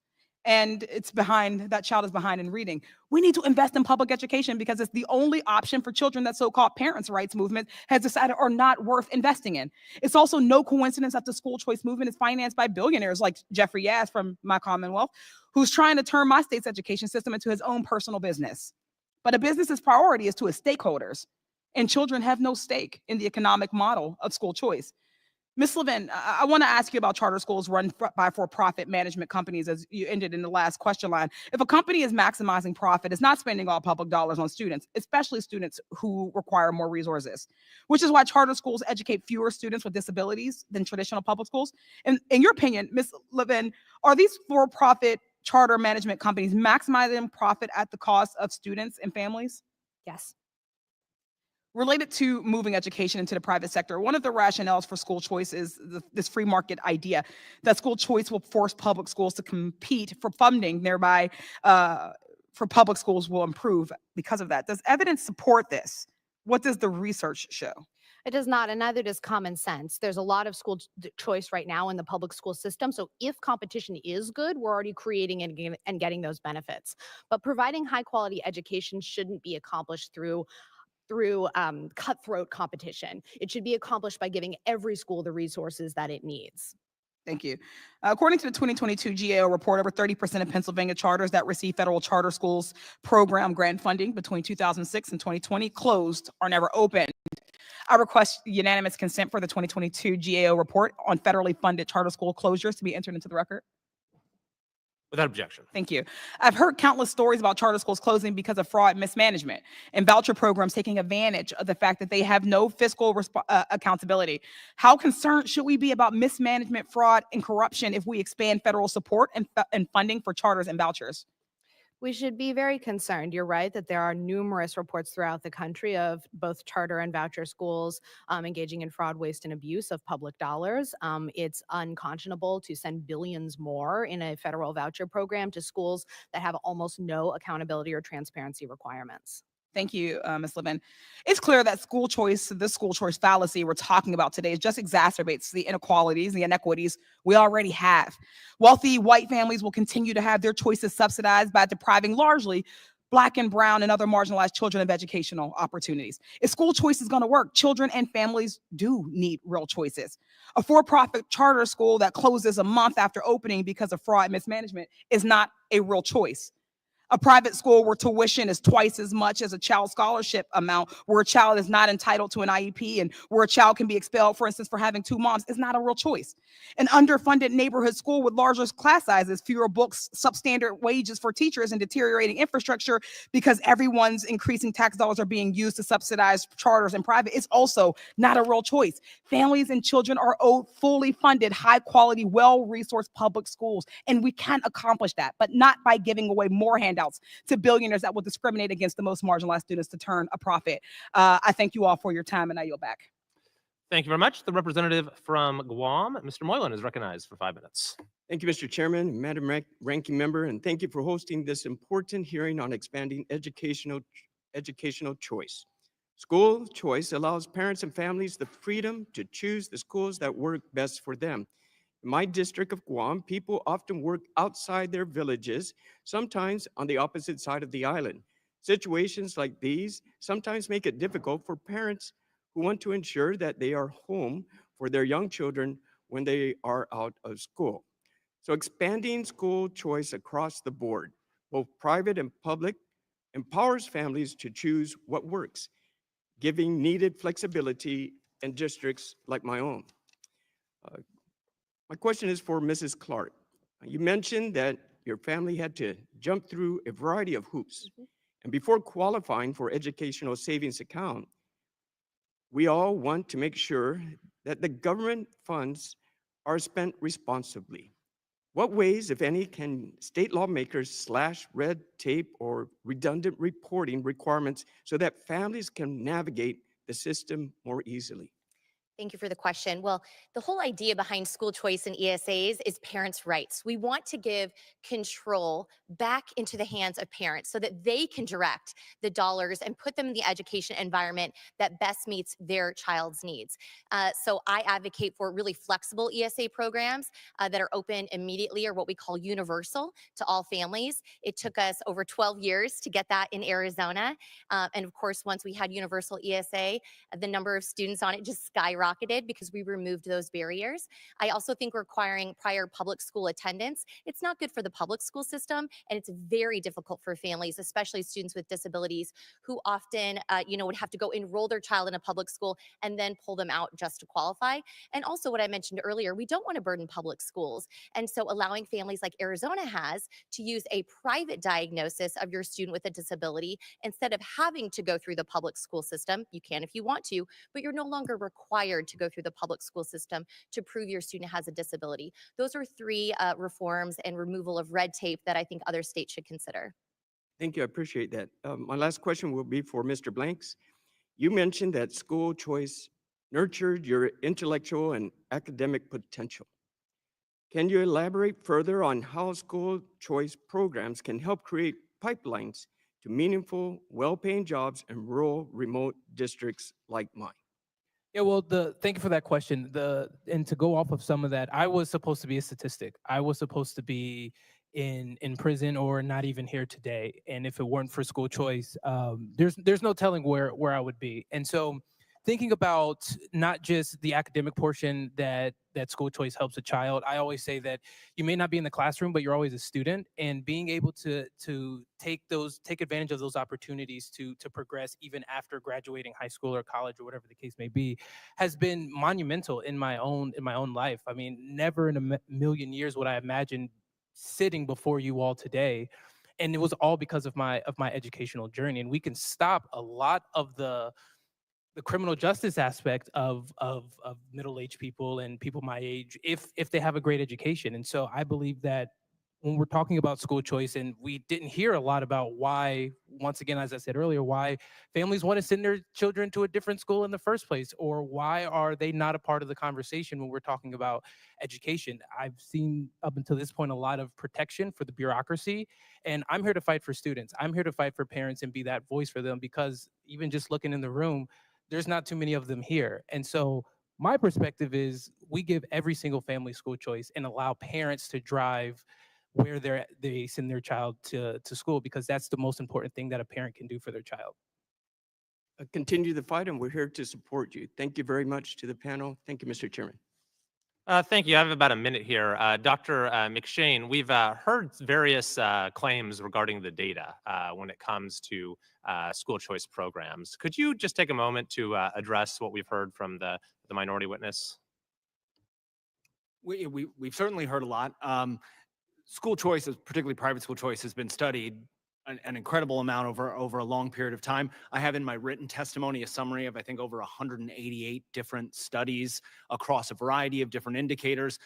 M: And that child is behind in reading. We need to invest in public education because it's the only option for children that so-called parents' rights movement has decided are not worth investing in. It's also no coincidence that the school choice movement is financed by billionaires like Jeffrey Yass from my Commonwealth, who's trying to turn my state's education system into his own personal business. But a business's priority is to his stakeholders, and children have no stake in the economic model of school choice. Ms. Levin, I want to ask you about charter schools run by for-profit management companies, as you ended in the last question line. If a company is maximizing profit, it's not spending all public dollars on students, especially students who require more resources, which is why charter schools educate fewer students with disabilities than traditional public schools. And in your opinion, Ms. Levin, are these for-profit charter management companies maximizing profit at the cost of students and families?
E: Yes.
M: Related to moving education into the private sector, one of the rationales for school choice is this free market idea that school choice will force public schools to compete for funding, thereby for public schools will improve because of that. Does evidence support this? What does the research show?
E: It does not, and neither does common sense. There's a lot of school choice right now in the public school system. So if competition is good, we're already creating and getting those benefits. But providing high quality education shouldn't be accomplished through cutthroat competition. It should be accomplished by giving every school the resources that it needs.
M: Thank you. According to the 2022 GAO report, over 30% of Pennsylvania charters that receive federal charter schools program grant funding between 2006 and 2020 closed or never opened. I request unanimous consent for the 2022 GAO report on federally funded charter school closures to be entered into the record.
P: Without objection.
M: Thank you. I've heard countless stories about charter schools closing because of fraud and mismanagement, and voucher programs taking advantage of the fact that they have no fiscal accountability. How concerned should we be about mismanagement, fraud, and corruption if we expand federal support and funding for charters and vouchers?
E: We should be very concerned. You're right that there are numerous reports throughout the country of both charter and voucher schools engaging in fraud, waste, and abuse of public dollars. It's unconscionable to send billions more in a federal voucher program to schools that have almost no accountability or transparency requirements.
M: Thank you, Ms. Levin. It's clear that school choice, the school choice fallacy we're talking about today, just exacerbates the inequalities, the inequities we already have. Wealthy white families will continue to have their choices subsidized by depriving largely Black and brown and other marginalized children of educational opportunities. If school choice is going to work, children and families do need real choices. A for-profit charter school that closes a month after opening because of fraud and mismanagement is not a real choice. A private school where tuition is twice as much as a child's scholarship amount, where a child is not entitled to an IEP, and where a child can be expelled, for instance, for having two moms, is not a real choice. An underfunded neighborhood school with larger class sizes, fewer books, substandard wages for teachers, and deteriorating infrastructure because everyone's increasing tax dollars are being used to subsidize charters and private is also not a real choice. Families and children are owed fully funded, high quality, well-resourced public schools, and we can accomplish that, but not by giving away more handouts to billionaires that will discriminate against the most marginalized students to turn a profit. I thank you all for your time, and I yield back.
P: Thank you very much. The representative from Guam, Mr. Moylan, is recognized for 5 minutes.
J: Thank you, Mr. Chairman, Madam Ranking Member, and thank you for hosting this important hearing on expanding educational choice. School choice allows parents and families the freedom to choose the schools that work best for them. In my district of Guam, people often work outside their villages, sometimes on the opposite side of the island. Situations like these sometimes make it difficult for parents who want to ensure that they are home for their young children when they are out of school. So expanding school choice across the board, both private and public, empowers families to choose what works, giving needed flexibility in districts like my own. My question is for Mrs. Clark. You mentioned that your family had to jump through a variety of hoops. And before qualifying for educational savings account, we all want to make sure that the government funds are spent responsibly. What ways, if any, can state lawmakers slash red tape or redundant reporting requirements so that families can navigate the system more easily?
U: Thank you for the question. Well, the whole idea behind school choice and ESAs is parents' rights. We want to give control back into the hands of parents so that they can direct the dollars and put them in the education environment that best meets their child's needs. So I advocate for really flexible ESA programs that are open immediately, or what we call universal, to all families. It took us over 12 years to get that in Arizona. And of course, once we had universal ESA, the number of students on it just skyrocketed because we removed those barriers. I also think requiring prior public school attendance, it's not good for the public school system, and it's very difficult for families, especially students with disabilities, who often would have to go enroll their child in a public school and then pull them out just to qualify. And also what I mentioned earlier, we don't want to burden public schools. And so allowing families like Arizona has to use a private diagnosis of your student with a disability instead of having to go through the public school system. You can if you want to, but you're no longer required to go through the public school system to prove your student has a disability. Those are three reforms and removal of red tape that I think other states should consider.
J: Thank you, I appreciate that. My last question will be for Mr. Blanks. You mentioned that school choice nurtured your intellectual and academic potential. Can you elaborate further on how school choice programs can help create pipelines to meaningful, well-paying jobs in rural, remote districts like mine?
A: Yeah, well, thank you for that question. And to go off of some of that, I was supposed to be a statistic. I was supposed to be in prison or not even here today. And if it weren't for school choice, there's no telling where I would be. And so thinking about not just the academic portion that school choice helps a child, I always say that you may not be in the classroom, but you're always a student, and being able to take advantage of those opportunities to progress even after graduating high school or college or whatever the case may be has been monumental in my own life. I mean, never in a million years would I imagine sitting before you all today. And it was all because of my educational journey. And we can stop a lot of the criminal justice aspect of middle-aged people and people my age if they have a great education. And so I believe that when we're talking about school choice, and we didn't hear a lot about why, once again, as I said earlier, why families want to send their children to a different school in the first place, or why are they not a part of the conversation when we're talking about education. I've seen up until this point a lot of protection for the bureaucracy, and I'm here to fight for students. I'm here to fight for parents and be that voice for them, because even just looking in the room, there's not too many of them here. And so my perspective is we give every single family school choice and allow parents to drive where they send their child to school, because that's the most important thing that a parent can do for their child.
J: Continue the fight, and we're here to support you. Thank you very much to the panel. Thank you, Mr. Chairman.
P: Thank you. I have about a minute here. Dr. McShane, we've heard various claims regarding the data when it comes to school choice programs. Could you just take a moment to address what we've heard from the minority witness?
T: We've certainly heard a lot. School choice, particularly private school choice, has been studied an incredible amount over a long period of time. I have in my written testimony a summary of, I think, over 188 different studies across a variety of different indicators.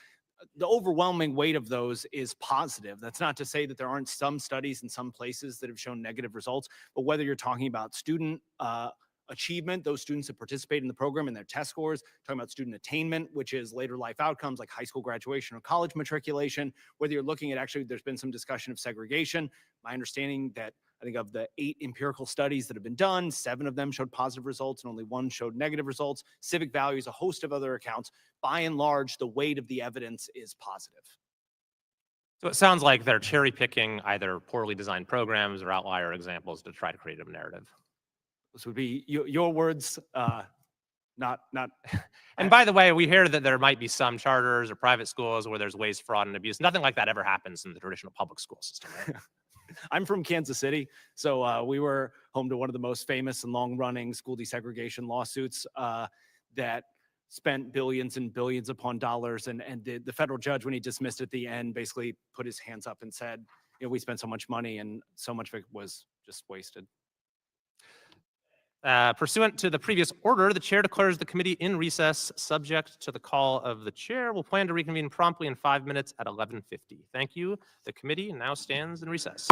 T: The overwhelming weight of those is positive. That's not to say that there aren't some studies in some places that have shown negative results, but whether you're talking about student achievement, those students that participate in the program and their test scores, talking about student attainment, which is later life outcomes like high school graduation or college matriculation, whether you're looking at, actually, there's been some discussion of segregation. My understanding that I think of the 8 empirical studies that have been done, 7 of them showed positive results and only 1 showed negative results. Civic values, a host of other accounts. By and large, the weight of the evidence is positive.
P: So it sounds like they're cherry picking either poorly designed programs or outlier examples to try to create a narrative.
T: Those would be your words, not.
P: And by the way, we hear that there might be some charters or private schools where there's waste, fraud, and abuse. Nothing like that ever happens in the traditional public school system, right?
T: I'm from Kansas City, so we were home to one of the most famous and long-running school desegregation lawsuits that spent billions and billions upon dollars. And the federal judge, when he dismissed at the end, basically put his hands up and said, we spent so much money and so much of it was just wasted.
P: Pursuant to the previous order, the chair declares the committee in recess, subject to the call of the chair. We'll plan to reconvene promptly in 5 minutes at 11:50. Thank you. The committee now stands in recess.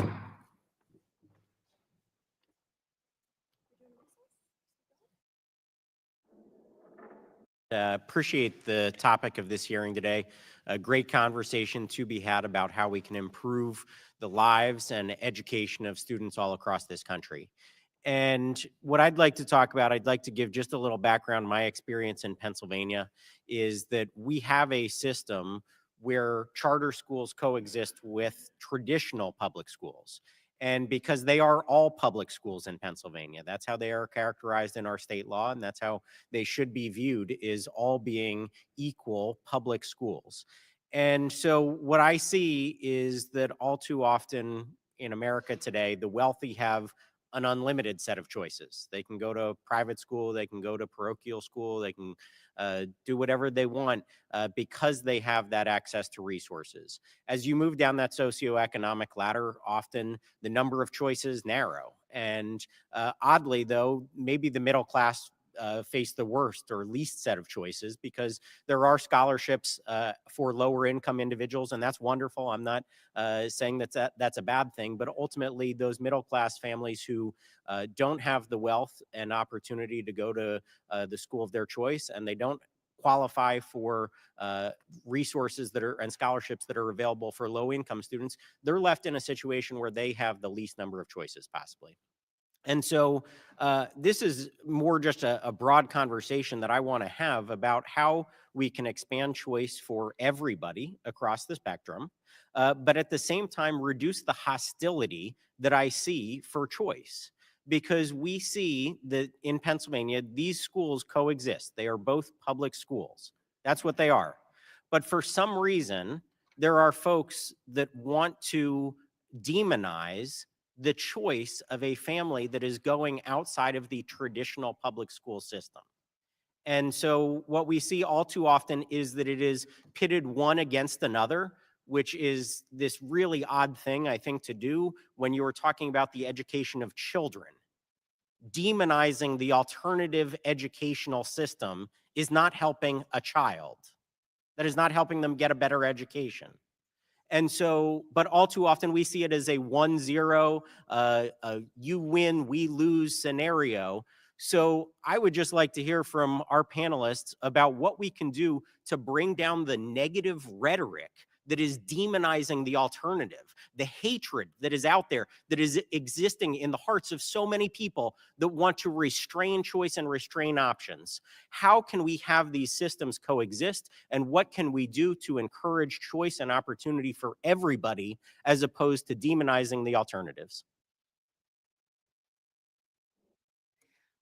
N: Appreciate the topic of this hearing today. A great conversation to be had about how we can improve the lives and education of students all across this country. And what I'd like to talk about, I'd like to give just a little background. My experience in Pennsylvania is that we have a system where charter schools coexist with traditional public schools. And because they are all public schools in Pennsylvania, that's how they are characterized in our state law, and that's how they should be viewed, is all being equal public schools. And so what I see is that all too often in America today, the wealthy have an unlimited set of choices. They can go to private school, they can go to parochial school, they can do whatever they want because they have that access to resources. As you move down that socioeconomic ladder, often the number of choices narrow. And oddly, though, maybe the middle class face the worst or least set of choices, because there are scholarships for lower income individuals, and that's wonderful. I'm not saying that's a bad thing, but ultimately those middle class families who don't have the wealth and opportunity to go to the school of their choice, and they don't qualify for resources that are and scholarships that are available for low income students, they're left in a situation where they have the least number of choices possibly. And so this is more just a broad conversation that I want to have about how we can expand choice for everybody across the spectrum, but at the same time, reduce the hostility that I see for choice. Because we see that in Pennsylvania, these schools coexist. They are both public schools. That's what they are. But for some reason, there are folks that want to demonize the choice of a family that is going outside of the traditional public school system. And so what we see all too often is that it is pitted one against another, which is this really odd thing, I think, to do when you are talking about the education of children. Demonizing the alternative educational system is not helping a child. That is not helping them get a better education. And so, but all too often we see it as a 1-0, you win, we lose scenario. So I would just like to hear from our panelists about what we can do to bring down the negative rhetoric that is demonizing the alternative, the hatred that is out there, that is existing in the hearts of so many people that want to restrain choice and restrain options. How can we have these systems coexist, and what can we do to encourage choice and opportunity for everybody as opposed to demonizing the alternatives?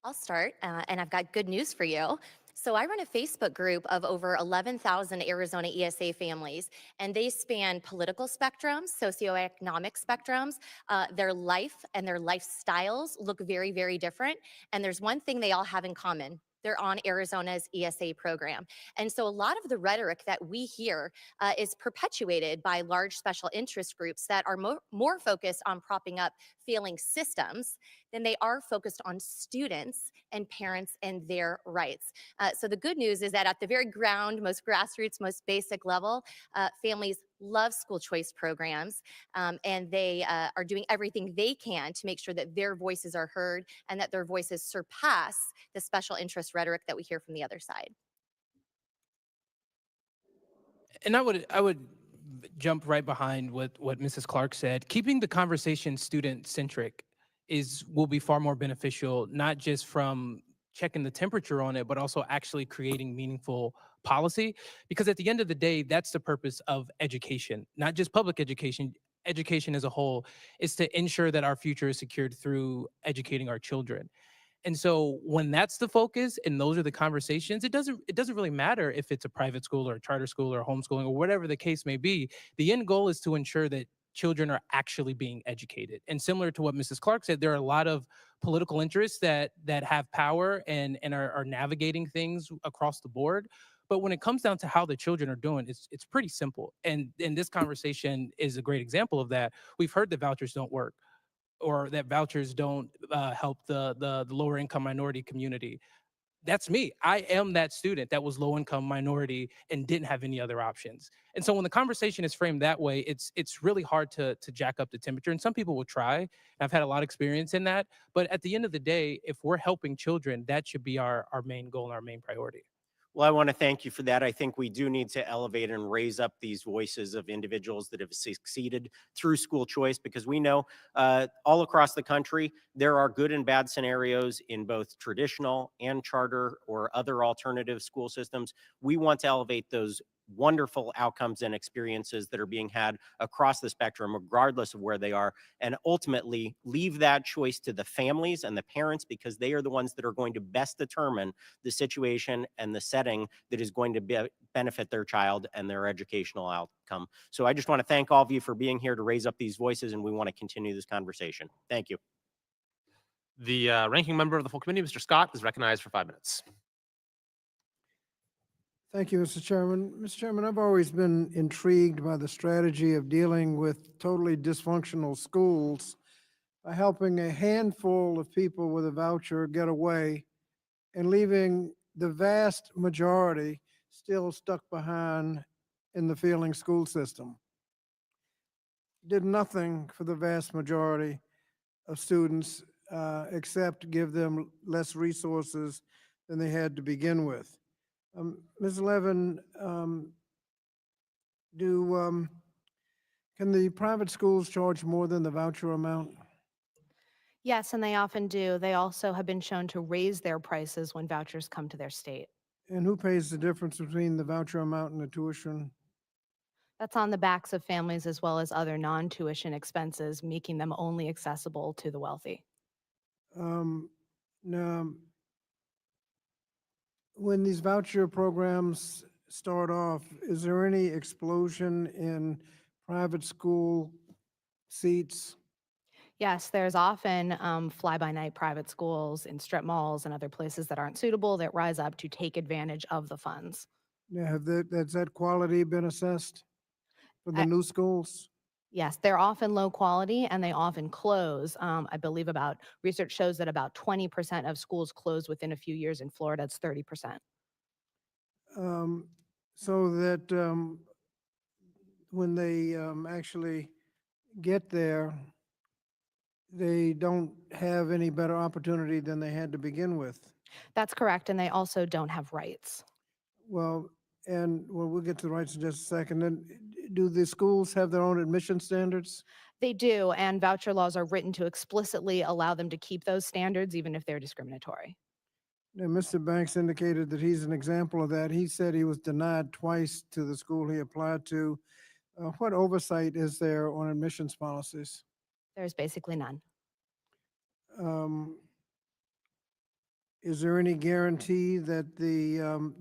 U: I'll start, and I've got good news for you. So I run a Facebook group of over 11,000 Arizona ESA families, and they span political spectrums, socioeconomic spectrums. Their life and their lifestyles look very, very different. And there's one thing they all have in common. They're on Arizona's ESA program. And so a lot of the rhetoric that we hear is perpetuated by large special interest groups that are more focused on propping up failing systems than they are focused on students and parents and their rights. So the good news is that at the very ground, most grassroots, most basic level, families love school choice programs, and they are doing everything they can to make sure that their voices are heard and that their voices surpass the special interest rhetoric that we hear from the other side.
A: And I would jump right behind what Mrs. Clark said. Keeping the conversation student-centric will be far more beneficial, not just from checking the temperature on it, but also actually creating meaningful policy. Because at the end of the day, that's the purpose of education, not just public education. Education as a whole is to ensure that our future is secured through educating our children. And so when that's the focus and those are the conversations, it doesn't really matter if it's a private school or a charter school or homeschooling or whatever the case may be. The end goal is to ensure that children are actually being educated. And similar to what Mrs. Clark said, there are a lot of political interests that have power and are navigating things across the board. But when it comes down to how the children are doing, it's pretty simple. And this conversation is a great example of that. We've heard that vouchers don't work, or that vouchers don't help the lower income minority community. That's me. I am that student that was low income minority and didn't have any other options. And so when the conversation is framed that way, it's really hard to jack up the temperature. And some people will try. And I've had a lot of experience in that. But at the end of the day, if we're helping children, that should be our main goal and our main priority.
N: Well, I want to thank you for that. I think we do need to elevate and raise up these voices of individuals that have succeeded through school choice, because we know all across the country, there are good and bad scenarios in both traditional and charter or other alternative school systems. We want to elevate those wonderful outcomes and experiences that are being had across the spectrum, regardless of where they are, and ultimately leave that choice to the families and the parents, because they are the ones that are going to best determine the situation and the setting that is going to benefit their child and their educational outcome. So I just want to thank all of you for being here to raise up these voices, and we want to continue this conversation. Thank you.
P: The ranking member of the full committee, Mr. Scott, is recognized for 5 minutes.
O: Thank you, Mr. Chairman. Mr. Chairman, I've always been intrigued by the strategy of dealing with totally dysfunctional schools by helping a handful of people with a voucher get away and leaving the vast majority still stuck behind in the failing school system. Did nothing for the vast majority of students except give them less resources than they had to begin with. Ms. Levin, can the private schools charge more than the voucher amount?
E: Yes, and they often do. They also have been shown to raise their prices when vouchers come to their state.
O: And who pays the difference between the voucher amount and the tuition?
E: That's on the backs of families as well as other non-tuition expenses, making them only accessible to the wealthy.
O: Now, when these voucher programs start off, is there any explosion in private school seats?
E: Yes, there's often fly-by-night private schools in strip malls and other places that aren't suitable that rise up to take advantage of the funds.
O: Yeah, has that quality been assessed for the new schools?
E: Yes, they're often low quality and they often close. I believe research shows that about 20% of schools close within a few years. In Florida, it's 30%.
O: So that when they actually get there, they don't have any better opportunity than they had to begin with.
E: That's correct, and they also don't have rights.
O: Well, And, well, we'll get to the rights in just a second. And do the schools have their own admission standards?
E: They do, and voucher laws are written to explicitly allow them to keep those standards, even if they're discriminatory.
O: Now, Mr. Banks indicated that he's an example of that. He said he was denied twice to the school he applied to. What oversight is there on admissions policies?
E: There's basically none.
O: Is there any guarantee that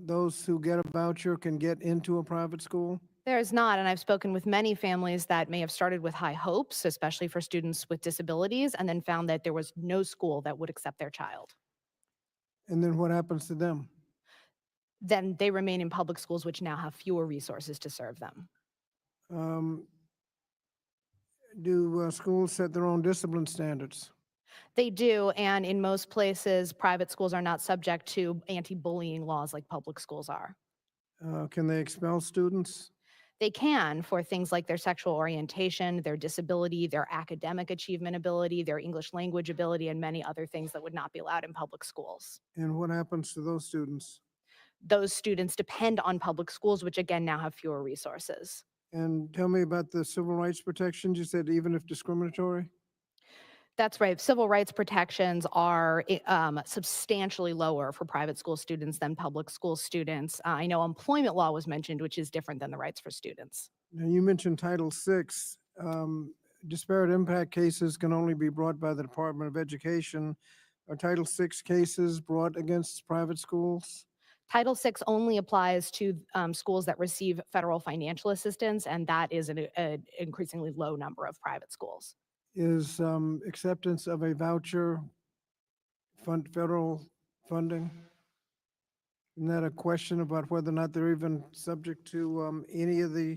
O: those who get a voucher can get into a private school?
E: There's not, and I've spoken with many families that may have started with high hopes, especially for students with disabilities, and then found that there was no school that would accept their child.
O: And then what happens to them?
E: Then they remain in public schools, which now have fewer resources to serve them.
O: Do schools set their own discipline standards?
E: They do, and in most places, private schools are not subject to anti-bullying laws like public schools are.
O: Can they expel students?
E: They can for things like their sexual orientation, their disability, their academic achievement ability, their English language ability, and many other things that would not be allowed in public schools.
O: And what happens to those students?
E: Those students depend on public schools, which again now have fewer resources.
O: And tell me about the civil rights protections. You said even if discriminatory?
E: That's right. Civil rights protections are substantially lower for private school students than public school students. I know employment law was mentioned, which is different than the rights for students.
O: Now, you mentioned Title VI. Disparate impact cases can only be brought by the Department of Education. Are Title VI cases brought against private schools?
E: Title VI only applies to schools that receive federal financial assistance, and that is an increasingly low number of private schools.
O: Is acceptance of a voucher federal funding? Isn't that a question about whether or not they're even subject to any of the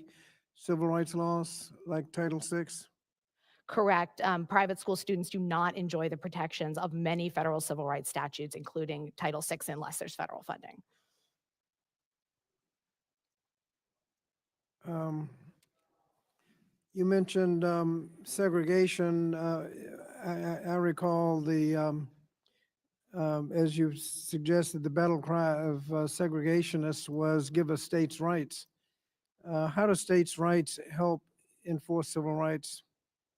O: civil rights laws like Title VI?
E: Correct. Private school students do not enjoy the protections of many federal civil rights statutes, including Title VI, unless there's federal funding.
O: You mentioned segregation. I recall as you suggested, the battle cry of segregationists was give us states' rights. How do states' rights help enforce civil rights?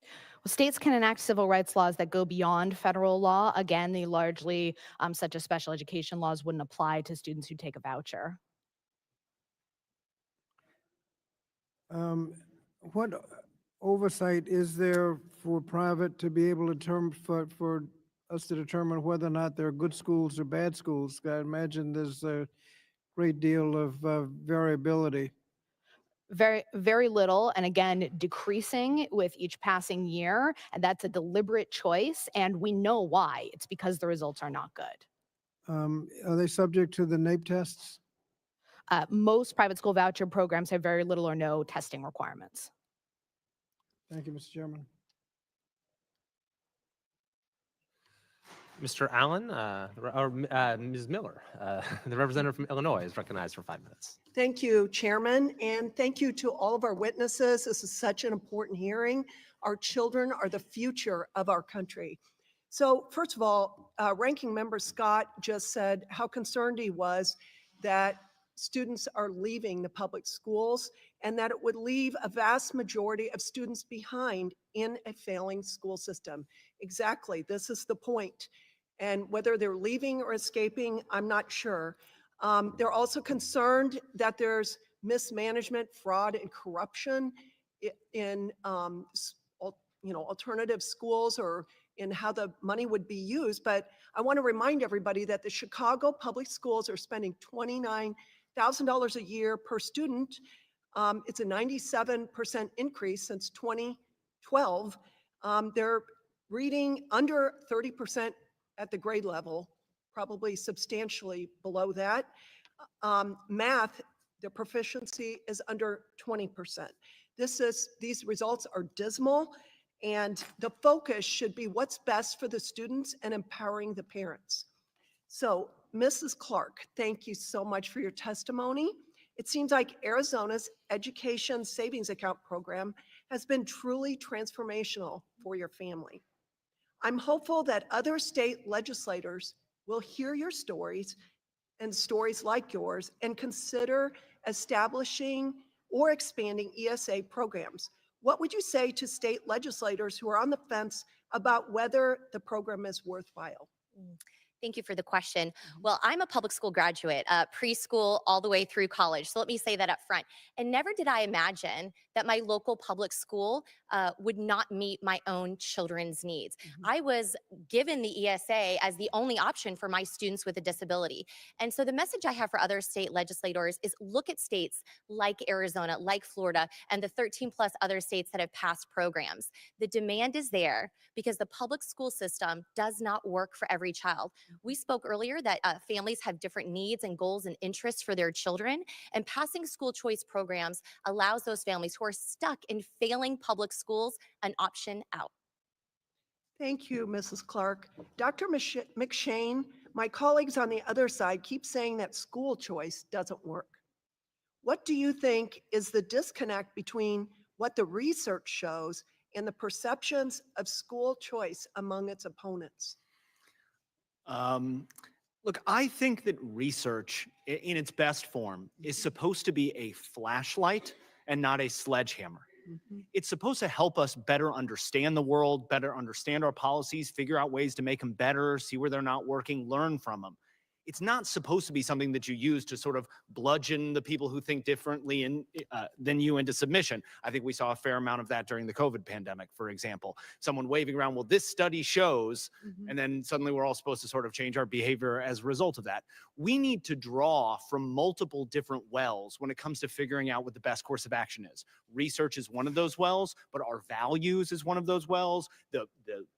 E: Well, states can enact civil rights laws that go beyond federal law. Again, they largely, such as special education laws, wouldn't apply to students who take a voucher.
O: What oversight is there for private to be able to for us to determine whether or not they're good schools or bad schools? I imagine there's a great deal of variability.
E: Very, very little, and again, decreasing with each passing year, and that's a deliberate choice, and we know why. It's because the results are not good.
O: Are they subject to the NAEP tests?
E: Most private school voucher programs have very little or no testing requirements.
O: Thank you, Mr. Chairman.
P: Mr. Allen, Ms. Miller, the representative from Illinois, is recognized for 5 minutes.
B: Thank you, Chairman, and thank you to all of our witnesses. This is such an important hearing. Our children are the future of our country. So first of all, Ranking Member Scott just said how concerned he was that students are leaving the public schools and that it would leave a vast majority of students behind in a failing school system. Exactly, this is the point. And whether they're leaving or escaping, I'm not sure. They're also concerned that there's mismanagement, fraud, and corruption in alternative schools or in how the money would be used. But I want to remind everybody that the Chicago public schools are spending $29,000 a year per student. It's a 97% increase since 2012. They're reading under 30% at the grade level, probably substantially below that. Math, their proficiency is under 20%. These results are dismal, and the focus should be what's best for the students and empowering the parents. So, Mrs. Clark, thank you so much for your testimony. It seems like Arizona's Education Savings Account program has been truly transformational for your family. I'm hopeful that other state legislators will hear your stories and stories like yours and consider establishing or expanding ESA programs? What would you say to state legislators who are on the fence about whether the program is worthwhile?
U: Thank you for the question. Well, I'm a public school graduate, preschool all the way through college. So let me say that up front. And never did I imagine that my local public school would not meet my own children's needs. I was given the ESA as the only option for my students with a disability. And so the message I have for other state legislators is look at states like Arizona, like Florida, and the 13 plus other states that have passed programs. The demand is there because the public school system does not work for every child. We spoke earlier that families have different needs and goals and interests for their children, and passing school choice programs allows those families who are stuck in failing public schools an option out.
B: Thank you, Mrs. Clark. Dr. McShane, my colleagues on the other side keep saying that school choice doesn't work. What do you think is the disconnect between what the research shows and the perceptions of school choice among its opponents?
T: Look, I think that research in its best form is supposed to be a flashlight and not a sledgehammer. It's supposed to help us better understand the world, better understand our policies, figure out ways to make them better, see where they're not working, learn from them. It's not supposed to be something that you use to sort of bludgeon the people who think differently than you into submission. I think we saw a fair amount of that during the COVID pandemic, for example. Someone waving around, well, this study shows, and then suddenly we're all supposed to sort of change our behavior as a result of that. We need to draw from multiple different wells when it comes to figuring out what the best course of action is. Research is one of those wells, but our values is one of those wells. The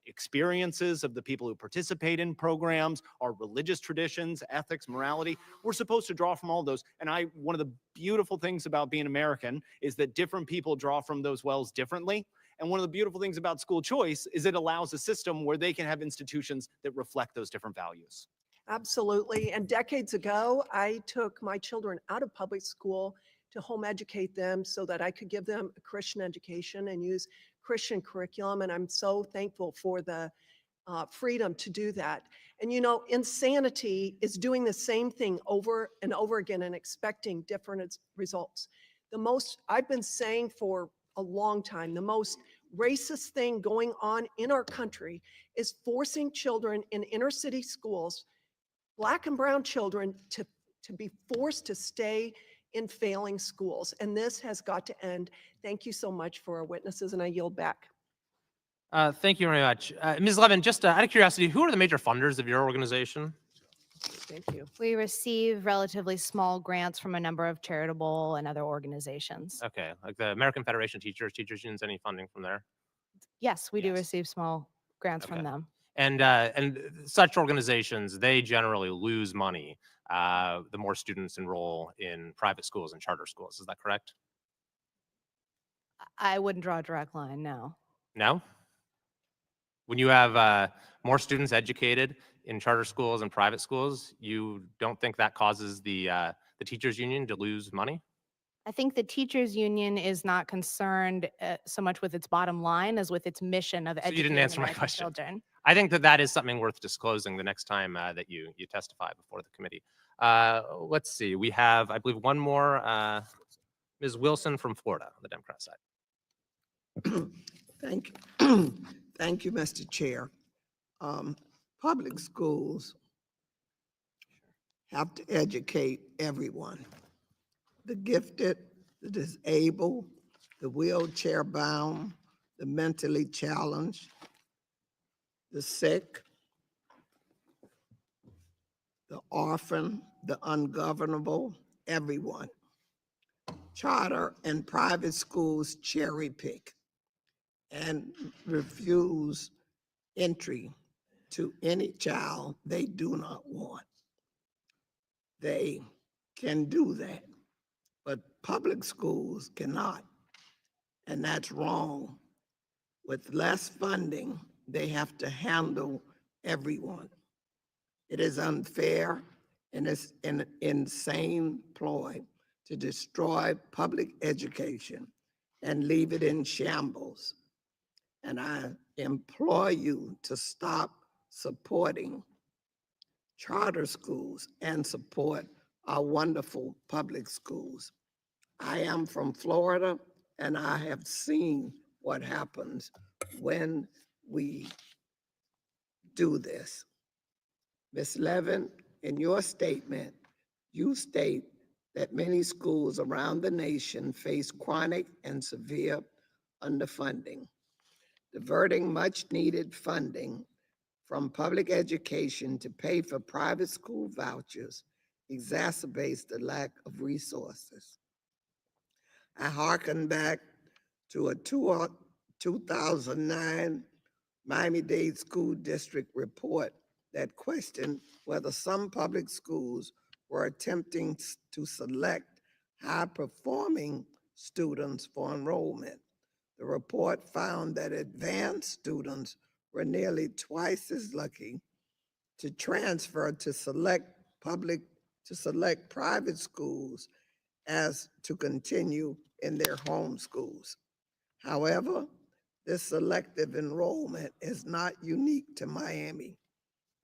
T: experiences of the people who participate in programs, our religious traditions, ethics, morality. We're supposed to draw from all those. And one of the beautiful things about being American is that different people draw from those wells differently. And one of the beautiful things about school choice is it allows a system where they can have institutions that reflect those different values.
B: Absolutely. And decades ago, I took my children out of public school to home educate them so that I could give them a Christian education and use Christian curriculum. And I'm so thankful for the freedom to do that. And you know, insanity is doing the same thing over and over again and expecting different results. I've been saying for a long time, the most racist thing going on in our country is forcing children in inner city schools, Black and brown children, to be forced to stay in failing schools. And this has got to end. Thank you so much for our witnesses, and I yield back.
P: Thank you very much. Ms. Levin, just out of curiosity, who are the major funders of your organization?
B: Thank you.
E: We receive relatively small grants from a number of charitable and other organizations.
P: Okay, like the American Federation of Teachers Unions, any funding from there?
E: Yes, we do receive small grants from them.
P: And such organizations, they generally lose money the more students enroll in private schools and charter schools. Is that correct?
E: I wouldn't draw a direct line, no.
P: No? When you have more students educated in charter schools and private schools, you don't think that causes the teachers union to lose money?
E: I think the teachers union is not concerned so much with its bottom line as with its mission of educating
P: You didn't answer my
E: American
P: question.
E: children.
P: I think that is something worth disclosing the next time that you testify before the committee. Let's see, we have, I believe, one more, Ms. Wilson from Florida, on the Democrat side.
Q: Thank you. Thank you, Mr. Chair. Public schools have to educate everyone. The gifted, the disabled, the wheelchair bound, the mentally challenged, the sick, the orphan, the ungovernable, everyone. Charter and private schools cherry pick and refuse entry to any child they do not want. They can do that, but public schools cannot, and that's wrong. With less funding, they have to handle everyone. It is unfair and it's an insane ploy to destroy public education and leave it in shambles. And I implore you to stop supporting charter schools, and support our wonderful public schools. I am from Florida, and I have seen what happens when we do this. Ms. Levin, in your statement, you state that many schools around the nation face chronic and severe underfunding. Diverting much needed funding from public education to pay for private school vouchers exacerbates the lack of resources. I hearken back to a 2009 Miami-Dade School District report that questioned whether some public schools were attempting to select high-performing students for enrollment. The report found that advanced students were nearly twice as lucky to transfer to select private schools as to continue in their home schools. However, this selective enrollment is not unique to Miami.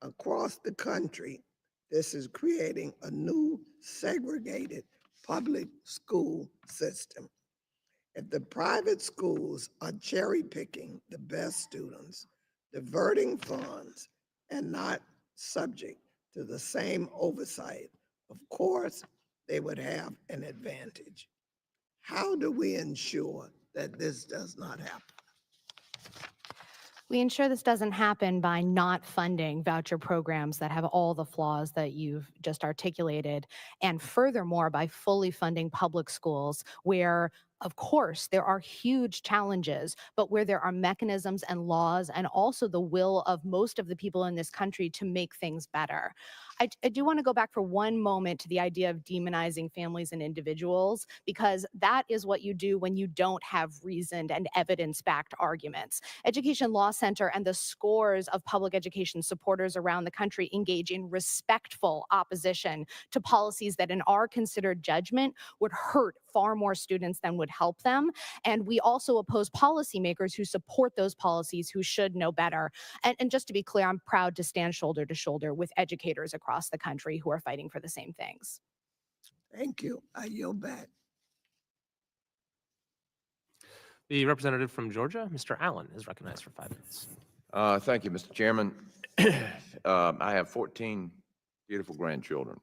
Q: Across the country, this is creating a new segregated public school system. If the private schools are cherry picking the best students, diverting funds, and not subject to the same oversight, of course, they would have an advantage. How do we ensure that this does not happen?
E: We ensure this doesn't happen by not funding voucher programs that have all the flaws that you've just articulated, and furthermore, by fully funding public schools where, of course, there are huge challenges, but where there are mechanisms and laws and also the will of most of the people in this country to make things better. I do want to go back for one moment to the idea of demonizing families and individuals, because that is what you do when you don't have reasoned and evidence-backed arguments. Education Law Center and the scores of public education supporters around the country engage in respectful opposition to policies that in our considered judgment would hurt far more students than would help them. And we also oppose policymakers who support those policies who should know better. And just to be clear, I'm proud to stand shoulder to shoulder with educators across the country who are fighting for the same things.
Q: Thank you. I yield back.
P: The representative from Georgia, Mr. Allen, is recognized for 5 minutes.
R: Thank you, Mr. Chairman. I have 14 beautiful grandchildren,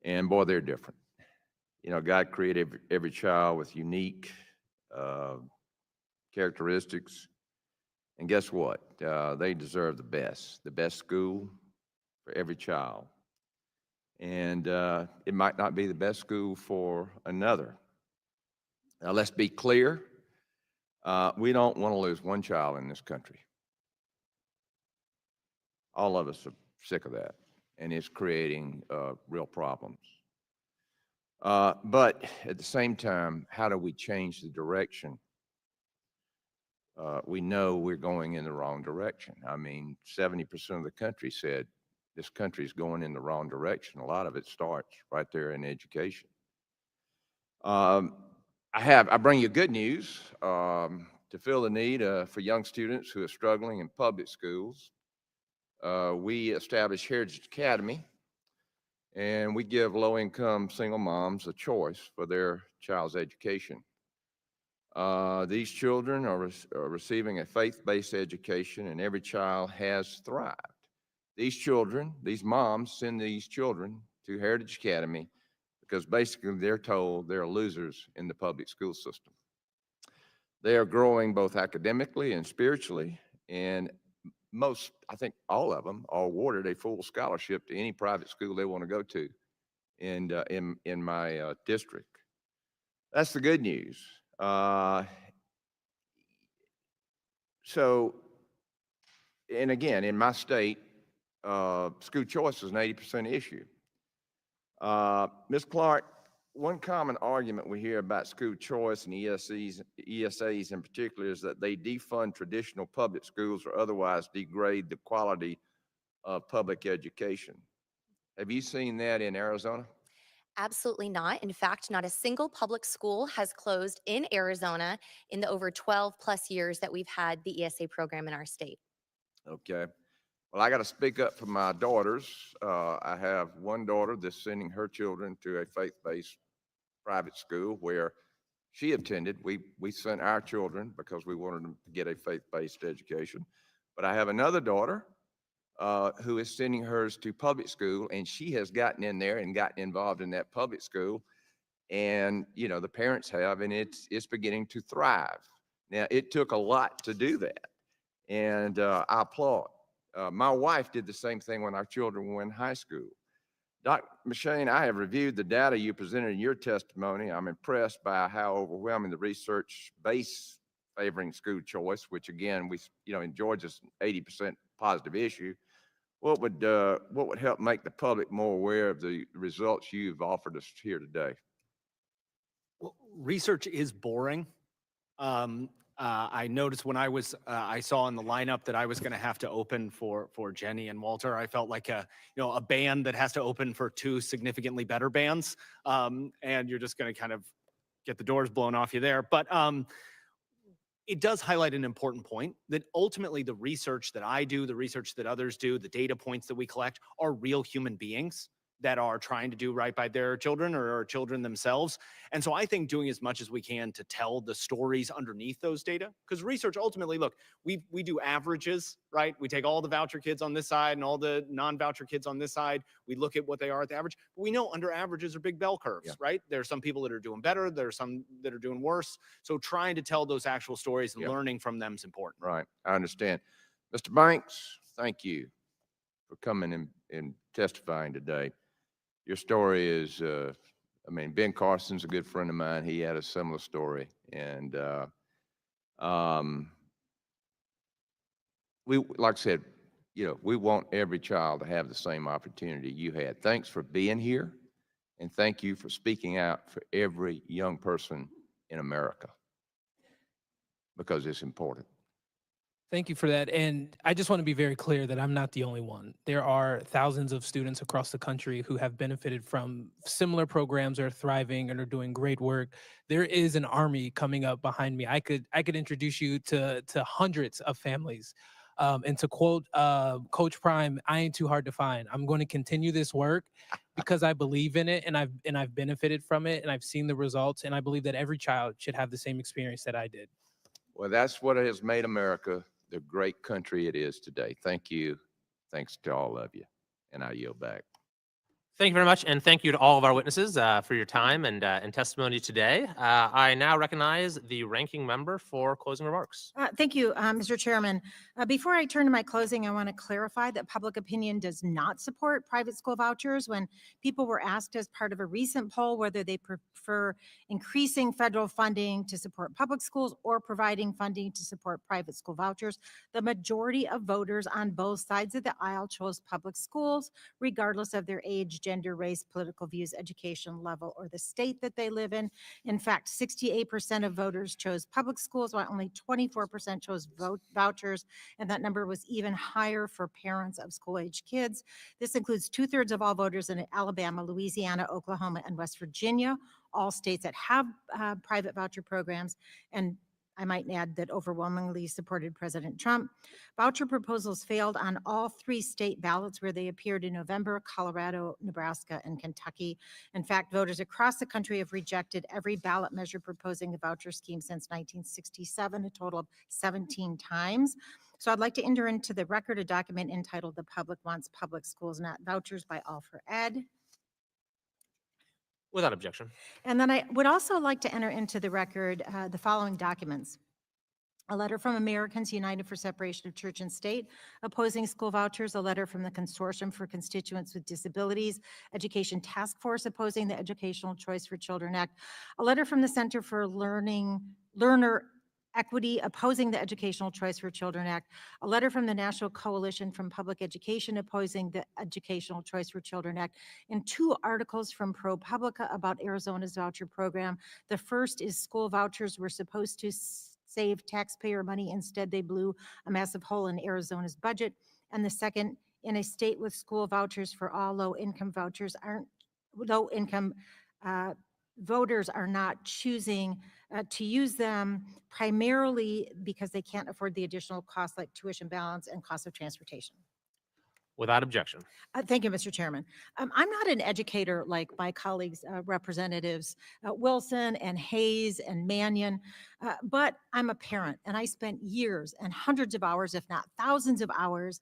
R: and boy, they're different. You know, God created every child with unique characteristics, and guess what? They deserve the best school for every child. And it might not be the best school for another. Now, let's be clear. We don't want to lose one child in this country. All of us are sick of that, and it's creating real problems. But at the same time, how do we change the direction? We know we're going in the wrong direction. I mean, 70% of the country said this country is going in the wrong direction. A lot of it starts right there in education. I bring you good news to fill the need for young students who are struggling in public schools. We established Heritage Academy, and we give low-income single moms a choice for their child's education. These children are receiving a faith-based education, and every child has thrived. These children, these moms send these children to Heritage Academy because basically they're told they're losers in the public school system. They are growing both academically and spiritually, and most, I think all of them, are awarded a full scholarship to any private school they want to go to in my district. That's the good news. So, and again, in my state, school choice is an 80% issue. Ms. Clark, one common argument we hear about school choice and ESAs in particular is that they defund traditional public schools or otherwise degrade the quality of public education. Have you seen that in Arizona?
U: Absolutely not. In fact, not a single public school has closed in Arizona in the over 12 plus years that we've had the ESA program in our state.
R: Okay. Well, I got to speak up for my daughters. I have one daughter that's sending her children to a faith-based private school where she attended. We sent our children because we wanted them to get a faith-based education. But I have another daughter who is sending hers to public school, and she has gotten in there and gotten involved in that public school. And you know, the parents have, and it's beginning to thrive. Now, it took a lot to do that, and I applaud. My wife did the same thing when our children were in high school. Dr. McShane, I have reviewed the data you presented in your testimony. I'm impressed by how overwhelming the research base favoring school choice, which again, in Georgia's 80% positive issue. What would help make the public more aware of the results you've offered us here today?
T: Well, research is boring. I noticed when I saw in the lineup that I was going to have to open for Jenny and Walter. I felt like a band that has to open for two significantly better bands, and you're just going to kind of get the doors blown off you there. But it does highlight an important point that ultimately the research that I do, the research that others do, the data points that we collect are real human beings that are trying to do right by their children or children themselves. And so I think doing as much as we can to tell the stories underneath those data, because research ultimately, look, we do averages, right? We take all the voucher kids on this side and all the non-voucher kids on this side. We look at what they are at the average. But we know under averages are big bell curves, right? There are some people that are doing better. There are some that are doing worse. So trying to tell those actual stories and learning from them is important.
R: Right, I understand. Mr. Banks, thank you for coming and testifying today. Your story is, Ben Carson's a good friend of mine. He had a similar story. And like I said, we want every child to have the same opportunity you had. Thanks for being here. And thank you for speaking out for every young person in America, because it's important.
A: Thank you for that. And I just want to be very clear that I'm not the only one. There are thousands of students across the country who have benefited from similar programs, are thriving and are doing great work. There is an army coming up behind me. I could introduce you to hundreds of families. And to quote Coach Prime, I ain't too hard to find. I'm going to continue this work because I believe in it, and I've benefited from it, and I've seen the results, and I believe that every child should have the same experience that I did.
R: Well, that's what has made America the great country it is today. Thank you. Thanks to all of you. And I yield back.
P: Thank you very much, and thank you to all of our witnesses for your time and testimony today. I now recognize the ranking member for closing remarks.
D: Thank you, Mr. Chairman. Before I turn to my closing, I want to clarify that public opinion does not support private school vouchers. When people were asked as part of a recent poll whether they prefer increasing federal funding to support public schools or providing funding to support private school vouchers, the majority of voters on both sides of the aisle chose public schools, regardless of their age, gender, race, political views, education level, or the state that they live in. In fact, 68% of voters chose public schools, while only 24% chose vouchers, and that number was even higher for parents of school-age kids. This includes 2/3 of all voters in Alabama, Louisiana, Oklahoma, and West Virginia, all states that have private voucher programs, and I might add that overwhelmingly supported President Trump. Voucher proposals failed on all 3 state ballots where they appeared in November: Colorado, Nebraska, and Kentucky. In fact, voters across the country have rejected every ballot measure proposing a voucher scheme since 1967, a total of 17 times. So I'd like to enter into the record a document entitled "The Public Wants Public Schools, Not Vouchers" by All for Ed.
P: Without objection.
D: And then I would also like to enter into the record the following documents: a letter from Americans United for Separation of Church and State opposing school vouchers, a letter from the Consortium for Constituents with Disabilities Education Task Force opposing the Educational Choice for Children Act, a letter from the Center for Learner Equity opposing the Educational Choice for Children Act, a letter from the National Coalition from Public Education opposing the Educational Choice for Children Act, and 2 articles from ProPublica about Arizona's voucher program. The first is school vouchers were supposed to save taxpayer money. Instead, they blew a massive hole in Arizona's budget. And the second, in a state with school vouchers for all, low-income voters are not choosing to use them, primarily because they can't afford the additional costs like tuition balance and cost of transportation.
P: Without objection.
D: Thank you, Mr. Chairman. I'm not an educator like my colleagues, Representatives Wilson and Hayes and Mannion, but I'm a parent, and I spent years and hundreds of hours, if not thousands of hours,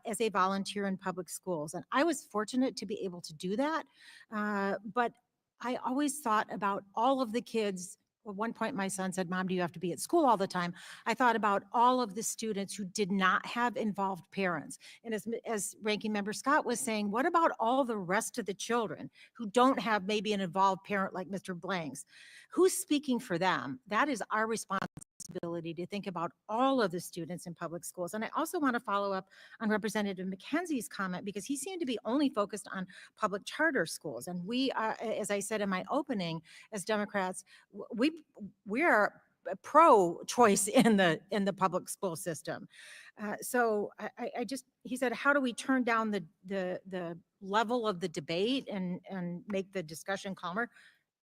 D: as a volunteer in public schools. And I was fortunate to be able to do that, but I always thought about all of the kids. At one point, my son said, "Mom, do you have to be at school all the time?" I thought about all of the students who did not have involved parents. And as Ranking Member Scott was saying, what about all the rest of the children who don't have maybe an involved parent like Mr. Blanks? Who's speaking for them? That is our responsibility to think about all of the students in public schools. And I also want to follow up on Representative McKenzie's comment, because he seemed to be only focused on public charter schools. And we, as I said in my opening, as Democrats, we are pro-choice in the public school system. So he said, how do we turn down the level of the debate and make the discussion calmer?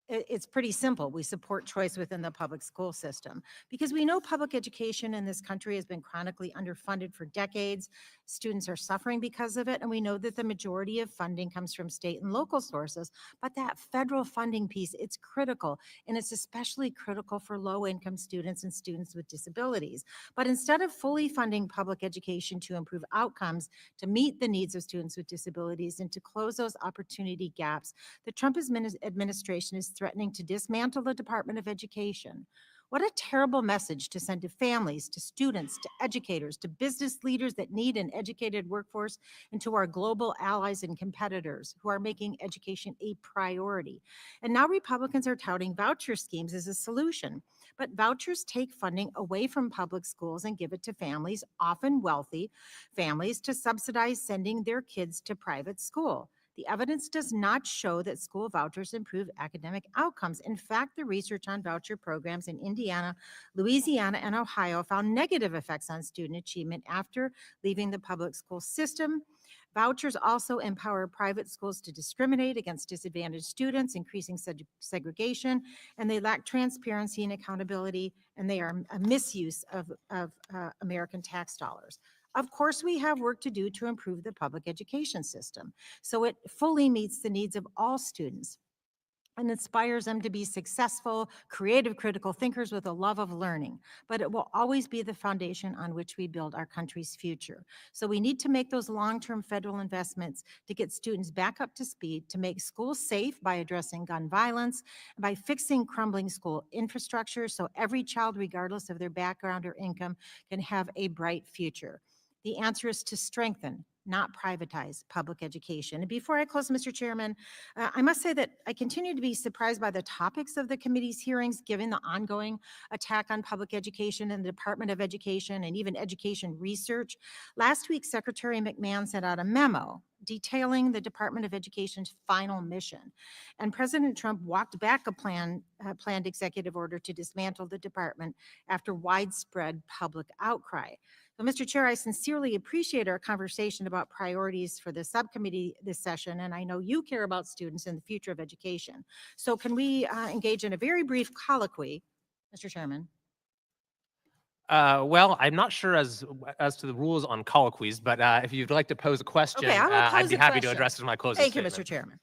D: It's pretty simple. We support choice within the public school system because we know public education in this country has been chronically underfunded for decades. Students are suffering because of it, and we know that the majority of funding comes from state and local sources, but that federal funding piece, it's critical, and it's especially critical for low-income students and students with disabilities. But instead of fully funding public education to improve outcomes, to meet the needs of students with disabilities, and to close those opportunity gaps, the Trump administration is threatening to dismantle the Department of Education. What a terrible message to send to families, to students, to educators, to business leaders that need an educated workforce, and to our global allies and competitors who are making education a priority. And now Republicans are touting voucher schemes as a solution. But vouchers take funding away from public schools and give it to families, often wealthy families, to subsidize sending their kids to private school. The evidence does not show that school vouchers improve academic outcomes. In fact, the research on voucher programs in Indiana, Louisiana, and Ohio found negative effects on student achievement after leaving the public school system. Vouchers also empower private schools to discriminate against disadvantaged students, increasing segregation, and they lack transparency and accountability, and they are a misuse of American tax dollars. Of course, we have work to do to improve the public education system so it fully meets the needs of all students and inspires them to be successful, creative, critical thinkers with a love of learning. But it will always be the foundation on which we build our country's future. So we need to make those long-term federal investments to get students back up to speed, to make schools safe by addressing gun violence, by fixing crumbling school infrastructure so every child, regardless of their background or income, can have a bright future. The answer is to strengthen, not privatize public education. And before I close, Mr. Chairman, I must say that I continue to be surprised by the topics of the committee's hearings, given the ongoing attack on public education and the Department of Education and even education research. Last week, Secretary McMahon sent out a memo detailing the Department of Education's final mission. And President Trump walked back a planned executive order to dismantle the department after widespread public outcry. So, Mr. Chair, I sincerely appreciate our conversation about priorities for the subcommittee this session, and I know you care about students and the future of education. So can we engage in a very brief colloquy, Mr. Chairman?
P: Well, I'm not sure as to the rules on colloquies, but if you'd like to pose a question,
D: Okay, I will
P: I'd
D: pose
P: be
D: a
P: happy to
D: question.
P: address it in my closing
D: Thank you,
P: statement.
D: Mr. Chairman.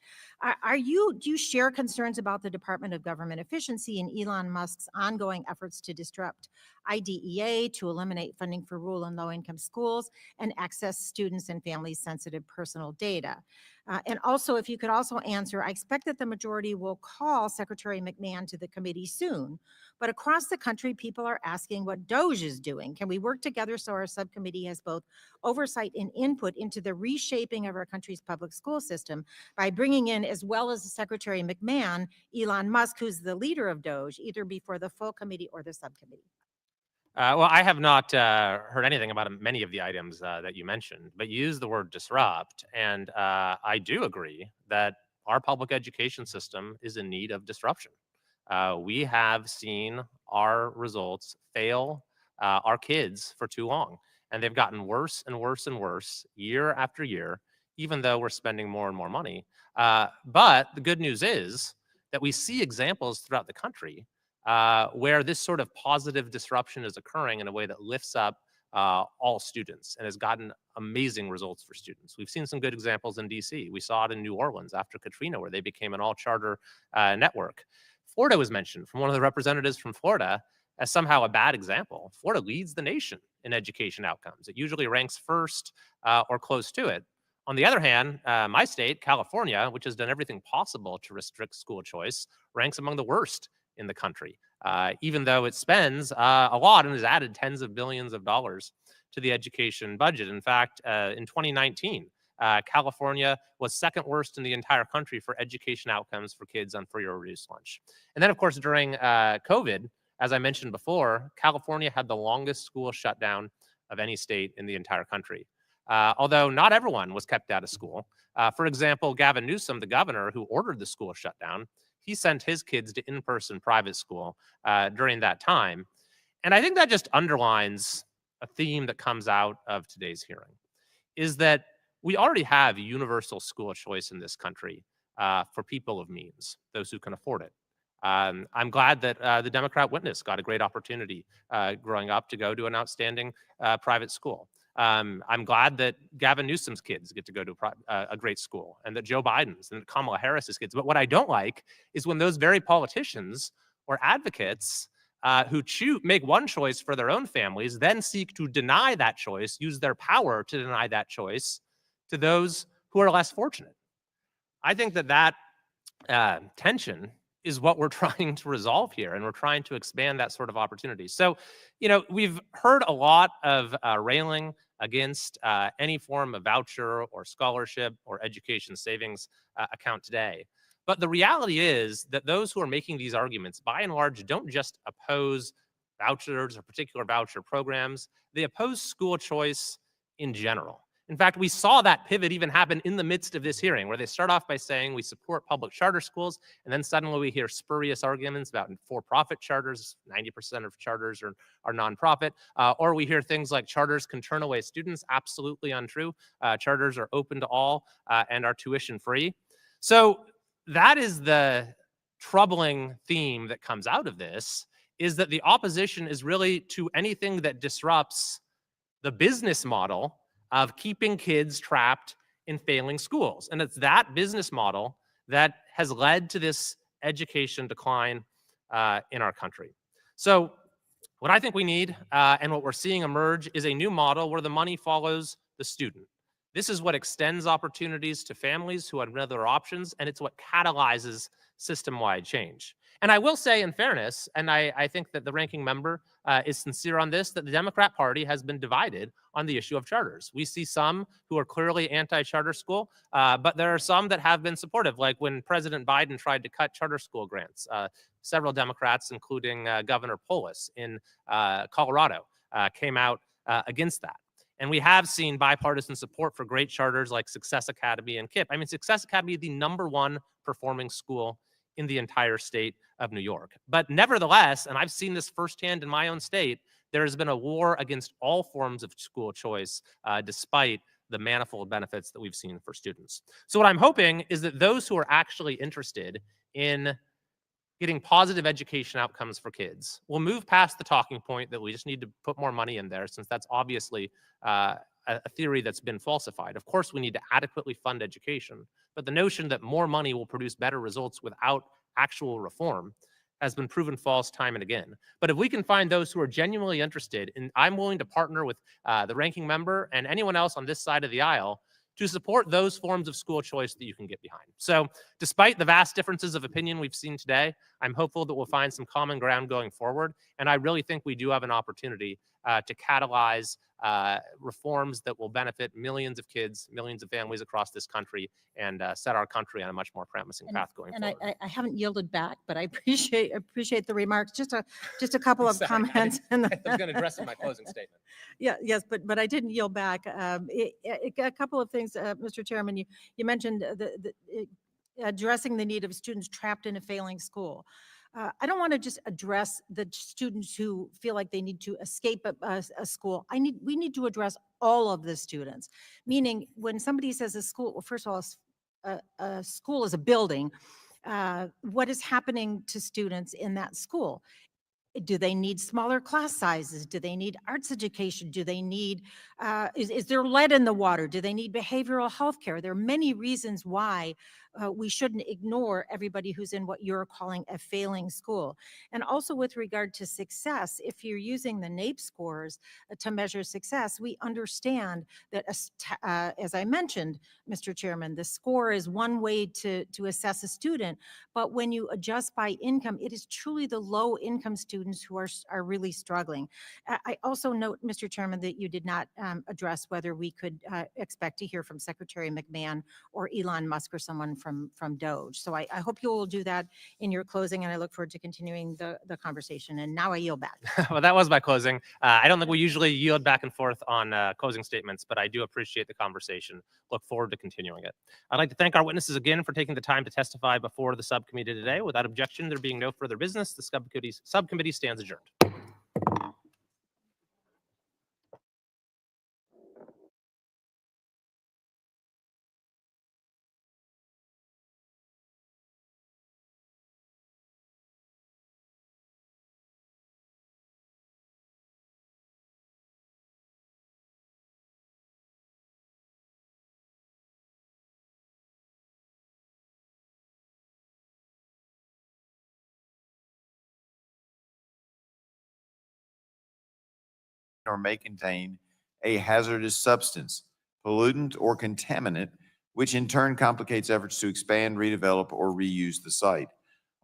D: Do you share concerns about the Department of Government Efficiency and Elon Musk's ongoing efforts to disrupt IDEA, to eliminate funding for rural and low-income schools, and access students and families' sensitive personal data? And also, if you could also answer, I expect that the majority will call Secretary McMahon to the committee soon, but across the country, people are asking what DOGE is doing. Can we work together so our subcommittee has both oversight and input into the reshaping of our country's public school system by bringing in, as well as Secretary McMahon, Elon Musk, who's the leader of DOGE, either before the full committee or the subcommittee?
P: Well, I have not heard anything about many of the items that you mentioned, but you used the word disrupt, and I do agree that our public education system is in need of disruption. We have seen our results fail our kids for too long, and they've gotten worse and worse and worse year after year, even though we're spending more and more money. But the good news is that we see examples throughout the country where this sort of positive disruption is occurring in a way that lifts up all students and has gotten amazing results for students. We've seen some good examples in DC. We saw it in New Orleans after Katrina, where they became an all-charter network. Florida was mentioned from one of the representatives from Florida as somehow a bad example. Florida leads the nation in education outcomes. It usually ranks first or close to it. On the other hand, my state, California, which has done everything possible to restrict school choice, ranks among the worst in the country, even though it spends a lot and has added tens of billions of dollars to the education budget. In fact, in 2019, California was second worst in the entire country for education outcomes for kids on free or reduced lunch. And then, of course, during COVID, as I mentioned before, California had the longest school shutdown of any state in the entire country. Although not everyone was kept out of school. For example, Gavin Newsom, the governor who ordered the school shutdown, he sent his kids to in-person private school during that time. And I think that just underlines a theme that comes out of today's hearing, is that we already have universal school choice in this country for people of means, those who can afford it. I'm glad that the Democrat witness got a great opportunity growing up to go to an outstanding private school. I'm glad that Gavin Newsom's kids get to go to a great school, and that Joe Biden's and that Kamala Harris's kids. But what I don't like is when those very politicians or advocates who make one choice for their own families then seek to deny that choice, use their power to deny that choice to those who are less fortunate. I think that tension is what we're trying to resolve here, and we're trying to expand that sort of opportunity. So, we've heard a lot of railing against any form of voucher or scholarship or education savings account today. But the reality is that those who are making these arguments, by and large, don't just oppose vouchers or particular voucher programs. They oppose school choice in general. In fact, we saw that pivot even happen in the midst of this hearing, where they start off by saying we support public charter schools, and then suddenly we hear spurious arguments about for-profit charters. 90% of charters are nonprofit. Or we hear things like charters can turn away students. Absolutely untrue. Charters are open to all and are tuition-free. So that is the troubling theme that comes out of this, is that the opposition is really to anything that disrupts the business model of keeping kids trapped in failing schools. And it's that business model that has led to this education decline in our country. So what I think we need and what we're seeing emerge is a new model where the money follows the student. This is what extends opportunities to families who have other options, and it's what catalyzes system-wide change. And I will say, in fairness, and I think that the ranking member is sincere on this, that the Democrat Party has been divided on the issue of charters. We see some who are clearly anti-charter school, but there are some that have been supportive, like when President Biden tried to cut charter school grants. Several Democrats, including Governor Polis in Colorado, came out against that. And we have seen bipartisan support for great charters like Success Academy and KIPP. I mean, Success Academy is the #1 performing school in the entire state of New York. But nevertheless, and I've seen this firsthand in my own state, there has been a war against all forms of school choice, despite the manifold benefits that we've seen for students. So what I'm hoping is that those who are actually interested in getting positive education outcomes for kids will move past the talking point that we just need to put more money in there, since that's obviously a theory that's been falsified. Of course, we need to adequately fund education, but the notion that more money will produce better results without actual reform has been proven false time and again. But if we can find those who are genuinely interested, and I'm willing to partner with the ranking member and anyone else on this side of the aisle to support those forms of school choice that you can get behind. So despite the vast differences of opinion we've seen today, I'm hopeful that we'll find some common ground going forward. And I really think we do have an opportunity to catalyze reforms that will benefit millions of kids, millions of families across this country, and set our country on a much more promising path going forward.
D: And I haven't yielded back, but I appreciate the remarks. Just a couple of
P: Sorry,
D: comments.
P: I was going to address in my closing statement.
D: Yeah, yes, but I didn't yield back. A couple of things, Mr. Chairman, you mentioned addressing the need of students trapped in a failing school. I don't want to just address the students who feel like they need to escape a school. We need to address all of the students. Meaning, when somebody says a school, well, first of all, a school is a building. What is happening to students in that school? Do they need smaller class sizes? Do they need arts education? Do they need, is there lead in the water? Do they need behavioral health care? There are many reasons why we shouldn't ignore everybody who's in what you're calling a failing school. And also with regard to success, if you're using the NAEP scores to measure success, we understand that, as I mentioned, Mr. Chairman, the score is one way to assess a student, but when you adjust by income, it is truly the low income students who are really struggling. I also note, Mr. Chairman, that you did not address whether we could expect to hear from Secretary McMahon or Elon Musk or someone from Doge. So I hope you will do that in your closing, and I look forward to continuing the conversation. And now I yield back.
P: Well, that was my closing. I don't think we usually yield back and forth on closing statements, but I do appreciate the conversation. Look forward to continuing it. I'd like to thank our witnesses again for taking the time to testify before the subcommittee today. Without objection, there being no further business, the subcommittee stands adjourned.
C: or may contain a hazardous substance, pollutant, or contaminant, which in turn complicates efforts to expand, redevelop, or reuse the site.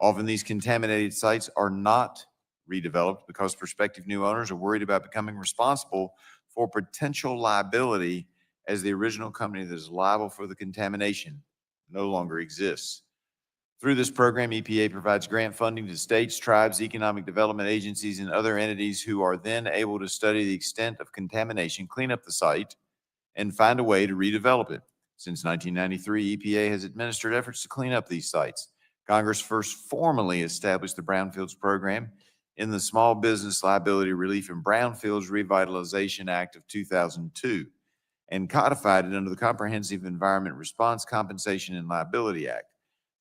C: Often these contaminated sites are not redeveloped because prospective new owners are worried about becoming responsible for potential liability, as the original company that is liable for the contamination no longer exists. Through this program, EPA provides grant funding to states, tribes, economic development agencies, and other entities who are then able to study the extent of contamination, clean up the site, and find a way to redevelop it. Since 1993, EPA has administered efforts to clean up these sites. Congress first formally established the Brownfields program in the Small Business Liability Relief and Brownfields Revitalization Act of 2002 and codified it under the Comprehensive Environment Response, Compensation, and Liability Act.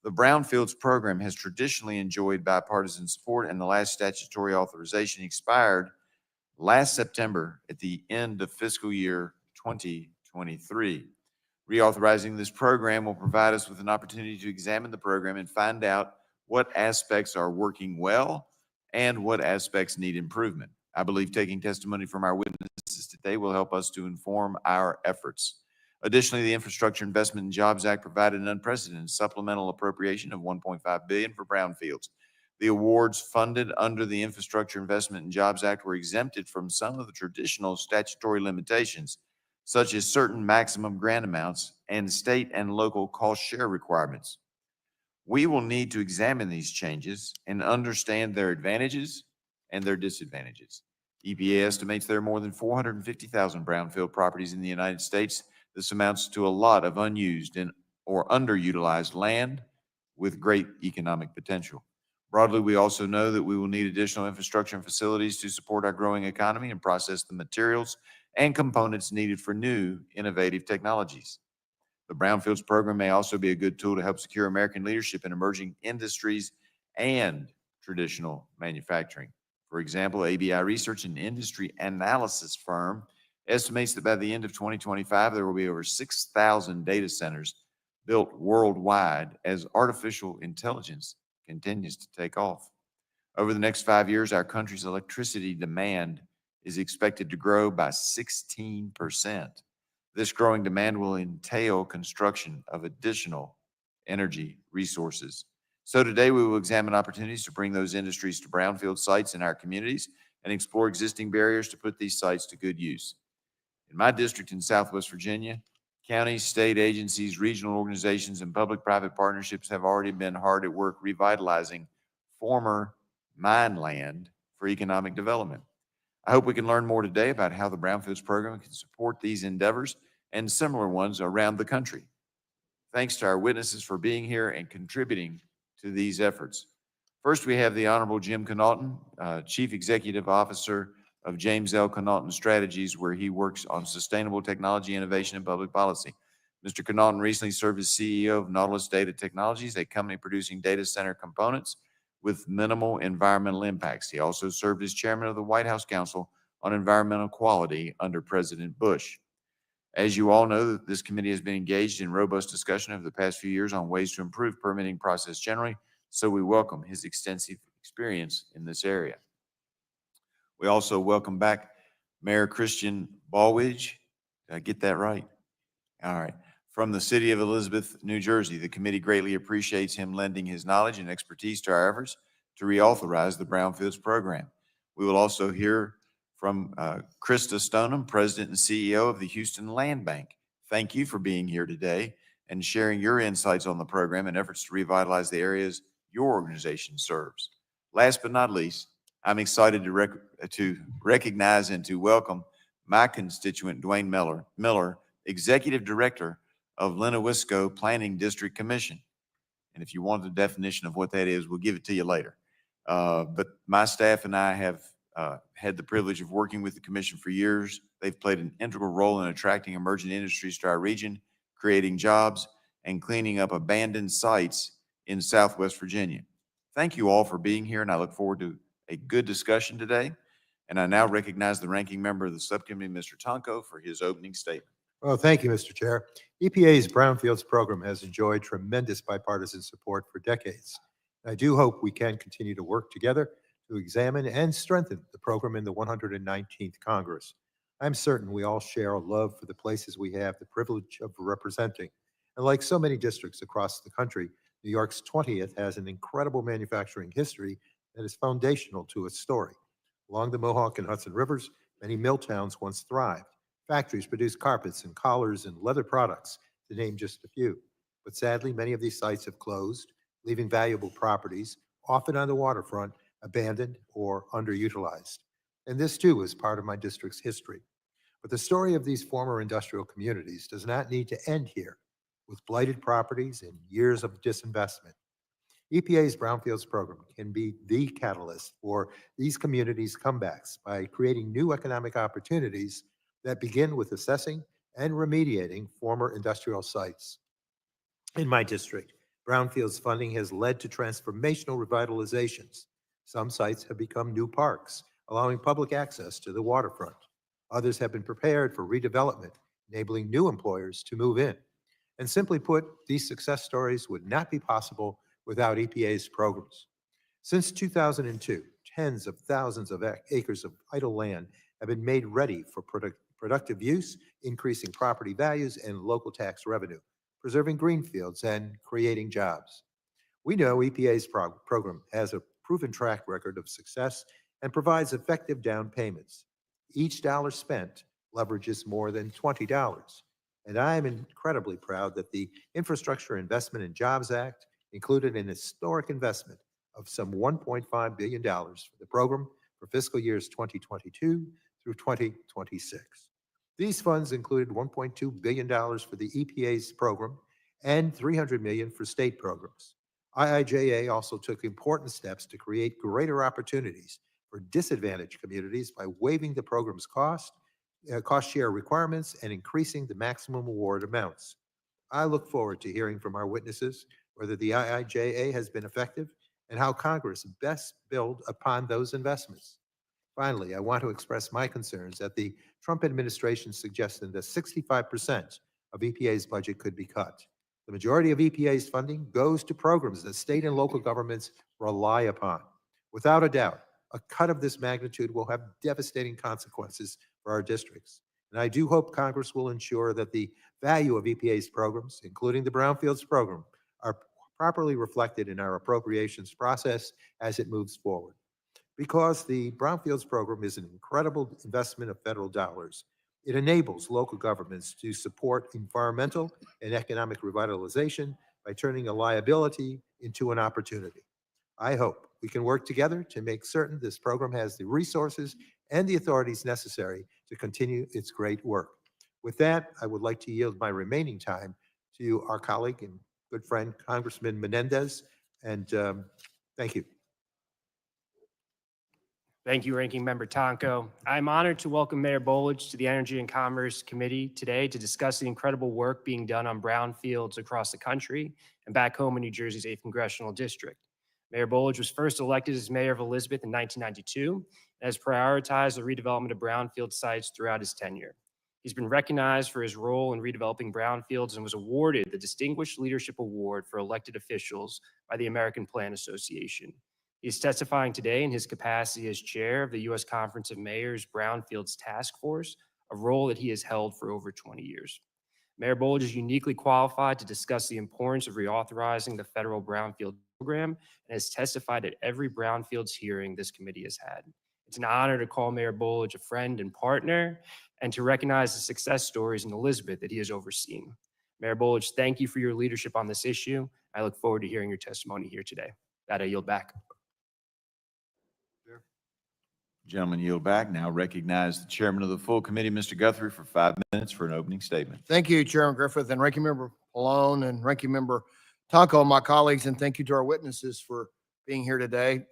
C: The Brownfields program has traditionally enjoyed bipartisan support, and the last statutory authorization expired last September at the end of fiscal year 2023. Reauthorizing this program will provide us with an opportunity to examine the program and find out what aspects are working well and what aspects need improvement. I believe taking testimony from our witnesses today will help us to inform our efforts. Additionally, the Infrastructure Investment and Jobs Act provided an unprecedented supplemental appropriation of $1.5 billion for brownfields. The awards funded under the Infrastructure Investment and Jobs Act were exempted from some of the traditional statutory limitations, such as certain maximum grant amounts and state and local cost share requirements. We will need to examine these changes and understand their advantages and their disadvantages. EPA estimates there are more than 450,000 brownfield properties in the United States. This amounts to a lot of unused or underutilized land with great economic potential. Broadly, we also know that we will need additional infrastructure and facilities to support our growing economy and process the materials and components needed for new, innovative technologies. The Brownfields program may also be a good tool to help secure American leadership in emerging industries and traditional manufacturing. For example, ABI Research, an industry analysis firm, estimates that by the end of 2025, there will be over 6,000 data centers built worldwide as artificial intelligence continues to take off. Over the next 5 years, our country's electricity demand is expected to grow by 16%. This growing demand will entail construction of additional energy resources. So today we will examine opportunities to bring those industries to brownfield sites in our communities and explore existing barriers to put these sites to good use. In my district in Southwest Virginia, counties, state agencies, regional organizations, and public-private partnerships have already been hard at work revitalizing former mine land for economic development. I hope we can learn more today about how the Brownfields program can support these endeavors and similar ones around the country. Thanks to our witnesses for being here and contributing to these efforts. First, we have the Honorable Jim Connaughton, Chief Executive Officer of James L. Connaughton Strategies, where he works on sustainable technology, innovation, and public policy. Mr. Connaughton recently served as CEO of Nautilus Data Technologies, a company producing data center components with minimal environmental impacts. He also served as chairman of the White House Council on Environmental Quality under President Bush. As you all know, this committee has been engaged in robust discussion over the past few years on ways to improve permitting process generally, so we welcome his extensive experience in this area. We also welcome back Mayor Christian Ballwidge. Did I get that right? All right. From the city of Elizabeth, New Jersey, the committee greatly appreciates him lending his knowledge and expertise to our efforts to reauthorize the Brownfields program. We will also hear from Krista Stoneham, President and CEO of the Houston Land Bank. Thank you for being here today and sharing your insights on the program and efforts to revitalize the areas your organization serves. Last but not least, I'm excited to recognize and to welcome my constituent, Dwayne Miller, Executive Director of Lennowisco Planning District Commission. And if you want the definition of what that is, we'll give it to you later. But my staff and I have had the privilege of working with the commission for years. They've played an integral role in attracting emerging industries to our region, creating jobs, and cleaning up abandoned sites in Southwest Virginia. Thank you all for being here, and I look forward to a good discussion today. And I now recognize the ranking member of the subcommittee, Mr. Tonko, for his opening statement.
F: Well, thank you, Mr. Chair. EPA's Brownfields program has enjoyed tremendous bipartisan support for decades. I do hope we can continue to work together to examine and strengthen the program in the 119th Congress. I'm certain we all share a love for the places we have the privilege of representing. And like so many districts across the country, New York's 20th has an incredible manufacturing history that is foundational to its story. Along the Mohawk and Hudson Rivers, many mill towns once thrived. Factories produced carpets and collars and leather products, to name just a few. But sadly, many of these sites have closed, leaving valuable properties, often on the waterfront, abandoned or underutilized. And this too is part of my district's history. But the story of these former industrial communities does not need to end here, with blighted properties and years of disinvestment. EPA's Brownfields program can be the catalyst for these communities' comebacks by creating new economic opportunities that begin with assessing and remediating former industrial sites. In my district, Brownfields funding has led to transformational revitalizations. Some sites have become new parks, allowing public access to the waterfront. Others have been prepared for redevelopment, enabling new employers to move in. And simply put, these success stories would not be possible without EPA's programs. Since 2002, tens of thousands of acres of idle land have been made ready for productive use, increasing property values and local tax revenue, preserving greenfields and creating jobs. We know EPA's program has a proven track record of success and provides effective down payments. Each dollar spent leverages more than $20. And I am incredibly proud that the Infrastructure Investment and Jobs Act included an historic investment of some $1.5 billion for the program for fiscal years 2022 through 2026. These funds included $1.2 billion for the EPA's program and $300 million for state programs. IIJA also took important steps to create greater opportunities for disadvantaged communities by waiving the program's cost share requirements and increasing the maximum award amounts. I look forward to hearing from our witnesses whether the IIJA has been effective and how Congress best build upon those investments. Finally, I want to express my concerns that the Trump administration suggested that 65% of EPA's budget could be cut. The majority of EPA's funding goes to programs that state and local governments rely upon. Without a doubt, a cut of this magnitude will have devastating consequences for our districts. And I do hope Congress will ensure that the value of EPA's programs, including the Brownfields program, are properly reflected in our appropriations process as it moves forward. Because the Brownfields program is an incredible investment of federal dollars, it enables local governments to support environmental and economic revitalization by turning a liability into an opportunity. I hope we can work together to make certain this program has the resources and the authorities necessary to continue its great work. With that, I would like to yield my remaining time to our colleague and good friend, Congressman Menendez, and thank you.
V: Thank you, Ranking Member Tonko. I'm honored to welcome Mayor Bowledge to the Energy and Commerce Committee today to discuss the incredible work being done on brownfields across the country and back home in New Jersey's 8th Congressional District. Mayor Bolich was first elected as mayor of Elizabeth in 1992 and has prioritized the redevelopment of brownfield sites throughout his tenure. He's been recognized for his role in redeveloping brownfields and was awarded the Distinguished Leadership Award for elected officials by the American Plan Association. He is testifying today in his capacity as chair of the U.S. Conference of Mayors Brownfields Task Force, a role that he has held for over 20 years. Mayor Bolich is uniquely qualified to discuss the importance of reauthorizing the federal brownfield program and has testified at every brownfields hearing this committee has had. It's an honor to call Mayor Bolich a friend and partner and to recognize the success stories in Elizabeth that he has overseen. Mayor Bolich, thank you for your leadership on this issue. I look forward to hearing your testimony here today. That I yield back.
C: Gentlemen, yield back. Now recognize the chairman of the full committee, Mr. Guthrie, for 5 minutes for an opening statement.
G: Thank you, Chairman Griffith and Ranking Member Pallone and Ranking Member Tonko, my colleagues, and thank you to our witnesses for being here today.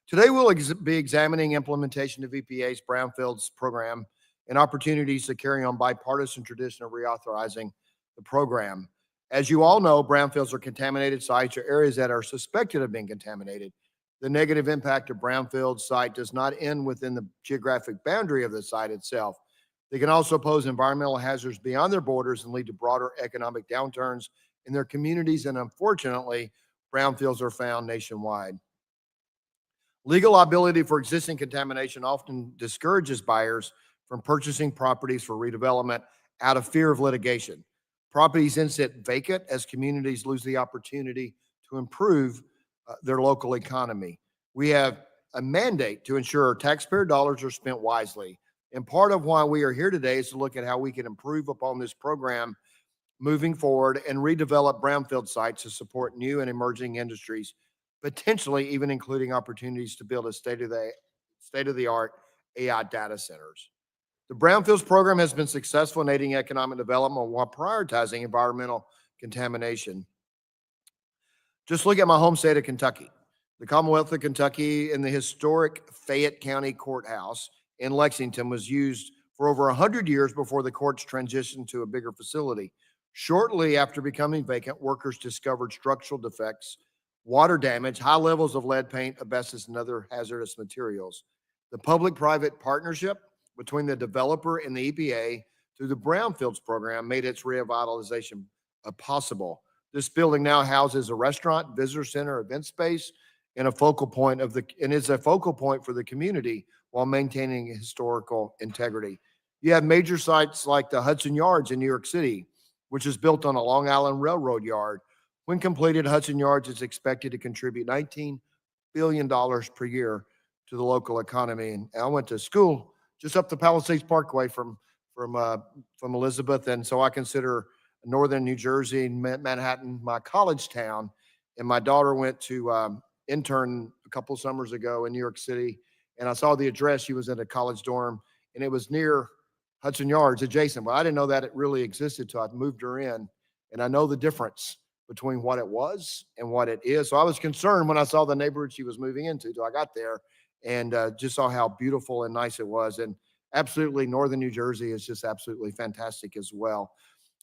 G: Today, we'll be examining implementation of EPA's Brownfields program and opportunities to carry on bipartisan tradition of reauthorizing the program. As you all know, brownfields are contaminated sites or areas that are suspected of being contaminated. The negative impact of brownfield site does not end within the geographic boundary of the site itself. They can also pose environmental hazards beyond their borders and lead to broader economic downturns in their communities. And unfortunately, brownfields are found nationwide. Legal liability for existing contamination often discourages buyers from purchasing properties for redevelopment out of fear of litigation. Properties then sit vacant as communities lose the opportunity to improve their local economy. We have a mandate to ensure taxpayer dollars are spent wisely. And part of why we are here today is to look at how we can improve upon this program moving forward and redevelop brownfield sites to support new and emerging industries, potentially even including opportunities to build a state-of-the-art AI data centers. The Brownfields program has been successful in aiding economic development while prioritizing environmental contamination. Just look at my home state of Kentucky. The Commonwealth of Kentucky and the historic Fayette County Courthouse in Lexington was used for over 100 years before the courts transitioned to a bigger facility. Shortly after becoming vacant, workers discovered structural defects, water damage, high levels of lead paint, asbestos, and other hazardous materials. The public-private partnership between the developer and the EPA through the Brownfields program made its revitalization possible. This building now houses a restaurant, visitor center, event space, and is a focal point for the community while maintaining historical integrity. You have major sites like the Hudson Yards in New York City, which is built on a Long Island Railroad yard. When completed, Hudson Yards is expected to contribute $19 billion per year to the local economy. And I went to school just up the Palisades Parkway from Elizabeth, and so I consider northern New Jersey, Manhattan, my college town. And my daughter went to intern a couple of summers ago in New York City, and I saw the address. She was in a college dorm, and it was near Hudson Yards, adjacent. But I didn't know that it really existed till I moved her in, and I know the difference between what it was and what it is. So I was concerned when I saw the neighborhood she was moving into till I got there, and just saw how beautiful and nice it was. And absolutely, northern New Jersey is just absolutely fantastic as well.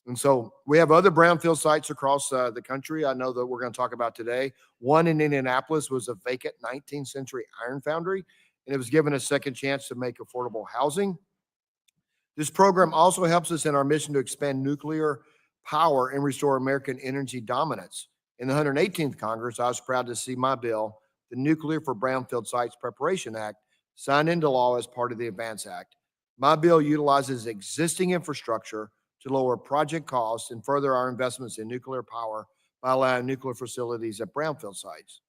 G: And so we have other brownfield sites across the country. I know that we're going to talk about today. One in Indianapolis was a vacant 19th century iron foundry, and it was given a second chance to make affordable housing. This program also helps us in our mission to expand nuclear power and restore American energy dominance. In the 118th Congress, I was proud to see my bill, the Nuclear for Brownfield Sites Preparation Act, signed into law as part of the Vance Act. My bill utilizes existing infrastructure to lower project costs and further our investments in nuclear power by allowing nuclear facilities at brownfield sites.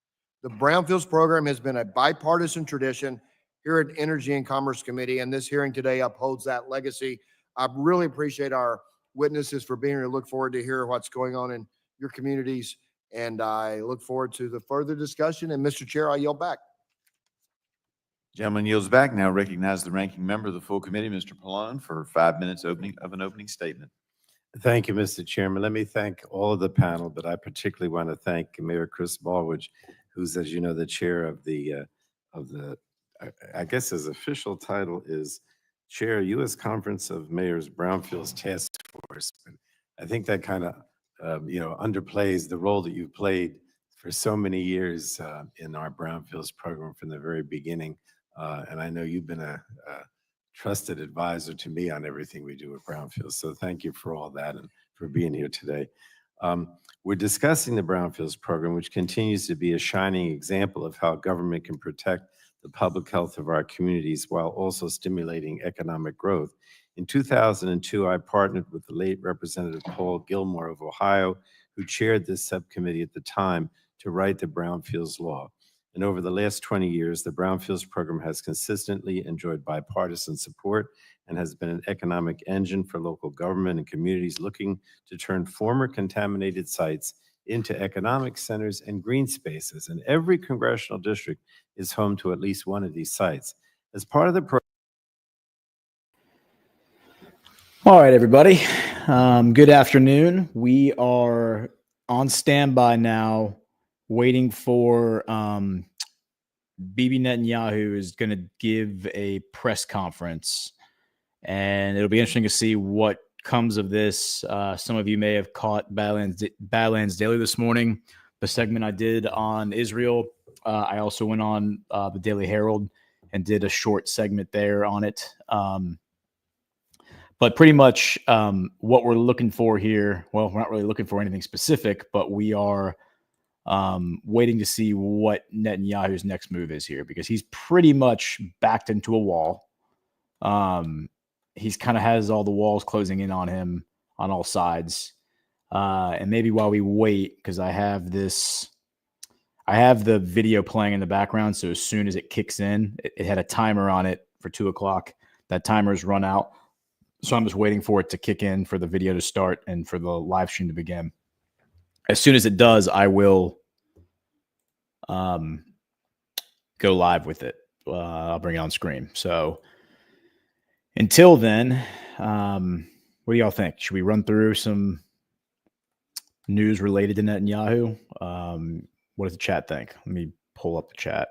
G: The Brownfields program has been a bipartisan tradition here at Energy and Commerce Committee, and this hearing today upholds that legacy. I really appreciate our witnesses for being here. Look forward to hear what's going on in your communities, and I look forward to the further discussion. And Mr. Chair, I yield back.
C: Gentleman yields back. Now recognize the ranking member of the full committee, Mr. Pallone, for 5 minutes of an opening statement.
K: Thank you, Mr. Chairman. Let me thank all of the panel, but I particularly want to thank Mayor Chris Baldridge, who's, as you know, the chair of the I guess his official title is Chair, U.S. Conference of Mayors Brownfields Task Force. But I think that kind of underplays the role that you've played for so many years in our Brownfields program from the very beginning. And I know you've been a trusted advisor to me on everything we do at Brownfields. So thank you for all that and for being here today. We're discussing the Brownfields program, which continues to be a shining example of how government can protect the public health of our communities while also stimulating economic growth. In 2002, I partnered with the late Representative Paul Gilmore of Ohio, who chaired this subcommittee at the time, to write the Brownfields law. And over the last 20 years, the Brownfields program has consistently enjoyed bipartisan support and has been an economic engine for local government and communities looking to turn former contaminated sites into economic centers and green spaces. And every congressional district is home to at least one of these sites. As part of the program,
H: all right, everybody. Good afternoon. We are on standby now, waiting for Bibi Netanyahu is going to give a press conference, and it'll be interesting to see what comes of this. Some of you may have caught Badlands Daily this morning, the segment I did on Israel. I also went on the Daily Herald and did a short segment there on it. But pretty much what we're looking for here, well, we're not really looking for anything specific, but we are waiting to see what Netanyahu's next move is here, because he's pretty much backed into a wall. He's kind of has all the walls closing in on him on all sides. And maybe while we wait, because I have the video playing in the background. So as soon as it kicks in, it had a timer on it for 2 o'clock. That timer's run out. So I'm just waiting for it to kick in, for the video to start and for the live stream to begin. As soon as it does, I will go live with it. I'll bring it on screen. So until then, what do y'all think? Should we run through some news related to Netanyahu? What does the chat think? Let me pull up the chat.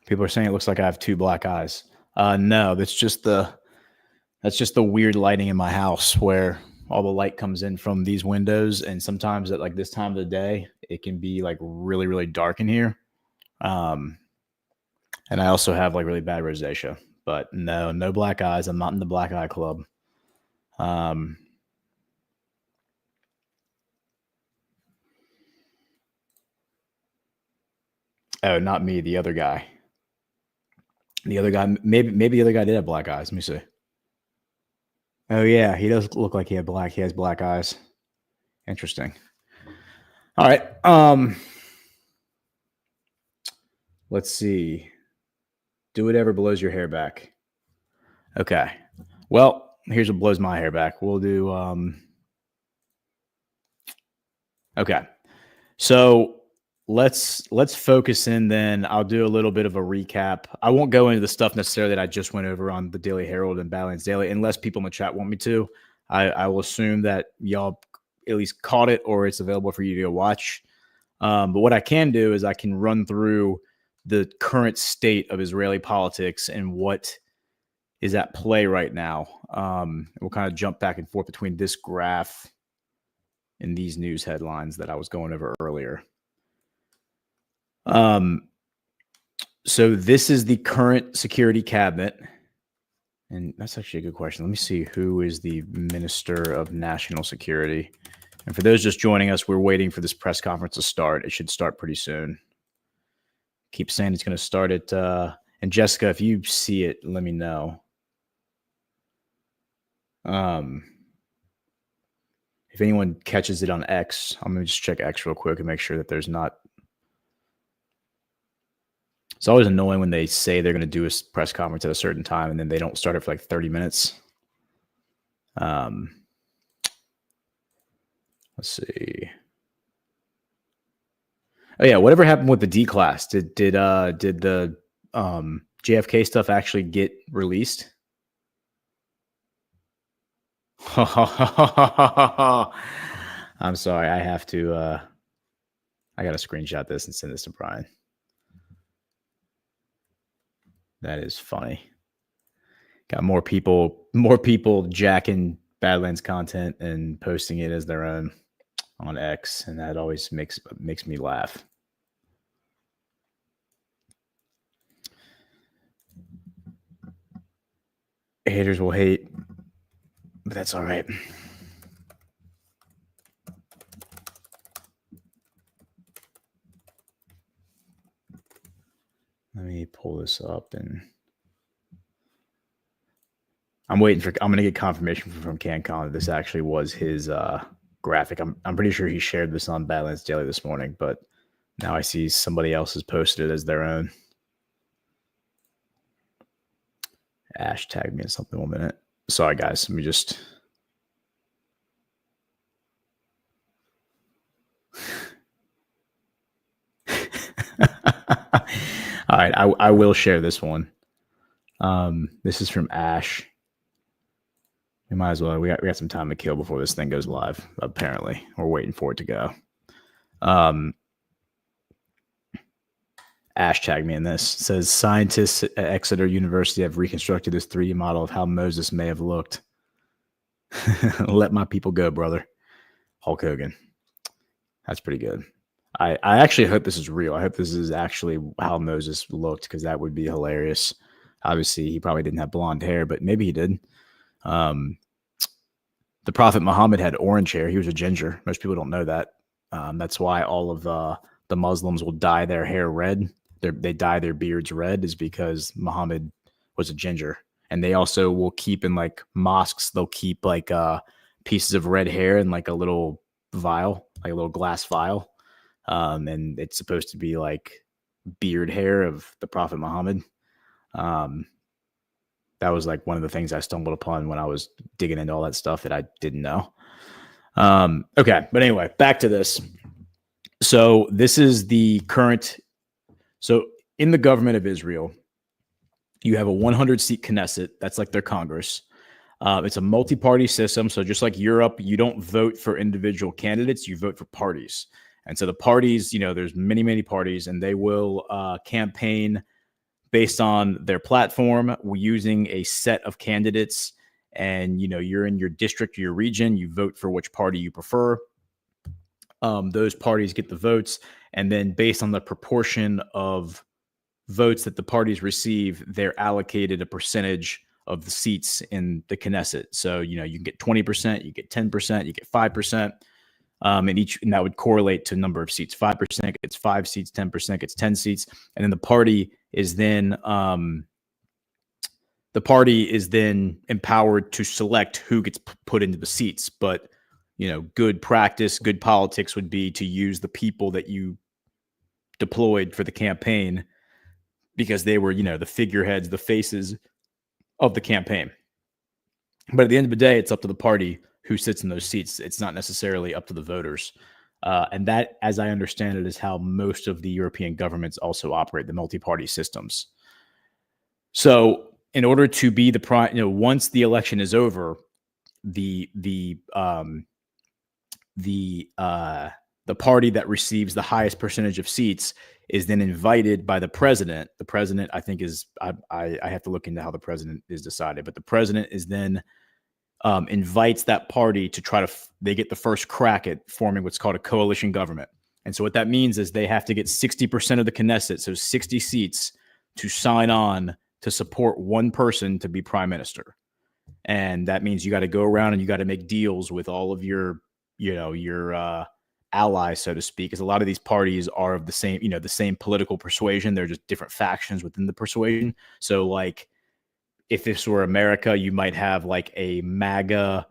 H: People are saying it looks like I have 2 black eyes. No, that's just the weird lighting in my house, where all the light comes in from these windows, and sometimes at like this time of the day, it can be like really, really dark in here. And I also have like really bad rosacea, but no black eyes. I'm not in the black eye club. Oh, not me, the other guy. The other guy, maybe the other guy did have black eyes. Let me see. Oh yeah, he does look like he has black eyes. Interesting. All right. Let's see. Do whatever blows your hair back. Okay. Well, here's what blows my hair back. We'll do okay. So let's focus in then. I'll do a little bit of a recap. I won't go into the stuff necessarily that I just went over on the Daily Herald and Badlands Daily, unless people in the chat want me to. I will assume that y'all at least caught it, or it's available for you to go watch. But what I can do is I can run through the current state of Israeli politics and what is at play right now. We'll kind of jump back and forth between this graph and these news headlines that I was going over earlier. So this is the current security cabinet. And that's actually a good question. Let me see who is the Minister of National Security. And for those just joining us, we're waiting for this press conference to start. It should start pretty soon. Keep saying it's going to start at, and Jessica, if you see it, let me know. If anyone catches it on X, I'm going to just check X real quick and make sure that there's not. It's always annoying when they say they're going to do a press conference at a certain time and then they don't start it for like 30 minutes. Let's see. Oh yeah, whatever happened with the D class? Did the JFK stuff actually get released? I'm sorry, I have to. I got to screenshot this and send this to Brian. That is funny. Got more people jacking Badlands content and posting it as their own on X, and that always makes me laugh. Haters will hate, but that's all right. Let me pull this up, and I'm going to get confirmation from CanCon that this actually was his graphic. I'm pretty sure he shared this on Badlands Daily this morning, but now I see somebody else has posted it as their own. Ash tagged me in something 1 minute. Sorry, guys. Let me just. All right, I will share this one. This is from Ash. We might as well. We got some time to kill before this thing goes live. Apparently, we're waiting for it to go. Ash tagged me in this. It says scientists at Exeter University have reconstructed this 3D model of how Moses may have looked. Let my people go, brother. Hulk Hogan. That's pretty good. I actually hope this is real. I hope this is actually how Moses looked, because that would be hilarious. Obviously, he probably didn't have blonde hair, but maybe he did. The Prophet Muhammad had orange hair. He was a ginger. Most people don't know that. That's why all of the Muslims will dye their hair red. They dye their beards red, is because Muhammad was a ginger. And they also will keep in like mosques, they'll keep like pieces of red hair in like a little vial, like a little glass vial. And it's supposed to be like beard hair of the Prophet Muhammad. That was like one of the things I stumbled upon when I was digging into all that stuff that I didn't know. Okay, but anyway, back to this. So this is the current. So in the government of Israel, you have a 100-seat Knesset. That's like their Congress. It's a multi-party system. So just like Europe, you don't vote for individual candidates, you vote for parties. And so the parties, there's many, many parties, and they will campaign based on their platform, using a set of candidates. And, you're in your district, your region, you vote for which party you prefer. Those parties get the votes. And then based on the proportion of votes that the parties receive, they're allocated a percentage of the seats in the Knesset. So, you can get 20%, you get 10%, you get 5%. And that would correlate to number of seats. 5% gets 5 seats, 10% gets 10 seats. And then the party is then empowered to select who gets put into the seats. But, good practice, good politics would be to use the people that you deployed for the campaign, because they were, the figureheads, the faces of the campaign. But at the end of the day, it's up to the party who sits in those seats. It's not necessarily up to the voters. And that, as I understand it, is how most of the European governments also operate, the multi-party systems. So in order to be the prime, once the election is over, the party that receives the highest percentage of seats is then invited by the president. The president, I think, I have to look into how the president is decided, but the president is then invites that party to they get the first crack at forming what's called a coalition government. And so what that means is they have to get 60% of the Knesset, so 60 seats, to sign on to support one person to be prime minister. And that means you got to go around and you got to make deals with all of your allies, so to speak, because a lot of these parties are of the same political persuasion. They're just different factions within the persuasion. So like, if this were America, you might have like a MAGA,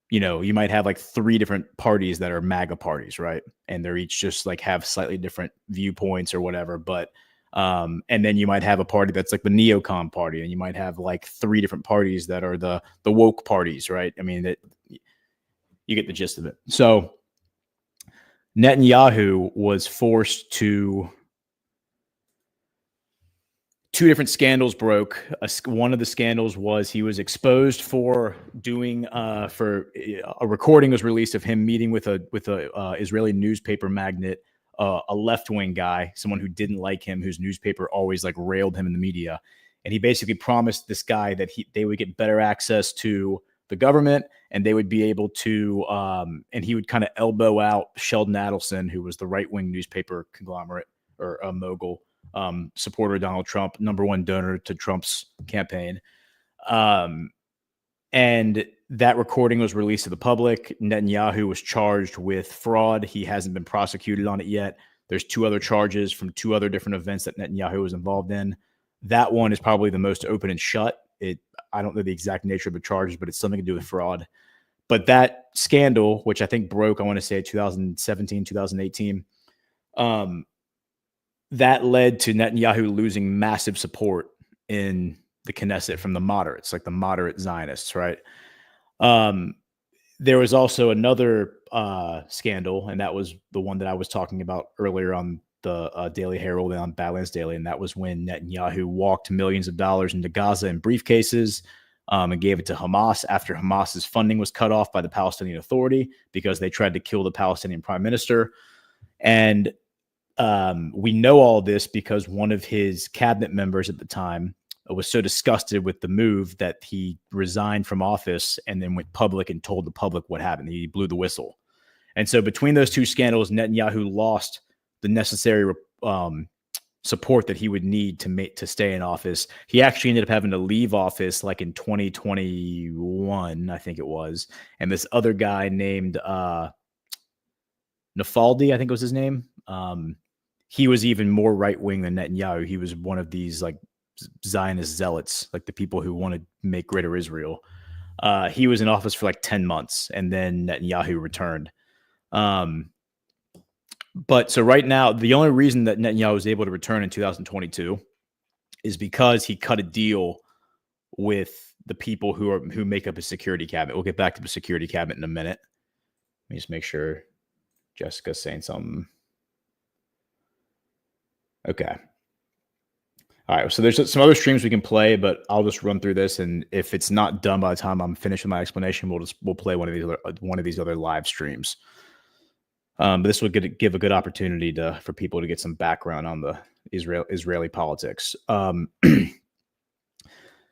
H: you might have like 3 different parties that are MAGA parties, right? And they're each just like have slightly different viewpoints or whatever. But, and then you might have a party that's like the neocon party, and you might have like 3 different parties that are the woke parties, right? I mean, you get the gist of it. So Netanyahu was forced to. 2 different scandals broke. One of the scandals was he was exposed for doing for a recording was released of him meeting with a Israeli newspaper magnate, a left-wing guy, someone who didn't like him, whose newspaper always like railed him in the media. And he basically promised this guy that they would get better access to the government, and they would be able to, and he would kind of elbow out Sheldon Adelson, who was the right-wing newspaper conglomerate or mogul, supporter of Donald Trump, #1 donor to Trump's campaign. And that recording was released to the public. Netanyahu was charged with fraud. He hasn't been prosecuted on it yet. There's 2 other charges from 2 other different events that Netanyahu was involved in. That one is probably the most open and shut. I don't know the exact nature of the charges, but it's something to do with fraud. But that scandal, which I think broke, I want to say 2017, 2018, that led to Netanyahu losing massive support in the Knesset from the moderates, like the moderate Zionists, right? There was also another scandal, and that was the one that I was talking about earlier on the Daily Herald and on Badlands Daily, and that was when Netanyahu walked millions of dollars into Gaza in briefcases and gave it to Hamas after Hamas's funding was cut off by the Palestinian Authority because they tried to kill the Palestinian prime minister. And we know all this because one of his cabinet members at the time was so disgusted with the move that he resigned from office and then went public and told the public what happened. He blew the whistle. And so between those 2 scandals, Netanyahu lost the necessary support that he would need to stay in office. He actually ended up having to leave office like in 2021, I think it was. And this other guy named Nafaldi, I think was his name. He was even more right-wing than Netanyahu. He was one of these like Zionist zealots, like the people who want to make greater Israel. He was in office for like 10 months and then Netanyahu returned. But so right now, the only reason that Netanyahu was able to return in 2022 is because he cut a deal with the people who make up his security cabinet. We'll get back to the security cabinet in a minute. Let me just make sure Jessica's saying something. Okay. All right. So there's some other streams we can play, but I'll just run through this, and if it's not done by the time I'm finished with my explanation, we'll play one of these other live streams. But this will give a good opportunity for people to get some background on the Israeli politics.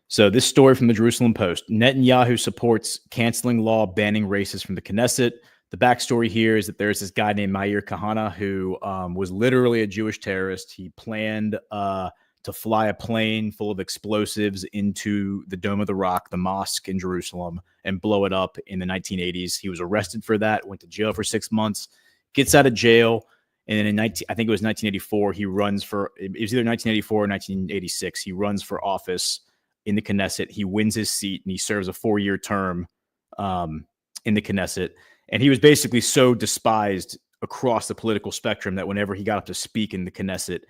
H: So this story from the Jerusalem Post: Netanyahu supports canceling law banning racists from the Knesset. The backstory here is that there's this guy named Meir Kahane who was literally a Jewish terrorist. He planned to fly a plane full of explosives into the Dome of the Rock, the mosque in Jerusalem, and blow it up in the 1980s. He was arrested for that, went to jail for 6 months, gets out of jail, and then I think it was 1984, he runs for, it was either 1984 or 1986, he runs for office in the Knesset. He wins his seat, and he serves a 4-year term in the Knesset. And he was basically so despised across the political spectrum that whenever he got up to speak in the Knesset,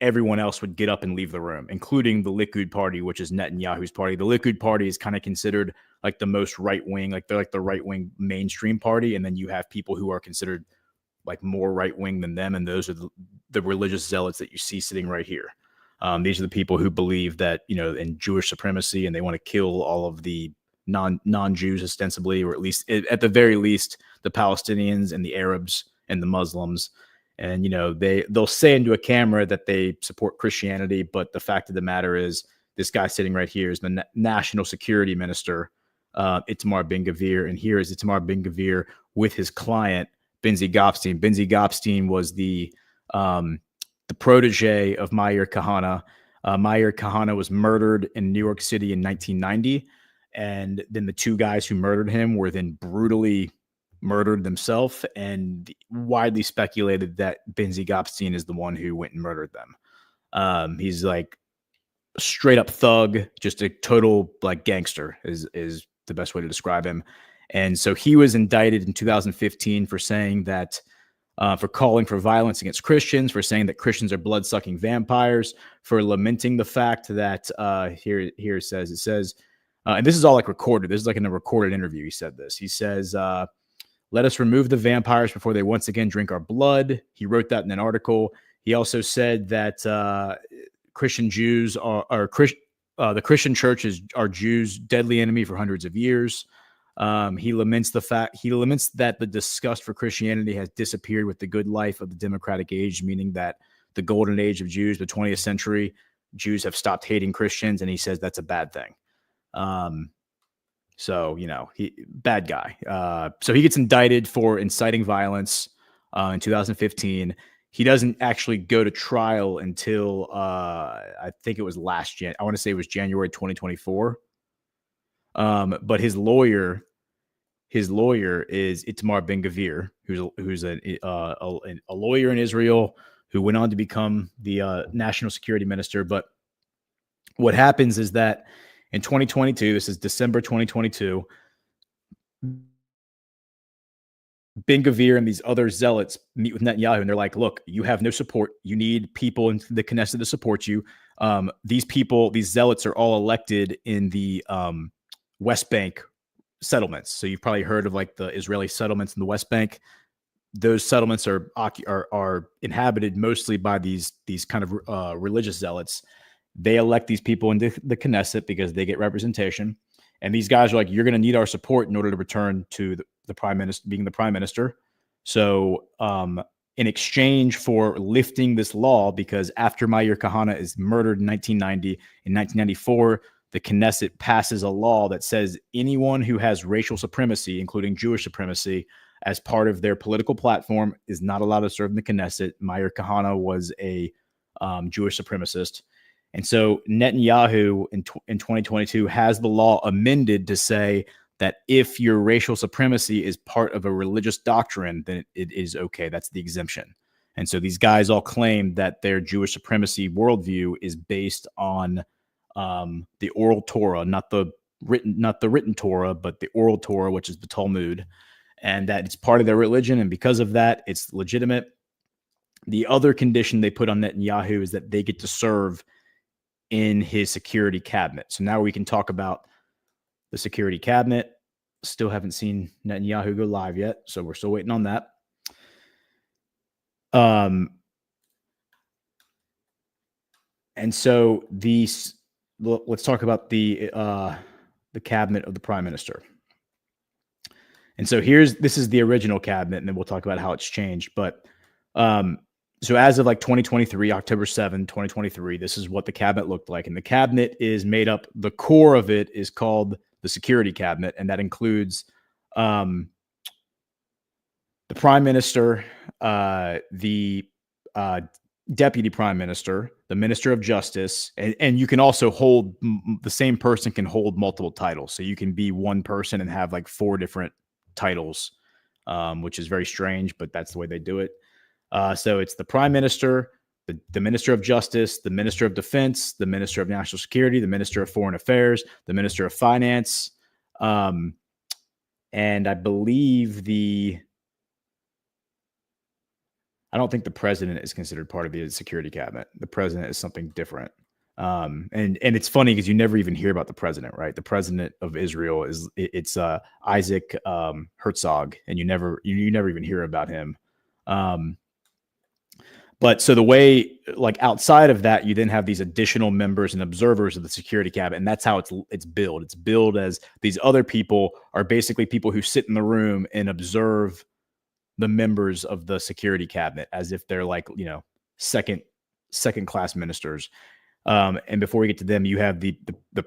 H: everyone else would get up and leave the room, including the Likud party, which is Netanyahu's party. The Likud party is kind of considered like the most right-wing, like they're like the right-wing mainstream party. And then you have people who are considered like more right-wing than them. And those are the religious zealots that you see sitting right here. These are the people who believe that, in Jewish supremacy, and they want to kill all of the non-Jews ostensibly, or at least at the very least, the Palestinians and the Arabs and the Muslims. And, they'll say into a camera that they support Christianity, but the fact of the matter is this guy sitting right here is the national security minister, Itamar Ben-Gvir. And here is Itamar Ben-Gvir with his client, Benzi Gopstein. Benzi Gopstein was the protege of Meir Kahane. Meir Kahane was murdered in New York City in 1990. And then the 2 guys who murdered him were then brutally murdered themselves, and widely speculated that Benzi Gopstein is the one who went and murdered them. He's like a straight up thug, just a total like gangster is the best way to describe him. And so he was indicted in 2015 for saying that, for calling for violence against Christians, for saying that Christians are blood-sucking vampires, for lamenting the fact that here it says, and this is all like recorded. This is like in a recorded interview. He said this. He says, "Let us remove the vampires before they once again drink our blood." He wrote that in an article. He also said that Christian Jews the Christian church is our Jews' deadly enemy for hundreds of years. He laments that the disgust for Christianity has disappeared with the good life of the democratic age, meaning that the golden age of Jews, the 20th century, Jews have stopped hating Christians, and he says that's a bad thing. So, bad guy. So he gets indicted for inciting violence in 2015. He doesn't actually go to trial until I think it was I want to say it was January 2024. But his lawyer is Itamar Ben-Gvir, who's a lawyer in Israel who went on to become the national security minister. But what happens is that in 2022, this is December 2022, Ben-Gvir and these other zealots meet with Netanyahu, and they're like, look, you have no support. You need people in the Knesset to support you. These people, these zealots are all elected in the West Bank settlements. So you've probably heard of like the Israeli settlements in the West Bank. Those settlements are inhabited mostly by these kind of religious zealots. They elect these people into the Knesset because they get representation. And these guys are like, you're going to need our support in order to return to the prime minister, being the prime minister. So in exchange for lifting this law, because after Meir Kahane is murdered in 1990, in 1994, the Knesset passes a law that says anyone who has racial supremacy, including Jewish supremacy, as part of their political platform is not allowed to serve in the Knesset. Meir Kahane was a Jewish supremacist. And so Netanyahu in 2022 has the law amended to say that if your racial supremacy is part of a religious doctrine, then it is okay. That's the exemption. And so these guys all claim that their Jewish supremacy worldview is based on the oral Torah, not the written Torah, but the oral Torah, which is the Talmud, and that it's part of their religion. And because of that, it's legitimate. The other condition they put on Netanyahu is that they get to serve in his security cabinet. So now we can talk about the security cabinet. Still haven't seen Netanyahu go live yet, so we're still waiting on that. And so let's talk about the cabinet of the prime minister. And so this is the original cabinet, and then we'll talk about how it's changed. But so as of like 2023, October 7, 2023, this is what the cabinet looked like. And the cabinet is made up, the core of it is called the security cabinet, and that includes the prime minister, the deputy prime minister, the minister of justice, and you can also hold, the same person can hold multiple titles. So you can be one person and have like 4 different titles, which is very strange, but that's the way they do it. So it's the prime minister, the minister of justice, the minister of defense, the minister of national security, the minister of foreign affairs, the minister of finance, and I believe I don't think the president is considered part of the security cabinet. The president is something different. And it's funny because you never even hear about the president, right? The president of Israel it's Isaac Herzog, and you never even hear about him. But so the way, like outside of that, you then have these additional members and observers of the security cabinet, and that's how it's billed. It's billed as these other people are basically people who sit in the room and observe the members of the security cabinet as if they're like, second class ministers. And before we get to them, you have the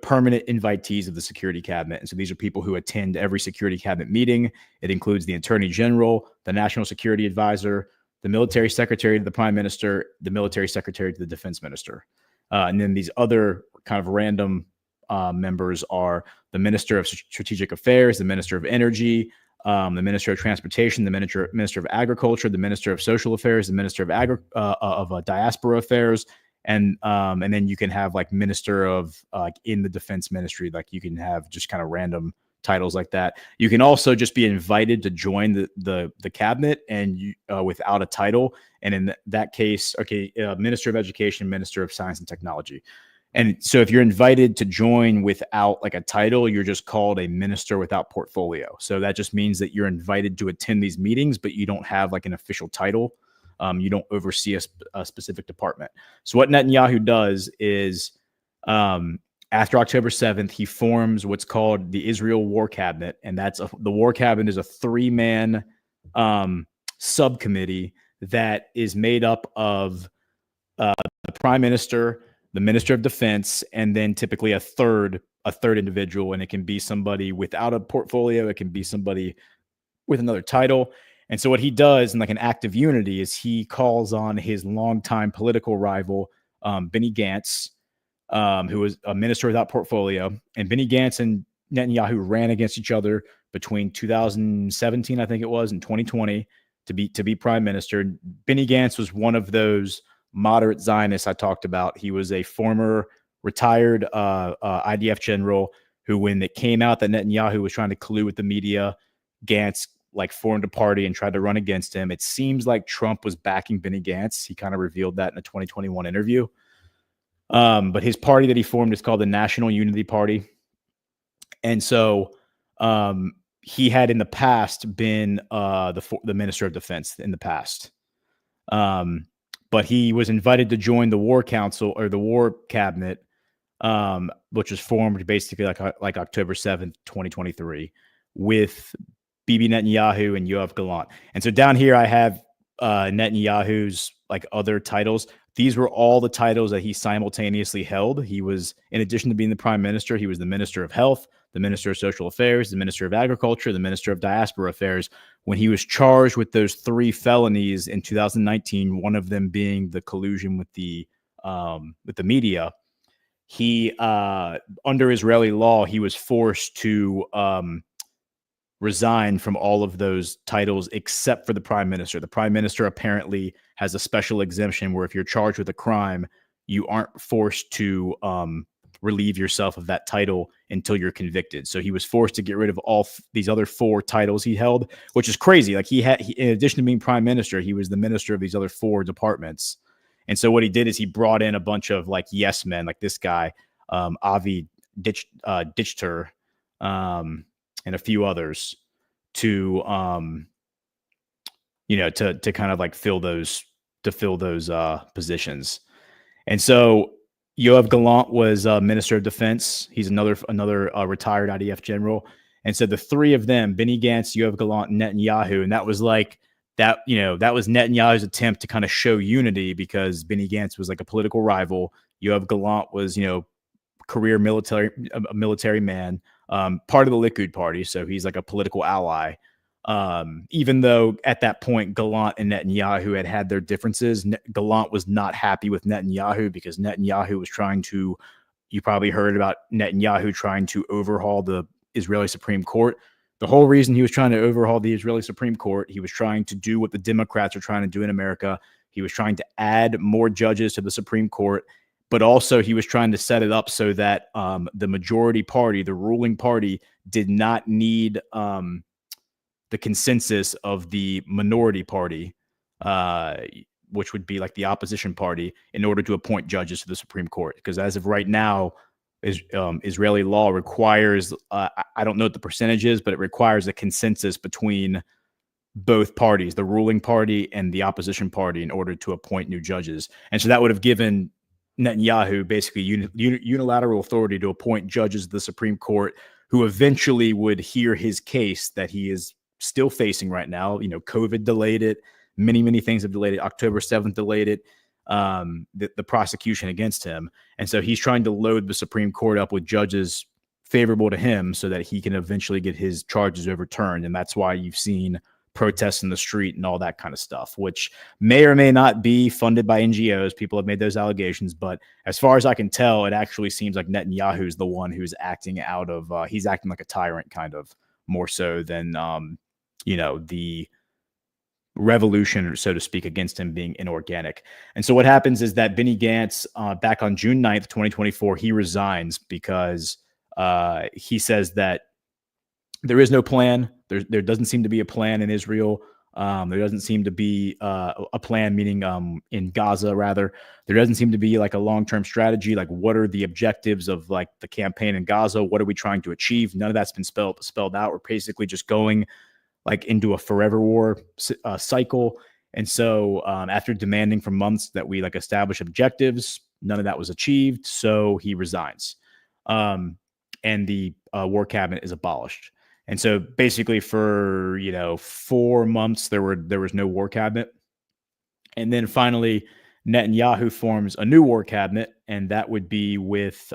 H: permanent invitees of the security cabinet. And so these are people who attend every security cabinet meeting. It includes the attorney general, the national security advisor, the military secretary to the prime minister, the military secretary to the defense minister. And then these other kind of random members are the minister of strategic affairs, the minister of energy, the minister of transportation, the minister of agriculture, the minister of social affairs, the minister of diaspora affairs. And then you can have like minister of in the defense ministry, like you can have just kind of random titles like that. You can also just be invited to join the cabinet and without a title. And in that case, minister of education, minister of science and technology. And so if you're invited to join without like a title, you're just called a minister without portfolio. So that just means that you're invited to attend these meetings, but you don't have like an official title. You don't oversee a specific department. So what Netanyahu does is after October 7th, he forms what's called the Israel War Cabinet. And the War Cabinet is a 3-man subcommittee that is made up of the prime minister, the Minister of Defense, and then typically a third individual. And it can be somebody without a portfolio. It can be somebody with another title. And so what he does in like an act of unity is he calls on his longtime political rival, Benny Gantz, who was a minister without portfolio. And Benny Gantz and Netanyahu ran against each other between 2017, I think it was, and 2020 to be prime minister. Benny Gantz was one of those moderate Zionists I talked about. He was a former retired IDF general who, when it came out that Netanyahu was trying to collude with the media, Gantz like formed a party and tried to run against him. It seems like Trump was backing Benny Gantz. He kind of revealed that in a 2021 interview. But his party that he formed is called the National Unity Party. And so he had in the past been the Minister of Defense in the past. But he was invited to join the War Council or the War Cabinet, which was formed basically like October 7th, 2023, with Bibi Netanyahu and Yoav Gallant. And so down here I have Netanyahu's like other titles. These were all the titles that he simultaneously held. He was, in addition to being the prime minister, he was the Minister of Health, the Minister of Social Affairs, the Minister of Agriculture, the Minister of Diaspora Affairs. When he was charged with those 3 felonies in 2019, one of them being the collusion with the media, he under Israeli law, he was forced to resign from all of those titles except for the prime minister. The prime minister apparently has a special exemption where if you're charged with a crime, you aren't forced to relieve yourself of that title until you're convicted. So he was forced to get rid of all these other 4 titles he held, which is crazy. Like he in addition to being prime minister, he was the minister of these other 4 departments. And so what he did is he brought in a bunch of like yes men, like this guy, Avi Dichter, and a few others to to kind of like fill those positions. And so Yoav Gallant was Minister of Defense. He's another retired IDF general. And so the 3 of them, Benny Gantz, Yoav Gallant, and Netanyahu, and that was like that, that was Netanyahu's attempt to kind of show unity because Benny Gantz was like a political rival. Yoav Gallant was, career military man, part of the Likud party. So he's like a political ally. Even though at that point, Gallant and Netanyahu had their differences, Gallant was not happy with Netanyahu because Netanyahu was trying to, you probably heard about Netanyahu trying to overhaul the Israeli Supreme Court. The whole reason he was trying to overhaul the Israeli Supreme Court, he was trying to do what the Democrats are trying to do in America. He was trying to add more judges to the Supreme Court, but also he was trying to set it up so that the majority party, the ruling party, did not need the consensus of the minority party, which would be like the opposition party, in order to appoint judges to the Supreme Court. Because as of right now, Israeli law requires, I don't know what the percentage is, but it requires a consensus between both parties, the ruling party and the opposition party, in order to appoint new judges. And so that would have given Netanyahu basically unilateral authority to appoint judges to the Supreme Court who eventually would hear his case that he is still facing right now. COVID delayed it. Many things have delayed it. October 7th delayed it. The prosecution against him. And so he's trying to load the Supreme Court up with judges favorable to him so that he can eventually get his charges overturned. And that's why you've seen protests in the street and all that kind of stuff, which may or may not be funded by NGOs. People have made those allegations, but as far as I can tell, it actually seems like Netanyahu's the one who's acting out of, he's acting like a tyrant kind of, more so than, the revolution, so to speak, against him being inorganic. And so what happens is that Benny Gantz, back on June 9th, 2024, he resigns because he says that there is no plan. There doesn't seem to be a plan in Israel. There doesn't seem to be a plan, meaning in Gaza, rather. There doesn't seem to be like a long-term strategy. Like, what are the objectives of like the campaign in Gaza? What are we trying to achieve? None of that's been spelled out. We're basically just going like into a forever war cycle. And so after demanding for months that we like establish objectives, none of that was achieved. So he resigns. And the war cabinet is abolished. And so basically for, 4 months, there was no war cabinet. And then finally, Netanyahu forms a new war cabinet, and that would be with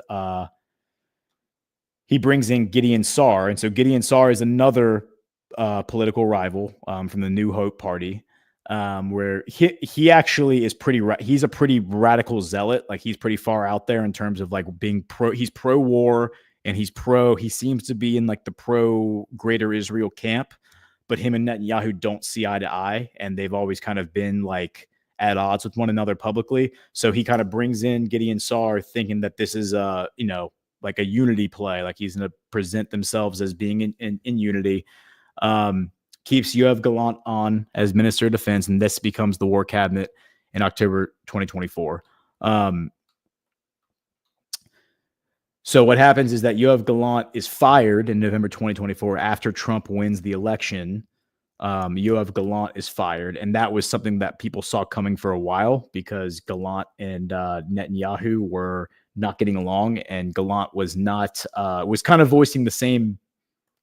H: he brings in Gideon Sar. And so Gideon Sar is another political rival from the New Hope Party, where he actually is he's a pretty radical zealot. Like, he's pretty far out there in terms of like being he's pro-war, and he seems to be in like the pro-Greater Israel camp, but him and Netanyahu don't see eye to eye, and they've always kind of been like at odds with one another publicly. So he kind of brings in Gideon Sar thinking that this is like a unity play, like he's going to present themselves as being in unity. Keeps Yoav Gallant on as Minister of Defense, and this becomes the war cabinet in October 2024. So what happens is that Yoav Gallant is fired in November 2024 after Trump wins the election. Yoav Gallant is fired, and that was something that people saw coming for a while, because Gallant and Netanyahu were not getting along, and Gallant was not was kind of voicing the same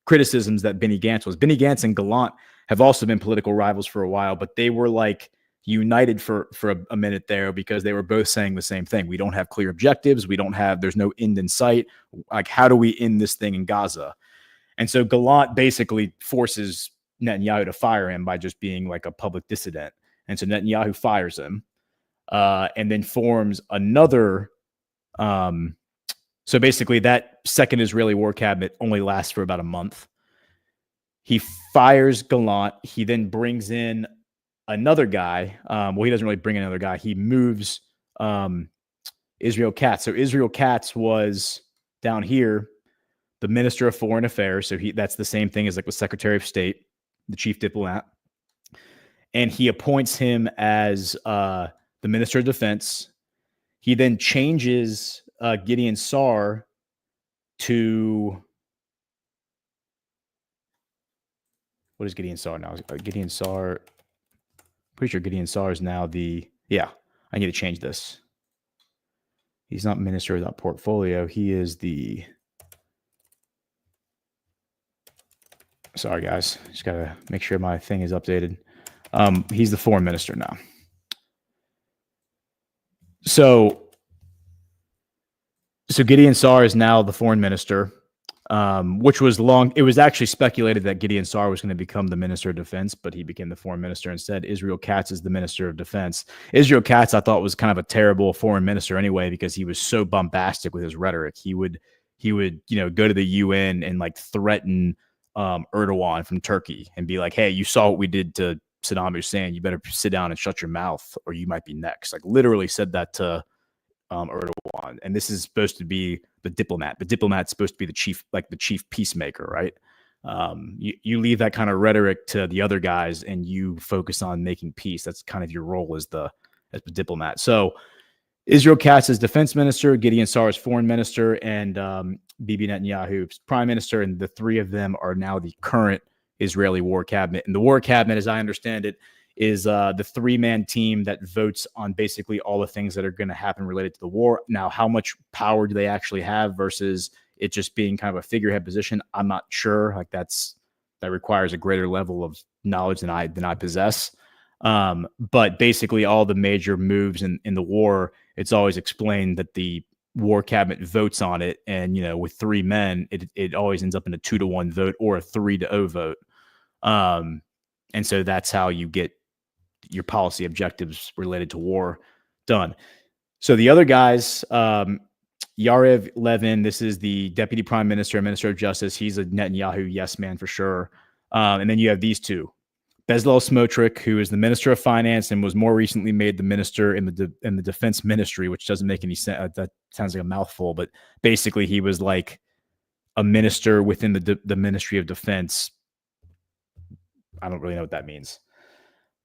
H: criticisms that Benny Gantz was. Benny Gantz and Gallant have also been political rivals for a while, but they were like united for a minute there, because they were both saying the same thing. We don't have clear objectives. There's no end in sight. Like, how do we end this thing in Gaza? And so Gallant basically forces Netanyahu to fire him by just being like a public dissident. And so Netanyahu fires him and then forms another. So basically that second Israeli war cabinet only lasts for about a month. He fires Gallant. He then brings in another guy. Well, he doesn't really bring in another guy. He moves Israel Katz. So Israel Katz was down here, the Minister of Foreign Affairs. So that's the same thing as like the Secretary of State, the chief diplomat. And he appoints him as the Minister of Defense. He then changes Gideon Sar to, what is Gideon Sar now? Gideon Sar, pretty sure Gideon Sar is now I need to change this. He's not Minister of that portfolio. He is the, sorry guys, just gotta make sure my thing is updated. He's the Foreign Minister now. So Gideon Sar is now the Foreign Minister, which was it was actually speculated that Gideon Sar was going to become the Minister of Defense, but he became the Foreign Minister instead. Israel Katz is the Minister of Defense. Israel Katz, I thought, was kind of a terrible foreign minister anyway, because he was so bombastic with his rhetoric. He would go to the UN and like threaten Erdogan from Turkey and be like, hey, you saw what we did to Saddam Hussein. You better sit down and shut your mouth or you might be next. Like, literally said that to Erdogan. And this is supposed to be the diplomat. The diplomat's supposed to be the chief peacemaker, right? You leave that kind of rhetoric to the other guys and you focus on making peace. That's kind of your role as the diplomat. So Israel Katz is defense minister, Gideon Sar is foreign minister, and Bibi Netanyahu is prime minister. And the three of them are now the current Israeli war cabinet. And the war cabinet, as I understand it, is the three-man team that votes on basically all the things that are going to happen related to the war. Now, how much power do they actually have versus it just being kind of a figurehead position? I'm not sure. Like, that requires a greater level of knowledge than I possess. But basically all the major moves in the war, it's always explained that the war cabinet votes on it. And, with three men, it always ends up in a 2-1 vote or a 3-0 vote. And so that's how you get your policy objectives related to war done. So the other guys, Yariv Levin, this is the deputy prime minister and minister of justice. He's a Netanyahu yes man for sure. And then you have these two, Bezalel Smotrich, who is the minister of finance and was more recently made the minister in the defense ministry, which doesn't make any sense. That sounds like a mouthful, but basically he was like a minister within the Ministry of Defense. I don't really know what that means.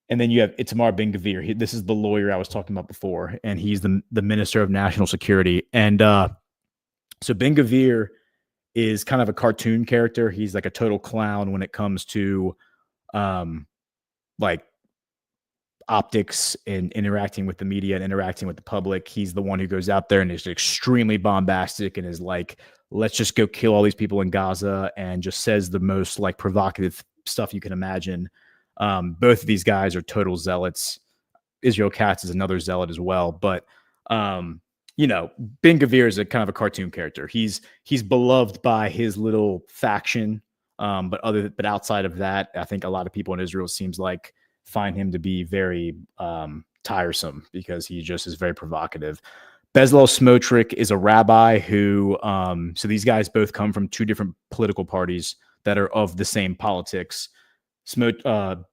H: And then you have Itamar Ben-Gvir. This is the lawyer I was talking about before, and he's the Minister of National Security. And so Ben-Gvir is kind of a cartoon character. He's like a total clown when it comes to like optics and interacting with the media and interacting with the public. He's the one who goes out there and is extremely bombastic and is like, let's just go kill all these people in Gaza, and just says the most like provocative stuff you can imagine. Both of these guys are total zealots. Israel Katz is another zealot as well. But you know, Ben Gvir is a kind of a cartoon character. He's beloved by his little faction. But outside of that, I think a lot of people in Israel seems like find him to be very tiresome because he just is very provocative. Bezalel Smotrich is a rabbi who, so these guys both come from two different political parties that are of the same politics. Ben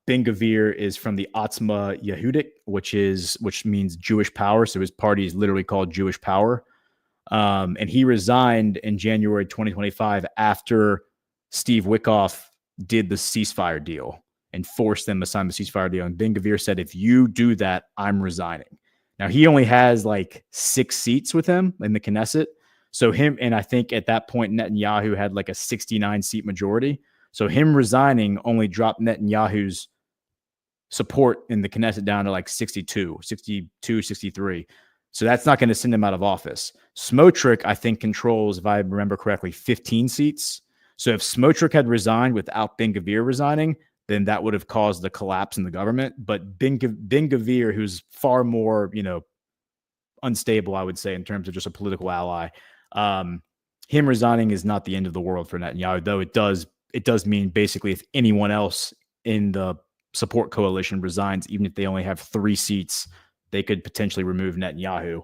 H: Gvir is from the Otzma Yehudit, which means Jewish power. So his party is literally called Jewish Power. And he resigned in January 2025 after Steve Wickoff did the ceasefire deal and forced them to sign the ceasefire deal. And Ben Gvir said, if you do that, I'm resigning. Now, he only has like 6 seats with him in the Knesset. So him, and I think at that point, Netanyahu had like a 69 seat majority. So him resigning only dropped Netanyahu's support in the Knesset down to like 62, 63. So that's not going to send him out of office. Smotrich, I think, controls, if I remember correctly, 15 seats. So if Smotrich had resigned without Ben Gvir resigning, then that would have caused the collapse in the government. But Ben Gvir, who's far more, you know, unstable, I would say, in terms of just a political ally, him resigning is not the end of the world for Netanyahu, though it does mean basically if anyone else in the support coalition resigns, even if they only have 3 seats, they could potentially remove Netanyahu.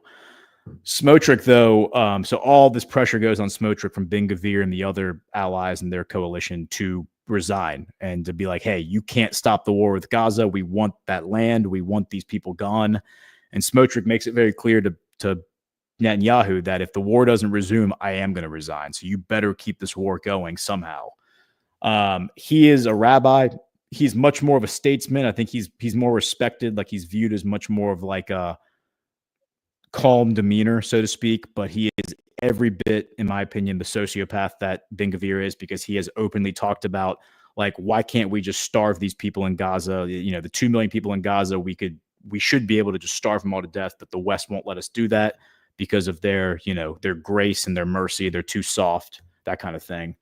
H: Smotrich, though, so all this pressure goes on Smotrich from Ben Gvir and the other allies in their coalition to resign and to be like, hey, you can't stop the war with Gaza. We want that land. We want these people gone. And Smotrich makes it very clear to Netanyahu that if the war doesn't resume, I am going to resign. So you better keep this war going somehow. He is a rabbi. He's much more of a statesman. I think he's more respected. Like he's viewed as much more of like a calm demeanor, so to speak, but he is every bit, in my opinion, the sociopath that Ben Gvir is, because he has openly talked about, like, why can't we just starve these people in Gaza? You know, the 2 million people in Gaza, we should be able to just starve them all to death, but the West won't let us do that because of their, you know, their grace and their mercy. They're too soft, that kind of thing.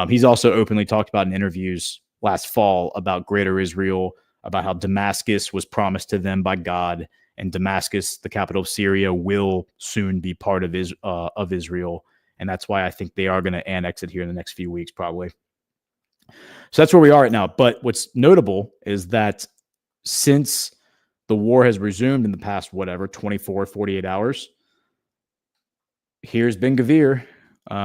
H: He's also openly talked about in interviews last fall about Greater Israel, about how Damascus was promised to them by God, and Damascus, the capital of Syria, will soon be part of Israel. And that's why I think they are going to annex it here in the next few weeks, probably. So that's where we are right now. But what's notable is that since the war has resumed in the past, 24, 48 hours, here's Ben Gvir.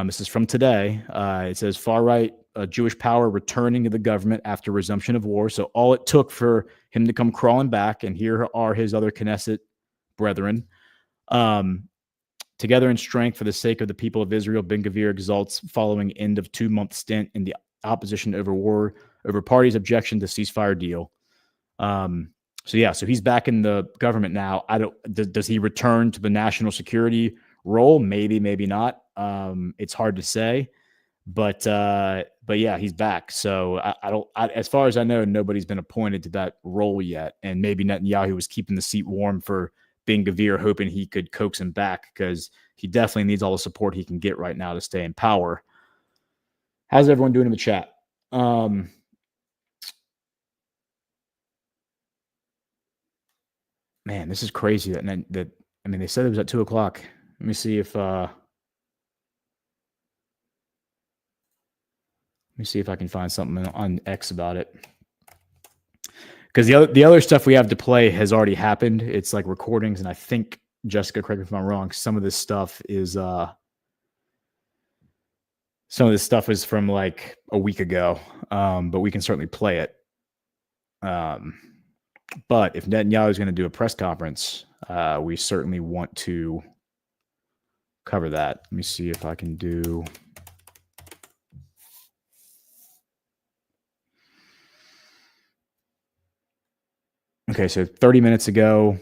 H: This is from today. It says far-right Jewish power returning to the government after resumption of war. So all it took for him to come crawling back, and here are his other Knesset brethren. Together in strength for the sake of the people of Israel, Ben Gvir exalts following end of 2-month stint in the opposition over party's objection to ceasefire deal. So he's back in the government now. Does he return to the national security role? Maybe, maybe not. It's hard to say, but yeah, he's back. So as far as I know, nobody's been appointed to that role yet. And maybe Netanyahu was keeping the seat warm for Ben Gvir, hoping he could coax him back, because he definitely needs all the support he can get right now to stay in power. How's everyone doing in the chat? Man, this is crazy that they said it was at 2:00. Let me see if I can find something on X about it. Because the other stuff we have to play has already happened. It's like recordings, and I think, Jessica, correct me if I'm wrong, some of this stuff is from like a week ago. But we can certainly play it. But if Netanyahu is going to do a press conference, we certainly want to cover that. Let me see if I can do. Okay, so 30 minutes ago.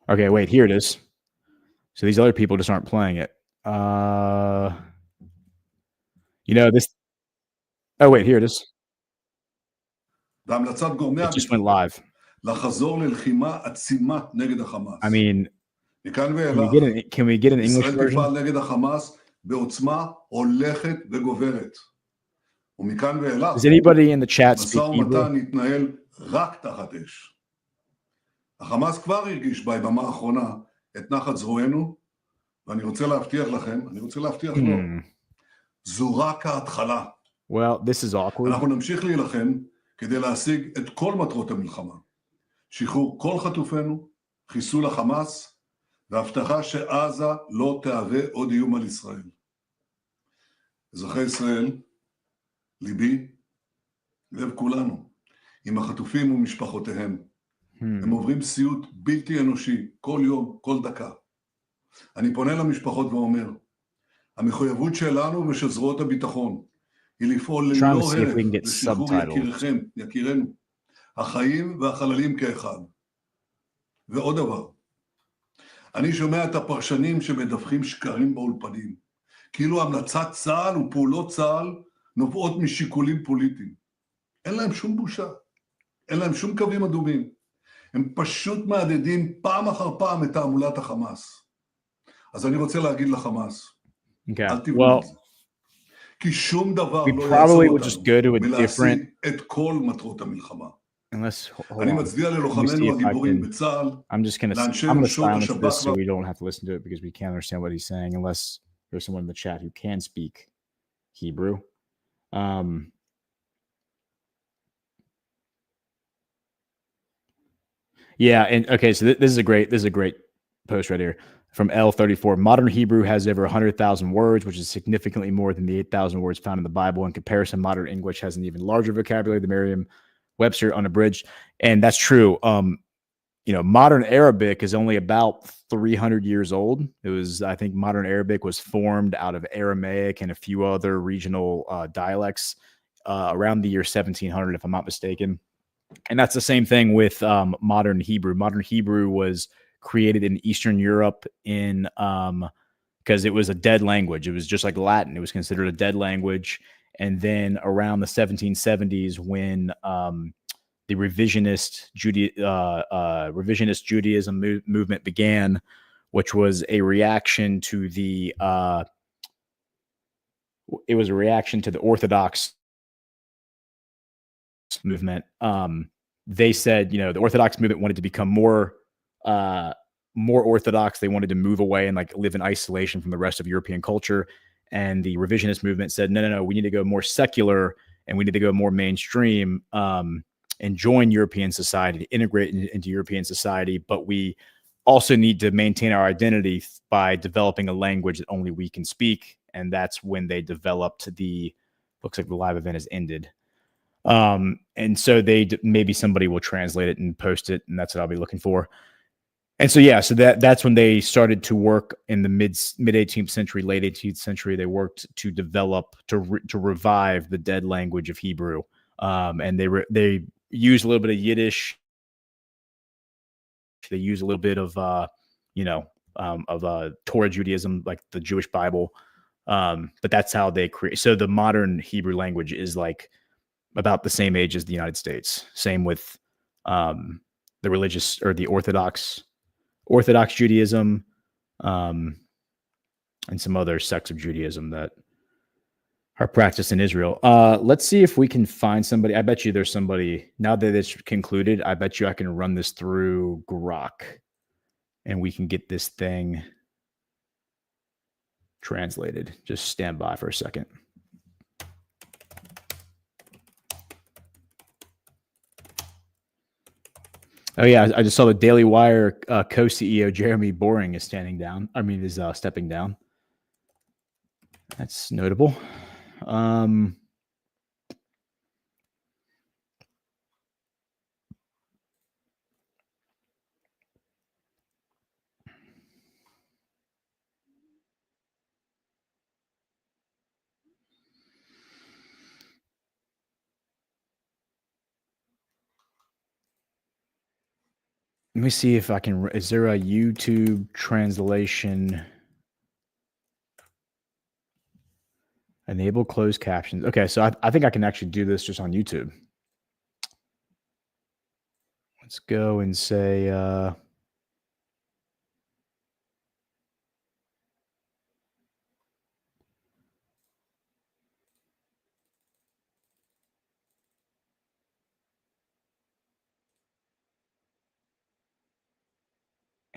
H: Okay, wait, here it is. So these other people just aren't playing it. This. Oh, wait, here it is. It just went live. I mean, can we get an English version? Does anybody in the chat speak Hebrew?
I: החמאס כבר הרגיש ביממה האחרונה את נחת זרוענו, ואני רוצה להבטיח לכם, אני רוצה להבטיח לו, זו רק ההתחלה.
H: Well, this is awkward.
I: אנחנו נמשיך להילחם כדי להשיג את כל מטרות המלחמה. שחרור כל חטופינו, חיסול החמאס, והבטחה שעזה לא תהווה עוד איום על ישראל. אזרחי ישראל, ליבי, לב כולנו, עם החטופים ומשפחותיהם. הם עוברים סיוט בלתי אנושי, כל יום, כל דקה. אני פונה למשפחות ואומר, המחויבות שלנו ושל זרועות הביטחון, היא לפעול ללא הרף לשחרור יקיריכם, יקירנו, החיים והחללים כאחד. ועוד דבר, אני שומע את הפרשנים שמדווחים שקרים באולפנים, כאילו המלצת צה"ל ופעולות צה"ל נובעות משיקולים פוליטיים. אין להם שום בושה, אין להם שום קווים אדומים. הם פשוט מעדדים פעם אחר פעם את תעמולת החמאס. אז אני רוצה להגיד לחמאס, אל תבנו את זה. כי שום דבר לא יעזור אותנו מלהשיג את כל מטרות המלחמה. אני מצדיע ללוחמינו הגיבורים בצה"ל, לאנשי נשות השב"כ.
H: So we don't have to listen to it because we can't understand what he's saying unless there's someone in the chat who can speak Hebrew. Yeah, and okay, so this is a great post right here from L34. Modern Hebrew has over 100,000 words, which is significantly more than the 8,000 words found in the Bible. In comparison, modern English has an even larger vocabulary, the Merriam-Webster unabridged, and that's true. Modern Arabic is only about 300 years old. It was, I think, modern Arabic was formed out of Aramaic and a few other regional dialects around the year 1700, if I'm not mistaken. And that's the same thing with modern Hebrew. Modern Hebrew was created in Eastern Europe because it was a dead language. It was just like Latin. It was considered a dead language. And then around the 1770s, when the revisionist Judaism movement began, which was a reaction to the Orthodox movement. They said, the Orthodox movement wanted to become more Orthodox. They wanted to move away and live in isolation from the rest of European culture. And the revisionist movement said, no, we need to go more secular and we need to go more mainstream and join European society, integrate into European society. But we also need to maintain our identity by developing a language that only we can speak. And that's when they developed looks like the live event has ended. And so maybe somebody will translate it and post it, and that's what I'll be looking for. And so, so that's when they started to work in the mid 18th century, late 18th century. They worked to develop, to revive the dead language of Hebrew. And they used a little bit of Yiddish. They use a little bit of, Torah Judaism, like the Jewish Bible. But that's how they create. So the modern Hebrew language is about the same age as the United States. Same with the religious or the Orthodox Judaism, and some other sects of Judaism that are practiced in Israel. Let's see if we can find somebody. I bet you there's somebody, now that it's concluded, I bet you I can run this through Grok and we can get this thing translated. Just stand by for a second. Oh yeah, I just saw the Daily Wire co-CEO Jeremy Boring is stepping down. That's notable. Let me see if I can. Is there a YouTube translation? Enable closed captions. Okay, so I think I can actually do this just on YouTube. Let's go and say,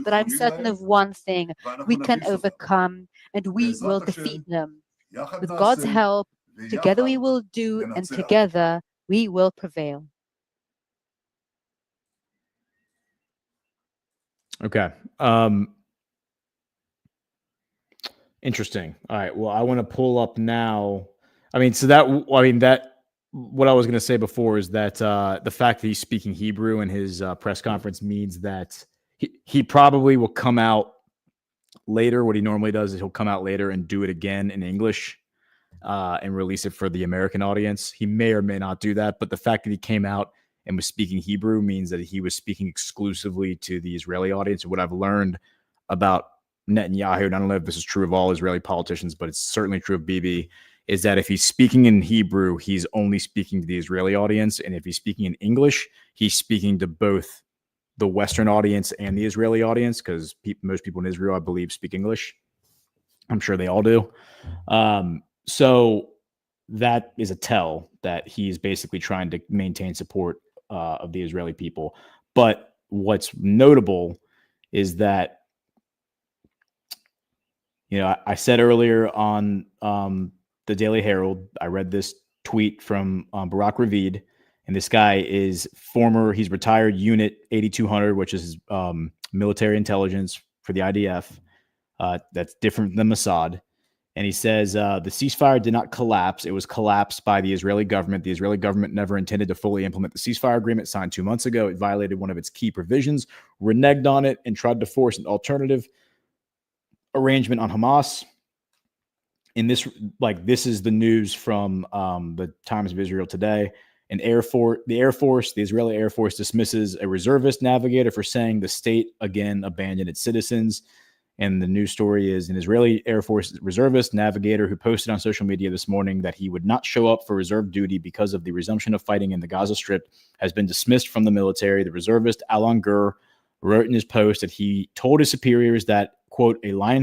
L: but I'm certain of one thing: we can overcome and we will defeat them. With God's help, together we will do, and together we will prevail.
H: Okay. Interesting. All right. Well, I want to pull up now. I mean, what I was going to say before is that the fact that he's speaking Hebrew in his press conference means that he probably will come out later. What he normally does is he'll come out later and do it again in English and release it for the American audience. He may or may not do that, but the fact that he came out and was speaking Hebrew means that he was speaking exclusively to the Israeli audience. And what I've learned about Netanyahu, and I don't know if this is true of all Israeli politicians, but it's certainly true of Bibi, is that if he's speaking in Hebrew, he's only speaking to the Israeli audience. And if he's speaking in English, he's speaking to both the Western audience and the Israeli audience, because most people in Israel, I believe, speak English. I'm sure they all do. So that is a tell that he's basically trying to maintain support of the Israeli people. But what's notable is that, I said earlier on the Daily Herald, I read this tweet from Barak Ravid, and this guy is he's retired Unit 8200, which is military intelligence for the IDF. That's different than Mossad. And he says, the ceasefire did not collapse. It was collapsed by the Israeli government. The Israeli government never intended to fully implement the ceasefire agreement signed 2 months ago. It violated one of its key provisions, reneged on it, and tried to force an alternative arrangement on Hamas. In this, this is the news from the Times of Israel today. The Israeli Air Force dismisses a reservist navigator for saying the state again abandoned its citizens. And the news story is an Israeli Air Force reservist navigator who posted on social media this morning that he would not show up for reserve duty because of the resumption of fighting in the Gaza Strip has been dismissed from the military. The reservist, Alon Gur, wrote in his post that he told his superiors that, quote, a line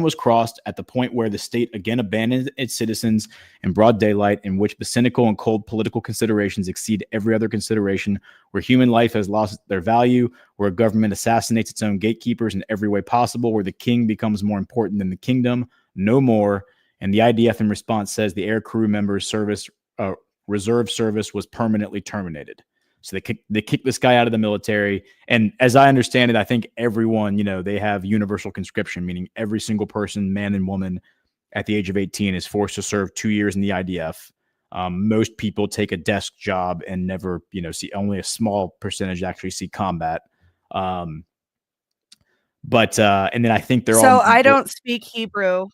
H: was crossed at the point where the state again abandoned its citizens in broad daylight, in which the cynical and cold political considerations exceed every other consideration, where human life has lost their value, where a government assassinates its own gatekeepers in every way possible, where the king becomes more important than the kingdom, no more. And the IDF in response says the air crew members' reserve service was permanently terminated. So they kicked this guy out of the military. And as I understand it, I think everyone, they have universal conscription, meaning every single person, man and woman at the age of 18 is forced to serve 2 years in the IDF. Most people take a desk job and never, see, only a small percentage actually see combat. And then I think they're all.
M: So I don't speak Hebrew.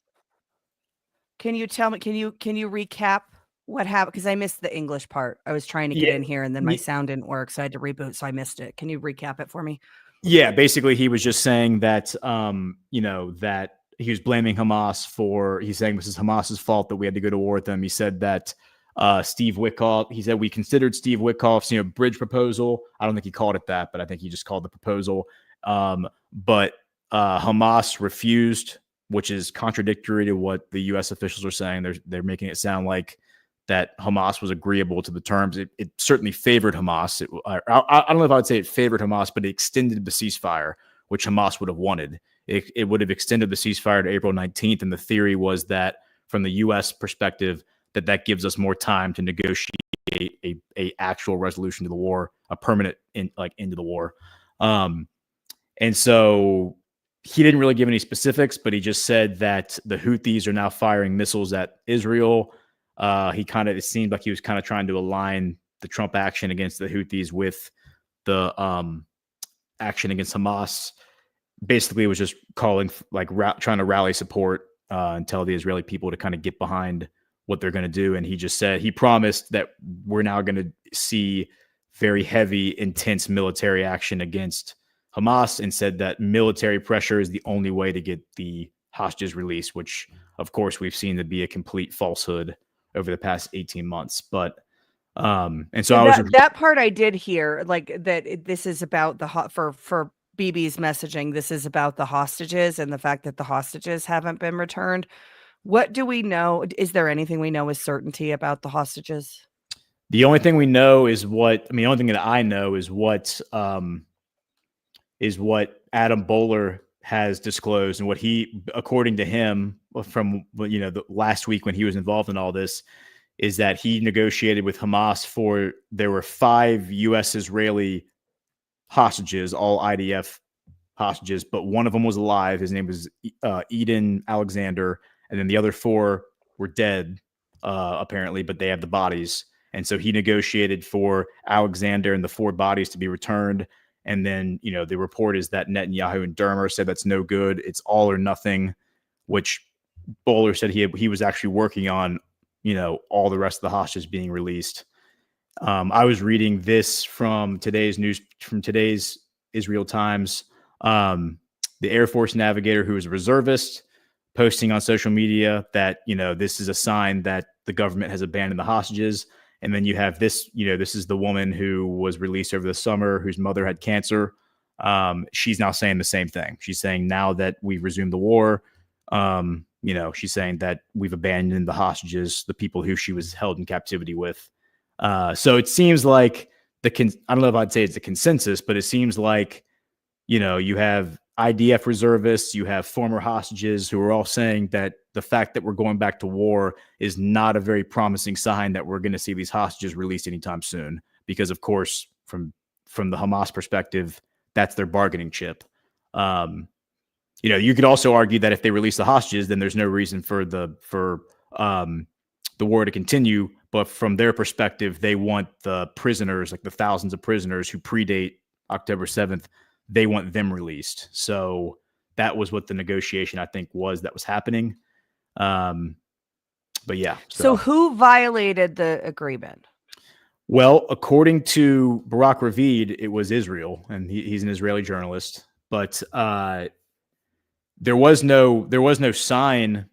M: Can you tell me, can you recap what happened? Because I missed the English part. I was trying to get in here and then my sound didn't work. So I had to reboot. So I missed it. Can you recap it for me?
H: Yeah, basically he was just saying that, that he was blaming Hamas he's saying this is Hamas's fault that we had to go to war with them. He said that Steve Witkoff, he said we considered Steve Witkoff's, bridge proposal. I don't think he called it that, but I think he just called the proposal. But Hamas refused, which is contradictory to what the U.S. officials are saying. They're making it sound like that Hamas was agreeable to the terms. It certainly favored Hamas. I don't know if I would say it favored Hamas, but it extended the ceasefire, which Hamas would have wanted. It would have extended the ceasefire to April 19th. And the theory was that from the U.S. perspective, that gives us more time to negotiate a actual resolution to the war, a permanent end to the war. And so he didn't really give any specifics, but he just said that the Houthis are now firing missiles at Israel. It seemed like he was kind of trying to align the Trump action against the Houthis with the action against Hamas. Basically, it was just calling, trying to rally support and tell the Israeli people to kind of get behind what they're going to do. And he just said, he promised that we're now going to see very heavy, intense military action against Hamas, and said that military pressure is the only way to get the hostages released, which of course we've seen to be a complete falsehood over the past 18 months. But and so
M: that part I did hear, this is about for Bibi's messaging. This is about the hostages and the fact that the hostages haven't been returned. What do we know? Is there anything we know with certainty about the hostages?
H: The only thing we know is the only thing that I know is what Adam Bowler has disclosed, and what he, according to him, from the last week when he was involved in all this, is that he negotiated with Hamas there were 5 U.S. Israeli hostages, all IDF hostages, but one of them was alive. His name was Eden Alexander, and then the other 4 were dead, apparently, but they have the bodies. And so he negotiated for Alexander and the 4 bodies to be returned. And then, the report is that Netanyahu and Dermer said that's no good. It's all or nothing, which Bowler said he was actually working on, all the rest of the hostages being released. I was reading this from today's Israel Times. the Air Force navigator who was a reservist posting on social media that, this is a sign that the government has abandoned the hostages. And then you have this, this is the woman who was released over the summer, whose mother had cancer. She's now saying the same thing. She's saying now that we've resumed the war, she's saying that we've abandoned the hostages, the people who she was held in captivity with. So it seems like I don't know if I'd say it's a consensus, but it seems like, you have IDF reservists, you have former hostages who are all saying that the fact that we're going back to war is not a very promising sign that we're going to see these hostages released anytime soon. Because of course, from the Hamas perspective, that's their bargaining chip. You could also argue that if they release the hostages, then there's no reason for the war to continue. But from their perspective, they want the prisoners, like the thousands of prisoners who predate October 7th, they want them released. So that was what the negotiation, I think, was happening. But yeah.
M: So who violated the agreement?
H: Well, according to Barak Ravid, it was Israel, and he's an Israeli journalist. But there was no sign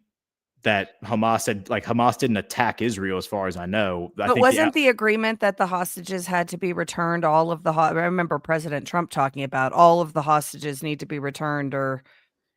H: that Hamas didn't attack Israel, as far as I know.
M: But wasn't the agreement that the hostages had to be returned? All of the I remember President Trump talking about all of the hostages need to be returned, or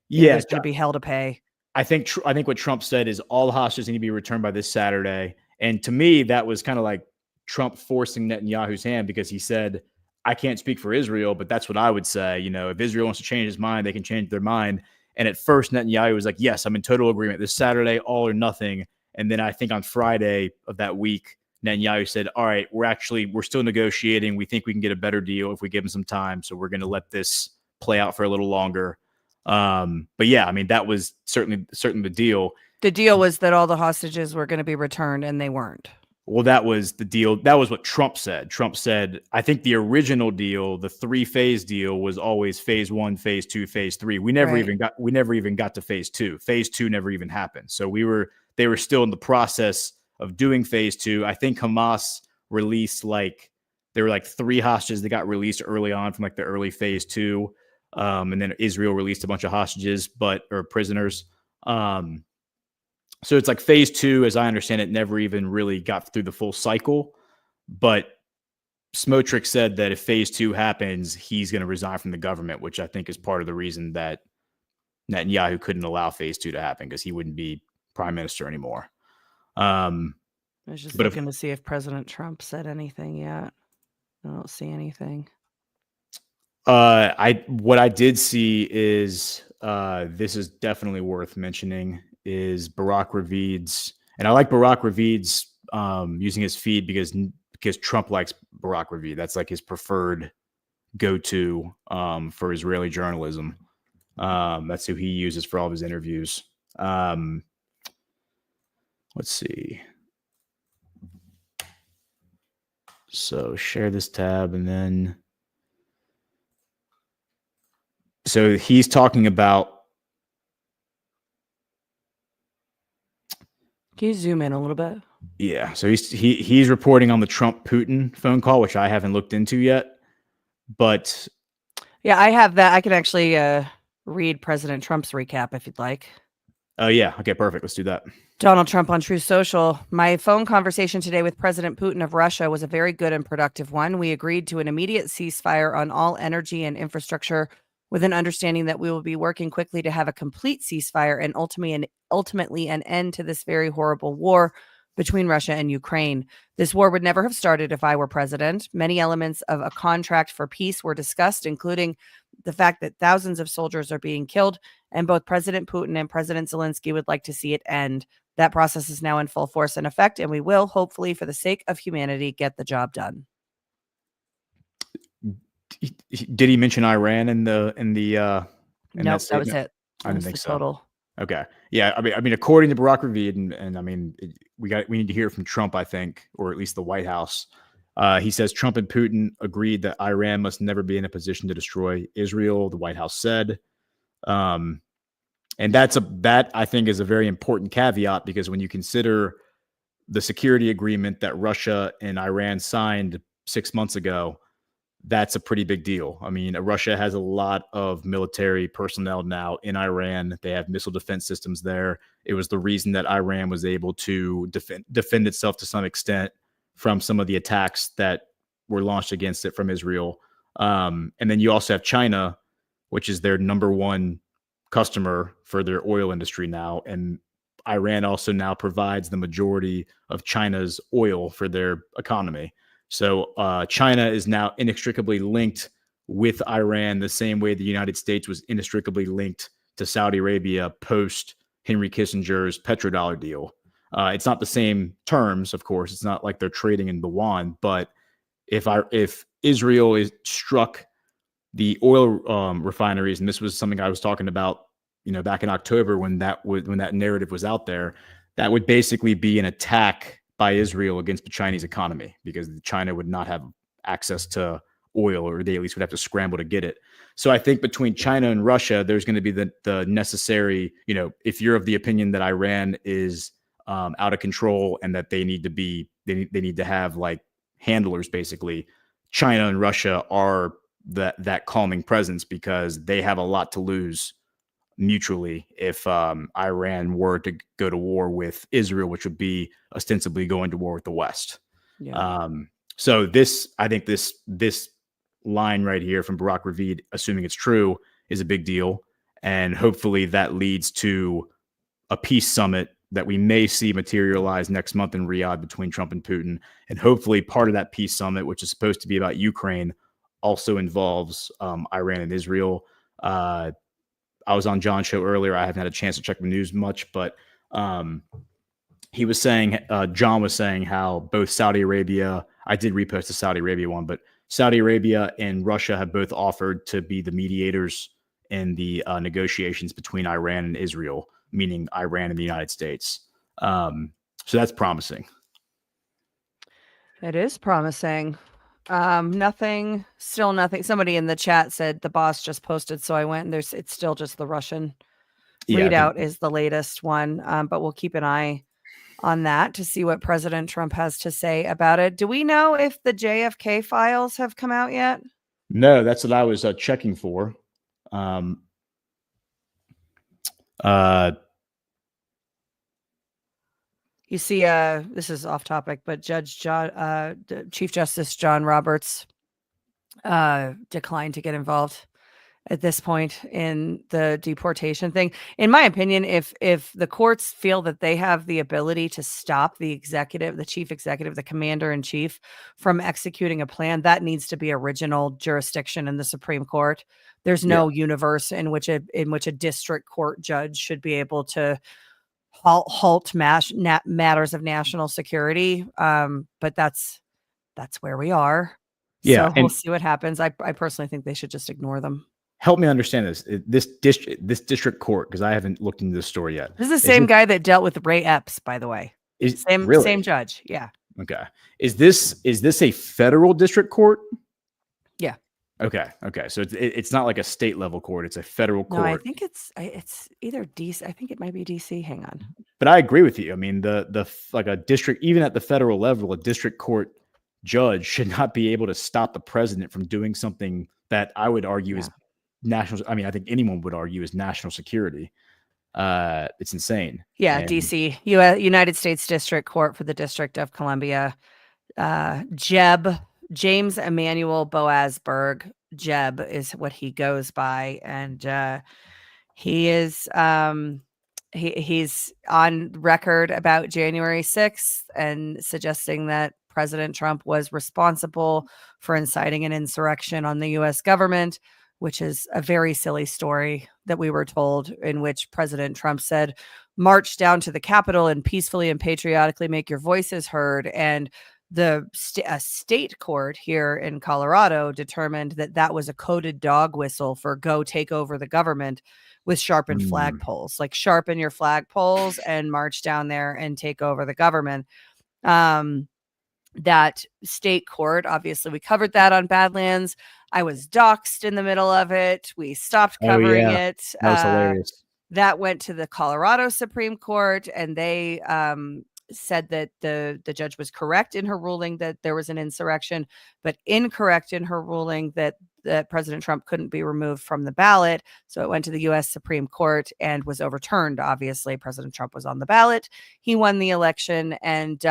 M: there's going to be hell to pay.
H: I think what Trump said is all the hostages need to be returned by this Saturday. And to me, that was kind of like Trump forcing Netanyahu's hand, because he said, I can't speak for Israel, but that's what I would say. If Israel wants to change his mind, they can change their mind. And at first, Netanyahu was like, yes, I'm in total agreement. This Saturday, all or nothing. And then I think on Friday of that week, Netanyahu said, all right, we're still negotiating. We think we can get a better deal if we give him some time. So we're going to let this play out for a little longer. But yeah, I mean, that was certainly the deal.
M: The deal was that all the hostages were going to be returned, and they weren't.
H: Well, that was the deal. That was what Trump said. Trump said, I think the original deal, the 3-phase deal, was always phase 1, phase 2, phase 3. We never even got to phase 2. Phase 2 never even happened. So they were still in the process of doing phase 2. I think Hamas released there were 3 hostages that got released early on from the early phase 2. And then Israel released a bunch of hostages, or prisoners. So it's phase 2, as I understand it, never even really got through the full cycle. But Smotrich said that if phase 2 happens, he's going to resign from the government, which I think is part of the reason that Netanyahu couldn't allow phase 2 to happen, because he wouldn't be prime minister anymore.
M: I was just looking to see if President Trump said anything yet. I don't see anything.
H: What I did see is this is definitely worth mentioning, is Barak Ravid's, and I like Barak Ravid's using his feed because Trump likes Barak Ravid. That's his preferred go-to for Israeli journalism. That's who he uses for all of his interviews. Let's see. So share this tab, and then so he's talking about.
M: Can you zoom in a little bit?
H: Yeah, so he's reporting on the Trump-Putin phone call, which I haven't looked into yet. But
M: yeah, I have that. I can actually read President Trump's recap if you'd like.
H: Oh, yeah. Okay, perfect. Let's do that.
M: Donald Trump on Truth Social. My phone conversation today with President Putin of Russia was a very good and productive one. We agreed to an immediate ceasefire on all energy and infrastructure, with an understanding that we will be working quickly to have a complete ceasefire and ultimately an end to this very horrible war between Russia and Ukraine. This war would never have started if I were president. Many elements of a contract for peace were discussed, including the fact that thousands of soldiers are being killed, and both President Putin and President Zelensky would like to see it end. That process is now in full force and effect, and we will, hopefully, for the sake of humanity, get the job done.
H: Did he mention Iran in
M: Nope, that was it.
H: I didn't think so.
M: Total.
H: Okay. Yeah. I mean, according to Barak Ravid, and I mean, we need to hear from Trump, I think, or at least the White House. He says Trump and Putin agreed that Iran must never be in a position to destroy Israel. The White House said, and that I think is a very important caveat, because when you consider the security agreement that Russia and Iran signed 6 months ago, that's a pretty big deal. I mean, Russia has a lot of military personnel now in Iran. They have missile defense systems there. It was the reason that Iran was able to defend itself to some extent from some of the attacks that were launched against it from Israel. And then you also have China, which is their number one customer for their oil industry now. And Iran also now provides the majority of China's oil for their economy. So China is now inextricably linked with Iran the same way the United States was inextricably linked to Saudi Arabia post Henry Kissinger's petrodollar deal. It's not the same terms, of course. It's not like they're trading in the yuan, but if Israel is struck the oil refineries, and this was something I was talking about, back in October when that narrative was out there, that would basically be an attack by Israel against the Chinese economy, because China would not have access to oil, or they at least would have to scramble to get it. So I think between China and Russia, there's going to be the necessary, if you're of the opinion that Iran is out of control and that they need to have like handlers, basically, China and Russia are that calming presence, because they have a lot to lose mutually if Iran were to go to war with Israel, which would be ostensibly going to war with the West.
M: Yeah.
H: So I think this line right here from Barak Ravid, assuming it's true, is a big deal. And hopefully that leads to a peace summit that we may see materialize next month in Riyadh between Trump and Putin. And hopefully part of that peace summit, which is supposed to be about Ukraine, also involves Iran and Israel. I was on John's show earlier. I haven't had a chance to check the news much, but he was saying, John was saying how both Saudi Arabia, I did repost the Saudi Arabia one, but Saudi Arabia and Russia have both offered to be the mediators in the negotiations between Iran and Israel, meaning Iran and the United States. So that's promising.
M: It is promising. Nothing. Somebody in the chat said the boss just posted, so I went, and it's still just the Russian readout is the latest one. But we'll keep an eye on that to see what President Trump has to say about it. Do we know if the JFK files have come out yet?
H: No, that's what I was checking for.
M: You see, this is off topic, but Chief Justice John Roberts declined to get involved at this point in the deportation thing. In my opinion, if the courts feel that they have the ability to stop the chief executive, the commander in chief from executing a plan, that needs to be original jurisdiction in the Supreme Court. There's no universe in which a district court judge should be able to halt matters of national security. But that's where we are.
H: Yeah,
M: so we'll see what happens. I personally think they should just ignore them.
H: Help me understand this. This district court, because I haven't looked into this story yet.
M: This is the same guy that dealt with Ray Epps, by the way. Same judge. Yeah.
H: Okay. Is this a federal district court?
M: Yeah.
H: Okay. So it's not like a state level court. It's a federal court.
M: No, I think it's either DC. I think it might be DC. Hang on.
H: But I agree with you. I mean, like a district, even at the federal level, a district court judge should not be able to stop the president from doing something that I would argue is national. I mean, I think anyone would argue is national security. It's insane.
M: Yeah, DC, United States District Court for the District of Columbia. James Emmanuel Boasberg. Jeb is what he goes by, and he is he's on record about January 6th and suggesting that President Trump was responsible for inciting an insurrection on the U.S. government, which is a very silly story that we were told, in which President Trump said, march down to the Capitol and peacefully and patriotically make your voices heard. And the state court here in Colorado determined that that was a coded dog whistle for go take over the government with sharpened flagpoles, like sharpen your flagpoles and march down there and take over the government. That state court, obviously we covered that on Badlands. I was doxxed in the middle of it. We stopped covering it.
H: That was hilarious.
M: That went to the Colorado Supreme Court, and they said that the judge was correct in her ruling that there was an insurrection, but incorrect in her ruling that President Trump couldn't be removed from the ballot. So it went to the U.S. Supreme Court and was overturned. Obviously, President Trump was on the ballot. He won the election. And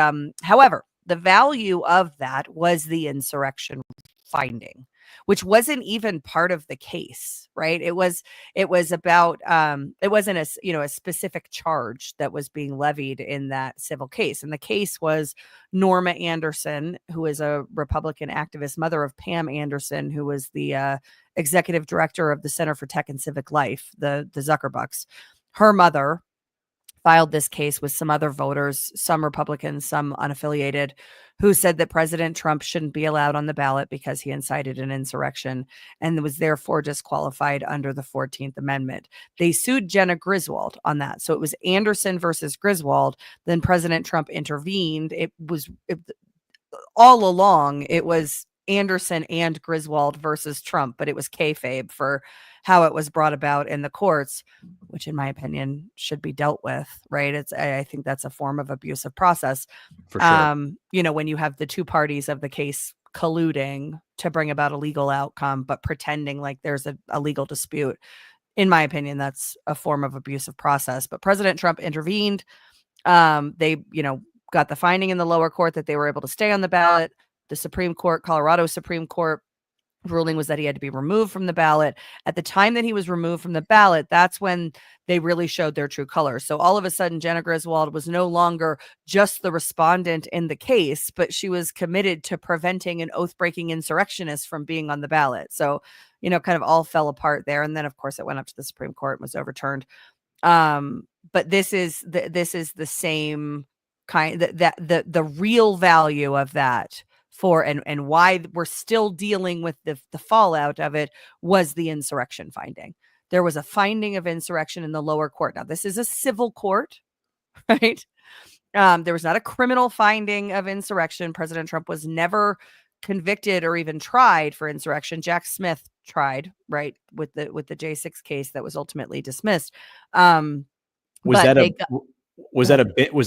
M: however, the value of that was the insurrection finding, which wasn't even part of the case, right? It was about it wasn't a specific charge that was being levied in that civil case. And the case was Norma Anderson, who is a Republican activist, mother of Pam Anderson, who was the executive director of the Center for Tech and Civic Life, the Zuckerbucks. Her mother filed this case with some other voters, some Republicans, some unaffiliated, who said that President Trump shouldn't be allowed on the ballot because he incited an insurrection and was therefore disqualified under the 14th Amendment. They sued Jenna Griswold on that. So it was Anderson versus Griswold. Then President Trump intervened. All along, it was Anderson and Griswold versus Trump, but it was kayfabe for how it was brought about in the courts, which in my opinion should be dealt with, right? I think that's a form of abusive process.
H: For sure.
M: When you have the two parties of the case colluding to bring about a legal outcome, but pretending like there's a legal dispute, in my opinion, that's a form of abusive process. But President Trump intervened. They, got the finding in the lower court that they were able to stay on the ballot. The Supreme Court, Colorado Supreme Court, ruling was that he had to be removed from the ballot. At the time that he was removed from the ballot, that's when they really showed their true colors. So all of a sudden, Jenna Griswold was no longer just the respondent in the case, but she was committed to preventing an oath-breaking insurrectionist from being on the ballot. So, kind of all fell apart there. And then, of course, it went up to the Supreme Court and was overturned. But this is the same kind, the real value of that and why we're still dealing with the fallout of it was the insurrection finding. There was a finding of insurrection in the lower court. Now, this is a civil court, right? There was not a criminal finding of insurrection. President Trump was never convicted or even tried for insurrection. Jack Smith tried, right, with the J6 case that was ultimately dismissed.
H: Was that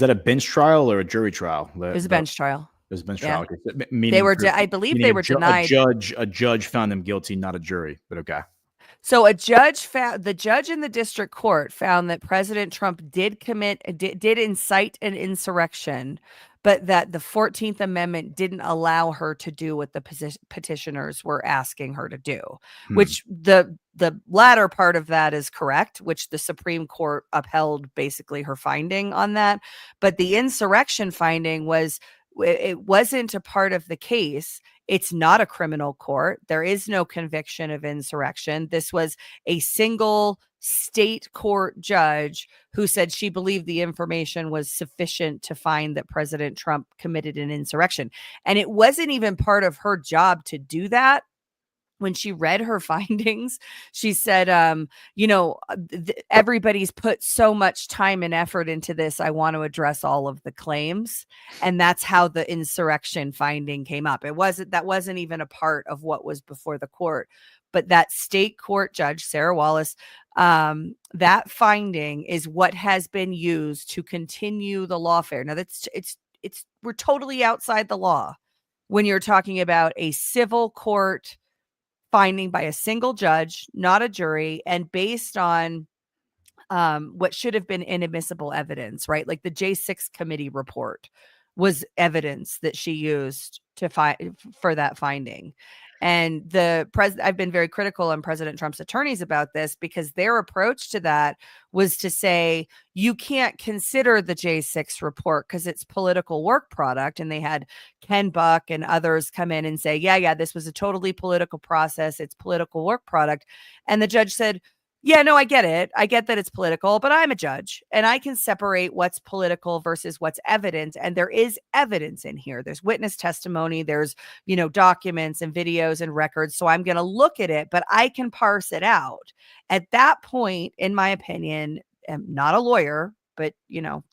H: a bench trial or a jury trial?
M: It was a bench trial.
H: It was a bench
M: Yeah.
H: trial. Okay. Meaning
M: They were, I believe they were denied.
H: A judge found them guilty, not a jury, but okay.
M: So the judge in the district court found that President Trump did incite an insurrection, but that the 14th Amendment didn't allow her to do what the petitioners were asking her to do, which the latter part of that is correct, which the Supreme Court upheld basically her finding on that. But the insurrection finding it wasn't a part of the case. It's not a criminal court. There is no conviction of insurrection. This was a single state court judge who said she believed the information was sufficient to find that President Trump committed an insurrection. And it wasn't even part of her job to do that. When she read her findings, she said, everybody's put so much time and effort into this. I want to address all of the claims. And that's how the insurrection finding came up. That wasn't even a part of what was before the court. But that state court judge, Sarah Wallace, that finding is what has been used to continue the lawfare. Now we're totally outside the law when you're talking about a civil court finding by a single judge, not a jury, and based on what should have been inadmissible evidence, right? Like the J6 committee report was evidence that she used for that finding. And I've been very critical on President Trump's attorneys about this because their approach to that was to say, you can't consider the J6 report because it's political work product. And they had Ken Buck and others come in and say, yeah, this was a totally political process. It's political work product. And the judge said, yeah, no, I get it. I get that it's political, but I'm a judge and I can separate what's political versus what's evidence. And there is evidence in here. There's witness testimony. There's, documents and videos and records. So I'm going to look at it, but I can parse it out. At that point, in my opinion, I'm not a lawyer, but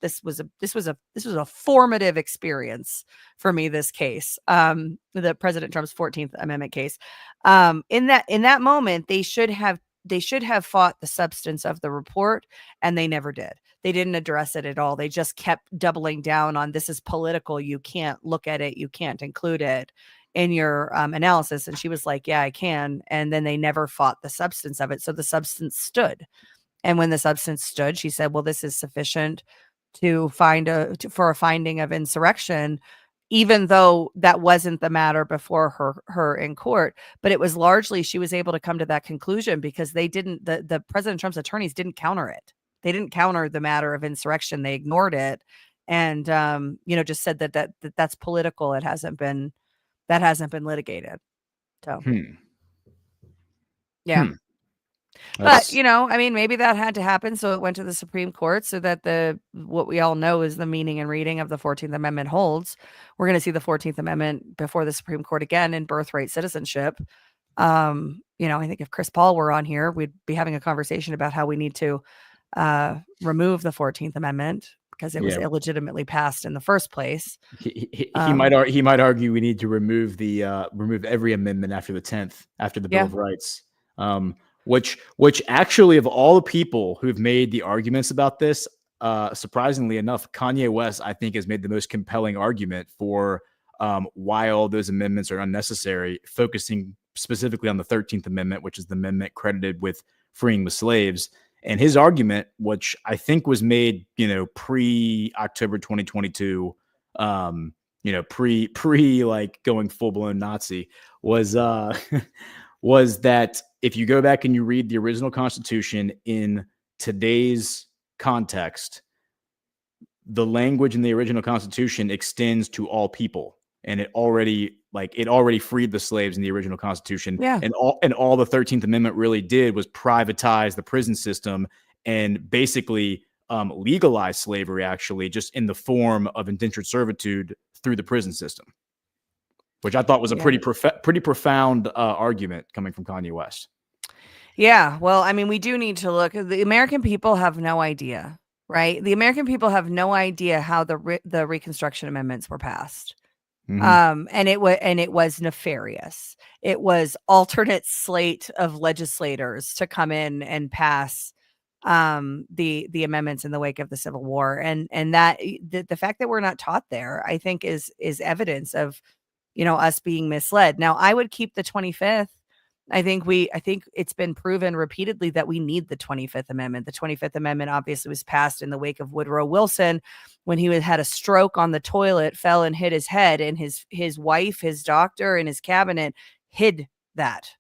M: this was a formative experience for me, this case, the President Trump's 14th Amendment case. In that moment, they should have fought the substance of the report, and they never did. They didn't address it at all. They just kept doubling down on this is political. You can't look at it. You can't include it in your analysis. And she was like, yeah, I can. And then they never fought the substance of it. So the substance stood. And when the substance stood, she said, well, this is sufficient to for a finding of insurrection, even though that wasn't the matter before her in court. But it was largely, she was able to come to that conclusion because the President Trump's attorneys didn't counter it. They didn't counter the matter of insurrection. They ignored it and, just said that's political. That hasn't been litigated. So, yeah. But, maybe that had to happen. So it went to the Supreme Court so that what we all know is the meaning and reading of the 14th Amendment holds. We're going to see the 14th Amendment before the Supreme Court again in birthright citizenship. I think if Chris Paul were on here, we'd be having a conversation about how we need to remove the 14th Amendment because it was illegitimately passed in the first place.
H: He might argue we need to remove every amendment after the 10th, after the Bill of Rights. Which actually, of all the people who've made the arguments about this, surprisingly enough, Kanye West, I think, has made the most compelling argument for why all those amendments are unnecessary, focusing specifically on the 13th Amendment, which is the amendment credited with freeing the slaves. And his argument, which I think was made, pre-October 2022, pre like going full-blown Nazi, was was that if you go back and you read the original Constitution in today's context, the language in the original Constitution extends to all people. And it already freed the slaves in the original Constitution.
M: Yeah.
H: And all the 13th Amendment really did was privatize the prison system and basically legalize slavery, actually, just in the form of indentured servitude through the prison system, which I thought was a pretty profound argument coming from Kanye West.
M: Yeah. Well, we do need to look. The American people have no idea, right? The American people have no idea how the Reconstruction Amendments were passed.
H: Mm-hmm.
M: And it was nefarious. It was alternate slate of legislators to come in and pass the amendments in the wake of the Civil War. And that the fact that we're not taught there, I think is evidence of, us being misled. Now, I would keep the 25th. I think it's been proven repeatedly that we need the 25th Amendment. The 25th Amendment obviously was passed in the wake of Woodrow Wilson when he had a stroke on the toilet, fell and hit his head, and his wife, his doctor, and his cabinet hid that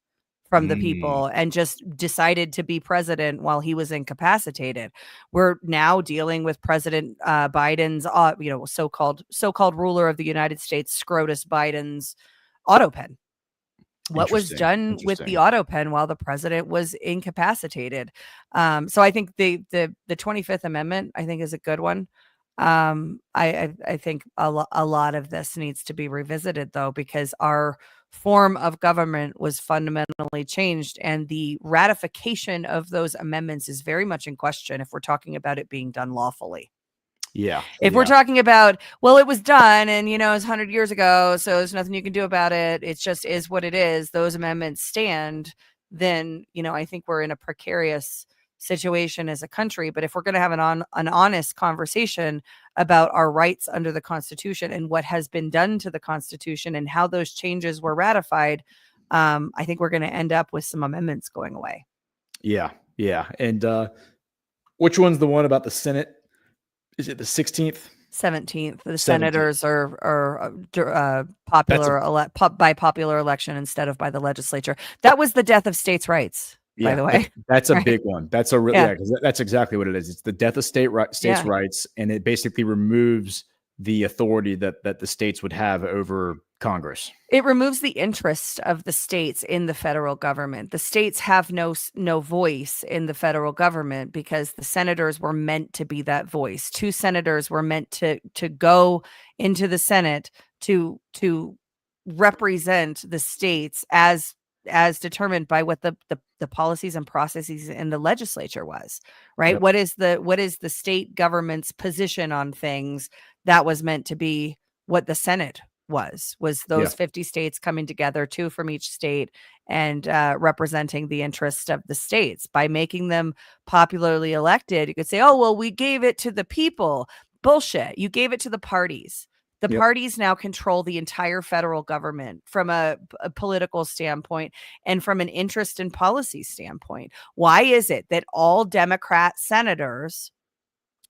M: from the people and just decided to be president while he was incapacitated. We're now dealing with President Biden's, so-called ruler of the United States, Scrotus Biden's auto pen. What was done with the auto pen while the president was incapacitated. So I think the 25th Amendment, I think, is a good one. I think a lot of this needs to be revisited, though, because our form of government was fundamentally changed, and the ratification of those amendments is very much in question if we're talking about it being done lawfully.
H: Yeah.
M: If we're talking about, well, it was done and, it's 100 years ago, so there's nothing you can do about it. It just is what it is. Those amendments stand. Then, I think we're in a precarious situation as a country. But if we're going to have an honest conversation about our rights under the Constitution and what has been done to the Constitution and how those changes were ratified, I think we're going to end up with some amendments going away.
H: Yeah. Yeah. And which one's the one about the Senate? Is it the 16th?
M: 17th. The
H: 17th.
M: senators are by popular election instead of by the legislature. That was the death of states' rights, by the way.
H: That's a big one. That's a really, 'cause that's exactly what it is. It's the death of states' rights, and it basically removes the authority that the states would have over Congress.
M: It removes the interest of the states in the federal government. The states have no voice in the federal government because the senators were meant to be that voice. 2 senators were meant to go into the Senate to represent the states as determined by what the policies and processes in the legislature was, right?
H: Yep.
M: What is the state government's position on things? That was meant to be what the Senate was
H: Yeah.
M: those 50 states coming together, 2 from each state, and representing the interests of the states. By making them popularly elected, you could say, oh, well, we gave it to the people. Bullshit. You gave it to the parties. The
H: Yep.
M: parties now control the entire federal government from a political standpoint and from an interest and policy standpoint. Why is it that all Democrat senators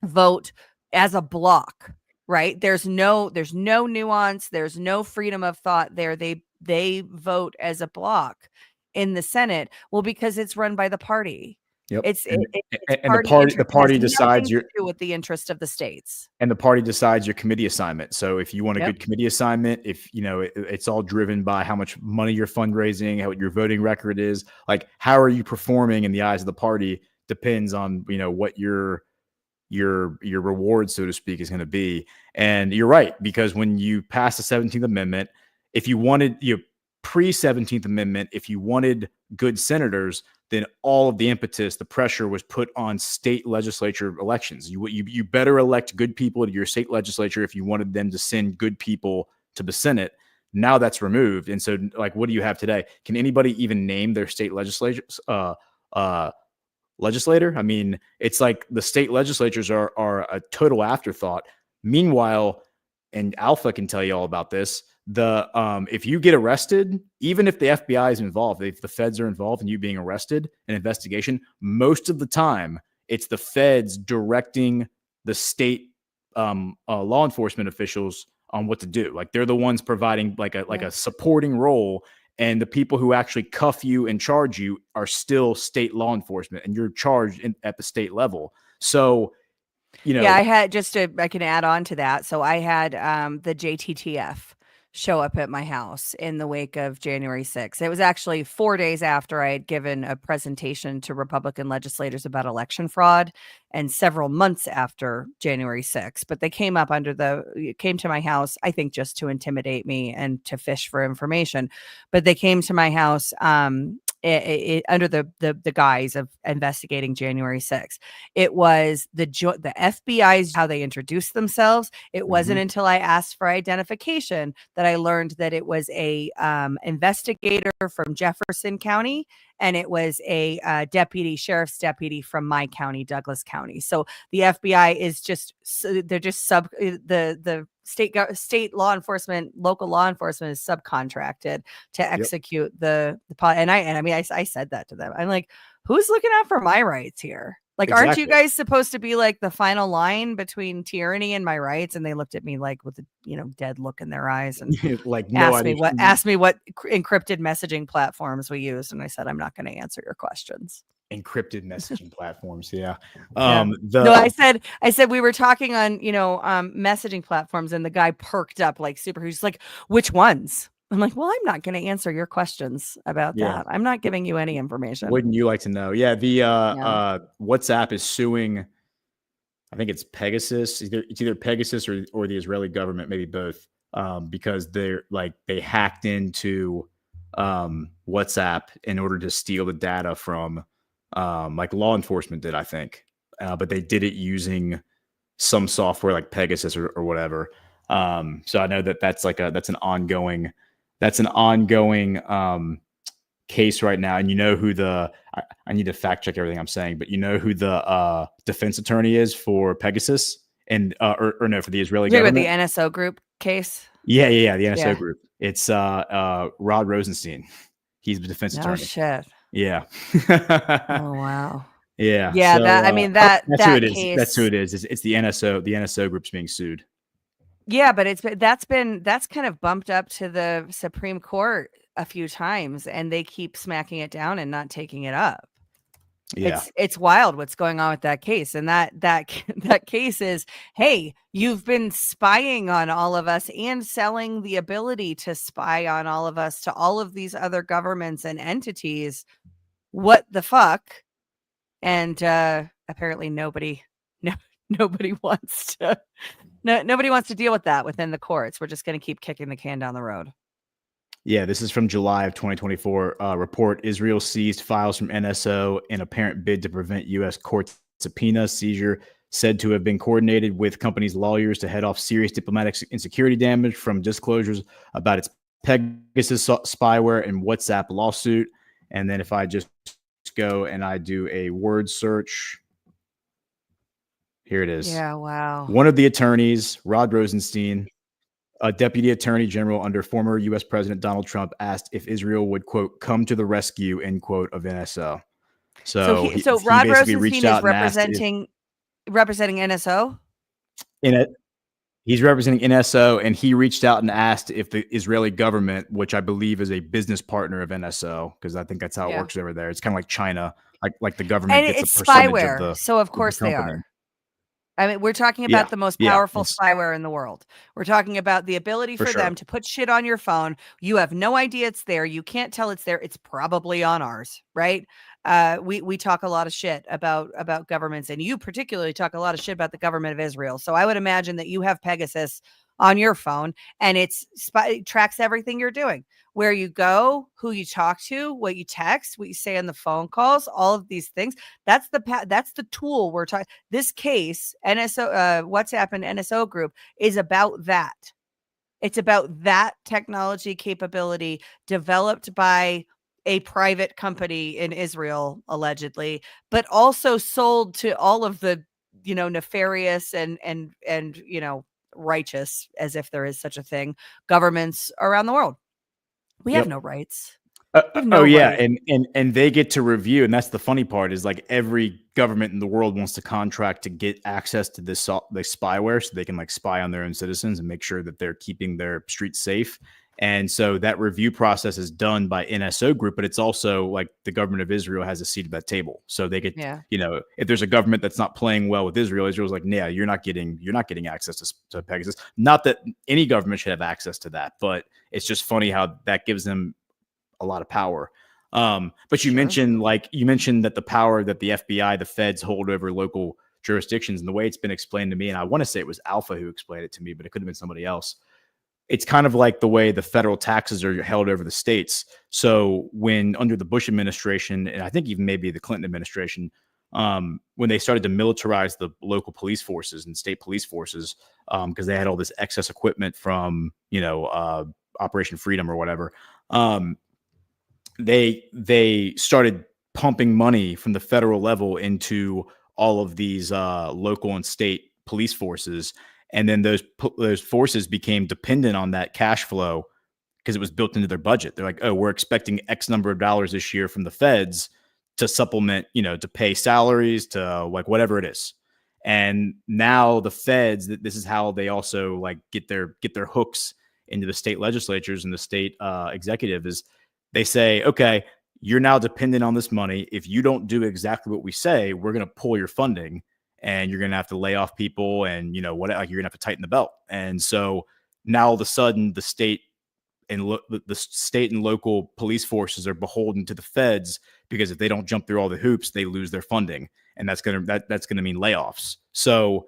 M: vote as a block, right? There's no nuance, there's no freedom of thought there. They vote as a block in the Senate. Well, because it's run by the party.
H: Yep.
M: It's
H: And the
M: party
H: party
M: interest. It has
H: decides
M: nothing
H: your
M: to do with the interest of the states.
H: and the party decides your committee assignment. So if you want a
M: Yep.
H: good committee assignment, if it's all driven by how much money you're fundraising, how your voting record is, like how are you performing in the eyes of the party depends on what your reward, so to speak, is going to be. And you're right, because when you pass the 17th Amendment, if you wanted pre-17th Amendment, if you wanted good senators, then all of the impetus, the pressure was put on state legislature elections. You better elect good people to your state legislature if you wanted them to send good people to the Senate. Now that's removed. And so, like, what do you have today? Can anybody even name their state legislature? Legislator? I mean, it's like the state legislatures are a total afterthought. Meanwhile, and Alpha can tell you all about this, if you get arrested, even if the FBI is involved, if the feds are involved in you being arrested, an investigation, most of the time it's the feds directing the state law enforcement officials on what to do. Like they're the ones providing like a supporting role, and the people who actually cuff you and charge you are still state law enforcement, and you're charged at the state level. So,
M: Yeah, I can add on to that. So I had the JTTF show up at my house in the wake of January 6th. It was actually 4 days after I had given a presentation to Republican legislators about election fraud, and several months after January 6th. But they came to my house, I think just to intimidate me and to fish for information. But they came to my house under the guise of investigating January 6th. It was the FBI's how they introduced themselves. It wasn't until I asked for identification that I learned that it was a investigator from Jefferson County, and it was a sheriff's deputy from my county, Douglas County. So the FBI is the state law enforcement, local law enforcement is subcontracted to execute I said that to them. I'm like, who's looking out for my rights here? Like, aren't you guys supposed to be like the final line between tyranny and my rights? And they looked at me like with a dead look in their eyes and
H: like
M: asked me what encrypted messaging platforms we used, and I said I'm not going to answer your questions.
H: Encrypted messaging platforms, yeah.
M: No, I said we were talking on messaging platforms, and the guy perked up like super. He's like, which ones? I'm like, well, I'm not going to answer your questions about that. I'm not giving you any information.
H: Wouldn't you like to know? Yeah, the WhatsApp is suing, I think it's Pegasus. It's either Pegasus or the Israeli government, maybe both, because they hacked into WhatsApp in order to steal the data from like law enforcement did, I think. But they did it using some software like Pegasus or whatever. So I know that's an ongoing case right now. And who I need to fact check everything I'm saying, but who the defense attorney is for Pegasus and or no, for the Israeli government?
M: The NSO group case.
H: Yeah, the NSO group. It's Rod Rosenstein. He's the defense attorney.
M: Oh shit.
H: Yeah.
M: Oh wow.
H: Yeah.
M: Yeah.
H: So,
M: that's
H: who it is.
M: case.
H: That's who it is. It's the NSO. The NSO group's being sued.
M: Yeah, but that's kind of bumped up to the Supreme Court a few times, and they keep smacking it down and not taking it up.
H: Yeah.
M: It's wild what's going on with that case. And that case is, hey, you've been spying on all of us and selling the ability to spy on all of us to all of these other governments and entities. What the fuck? And apparently nobody wants to deal with that within the courts. We're just going to keep kicking the can down the road.
H: Yeah, this is from July of 2024. Report: Israel seized files from NSO in apparent bid to prevent U.S. court subpoena. Seizure said to have been coordinated with companies' lawyers to head off serious diplomatic and security damage from disclosures about its Pegasus spyware and WhatsApp lawsuit. And then if I just go and I do a word search, here it is.
M: Yeah, wow.
H: One of the attorneys, Rod Rosenstein, a deputy attorney general under former U.S. President Donald Trump, asked if Israel would, quote, come to the rescue, end quote, of NSO.
M: So,
H: he
M: Rod
H: basically
M: Rosenstein
H: reached
M: is
H: out and asked if,
M: representing NSO.
H: he's representing NSO, and he reached out and asked if the Israeli government, which I believe is a business partner of NSO, because I think that's how it
M: Yeah.
H: works over there. It's kind of like China, like the government
M: And
H: gets
M: it's
H: a percentage
M: spyware,
H: of the
M: so of course they
H: company.
M: are. I mean, we're talking
H: Yeah,
M: about the most
H: yeah,
M: powerful
H: it's-
M: spyware in the world. We're talking about the ability
H: For
M: for
H: sure.
M: them to put shit on your phone. You have no idea it's there. You can't tell it's there. It's probably on ours, right? We talk a lot of shit about governments, and you particularly talk a lot of shit about the government of Israel. So I would imagine that you have Pegasus on your phone, and it tracks everything you're doing, where you go, who you talk to, what you text, what you say on the phone calls, all of these things. That's the tool we're talking. This case, NSO, WhatsApp and NSO group, is about that. It's about that technology capability developed by a private company in Israel, allegedly, but also sold to all of the, nefarious and righteous, as if there is such a thing, governments around the world. We have
H: Yep.
M: no rights. We have no
H: yeah,
M: right.
H: and they get to review, and that's the funny part is like every government in the world wants to contract to get access to this spyware so they can like spy on their own citizens and make sure that they're keeping their streets safe. And so that review process is done by NSO Group, but it's also like the government of Israel has a seat at that table. So they get,
M: Yeah.
H: If there's a government that's not playing well with Israel, Israel's like, yeah, you're not getting access to Pegasus. Not that any government should have access to that, but it's just funny how that gives them a lot of power. But you mentioned that the power that the FBI, the feds hold over local jurisdictions, and the way it's been explained to me, and I want to say it was Alpha who explained it to me, but it could have been somebody else. It's kind of like the way the federal taxes are held over the states. So when under the Bush administration, and I think even maybe the Clinton administration, when they started to militarize the local police forces and state police forces, because they had all this excess equipment from, Operation Freedom or whatever, they started pumping money from the federal level into all of these local and state police forces. And then those forces became dependent on that cash flow because it was built into their budget. They're like, oh, we're expecting X number of dollars this year from the feds to supplement, to pay salaries, to like whatever it is. And now the feds, this is how they also like get their hooks into the state legislatures and the state executive is they say, okay, you're now dependent on this money. If you don't do exactly what we say, we're going to pull your funding. And you're going to have to lay off people and, you're going to have to tighten the belt. And so now all of a sudden the state and local police forces are beholden to the feds because if they don't jump through all the hoops, they lose their funding. And that's going to mean layoffs. So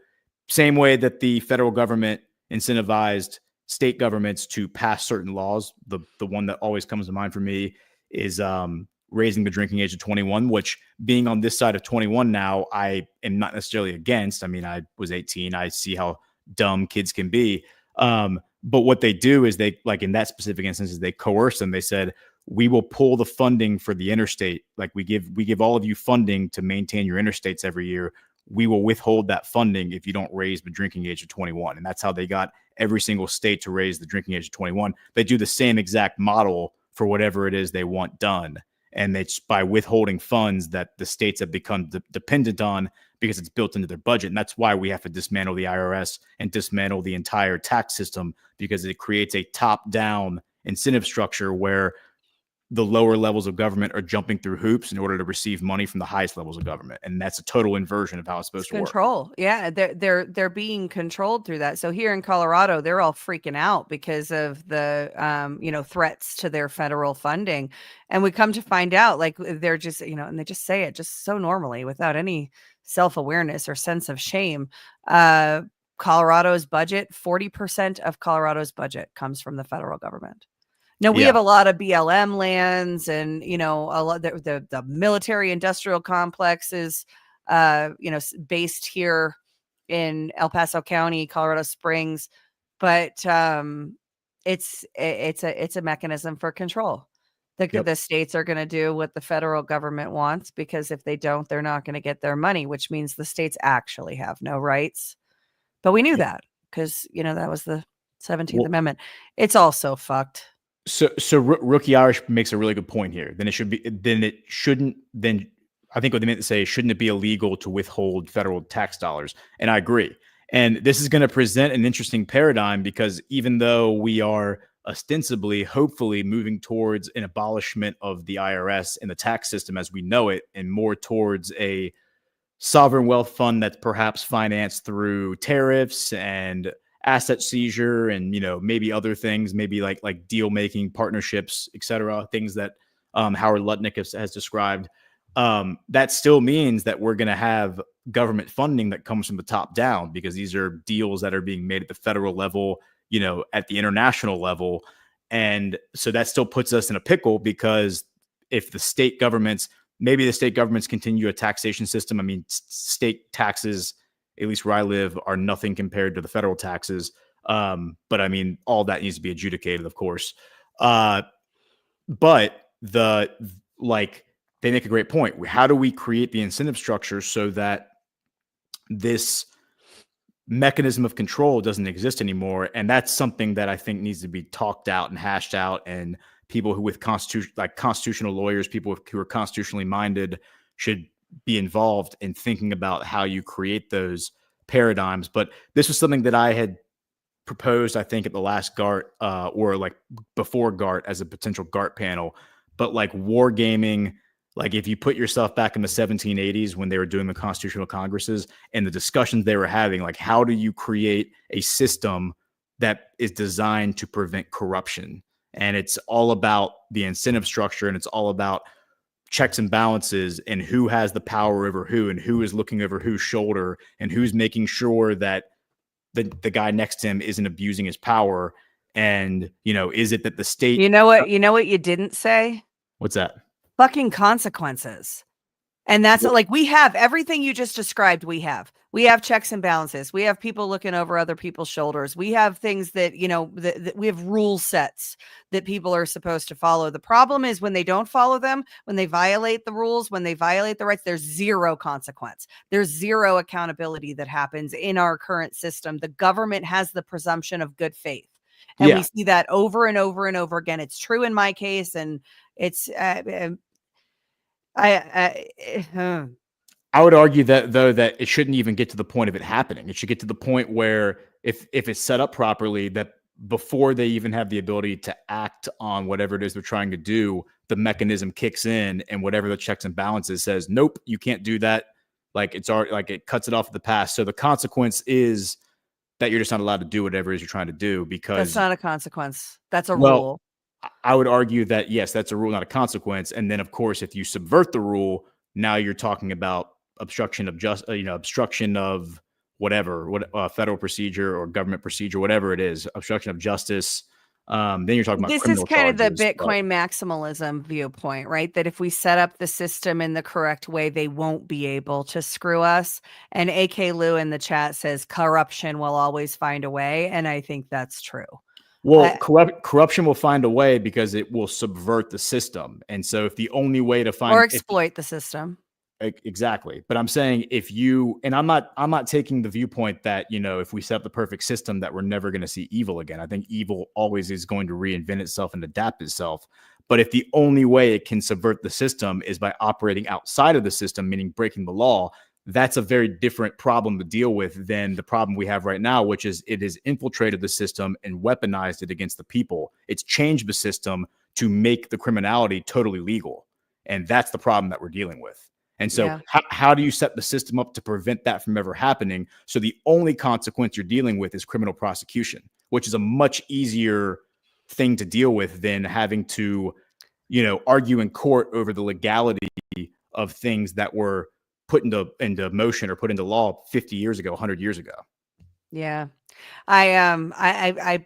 H: same way that the federal government incentivized state governments to pass certain laws, the one that always comes to mind for me is raising the drinking age to 21, which being on this side of 21 now, I am not necessarily against. I mean, I was 18. I see how dumb kids can be. But what they do is they, like in that specific instance, is they coerce them. They said, we will pull the funding for the interstate. Like we give all of you funding to maintain your interstates every year. We will withhold that funding if you don't raise the drinking age to 21. And that's how they got every single state to raise the drinking age to 21. They do the same exact model for whatever it is they want done. And it's by withholding funds that the states have become dependent on because it's built into their budget. And that's why we have to dismantle the IRS and dismantle the entire tax system, because it creates a top-down incentive structure where the lower levels of government are jumping through hoops in order to receive money from the highest levels of government. And that's a total inversion of how it's supposed to work.
M: Control. Yeah. They're being controlled through that. So here in Colorado, they're all freaking out because of the, threats to their federal funding. And we come to find out like they're just, and they just say it just so normally without any self-awareness or sense of shame. Colorado's budget, 40% of Colorado's budget comes from the federal government. No, we have a lot of BLM lands and, a lot the military industrial complex is, based here in El Paso County, Colorado Springs, but it's a mechanism for control. The states are going to do what the federal government wants, because if they don't, they're not going to get their money, which means the states actually have no rights. But we knew that because, that was the 17th Amendment. It's all so fucked.
H: So Rookie Irish makes a really good point here. Then I think what they meant to say is, shouldn't it be illegal to withhold federal tax dollars? And I agree. And this is going to present an interesting paradigm, because even though we are ostensibly, hopefully, moving towards an abolishment of the IRS and the tax system as we know it, and more towards a sovereign wealth fund that's perhaps financed through tariffs and asset seizure and, maybe other things, maybe like deal making partnerships, etc., things that Howard Lutnick has described. That still means that we're going to have government funding that comes from the top down, because these are deals that are being made at the federal level, at the international level. And so that still puts us in a pickle, because if the state governments continue a taxation system. I mean, state taxes, at least where I live, are nothing compared to the federal taxes. But I mean, all that needs to be adjudicated, of course. But they make a great point. How do we create the incentive structure so that this mechanism of control doesn't exist anymore? And that's something that I think needs to be talked out and hashed out. And people who, with constitutional lawyers, people who are constitutionally minded, should be involved in thinking about how you create those paradigms. But this was something that I had proposed, I think, at the last GART, or before GART, as a potential GART panel. But wargaming, if you put yourself back in the 1780s when they were doing the constitutional congresses and the discussions they were having, how do you create a system that is designed to prevent corruption? And it's all about the incentive structure, and it's all about checks and balances, and who has the power over who, and who is looking over whose shoulder, and who's making sure that the guy next to him isn't abusing his power. And, is it that the state...
M: You know what you didn't say?
H: What's that?
M: Fucking consequences. And that's we have everything you just described. We have checks and balances. We have people looking over other people's shoulders. We have things that, that we have rule sets that people are supposed to follow. The problem is when they don't follow them, when they violate the rules, when they violate the rights, there's zero consequence. There's zero accountability that happens in our current system. The government has the presumption of good faith. And we see that over and over and over again. It's true in my case. And it's,
H: I would argue that, though, that it shouldn't even get to the point of it happening. It should get to the point where if it's set up properly, that before they even have the ability to act on whatever it is they're trying to do, the mechanism kicks in, and whatever the checks and balances says, nope, you can't do that. It's already, it cuts it off at the pass. So the consequence is that you're just not allowed to do whatever it is you're trying to do, because
M: that's not a consequence. That's a rule.
H: I would argue that, yes, that's a rule, not a consequence. And then, of course, if you subvert the rule, now you're talking about obstruction of whatever, federal procedure or government procedure, whatever it is, obstruction of justice. Then you're talking about
M: this is kind of the Bitcoin maximalism viewpoint, right? That if we set up the system in the correct way, they won't be able to screw us. And AK Lou in the chat says corruption will always find a way. And I think that's true.
H: Well, corruption will find a way because it will subvert the system. And so if the only way to find...
M: Or exploit the system.
H: Exactly. But I'm saying I'm not taking the viewpoint that, if we set up the perfect system, that we're never going to see evil again. I think evil always is going to reinvent itself and adapt itself. But if the only way it can subvert the system is by operating outside of the system, meaning breaking the law, that's a very different problem to deal with than the problem we have right now, which is it has infiltrated the system and weaponized it against the people. It's changed the system to make the criminality totally legal. And that's the problem that we're dealing with. And so how do you set the system up to prevent that from ever happening? So the only consequence you're dealing with is criminal prosecution, which is a much easier thing to deal with than having to, argue in court over the legality of things that were put into motion or put into law 50 years ago, 100 years ago.
M: Yeah. It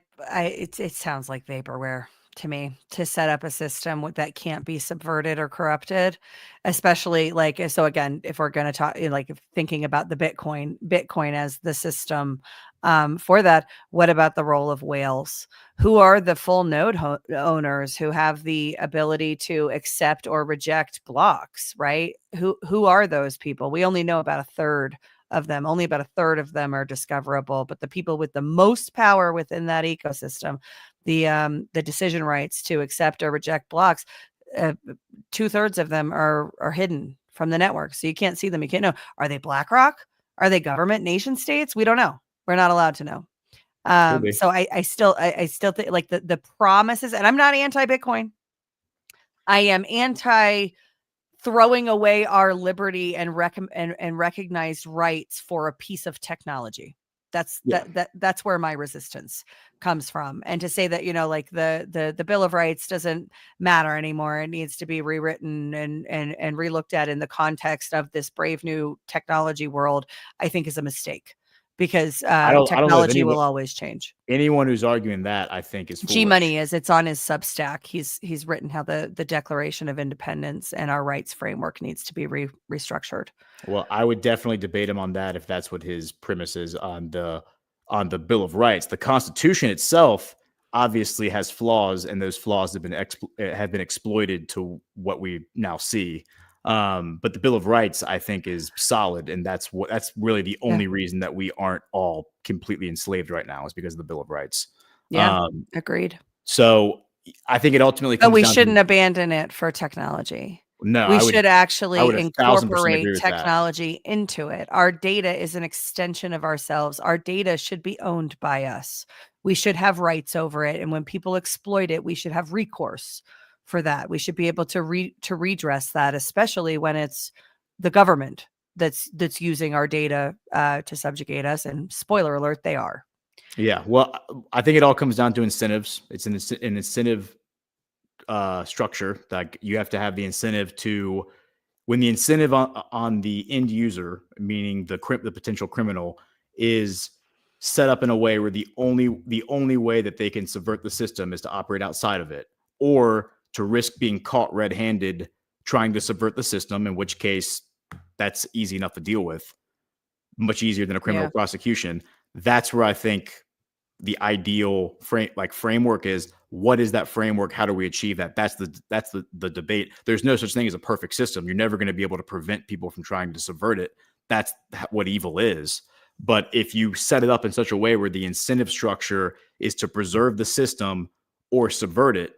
M: sounds like vaporware. to me to set up a system that can't be subverted or corrupted, especially like, so again, if we're going to talk, like if thinking about the Bitcoin as the system for that, what about the role of whales? Who are the full node owners who have the ability to accept or reject blocks, right? Who are those people? We only know about a third of them. Only about a third of them are discoverable, but the people with the most power within that ecosystem, the decision rights to accept or reject blocks, 2/3 of them are hidden from the network. So you can't see them. You can't know. Are they BlackRock? Are they government nation states? We don't know. We're not allowed to know. So I still think like the promises, and I'm not anti-Bitcoin. I am anti throwing away our liberty and recognized rights for a piece of technology. That's where my resistance comes from. And to say that, like the Bill of Rights doesn't matter anymore. It needs to be rewritten and relooked at in the context of this brave new technology world, I think is a mistake, because
H: I don't know if
M: technology will always change.
H: anyone who's arguing that, I think, is foolish.
M: G-Money it's on his Substack. He's written how the Declaration of Independence and our rights framework needs to be restructured.
H: Well, I would definitely debate him on that if that's what his premise is on the Bill of Rights. The Constitution itself obviously has flaws, and those flaws have been exploited to what we now see. But the Bill of Rights, I think, is solid, and that's really the only reason that we aren't all completely enslaved right now is because of the Bill of Rights.
M: Yeah, agreed.
H: So I think it ultimately comes
M: But we
H: down
M: shouldn't
H: to,
M: abandon it for technology.
H: No,
M: We
H: I would
M: should actually
H: 1000%
M: incorporate
H: agree with that.
M: technology into it. Our data is an extension of ourselves. Our data should be owned by us. We should have rights over it. And when people exploit it, we should have recourse for that. We should be able to redress that, especially when it's the government that's using our data to subjugate us. And spoiler alert, they are.
H: Yeah, well, I think it all comes down to incentives. It's an incentive structure. Like you have to have the incentive to, when the incentive on the end user, meaning the potential criminal, is set up in a way where the only way that they can subvert the system is to operate outside of it, or to risk being caught red-handed trying to subvert the system, in which case that's easy enough to deal with, much easier than a criminal prosecution. That's where I think the ideal framework is. What is that framework? How do we achieve that? That's the debate. There's no such thing as a perfect system. You're never going to be able to prevent people from trying to subvert it. That's what evil is. But if you set it up in such a way where the incentive structure is to preserve the system or subvert it,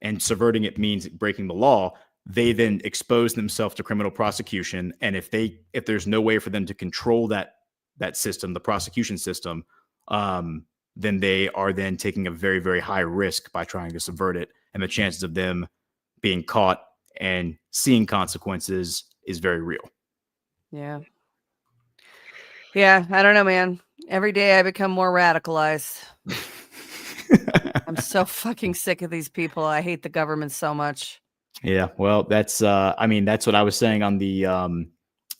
H: and subverting it means breaking the law, they then expose themselves to criminal prosecution. And if there's no way for them to control that system, the prosecution system, then they are then taking a very, very high risk by trying to subvert it. And the chances of them being caught and seeing consequences is very real.
M: Yeah. Yeah. I don't know, man. Every day I become more radicalized. I'm so fucking sick of these people. I hate the government so much.
H: Yeah. Well, that's what I was saying on the,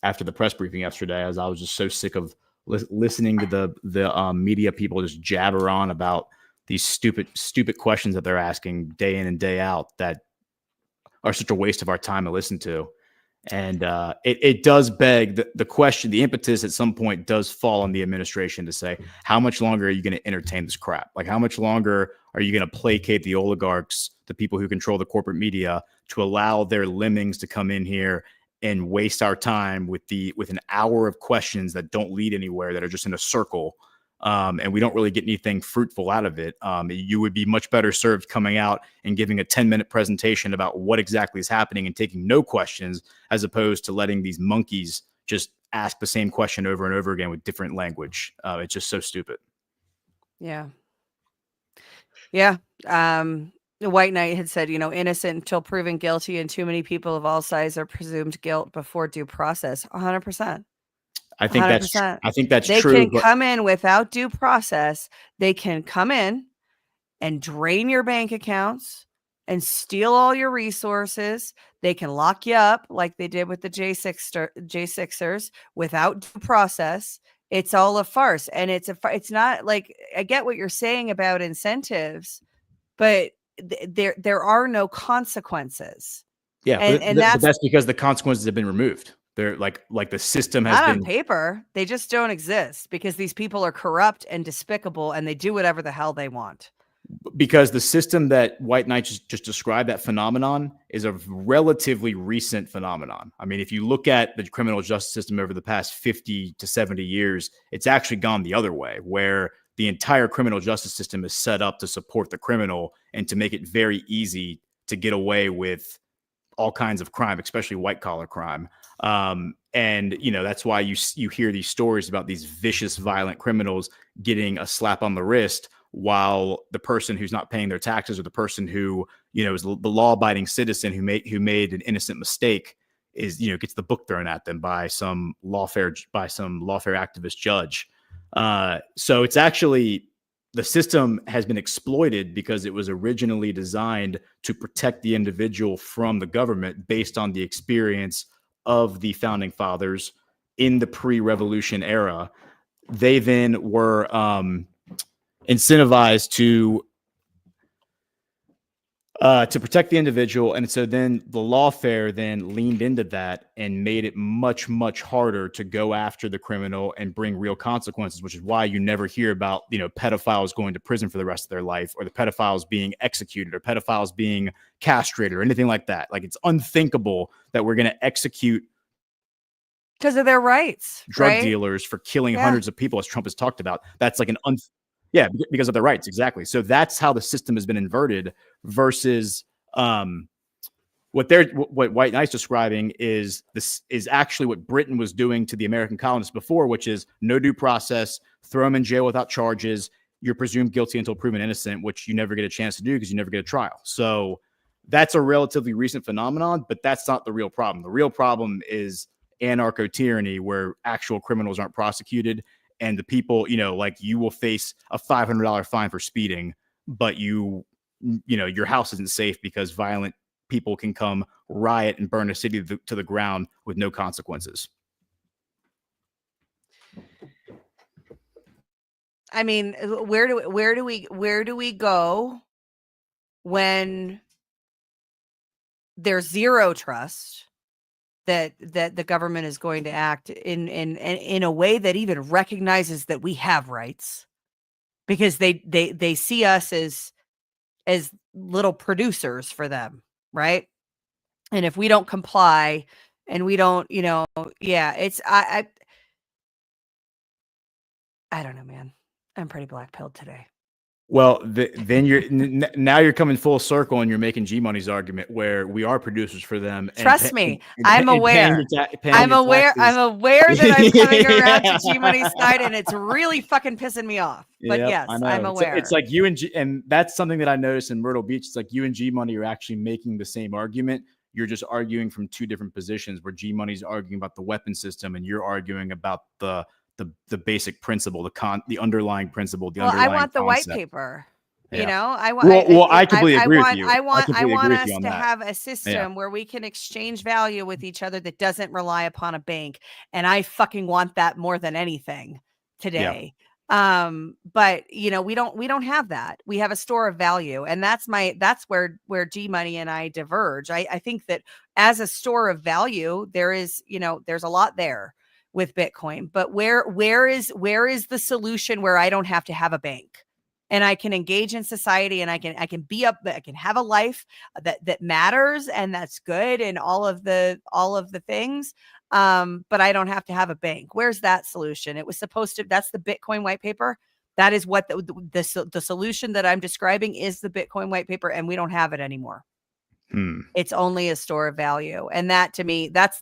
H: after the press briefing yesterday, as I was just so sick of listening to the media people just jabber on about these stupid questions that they're asking day in and day out that are such a waste of our time to listen to. And it does beg the question. The impetus at some point does fall on the administration to say, how much longer are you going to entertain this crap? Like, how much longer are you going to placate the oligarchs, the people who control the corporate media, to allow their lemmings to come in here and waste our time with an hour of questions that don't lead anywhere, that are just in a circle, and we don't really get anything fruitful out of it? You would be much better served coming out and giving a 10-minute presentation about what exactly is happening and taking no questions, as opposed to letting these monkeys just ask the same question over and over again with different language. It's just so stupid.
M: Yeah. Yeah. The White Knight had said, innocent until proven guilty, and too many people of all sides are presumed guilt before due process. 100%.
H: I think
M: 100%.
H: that's
M: they
H: true.
M: They can come in without due process. They can come in and drain your bank accounts and steal all your resources. They can lock you up like they did with the J6ers without due process. It's all a farce. And it's not like, I get what you're saying about incentives, but there are no consequences.
H: Yeah,
M: And
H: but that's because the consequences have been removed. They're like the system has
M: not on
H: been
M: paper. They just don't exist because these people are corrupt and despicable and they do whatever the hell they want.
H: because the system that White Knight just described, that phenomenon, is a relatively recent phenomenon. I mean, if you look at the criminal justice system over the past 50 to 70 years, it's actually gone the other way, where the entire criminal justice system is set up to support the criminal and to make it very easy to get away with all kinds of crime, especially white collar crime. And that's why you hear these stories about these vicious, violent criminals getting a slap on the wrist, while the person who's not paying their taxes, or the person who is the law-abiding citizen who made an innocent mistake gets the book thrown at them by some lawfare activist judge. So it's actually, the system has been exploited because it was originally designed to protect the individual from the government based on the experience of the founding fathers in the pre-revolution era. They then were incentivized to protect the individual. And so then the lawfare then leaned into that and made it much, much harder to go after the criminal and bring real consequences, which is why you never hear about, pedophiles going to prison for the rest of their life, or the pedophiles being executed, or pedophiles being castrated, or anything like that. Like, it's unthinkable that we're going to execute
M: because of their rights,
H: drug
M: right?
H: dealers for killing
M: Yeah.
H: hundreds of people, as Trump has talked about. That's like yeah, because of their rights. Exactly. So that's how the system has been inverted versus what White Knight's describing is actually what Britain was doing to the American colonists before, which is no due process, throw them in jail without charges. You're presumed guilty until proven innocent, which you never get a chance to do because you never get a trial. So that's a relatively recent phenomenon, but that's not the real problem. The real problem is anarcho-tyranny, where actual criminals aren't prosecuted. And the people, like, you will face a $500 fine for speeding, but your house isn't safe because violent people can come riot and burn a city to the ground with no consequences.
M: I mean, where do we go when there's zero trust that the government is going to act in a way that even recognizes that we have rights, because they see us as little producers for them, right? And if we don't comply and we don't, it's I don't know, man. I'm pretty black-pilled today.
H: Well, then now you're coming full circle, and you're making G Money's argument, where we are producers for them.
M: Trust me, I'm aware. I'm aware that I'm coming around to G Money's side, and it's really fucking pissing me off. But
H: Yep,
M: yes,
H: I know.
M: I'm aware.
H: It's like you and that's something that I noticed in Myrtle Beach. It's like you and G Money are actually making the same argument. You're just arguing from two different positions, where G Money's arguing about the weapon system, and you're arguing about the basic principle, the underlying principle,
M: I want the white paper.
H: Yeah.
M: I want.
H: Well, I completely agree with you.
M: I want us to
H: that.
M: have a system where we can exchange value with each other that doesn't rely upon a bank, and I fucking want that more than anything today. Yeah. But we don't have that. We have a store of value, and that's where G Money and I diverge. I think that as a store of value, there's a lot there with Bitcoin, but where is the solution where I don't have to have a bank and I can engage in society, and I can have a life that matters and that's good, and all of the things. But I don't have to have a bank. Where's that solution? It was supposed to, that's the Bitcoin white paper. That is what the solution that I'm describing is, the Bitcoin white paper, and we don't have it anymore. It's only a store of value. And that, to me, that's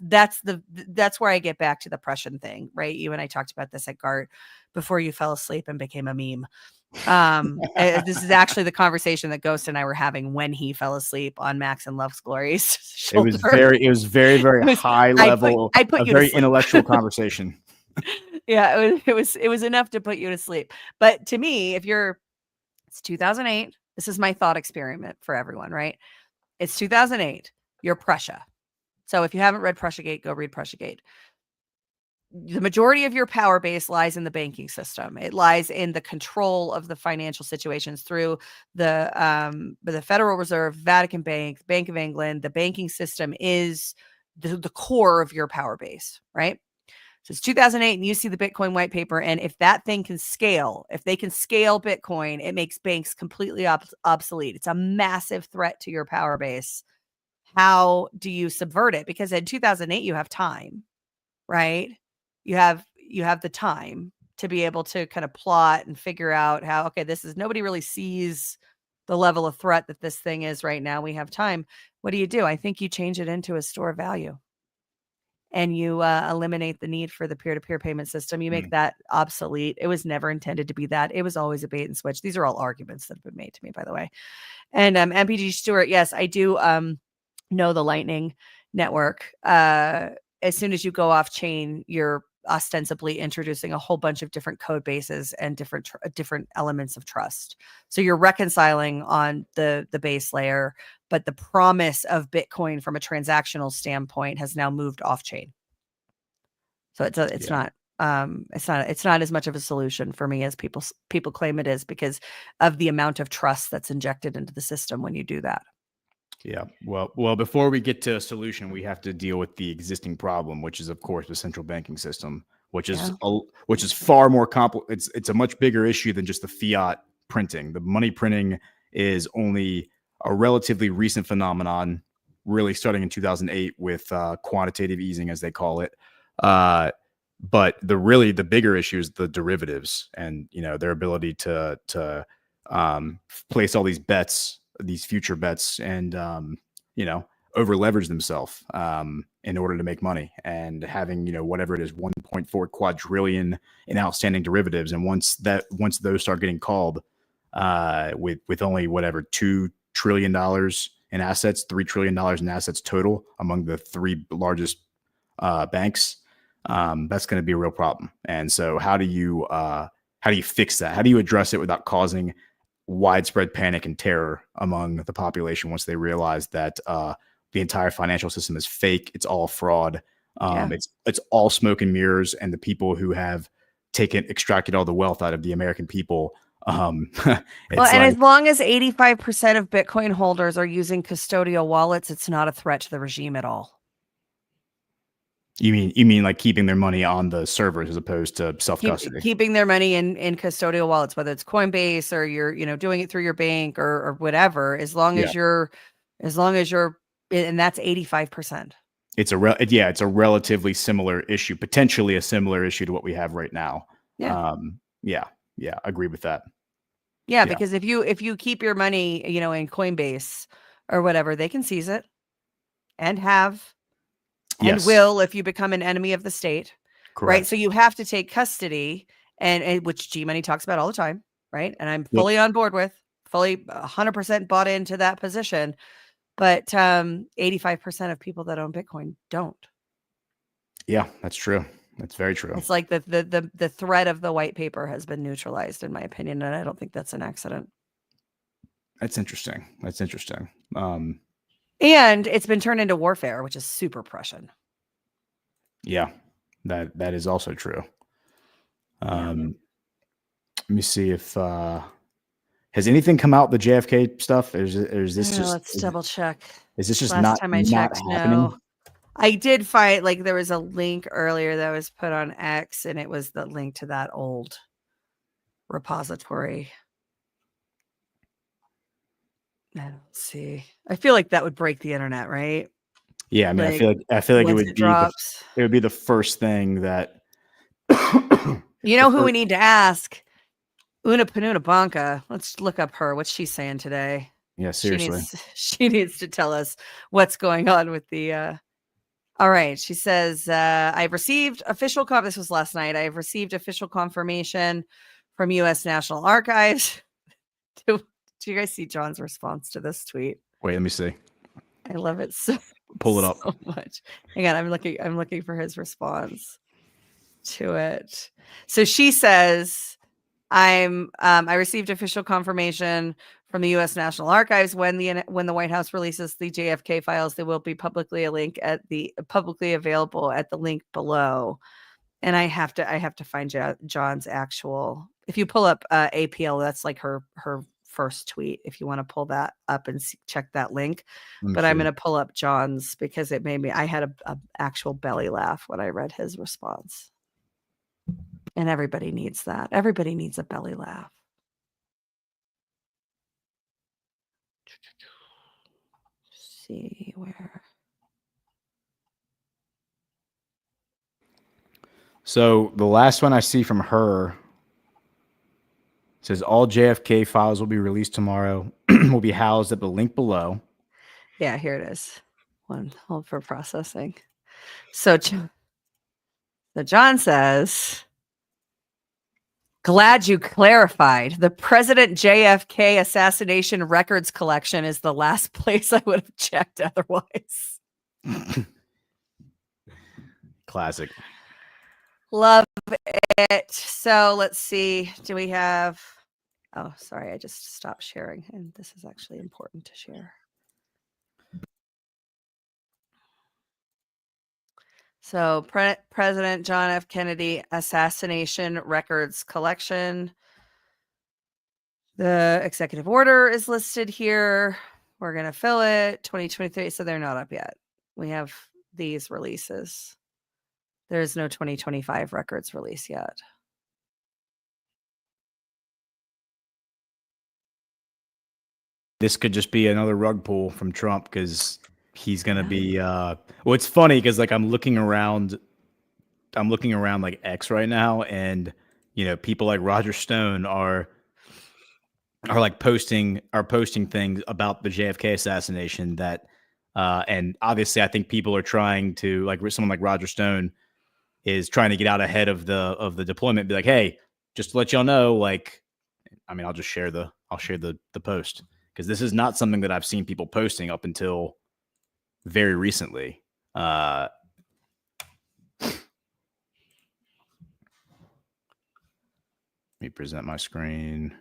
M: where I get back to the Prussian thing, right? You and I talked about this at GART before you fell asleep and became a meme. This is actually the conversation that Ghost and I were having when he fell asleep on Max and Love's Glory's shoulder.
H: It was very, very high level,
M: I put you
H: very
M: to sleep.
H: intellectual conversation.
M: Yeah, it was enough to put you to sleep. But to me, it's 2008. This is my thought experiment for everyone, right? It's 2008. You're Prussia. So if you haven't read Prussiagate, go read Prussiagate. the majority of your power base lies in the banking system. It lies in the control of the financial situations through the Federal Reserve, Vatican Bank, Bank of England. The banking system is the core of your power base, right? So it's 2008 and you see the Bitcoin white paper. And if that thing can scale, if they can scale Bitcoin, it makes banks completely obsolete. It's a massive threat to your power base. How do you subvert it? Because in 2008, you have time, right? You have the time to be able to kind of plot and figure out how, okay, nobody really sees the level of threat that this thing is right now. We have time. What do? I think you change it into a store of value. And you eliminate the need for the peer-to-peer payment system. You make that obsolete. It was never intended to be that. It was always a bait and switch. These are all arguments that have been made to me, by the way. And MPG Stewart, yes, I do know the Lightning Network. As soon as you go off chain, you're ostensibly introducing a whole bunch of different code bases and different elements of trust. So you're reconciling on the base layer, but the promise of Bitcoin from a transactional standpoint has now moved off chain. So it's not as much of a solution for me as people claim it is, because of the amount of trust that's injected into the system when you do that.
H: Yeah. Well, before we get to a solution, we have to deal with the existing problem, which is, of course, the central banking system, which is far more complex. It's a much bigger issue than just the fiat printing. The money printing is only a relatively recent phenomenon, really starting in 2008 with quantitative easing, as they call it. But the bigger issue is the derivatives and, their ability to place all these bets, these future bets, and over leverage themselves in order to make money, and having whatever it is, 1.4 quadrillion in outstanding derivatives. And once those start getting called, with only $2 trillion in assets, $3 trillion in assets total among the three largest banks, that's going to be a real problem. And so how do you fix that? How do you address it without causing widespread panic and terror among the population once they realize that the entire financial system is fake? It's all fraud. It's all smoke and mirrors, and the people who have extracted all the wealth out of the American people.
M: As long as 85% of Bitcoin holders are using custodial wallets, it's not a threat to the regime at all.
H: You mean like keeping their money on the servers as opposed to self-custody?
M: Keeping their money in custodial wallets, whether it's Coinbase or you're doing it through your bank or whatever, as long as you're, and that's 85%.
H: It's a relatively similar issue, potentially a similar issue to what we have right now. Yeah, I agree with that.
M: Yeah, because if you keep your money, in Coinbase or whatever, they can seize it and will if you become an enemy of the state.
H: Correct.
M: Right? So you have to take custody, and which G-Money talks about all the time, right? And I'm fully on board with, fully 100% bought into that position. But 85% of people that own Bitcoin don't.
H: Yeah, that's true. That's very true.
M: It's like the threat of the white paper has been neutralized, in my opinion, and I don't think that's an accident.
H: That's interesting.
M: And it's been turned into warfare, which is super Prussian.
H: Yeah, that is also true. Let me see if has anything come out, the JFK stuff? Or is this just?
M: Let's double check.
H: Is this just
M: Last
H: not
M: time I checked,
H: happening?
M: no. I did find there was a link earlier that was put on X, and it was the link to that old repository. Let's see. I feel like that would break the internet, right?
H: Yeah, I mean, I feel like it would be the first thing that.
M: Who we need to ask? Una Banca. Let's look up her. What's she saying today?
H: Yeah, seriously.
M: She needs to tell us what's going on with the. All right. She says, I've received official this was last night. I've received official confirmation from U.S. National Archives. Do you guys see John's response to this tweet?
H: Wait, let me see.
M: I love it so
H: Pull it up
M: so much. Hang on, I'm looking for his response to it. So she says, I received official confirmation from the U.S. National Archives when the White House releases the JFK files, they will be publicly available at the link below. And I have to find John's actual. If you pull up APL, that's like her first tweet. If you want to pull that up and check that link, but I'm going to pull up John's because it made me. I had a actual belly laugh when I read his response. And everybody needs that. Everybody needs a belly laugh. See where.
H: So the last one I see from her says all JFK files will be released tomorrow. Will be housed at the link below.
M: Yeah, here it is. Hold for processing. So John says, glad you clarified. The President JFK assassination records collection is the last place I would have checked otherwise.
H: Classic.
M: Love it. So let's see. Do we have... Oh, sorry. I just stopped sharing. And this is actually important to share. So President John F. Kennedy assassination records collection. The executive order is listed here. We're going to fill it 2023. So they're not up yet. We have these releases. There is no 2025 records release yet.
H: This could just be another rug pull from Trump because he's going to be well, it's funny because like I'm looking around like X right now, and you know, people like Roger Stone are like posting things about the JFK assassination that and obviously I think people are trying to, like, someone like Roger Stone is trying to get out ahead of the deployment, be like, hey, just to let y'all know, like, I mean, I'll share the post because this is not something that I've seen people posting up until very recently. Let me present my screen.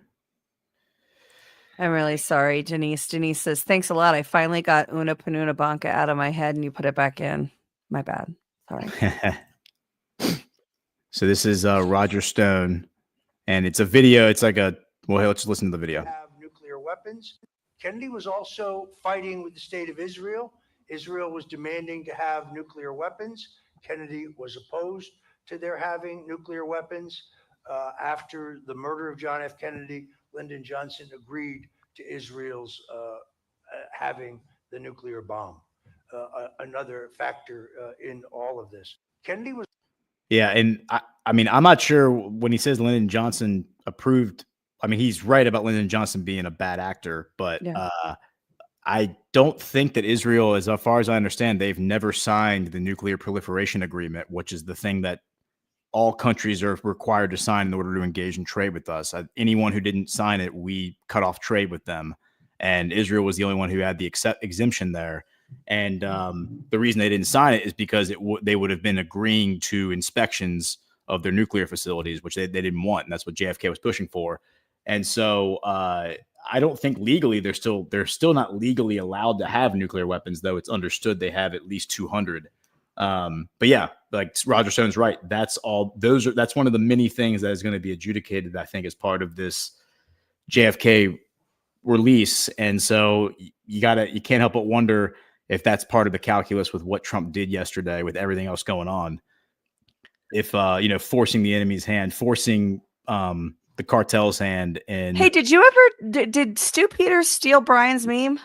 M: I'm really sorry, Denise. Denise says, thanks a lot. I finally got Una Panuna Banca out of my head and you put it back in. My bad. Sorry.
H: So this is Roger Stone, and it's a video. It's like a, well, hey, let's listen to the video.
J: Have nuclear weapons. Kennedy was also fighting with the state of Israel. Israel was demanding to have nuclear weapons. Kennedy was opposed to their having nuclear weapons. After the murder of John F. Kennedy, Lyndon Johnson agreed to Israel's having the nuclear bomb. Another factor in all of this. Kennedy was.
H: Yeah, and I mean, I'm not sure when he says Lyndon Johnson approved. I mean, he's right about Lyndon Johnson being a bad actor, but
M: Yeah.
H: I don't think that Israel, as far as I understand, they've never signed the nuclear proliferation agreement, which is the thing that all countries are required to sign in order to engage in trade with us. Anyone who didn't sign it, we cut off trade with them. And Israel was the only one who had the exemption there. And the reason they didn't sign it is because they would have been agreeing to inspections of their nuclear facilities, which they didn't want. And that's what JFK was pushing for. And so I don't think legally they're still not legally allowed to have nuclear weapons, though it's understood they have at least 200. But yeah, like Roger Stone's right. That's one of the many things that is going to be adjudicated, I think, as part of this JFK release. And so you can't help but wonder if that's part of the calculus with what Trump did yesterday with everything else going on. If, forcing the enemy's hand, forcing the cartel's hand. And
M: Hey, did Stu Peters steal Brian's meme?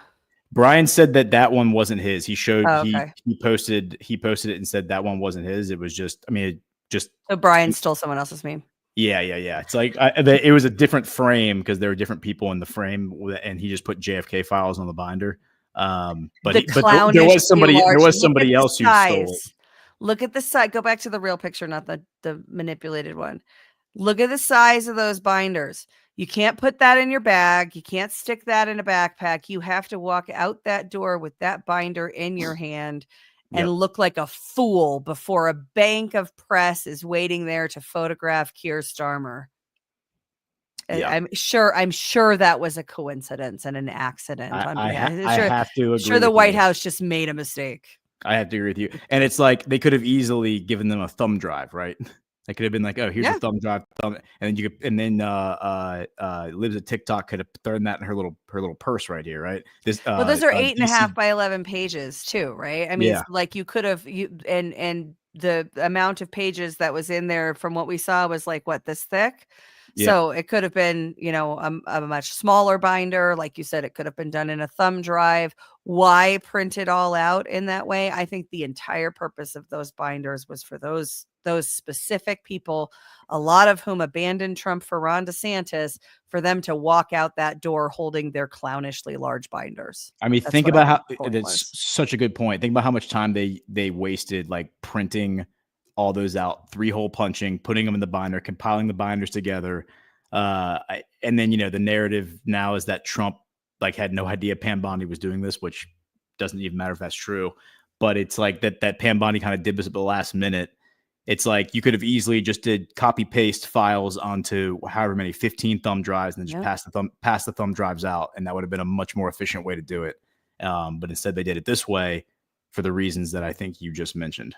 H: Brian said that one wasn't his. He showed,
M: okay.
H: he posted it and said that one wasn't his. It was just,
M: So Brian stole someone else's meme.
H: Yeah. It's like it was a different frame because there were different people in the frame, and he just put JFK files on the binder. But there was somebody else who stole it.
M: Look at the size. Go back to the real picture, not the manipulated one. Look at the size of those binders. You can't put that in your bag. You can't stick that in a backpack. You have to walk out that door with that binder in your hand and look like a fool before a bank of press is waiting there to photograph Keir Starmer.
H: Yeah.
M: I'm sure that was a coincidence and an accident.
H: I have to agree.
M: Sure, the White House just made a mistake.
H: I have to agree with you. And it's like they could have easily given them a thumb drive, right? It could have been like, oh, here's
M: Yeah.
H: a thumb drive, and then you could, and then Lives at TikTok could have thrown that in her little purse right here, right? This
M: Well, those are 8.5
H: DC,
M: by 11 pages too, right? I mean,
H: yeah,
M: it's like you could have and the amount of pages that was in there from what we saw was like what, this thick.
H: yeah.
M: So it could have been, a much smaller binder. Like you said, it could have been done in a thumb drive. Why print it all out in that way? I think the entire purpose of those binders was for those specific people, a lot of whom abandoned Trump for Ron DeSantis, for them to walk out that door holding their clownishly large binders.
H: I mean,
M: That's
H: think
M: what
H: about
M: I
H: how
M: think the point
H: that's
M: was.
H: such a good point. Think about how much time they wasted like printing all those out, 3-hole punching, putting them in the binder, compiling the binders together. And then, the narrative now is that Trump like had no idea Pam Bondi was doing this, which doesn't even matter if that's true. But it's like that Pam Bondi kind of did this at the last minute. It's like you could have easily just did copy paste files onto however many 15 thumb drives and then just pass the thumb drives out, and that would have been a much more efficient way to do it. But instead they did it this way for the reasons that I think you just mentioned.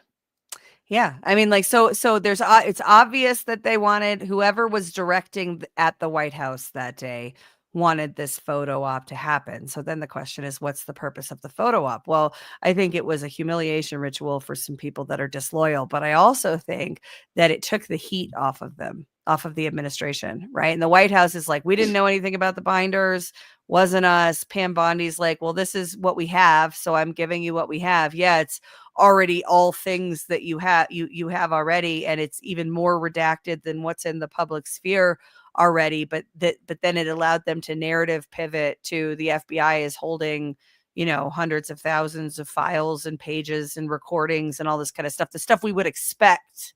M: Yeah. I mean, like, so there's, it's obvious that they wanted, whoever was directing at the White House that day wanted this photo op to happen. So then the question is, what's the purpose of the photo op? Well, I think it was a humiliation ritual for some people that are disloyal, but I also think that it took the heat off of them, off of the administration, right? And the White House is like, we didn't know anything about the binders, wasn't us. Pam Bondi's like, well, this is what we have, so I'm giving you what we have. Yeah, it's already all things that you have already, and it's even more redacted than what's in the public sphere already, but then it allowed them to narrative pivot to the FBI is holding, hundreds of thousands of files and pages and recordings and all this kind of stuff, the stuff we would expect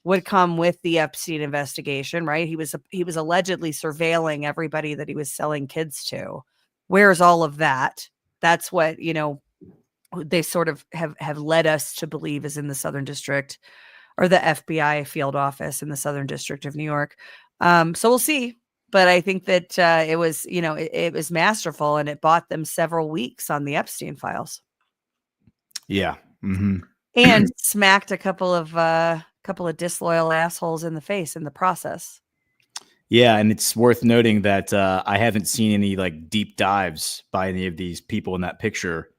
M: would come with the Epstein investigation, right? He was allegedly surveilling everybody that he was selling kids to. Where's all of that? That's what, they sort of have led us to believe is in the Southern District, or the FBI field office in the Southern District of New York. So we'll see. But I think that it was, it was masterful, and it bought them several weeks on the Epstein files.
H: Yeah. Mm-hmm.
M: And smacked a couple of disloyal assholes in the face in the process.
H: Yeah, and it's worth noting that I haven't seen any like deep dives by any of these people in that picture.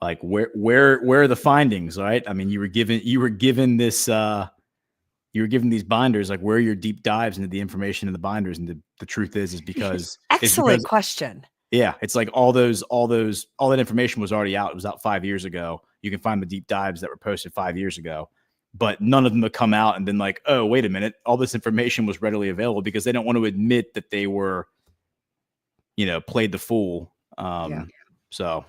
H: Like where are the findings, right? I mean, you were given this you were given these binders, like where are your deep dives into the information in the binders? And the truth is because
M: excellent question.
H: Yeah, it's like all that information was already out. It was out 5 years ago. You can find the deep dives that were posted 5 years ago, but none of them have come out and been like, oh, wait a minute, all this information was readily available, because they don't want to admit that they were, played the fool. So.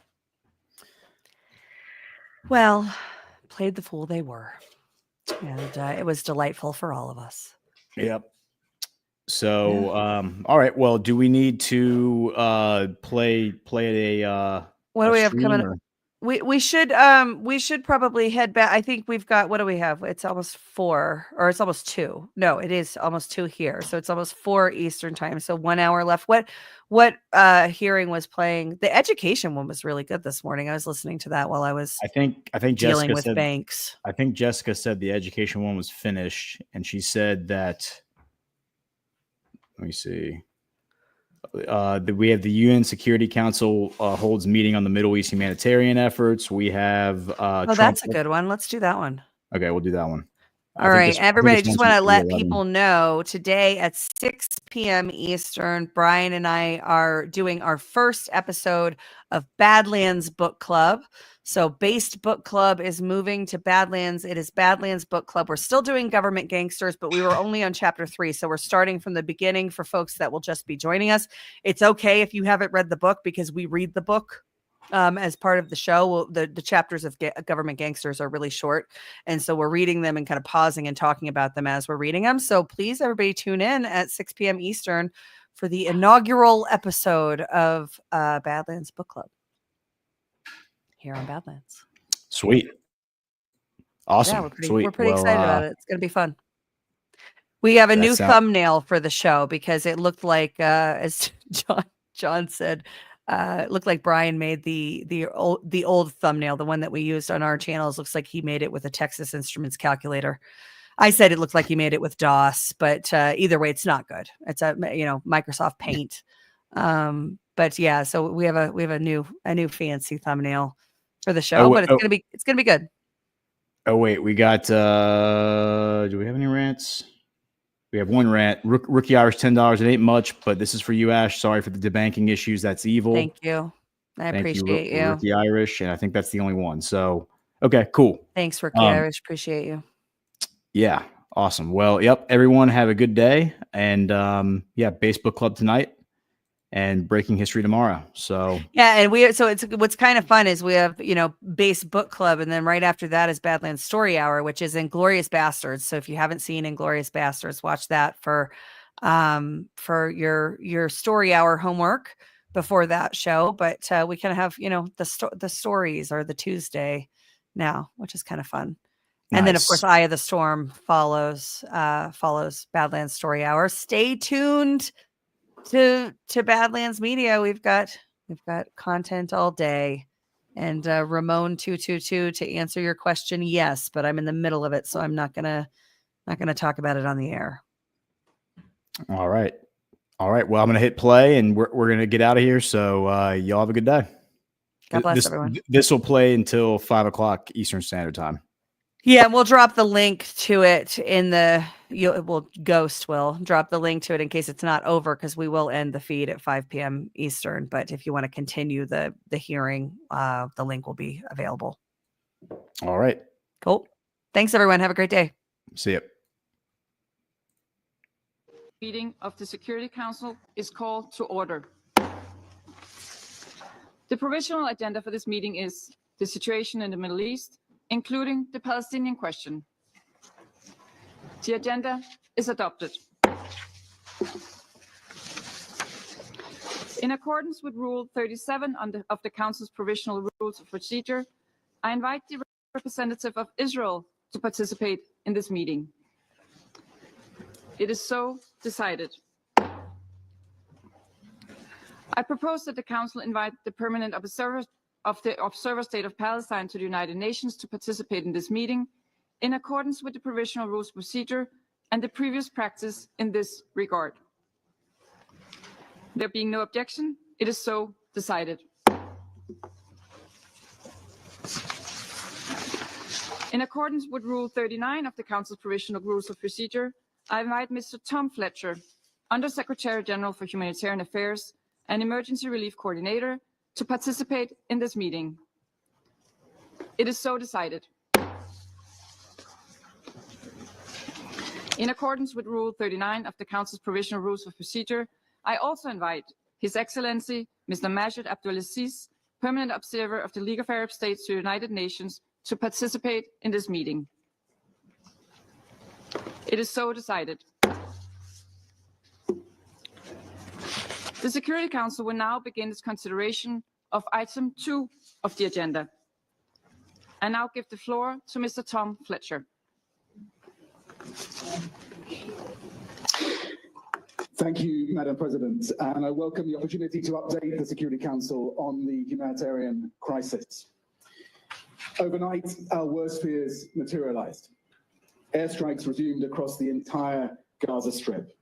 M: Well, played the fool they were. And it was delightful for all of us.
H: Yep. So, all right. Well, do we need to play a
M: what do we have
H: stream,
M: coming
H: or?
M: up? We should probably head back. I think we've got, what do we have? It's almost 4, or it's almost 2. No, it is almost 2 here. So it's almost 4 Eastern time. So 1 hour left. What hearing was playing? The education one was really good this morning. I was listening to that while I was
H: I think
M: dealing
H: Jessica
M: with
H: said,
M: banks.
H: I think Jessica said the education one was finished, and she said that, let me see. We have the UN Security Council holds meeting on the Middle East humanitarian efforts. We have
M: That's a good one. Let's do that one.
H: Okay, we'll do that one.
M: All right, everybody, just want to let
H: 11.
M: people know today at 6 p.m. Eastern, Brian and I are doing our first episode of Badlands Book Club. So Based Book Club is moving to Badlands. It is Badlands Book Club. We're still doing Government Gangsters, but we were only on chapter 3. So we're starting from the beginning for folks that will just be joining us. It's okay if you haven't read the book, because we read the book as part of the show. The chapters of Government Gangsters are really short. And so we're reading them and kind of pausing and talking about them as we're reading them. So please, everybody, tune in at 6 p.m. Eastern for the inaugural episode of Badlands Book Club here on Badlands.
H: Sweet. Awesome.
M: Yeah, we're pretty excited about it. It's going to be fun. We have a new
H: That's
M: thumbnail for the show, because it looked like, as John said, it looked like Brian made the old thumbnail, the one that we used on our channels. Looks like he made it with a Texas Instruments calculator. I said it looked like he made it with DOS, but either way, it's not good. It's a Microsoft Paint. But yeah, so we have a new fancy thumbnail for the show, but it's gonna be good.
H: Oh wait, we got. Do we have any rants? We have one rant. Rookie Irish $10. It ain't much, but this is for you, Ash. Sorry for the debanking issues. That's evil.
M: Thank you. I appreciate you.
H: Rookie Irish, and I think that's the only one. So okay, cool.
M: Thanks, Rookie Irish. Appreciate you.
H: Yeah, awesome. Well, yep. Everyone have a good day, and Base Book Club tonight, and Breaking History tomorrow. So
M: yeah, and it's what's kind of fun is we have Base Book Club, and then right after that is Badlands Story Hour, which is Inglourious Bastards. So if you haven't seen Inglourious Bastards, watch that for your story hour homework before that show. But we kind of have the stories are the Tuesday now, which is kind of fun. And then, of course, Eye of the Storm follows Badlands Story Hour. Stay tuned to Badlands Media. We've got content all day. And Ramon 222 to answer your question, yes, but I'm in the middle of it, so I'm not gonna talk about it on the air.
H: All right. Well, I'm gonna hit play, and we're gonna get out of here. So y'all have a good day.
M: God bless everyone.
H: This will play until 5:00 Eastern Standard Time.
M: Yeah, and we'll drop the link to it Ghost will drop the link to it in case it's not over, because we will end the feed at 5 p.m. Eastern. But if you want to continue the hearing, the link will be available.
H: All right.
M: Cool. Thanks, everyone. Have a great day.
H: See you.
N: Meeting of the Security Council is called to order. The provisional agenda for this meeting is the situation in the Middle East, including the Palestinian question. The agenda is adopted. In accordance with Rule 37 of the Council's Provisional Rules of Procedure, I invite the representative of Israel to participate in this meeting. It is so decided. I propose that the Council invite the permanent observer of the Observer State of Palestine to the United Nations to participate in this meeting in accordance with the Provisional Rules of Procedure and the previous practice in this regard. There being no objection, it is so decided. In accordance with Rule 39 of the Council's Provisional Rules of Procedure, I invite Mr. Tom Fletcher, Under-Secretary General for Humanitarian Affairs and Emergency Relief Coordinator, to participate in this meeting. It is so decided. In accordance with Rule 39 of the Council's Provisional Rules of Procedure, I also invite His Excellency, Mr. Majid Abdulaziz, Permanent Observer of the League of Arab States to the United Nations, to participate in this meeting. It is so decided. The Security Council will now begin its consideration of item 2 of the agenda. I now give the floor to Mr. Tom Fletcher.
S: Thank you, Madam President, and I welcome the opportunity to update the Security Council on the humanitarian crisis. Overnight, our worst fears materialized. Airstrikes resumed across the entire Gaza Strip.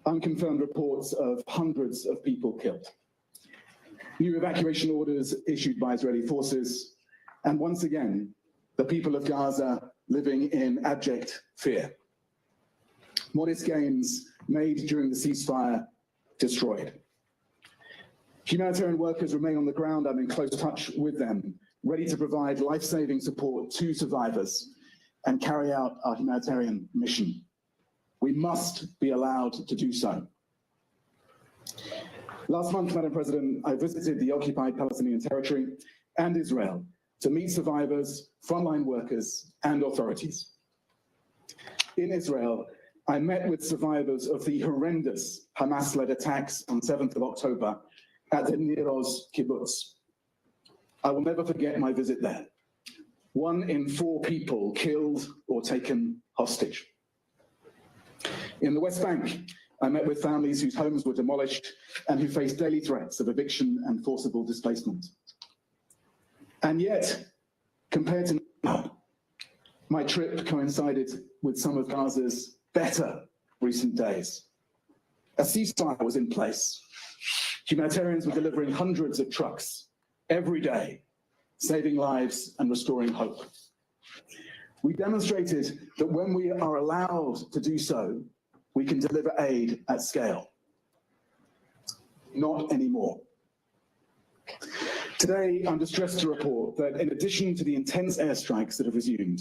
S: Unconfirmed reports of hundreds of people killed. New evacuation orders issued by Israeli forces, and once again, the people of Gaza living in abject fear. Modest gains made during the ceasefire destroyed. Humanitarian workers remain on the ground. I'm in close touch with them, ready to provide life-saving support to survivors and carry out our humanitarian mission. We must be allowed to do so. Last month, Madam President, I visited the occupied Palestinian territory and Israel to meet survivors, frontline workers, and authorities. In Israel, I met with survivors of the horrendous Hamas-led attacks on 7th of October at the Nir Oz kibbutz. I will never forget my visit there. 1 in 4 people killed or taken hostage. In the West Bank, I met with families whose homes were demolished and who faced daily threats of eviction and forcible displacement. And yet, compared to now, My trip coincided with some of Gaza's better recent days. A ceasefire was in place. Humanitarians were delivering hundreds of trucks every day, saving lives and restoring hope. We demonstrated that when we are allowed to do so, we can deliver aid at scale. Not anymore. Today, I'm distressed to report that in addition to the intense airstrikes that have resumed,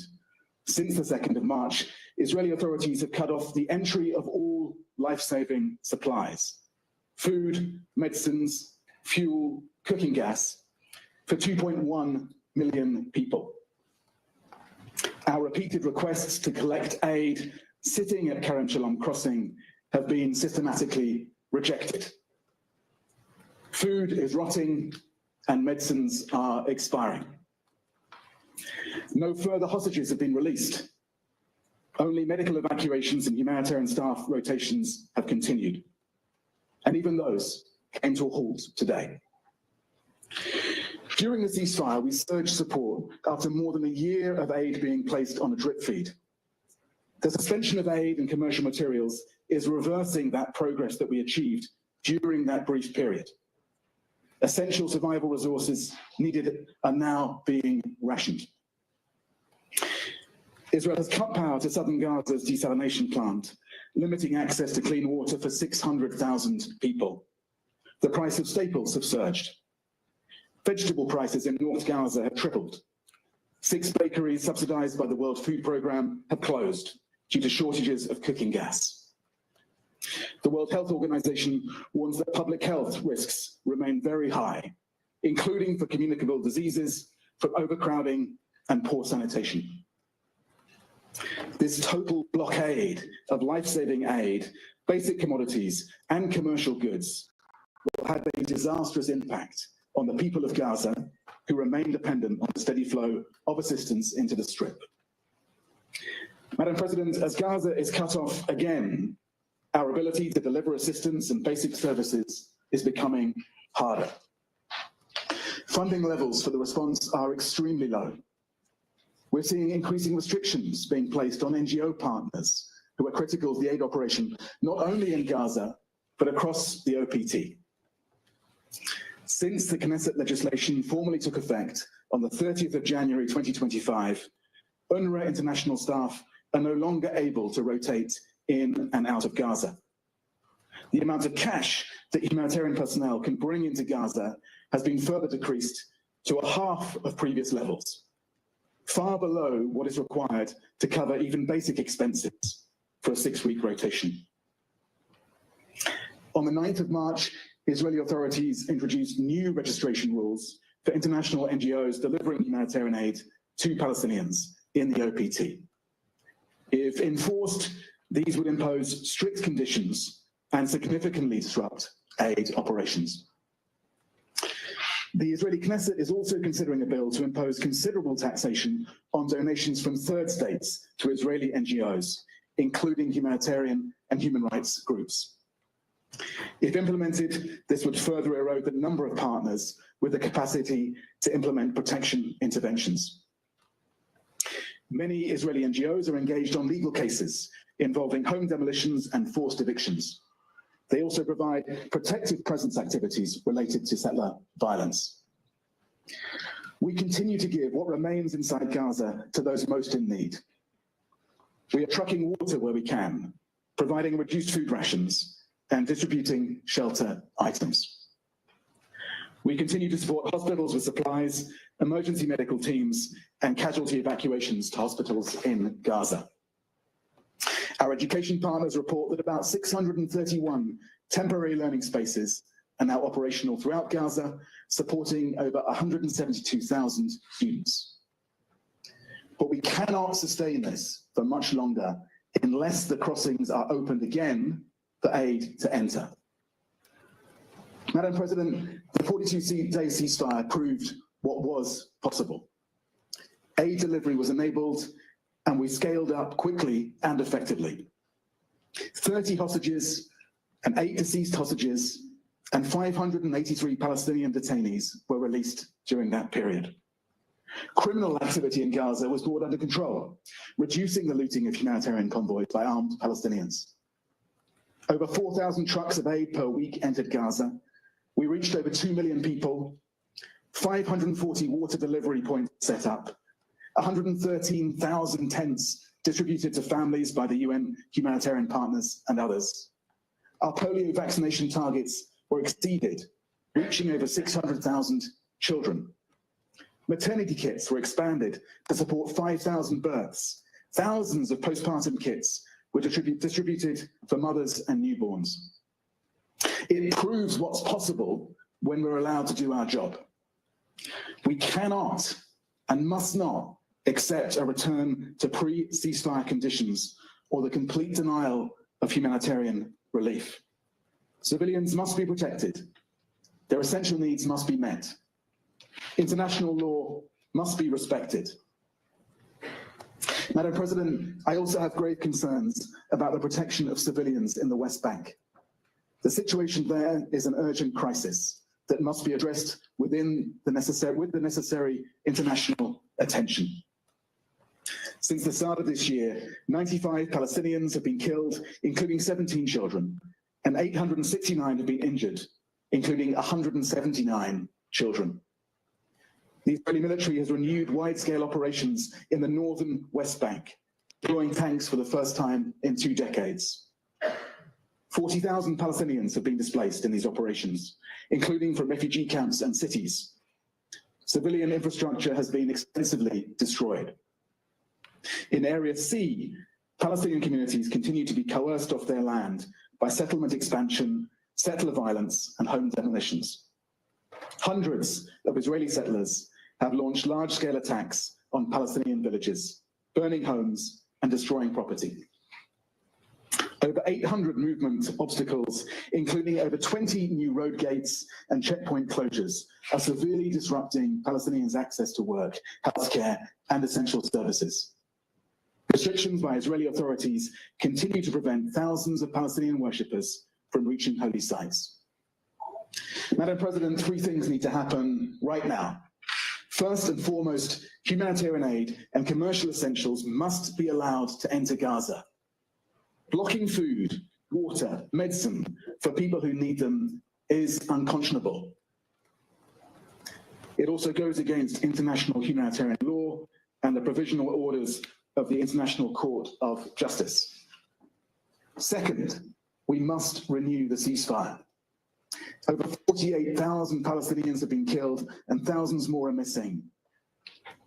S: since the 2nd of March, Israeli authorities have cut off the entry of all life-saving supplies, food, medicines, fuel, cooking gas, for 2.1 million people. Our repeated requests to collect aid sitting at Kerem Shalom crossing have been systematically rejected. Food is rotting and medicines are expiring. No further hostages have been released. Only medical evacuations and humanitarian staff rotations have continued. And even those came to a halt today. During the ceasefire, we surged support after more than a year of aid being placed on a drip feed. The suspension of aid and commercial materials is reversing that progress that we achieved during that brief period. Essential survival resources needed are now being rationed. Israel has cut power to southern Gaza's desalination plant, limiting access to clean water for 600,000 people. The price of staples have surged. Vegetable prices in North Gaza have tripled. 6 bakeries subsidized by the World Food Programme have closed due to shortages of cooking gas. The World Health Organization warns that public health risks remain very high, including for communicable diseases, from overcrowding and poor sanitation. This total blockade of life-saving aid, basic commodities, and commercial goods will have a disastrous impact on the people of Gaza, who remain dependent on the steady flow of assistance into the Strip. Madam President, as Gaza is cut off again, our ability to deliver assistance and basic services is becoming harder. Funding levels for the response are extremely low. We're seeing increasing restrictions being placed on NGO partners who are critical of the aid operation, not only in Gaza, but across the OPT. Since the Knesset legislation formally took effect on the 30th of January 2025, UNRWA international staff are no longer able to rotate in and out of Gaza. The amount of cash that humanitarian personnel can bring into Gaza has been further decreased to a half of previous levels, far below what is required to cover even basic expenses for a 6-week rotation. On the 9th of March, Israeli authorities introduced new registration rules for international NGOs delivering humanitarian aid to Palestinians in the OPT. If enforced, these would impose strict conditions and significantly disrupt aid operations. The Israeli Knesset is also considering a bill to impose considerable taxation on donations from third states to Israeli NGOs, including humanitarian and human rights groups. If implemented, this would further erode the number of partners with the capacity to implement protection interventions. Many Israeli NGOs are engaged on legal cases involving home demolitions and forced evictions. They also provide protective presence activities related to settler violence. We continue to give what remains inside Gaza to those most in need. We are trucking water where we can, providing reduced food rations, and distributing shelter items. We continue to support hospitals with supplies, emergency medical teams, and casualty evacuations to hospitals in Gaza. Our education partners report that about 631 temporary learning spaces are now operational throughout Gaza, supporting over 172,000 students. But we cannot sustain this for much longer unless the crossings are opened again for aid to enter. Madam President, the 42-day ceasefire proved what was possible. Aid delivery was enabled, and we scaled up quickly and effectively. 30 hostages and 8 deceased hostages and 583 Palestinian detainees were released during that period. Criminal activity in Gaza was brought under control, reducing the looting of humanitarian convoys by armed Palestinians. Over 4,000 trucks of aid per week entered Gaza. We reached over 2 million people, 540 water delivery points set up, 113,000 tents distributed to families by the UN humanitarian partners and others. Our polio vaccination targets were exceeded, reaching over 600,000 children. Maternity kits were expanded to support 5,000 births. Thousands of postpartum kits were distributed for mothers and newborns. It proves what's possible when we're allowed to do our job. We cannot and must not accept a return to pre-ceasefire conditions or the complete denial of humanitarian relief. Civilians must be protected. Their essential needs must be met. International law must be respected. Madam President, I also have grave concerns about the protection of civilians in the West Bank. The situation there is an urgent crisis that must be addressed with the necessary international attention. Since the start of this year, 95 Palestinians have been killed, including 17 children, and 869 have been injured, including 179 children. The Israeli military has renewed wide-scale operations in the northern West Bank, deploying tanks for the first time in 2 decades. 40,000 Palestinians have been displaced in these operations, including from refugee camps and cities. Civilian infrastructure has been extensively destroyed. In Area C, Palestinian communities continue to be coerced off their land by settlement expansion, settler violence, and home demolitions. Hundreds of Israeli settlers have launched large-scale attacks on Palestinian villages, burning homes and destroying property. Over 800 movement obstacles, including over 20 new road gates and checkpoint closures, are severely disrupting Palestinians' access to work, healthcare, and essential services. Restrictions by Israeli authorities continue to prevent thousands of Palestinian worshippers from reaching holy sites. Madam President, 3 things need to happen right now. First and foremost, humanitarian aid and commercial essentials must be allowed to enter Gaza. Blocking food, water, medicine for people who need them is unconscionable. It also goes against international humanitarian law and the provisional orders of the International Court of Justice. Second, we must renew the ceasefire. Over 48,000 Palestinians have been killed and thousands more are missing.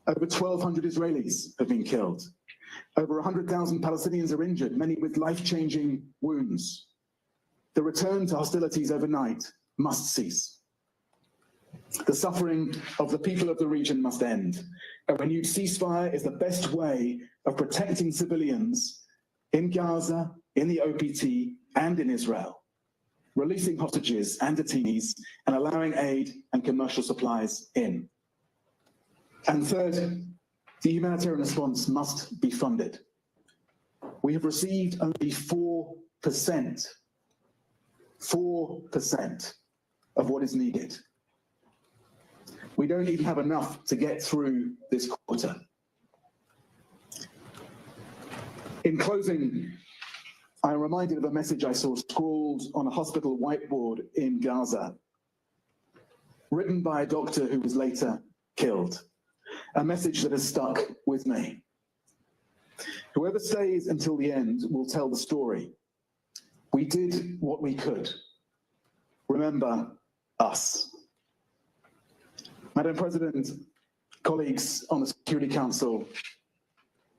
S: Over 1,200 Israelis have been killed. Over 100,000 Palestinians are injured, many with life-changing wounds. The return to hostilities overnight must cease. The suffering of the people of the region must end. A renewed ceasefire is the best way of protecting civilians in Gaza, in the OPT, and in Israel, releasing hostages and detainees, and allowing aid and commercial supplies in. And third, the humanitarian response must be funded. We have received only 4% of what is needed. We don't even have enough to get through this quarter. In closing, I am reminded of a message I saw scrawled on a hospital whiteboard in Gaza, written by a doctor who was later killed. A message that has stuck with me. Whoever stays until the end will tell the story. We did what we could. Remember us. Madam President, colleagues on the Security Council,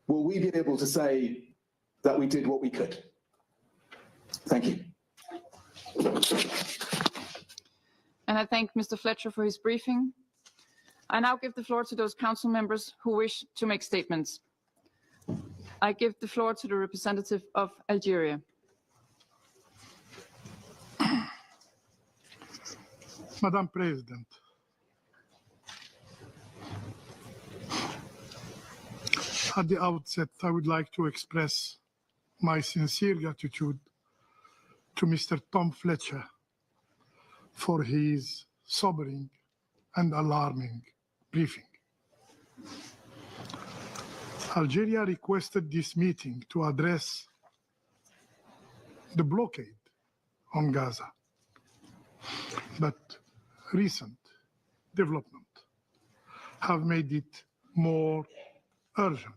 S: will we be able to say that we did what we could? Thank you.
N: And I thank Mr. Fletcher for his briefing. I now give the floor to those council members who wish to make statements. I give the floor to the representative of Algeria.
B: Madam President, at the outset, I would like to express my sincere gratitude to Mr. Tom Fletcher for his sobering and alarming briefing. Algeria requested this meeting to address the blockade on Gaza, but recent development have made it more urgent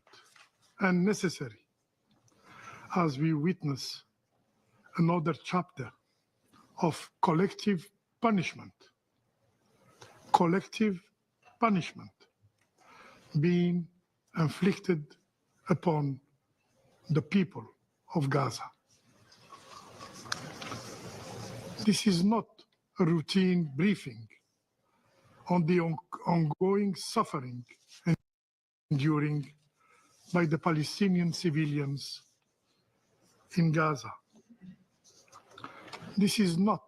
B: and necessary as we witness another chapter of collective punishment being inflicted upon the people of Gaza. This is not a routine briefing on the ongoing suffering enduring by the Palestinian civilians in Gaza. This is not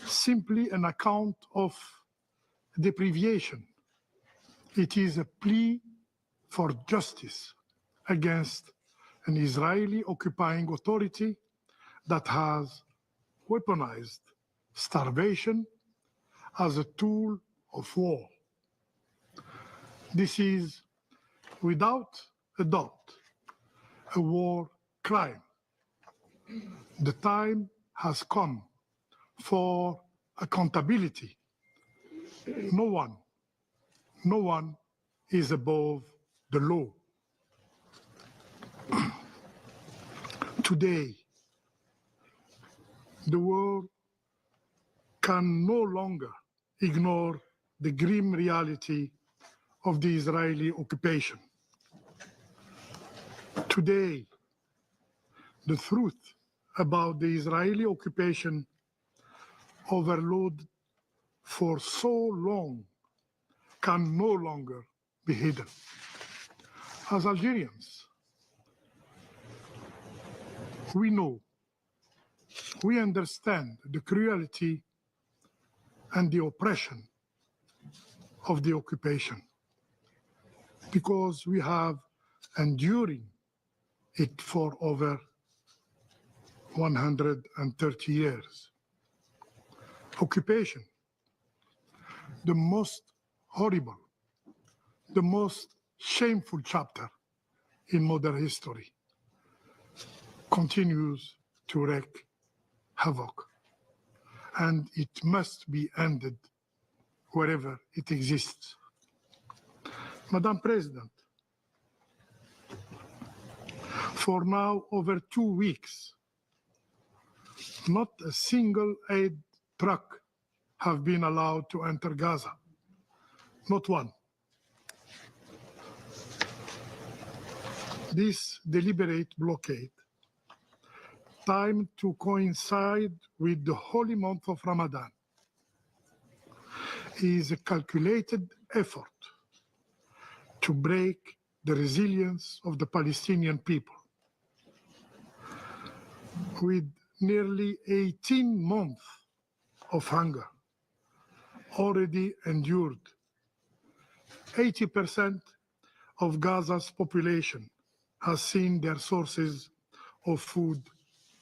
B: simply an account of deprivation. It is a plea for justice against an Israeli occupying authority that has weaponized starvation as a tool of war. This is, without a doubt, a war crime. The time has come for accountability. No one is above the law. Today, the world can no longer ignore the grim reality of the Israeli occupation. Today, the truth about the Israeli occupation overload for so long can no longer be hidden. As Algerians, we know, we understand the cruelty and the oppression of the occupation because we have enduring it for over 130 years. Occupation, the most horrible, the most shameful chapter in modern history, continues to wreak havoc, and it must be ended wherever it exists. Madam President, for now over 2 weeks, not a single aid truck have been allowed to enter Gaza. Not one. This deliberate blockade, timed to coincide with the holy month of Ramadan, is a calculated effort to break the resilience of the Palestinian people. With nearly 18 months of hunger already endured, 80% of Gaza's population has seen their sources of food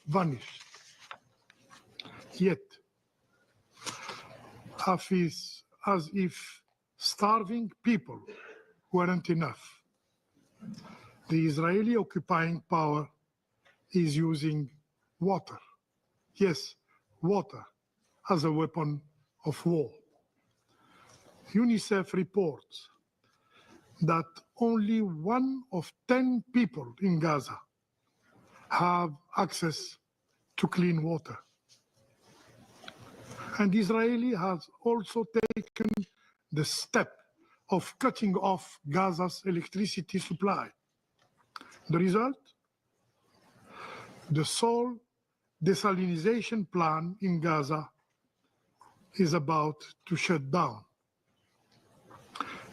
B: vanish. Yet, as if starving people weren't enough, the Israeli occupying power is using water, yes, water, as a weapon of war. UNICEF reports that only 1 of 10 people in Gaza have access to clean water. And Israel has also taken the step of cutting off Gaza's electricity supply. The result? The sole desalination plant in Gaza is about to shut down,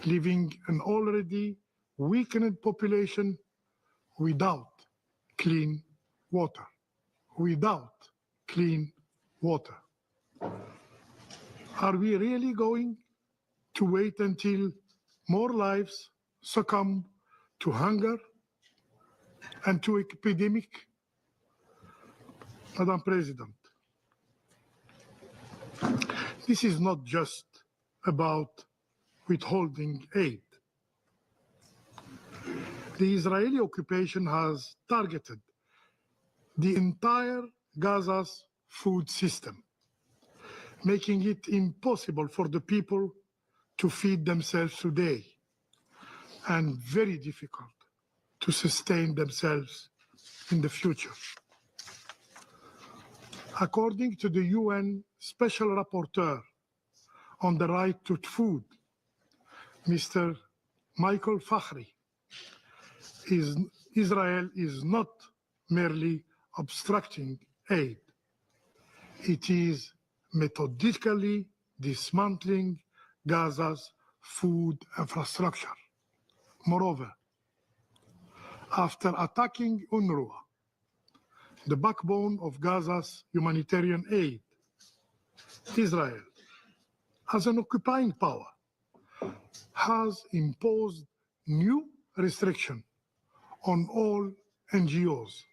B: leaving an already weakened population without clean water. Without clean water. Are we really going to wait until more lives succumb to hunger and to epidemic? Madam President, this is not just about withholding aid. The Israeli occupation has targeted the entire Gaza's food system, making it impossible for the people to feed themselves today and very difficult to sustain themselves in the future. According to the UN Special Rapporteur on the right to food, Mr. Michael Fakhri, Israel is not merely obstructing aid. It is methodically dismantling Gaza's food infrastructure. Moreover, after attacking UNRWA, the backbone of Gaza's humanitarian aid, Israel, as an occupying power, has imposed new restrictions on all NGOs,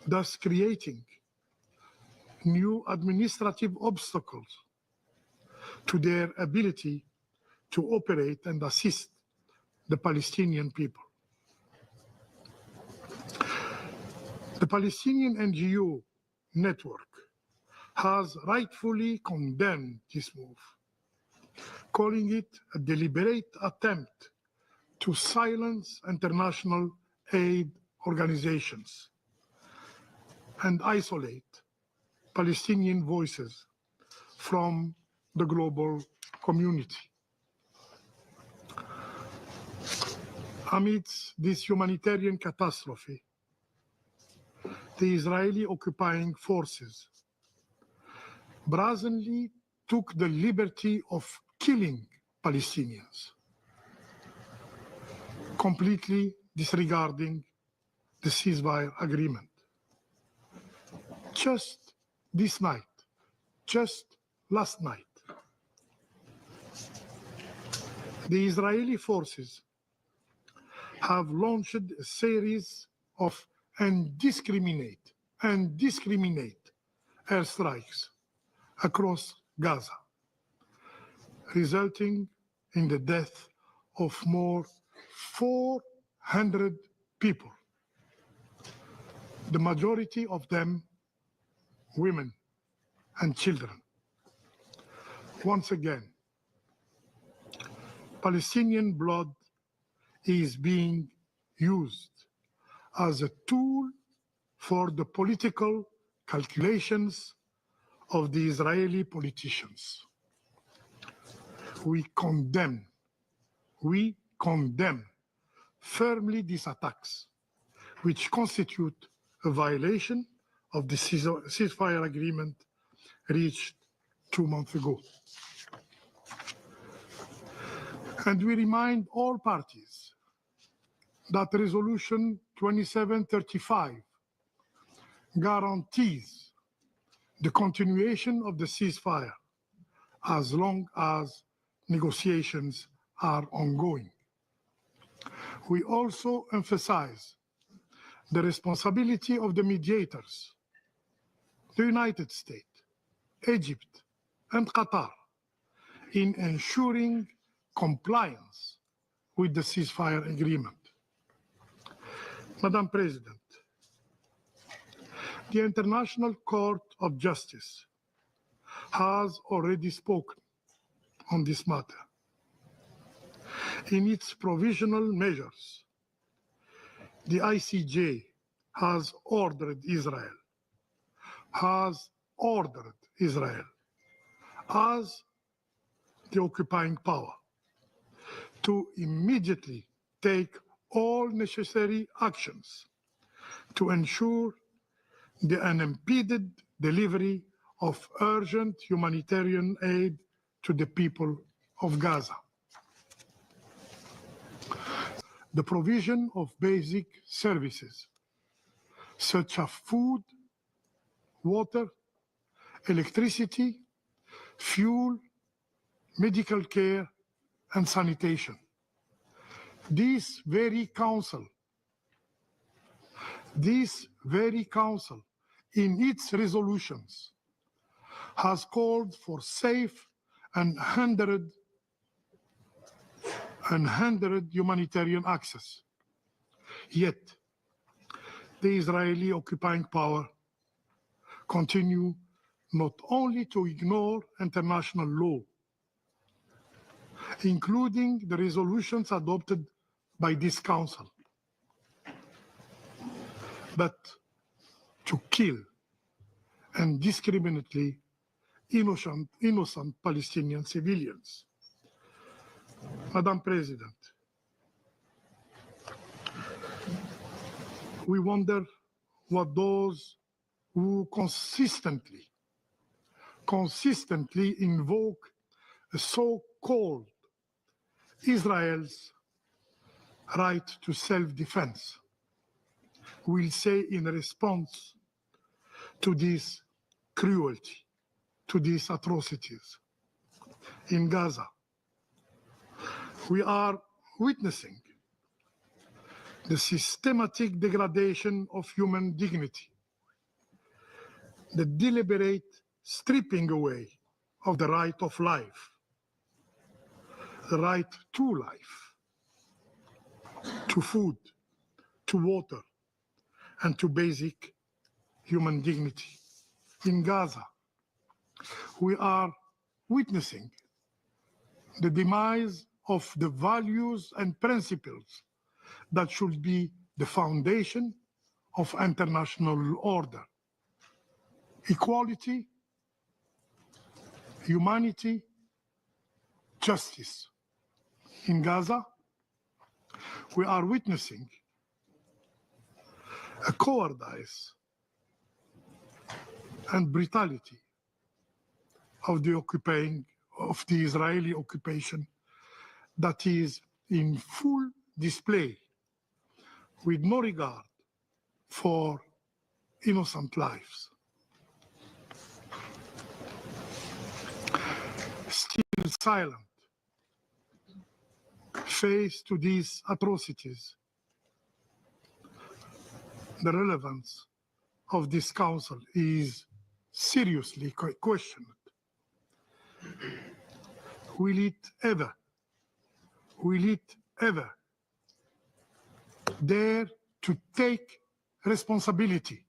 B: thus creating new administrative obstacles to their ability to operate and assist the Palestinian people. The Palestinian NGO network has rightfully condemned this move, calling it a deliberate attempt to silence international aid organizations and isolate Palestinian voices from the global community. Amidst this humanitarian catastrophe, the Israeli occupying forces brazenly took the liberty of killing Palestinians, completely disregarding the ceasefire agreement. Just this night, just last night, the Israeli forces have launched a series of indiscriminate airstrikes across Gaza, resulting in the death of more 400 people, the majority of them women and children. Once again, Palestinian blood is being used as a tool for the political calculations of the Israeli politicians. We condemn firmly these attacks, which constitute a violation of the ceasefire agreement reached 2 months ago. And we remind all parties that Resolution 2735 guarantees the continuation of the ceasefire as long as negotiations are ongoing. We also emphasize the responsibility of the mediators, the United States, Egypt, and Qatar, in ensuring compliance with the ceasefire agreement. Madam President, the International Court of Justice has already spoken on this matter. In its provisional measures, the ICJ has ordered Israel as the occupying power to immediately take all necessary actions to ensure the unimpeded delivery of urgent humanitarian aid to the people of Gaza. The provision of basic services such as food, water, electricity, fuel, medical care, and sanitation. This very council, in its resolutions, has called for safe and unhindered humanitarian access Yet, the Israeli occupying power continue not only to ignore international law, including the resolutions adopted by this council, but to kill indiscriminately innocent Palestinian civilians. Madam President, we wonder what those who consistently invoke a so-called Israel's right to self-defense will say in response to this cruelty, to these atrocities. In Gaza, we are witnessing the systematic degradation of human dignity, the deliberate stripping away of the right of life, the right to life, to food, to water, and to basic human dignity. In Gaza, we are witnessing the demise of the values and principles that should be the foundation of international order. Equality, humanity, justice. In Gaza, we are witnessing a cowardice and brutality of the Israeli occupation that is in full display with no regard for innocent lives. Still silent, faced to these atrocities, the relevance of this council is seriously questioned. Will it ever dare to take responsibility?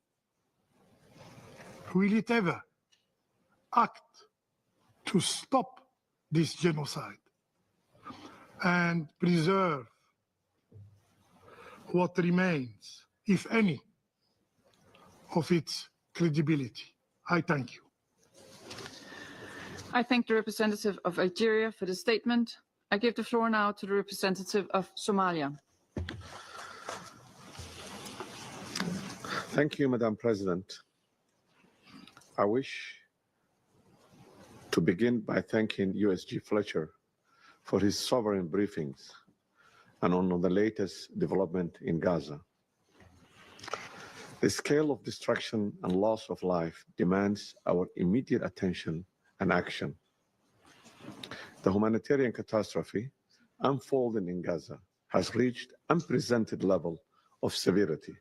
B: Will it ever act to stop this genocide and preserve what remains, if any, of its credibility? I thank you.
N: I thank the representative of Algeria for the statement. I give the floor now to the representative of Somalia.
E: Thank you, Madam President. I wish to begin by thanking USG Fletcher for his sovereign briefings and on the latest development in Gaza. The scale of destruction and loss of life demands our immediate attention and action. The humanitarian catastrophe unfolding in Gaza has reached unprecedented level of severity.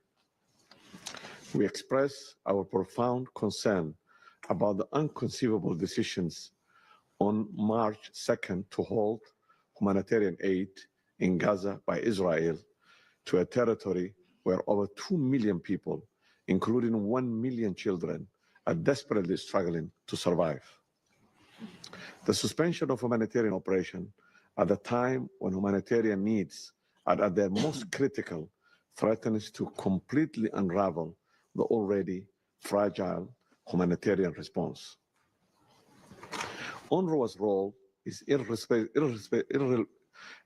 E: We express our profound concern about the inconceivable decisions on March 2nd to halt humanitarian aid in Gaza by Israel to a territory where over 2 million people, including 1 million children, are desperately struggling to survive. The suspension of humanitarian operation at the time when humanitarian needs are at their most critical threatens to completely unravel the already fragile humanitarian response. UNRWA's role is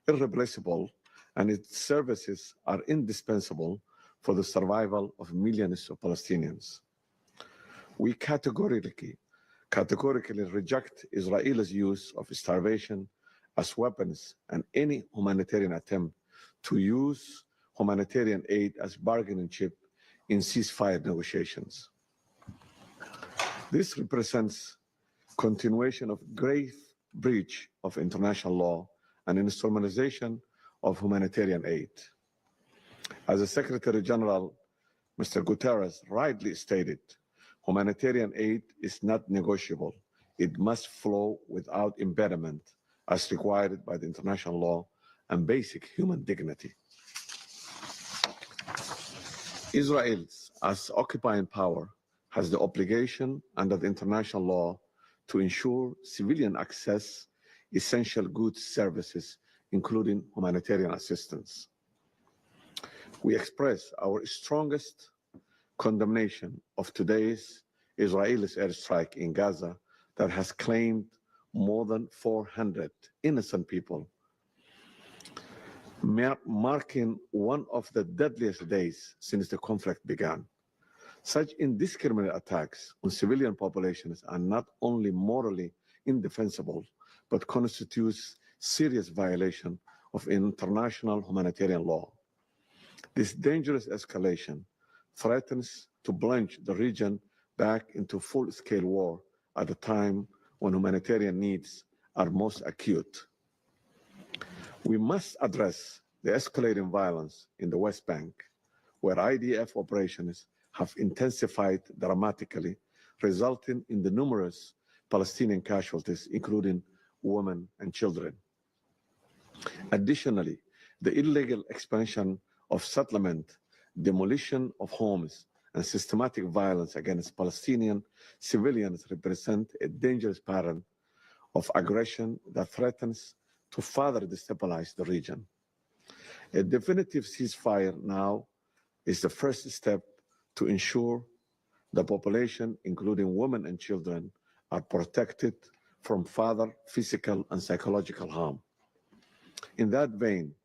E: irreplaceable, and its services are indispensable for the survival of millions of Palestinians. We categorically reject Israel's use of starvation as weapons and any humanitarian attempt to use humanitarian aid as bargaining chip in ceasefire negotiations. This represents continuation of grave breach of international law and instrumentalization of humanitarian aid. As the Secretary General, Mr. Guterres, rightly stated, humanitarian aid is not negotiable. It must flow without impediment as required by the international law and basic human dignity. Israel, as occupying power, has the obligation under the international law to ensure civilian access, essential goods, services, including humanitarian assistance. We express our strongest condemnation of today's Israeli airstrike in Gaza that has claimed more than 400 innocent people, marking one of the deadliest days since the conflict began. Such indiscriminate attacks on civilian populations are not only morally indefensible, but constitutes serious violation of international humanitarian law. This dangerous escalation threatens to plunge the region back into full-scale war at a time when humanitarian needs are most acute. We must address the escalating violence in the West Bank, where IDF operations have intensified dramatically, resulting in the numerous Palestinian casualties, including women and children. Additionally, the illegal expansion of settlement, demolition of homes, and systematic violence against Palestinian civilians represent a dangerous pattern of aggression that threatens to further destabilize the region. A definitive ceasefire now is the first step to ensure the population, including women and children, are protected from further physical and psychological harm. In that vein,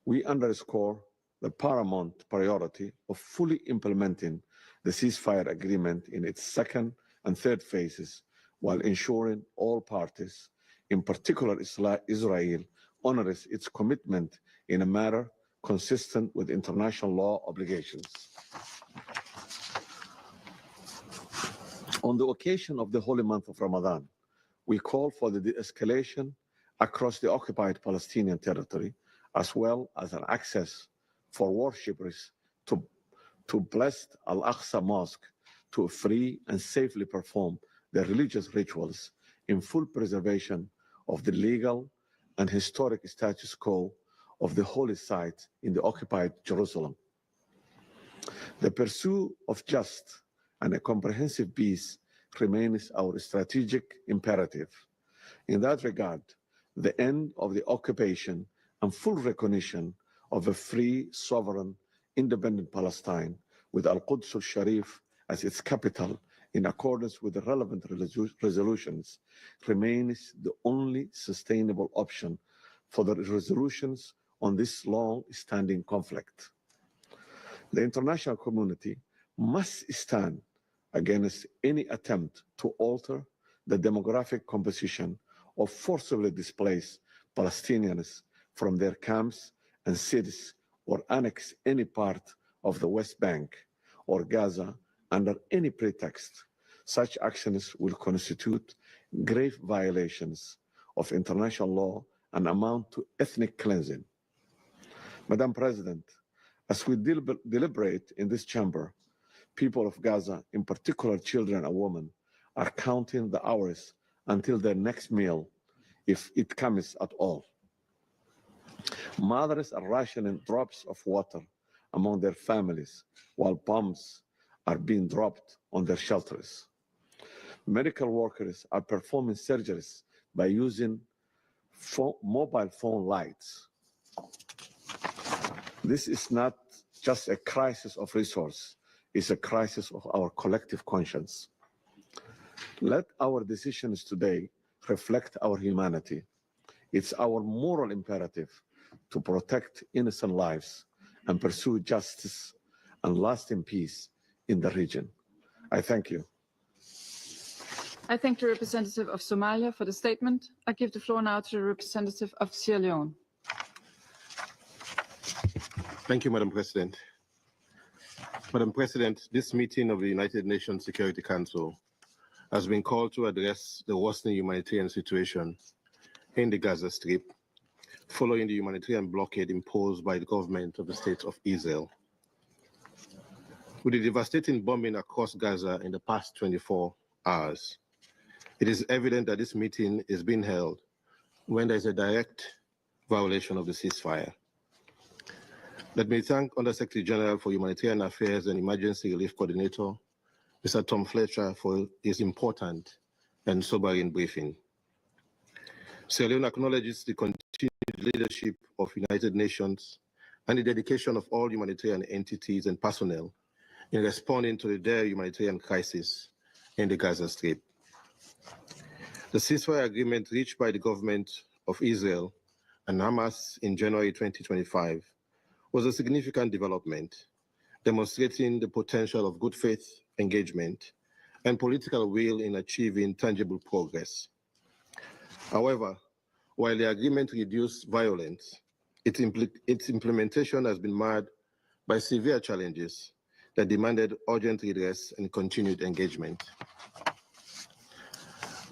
E: we underscore the paramount priority of fully implementing the ceasefire agreement in its second and third phases, while ensuring all parties, in particular Israel, honors its commitment in a manner consistent with international law obligations. On the occasion of the holy month of Ramadan, we call for the de-escalation across the occupied Palestinian territory, as well as an access for worshippers to blessed Al-Aqsa Mosque to free and safely perform their religious rituals in full preservation of the legal and historic status quo of the holy site in the occupied Jerusalem. The pursuit of just and a comprehensive peace remains our strategic imperative. In that regard, the end of the occupation and full recognition of a free, sovereign, independent Palestine with Al-Quds al-Sharif as its capital in accordance with the relevant resolutions remains the only sustainable option for the resolutions on this long-standing conflict. The international community must stand against any attempt to alter the demographic composition of forcibly displaced Palestinians from their camps and cities, or annex any part of the West Bank or Gaza under any pretext. Such actions will constitute grave violations of international law and amount to ethnic cleansing. Madam President, as we deliberate in this chamber, people of Gaza, in particular children and women, are counting the hours until their next meal, if it comes at all. Mothers are rationing drops of water among their families while bombs are being dropped on their shelters. Medical workers are performing surgeries by using mobile phone lights. This is not just a crisis of resource, it's a crisis of our collective conscience. Let our decisions today reflect our humanity. It's our moral imperative to protect innocent lives and pursue justice and lasting peace in the region. I thank you.
N: I thank the representative of Somalia for the statement. I give the floor now to the representative of Sierra Leone.
O: Thank you, Madam President. Madam President, this meeting of the United Nations Security Council has been called to address the worsening humanitarian situation in the Gaza Strip following the humanitarian blockade imposed by the government of the State of Israel. With the devastating bombing across Gaza in the past 24 hours, it is evident that this meeting is being held when there is a direct violation of the ceasefire. Let me thank Undersecretary General for Humanitarian Affairs and Emergency Relief Coordinator, Mr. Tom Fletcher, for his important and sobering briefing. Sierra Leone acknowledges the continued leadership of United Nations and the dedication of all humanitarian entities and personnel in responding to the dire humanitarian crisis in the Gaza Strip. The ceasefire agreement reached by the government of Israel and Hamas in January 2025 was a significant development, demonstrating the potential of good faith engagement and political will in achieving tangible progress. However, while the agreement reduced violence, its implementation has been marred by severe challenges that demanded urgent redress and continued engagement.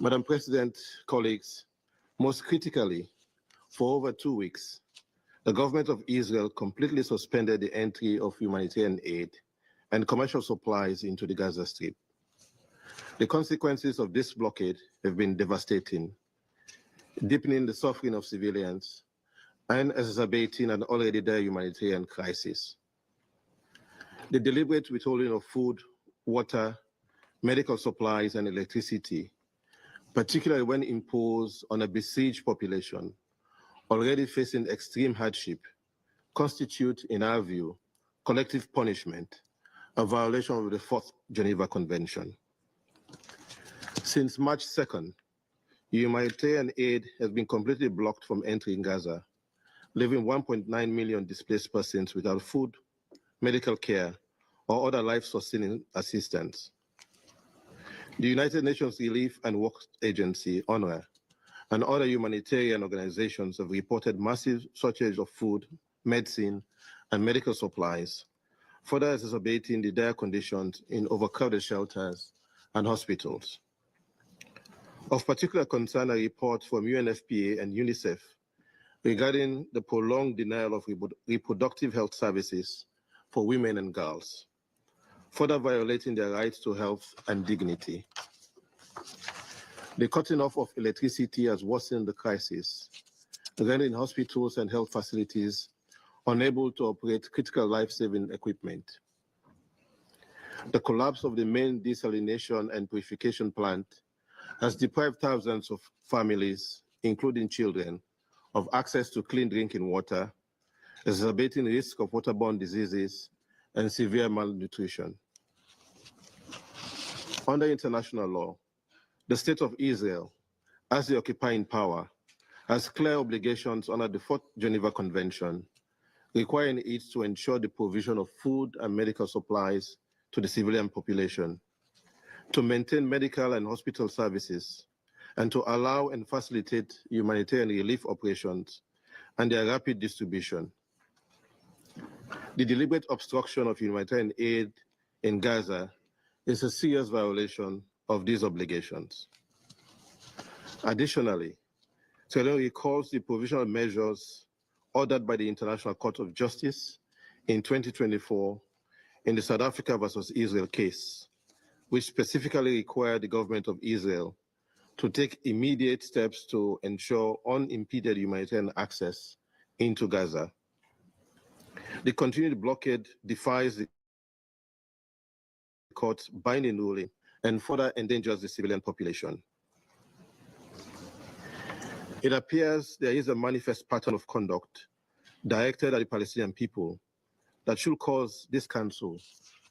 O: Madam President, colleagues, most critically, for over 2 weeks, the government of Israel completely suspended the entry of humanitarian aid and commercial supplies into the Gaza Strip. The consequences of this blockade have been devastating, deepening the suffering of civilians and exacerbating an already dire humanitarian crisis. The deliberate withholding of food, water, medical supplies, and electricity, particularly when imposed on a besieged population already facing extreme hardship, constitute, in our view, collective punishment, a violation of the Fourth Geneva Convention. Since March 2nd, humanitarian aid has been completely blocked from entering Gaza, leaving 1.9 million displaced persons without food, medical care, or other life-sustaining assistance. The United Nations Relief and Work Agency, UNRWA, and other humanitarian organizations have reported massive shortage of food, medicine, and medical supplies, further exacerbating the dire conditions in overcrowded shelters and hospitals. Of particular concern are reports from UNFPA and UNICEF regarding the prolonged denial of reproductive health services for women and girls, further violating their rights to health and dignity. The cutting off of electricity has worsened the crisis, rendering hospitals and health facilities unable to operate critical life-saving equipment. The collapse of the main desalination and purification plant has deprived thousands of families, including children, of access to clean drinking water, exacerbating the risk of waterborne diseases and severe malnutrition. Under international law, the State of Israel, as the occupying power, has clear obligations under the Fourth Geneva Convention, requiring it to ensure the provision of food and medical supplies to the civilian population, to maintain medical and hospital services, and to allow and facilitate humanitarian relief operations and their rapid distribution. The deliberate obstruction of humanitarian aid in Gaza is a serious violation of these obligations. Additionally, Sierra Leone recalls the provisional measures ordered by the International Court of Justice in 2024 in the South Africa versus Israel case, which specifically required the government of Israel to take immediate steps to ensure unimpeded humanitarian access into Gaza. The continued blockade defies the court's binding ruling and further endangers the civilian population. It appears there is a manifest pattern of conduct directed at the Palestinian people that should cause this council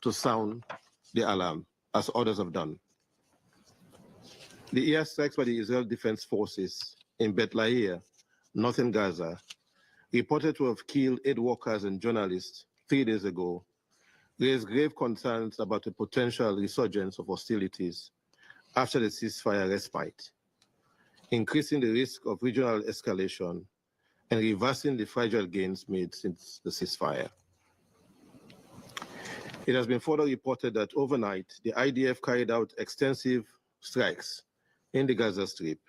O: to sound the alarm, as others have done. The airstrikes by the Israel Defense Forces in Beit Lahia, northern Gaza, reported to have killed 8 workers and journalists 3 days ago, raised grave concerns about a potential resurgence of hostilities after the ceasefire respite, increasing the risk of regional escalation and reversing the fragile gains made since the ceasefire. It has been further reported that overnight, the IDF carried out extensive strikes in the Gaza Strip,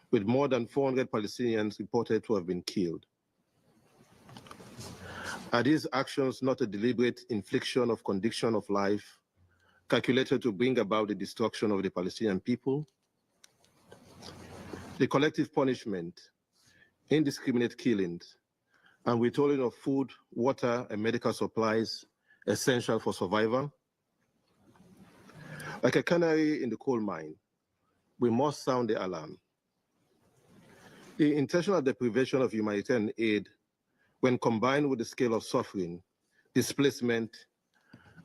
O: with more than 400 Palestinians reported to have been killed. Are these actions not a deliberate infliction of condition of life calculated to bring about the destruction of the Palestinian people? The collective punishment, indiscriminate killings, and withholding of food, water, and medical supplies essential for survival. Like a canary in the coal mine, we must sound the alarm. The intentional deprivation of humanitarian aid, when combined with the scale of suffering, displacement,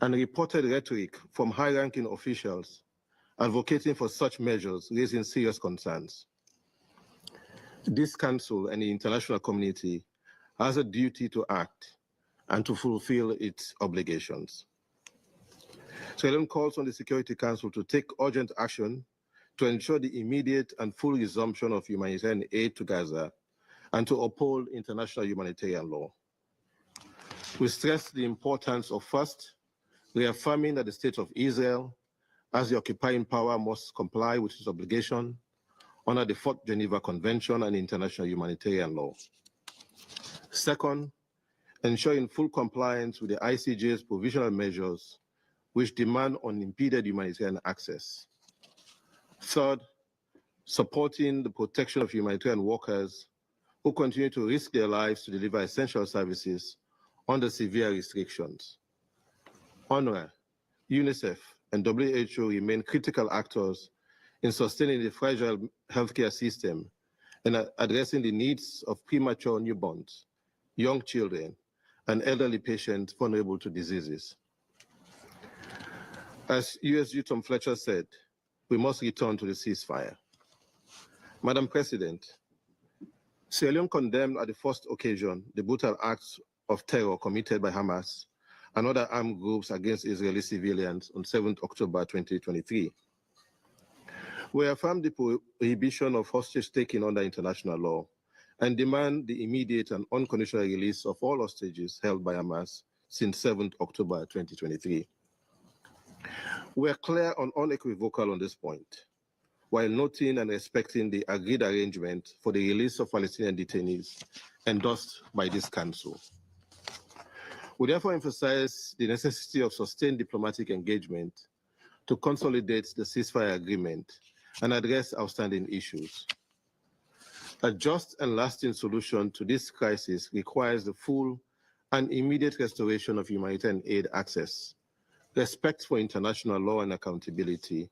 O: and reported rhetoric from high-ranking officials advocating for such measures, raising serious concerns. This Council and the international community has a duty to act and to fulfill its obligations. Sierra Leone calls on the Security Council to take urgent action to ensure the immediate and full resumption of humanitarian aid to Gaza and to uphold international humanitarian law. We stress the importance of first, reaffirming that the State of Israel, as the occupying power, must comply with its obligation under the Fourth Geneva Convention and international humanitarian law. Second, ensuring full compliance with the ICJ's provisional measures which demand unimpeded humanitarian access. Third, supporting the protection of humanitarian workers who continue to risk their lives to deliver essential services under severe restrictions. UNRWA, UNICEF, and WHO remain critical actors in sustaining the fragile healthcare system and addressing the needs of premature newborns, young children, and elderly patients vulnerable to diseases. As USG Tom Fletcher said, we must return to the ceasefire. Madam President, Sierra Leone condemned at the first occasion the brutal acts of terror committed by Hamas and other armed groups against Israeli civilians on 7th October 2023. We affirm the prohibition of hostage-taking under international law and demand the immediate and unconditional release of all hostages held by Hamas since 7th October 2023. We are clear and unequivocal on this point, while noting and respecting the agreed arrangement for the release of Palestinian detainees endorsed by this Council. We therefore emphasize the necessity of sustained diplomatic engagement to consolidate the ceasefire agreement and address outstanding issues. A just and lasting solution to this crisis requires the full and immediate restoration of humanitarian aid access, respect for international law and accountability,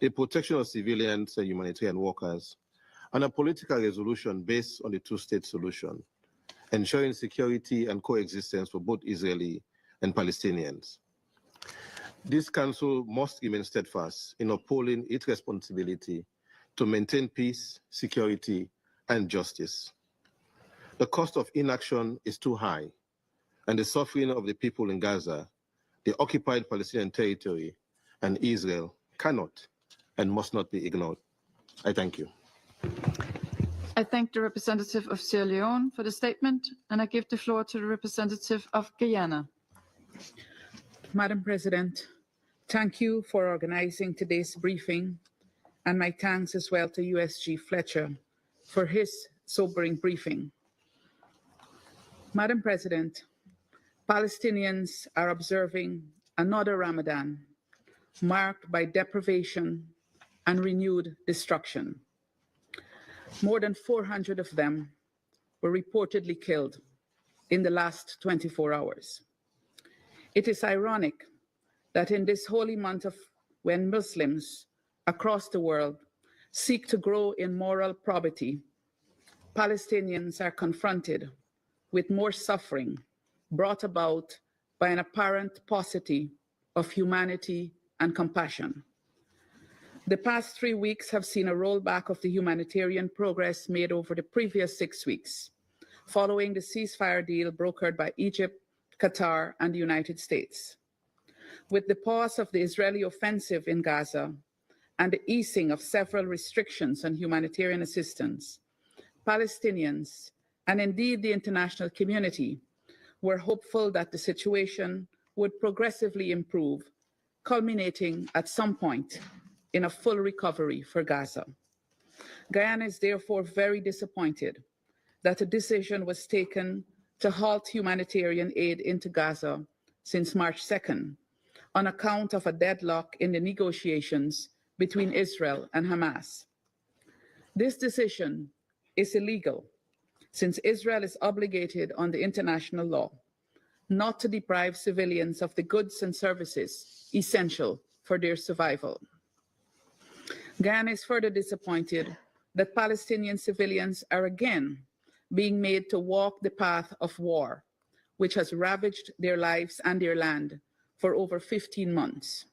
O: the protection of civilians and humanitarian workers, and a political resolution based on the two-state solution, ensuring security and coexistence for both Israeli and Palestinians. This Council must remain steadfast in upholding its responsibility to maintain peace, security, and justice. The cost of inaction is too high, and the suffering of the people in Gaza, the occupied Palestinian territory, and Israel cannot and must not be ignored. I thank you.
N: I thank the representative of Sierra Leone for the statement, and I give the floor to the representative of Guyana.
Q: Madam President, thank you for organizing today's briefing, and my thanks as well to USG Fletcher for his sobering briefing. Madam President, Palestinians are observing another Ramadan marked by deprivation and renewed destruction. More than 400 of them were reportedly killed in the last 24 hours. It is ironic that in this holy month when Muslims across the world seek to grow in moral probity, Palestinians are confronted with more suffering brought about by an apparent paucity of humanity and compassion. The past 3 weeks have seen a rollback of the humanitarian progress made over the previous 6 weeks, following the ceasefire deal brokered by Egypt, Qatar, and the United States. With the pause of the Israeli offensive in Gaza and the easing of several restrictions on humanitarian assistance, Palestinians, and indeed the international community, were hopeful that the situation would progressively improve, culminating at some point in a full recovery for Gaza. Guyana is therefore very disappointed that a decision was taken to halt humanitarian aid into Gaza since March 2nd on account of a deadlock in the negotiations between Israel and Hamas. This decision is illegal since Israel is obligated under international law not to deprive civilians of the goods and services essential for their survival. Guyana is further disappointed that Palestinian civilians are again being made to walk the path of war, which has ravaged their lives and their land for over 15 months.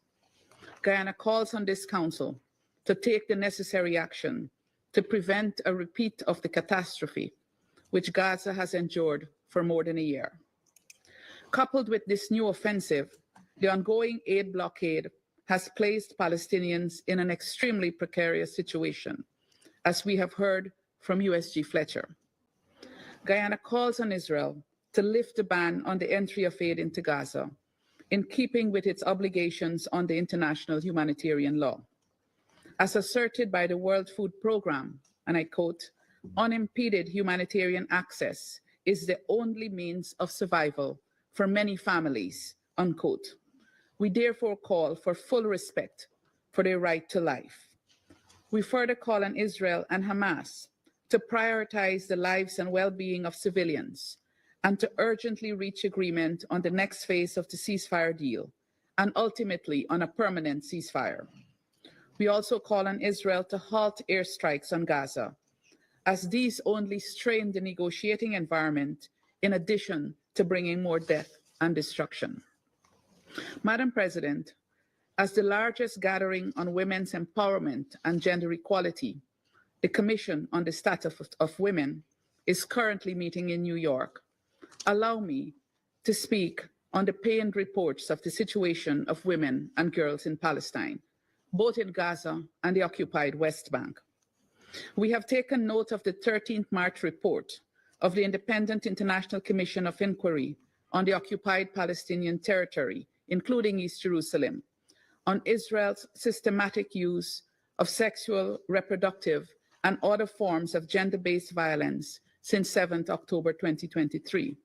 Q: Guyana calls on this council to take the necessary action to prevent a repeat of the catastrophe which Gaza has endured for more than a year. Coupled with this new offensive, the ongoing aid blockade has placed Palestinians in an extremely precarious situation, as we have heard from USG Fletcher. Guyana calls on Israel to lift the ban on the entry of aid into Gaza, in keeping with its obligations under international humanitarian law. As asserted by the World Food Programme, and I quote, "Unimpeded humanitarian access is the only means of survival for many families," unquote. We therefore call for full respect for their right to life. We further call on Israel and Hamas to prioritize the lives and well-being of civilians and to urgently reach agreement on the next phase of the ceasefire deal and ultimately on a permanent ceasefire. We also call on Israel to halt airstrikes on Gaza, as these only strain the negotiating environment in addition to bringing more death and destruction. Madam President, as the largest gathering on women's empowerment and gender equality, the Commission on the Status of Women is currently meeting in New York. Allow me to speak on the pained reports of the situation of women and girls in Palestine, both in Gaza and the occupied West Bank. We have taken note of the 13th March report of the Independent International Commission of Inquiry on the occupied Palestinian territory, including East Jerusalem, on Israel's systematic use of sexual, reproductive, and other forms of gender-based violence since 7th October 2023.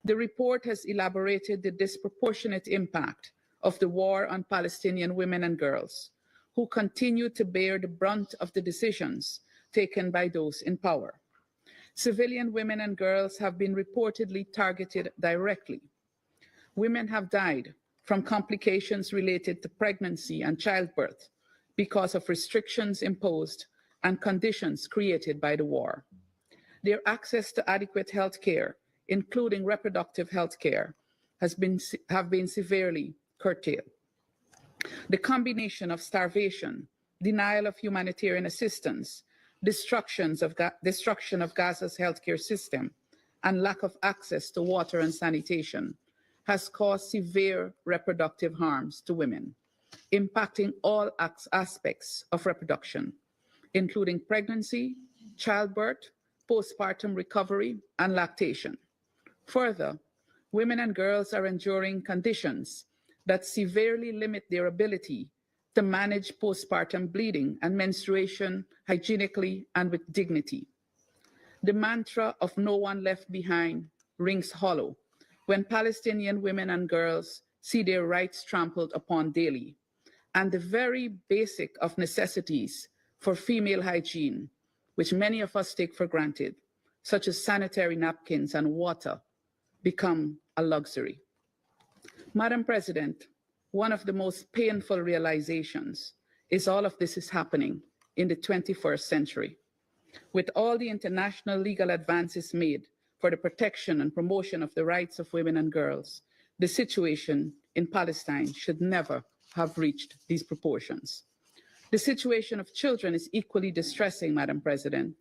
Q: The report has elaborated the disproportionate impact of the war on Palestinian women and girls, who continue to bear the brunt of the decisions taken by those in power. Civilian women and girls have been reportedly targeted directly. Women have died from complications related to pregnancy and childbirth because of restrictions imposed and conditions created by the war. Their access to adequate health care, including reproductive health care, have been severely curtailed. The combination of starvation, denial of humanitarian assistance, destruction of Gaza's healthcare system, and lack of access to water and sanitation has caused severe reproductive harms to women, impacting all aspects of reproduction, including pregnancy, childbirth, postpartum recovery, and lactation. Further, women and girls are enduring conditions that severely limit their ability to manage postpartum bleeding and menstruation hygienically and with dignity. The mantra of "no one left behind" rings hollow when Palestinian women and girls see their rights trampled upon daily, and the very basic of necessities for female hygiene, which many of us take for granted, such as sanitary napkins and water, become a luxury. Madam President, one of the most painful realizations is all of this is happening in the 21st century. With all the international legal advances made for the protection and promotion of the rights of women and girls, the situation in Palestine should never have reached these proportions. The situation of children is equally distressing, Madam President.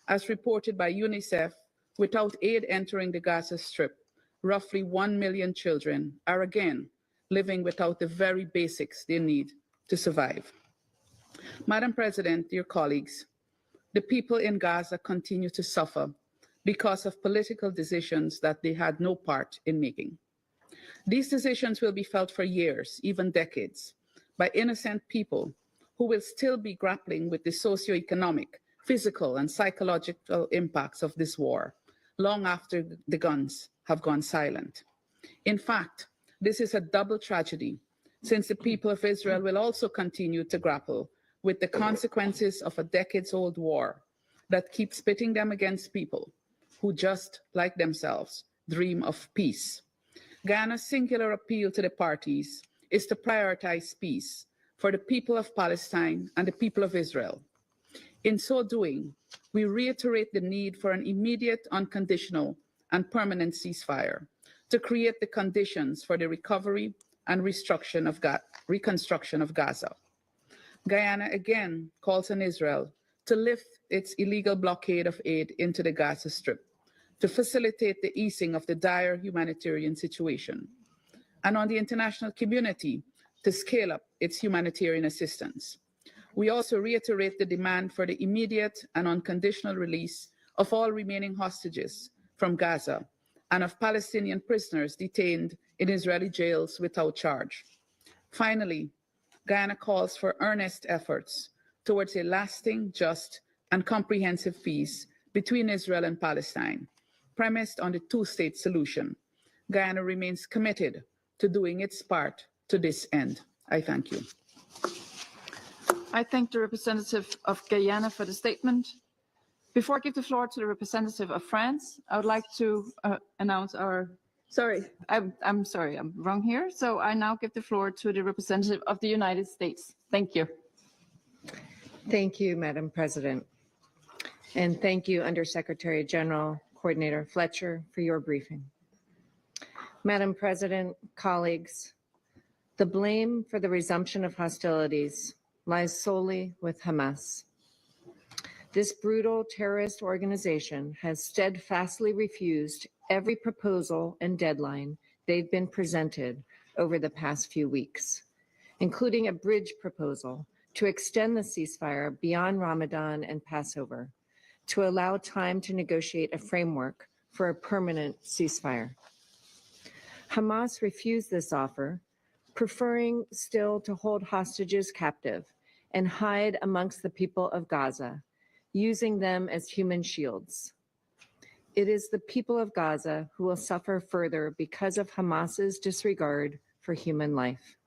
Q: As reported by UNICEF, without aid entering the Gaza Strip, roughly 1 million children are again living without the very basics they need to survive. Madam President, dear colleagues, the people in Gaza continue to suffer because of political decisions that they had no part in making. These decisions will be felt for years, even decades, by innocent people who will still be grappling with the socioeconomic, physical, and psychological impacts of this war, long after the guns have gone silent. In fact, this is a double tragedy, since the people of Israel will also continue to grapple with the consequences of a decades-old war that keeps pitting them against people, who, just like themselves, dream of peace. Guyana's singular appeal to the parties is to prioritize peace for the people of Palestine and the people of Israel. In so doing, we reiterate the need for an immediate, unconditional, and permanent ceasefire to create the conditions for the recovery and reconstruction of Gaza. Guyana again calls on Israel to lift its illegal blockade of aid into the Gaza Strip, to facilitate the easing of the dire humanitarian situation, and on the international community to scale up its humanitarian assistance. We also reiterate the demand for the immediate and unconditional release of all remaining hostages from Gaza and of Palestinian prisoners detained in Israeli jails without charge. Finally, Guyana calls for earnest efforts towards a lasting, just, and comprehensive peace between Israel and Palestine, premised on the two-state solution. Guyana remains committed to doing its part to this end. I thank you.
N: I thank the representative of Guyana for the statement. Before I give the floor to the representative of France, I would like to announce our, I'm sorry, I'm wrong here. So I now give the floor to the representative of the United States. Thank you.
T: Thank you, Madam President. And thank you, Undersecretary General Coordinator Fletcher, for your briefing. Madam President, colleagues, the blame for the resumption of hostilities lies solely with Hamas. This brutal terrorist organization has steadfastly refused every proposal and deadline they've been presented over the past few weeks, including a bridge proposal to extend the ceasefire beyond Ramadan and Passover, to allow time to negotiate a framework for a permanent ceasefire. Hamas refused this offer, preferring still to hold hostages captive and hide amongst the people of Gaza, using them as human shields. It is the people of Gaza who will suffer further because of Hamas's disregard for human life.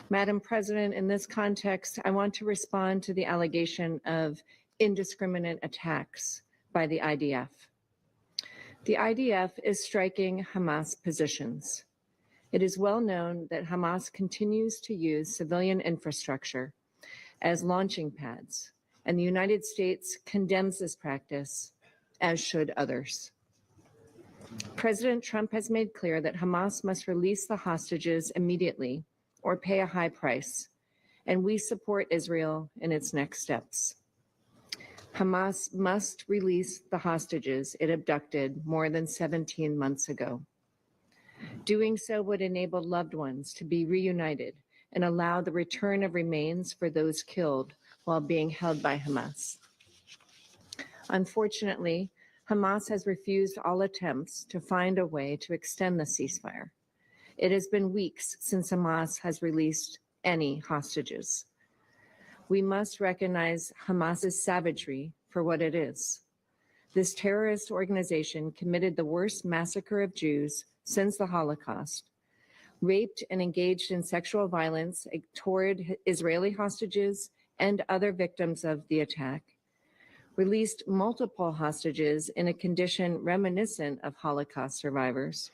T: Madam President, in this context, I want to respond to the allegation of indiscriminate attacks by the IDF. The IDF is striking Hamas positions. It is well known that Hamas continues to use civilian infrastructure as launching pads, and the United States condemns this practice, as should others. President Trump has made clear that Hamas must release the hostages immediately or pay a high price, and we support Israel in its next steps. Hamas must release the hostages it abducted more than 17 months ago. Doing so would enable loved ones to be reunited and allow the return of remains for those killed while being held by Hamas. Unfortunately, Hamas has refused all attempts to find a way to extend the ceasefire. It has been weeks since Hamas has released any hostages. We must recognize Hamas's savagery for what it is. This terrorist organization committed the worst massacre of Jews since the Holocaust, raped and engaged in sexual violence toward Israeli hostages and other victims of the attack, released multiple hostages in a condition reminiscent of Holocaust survivors,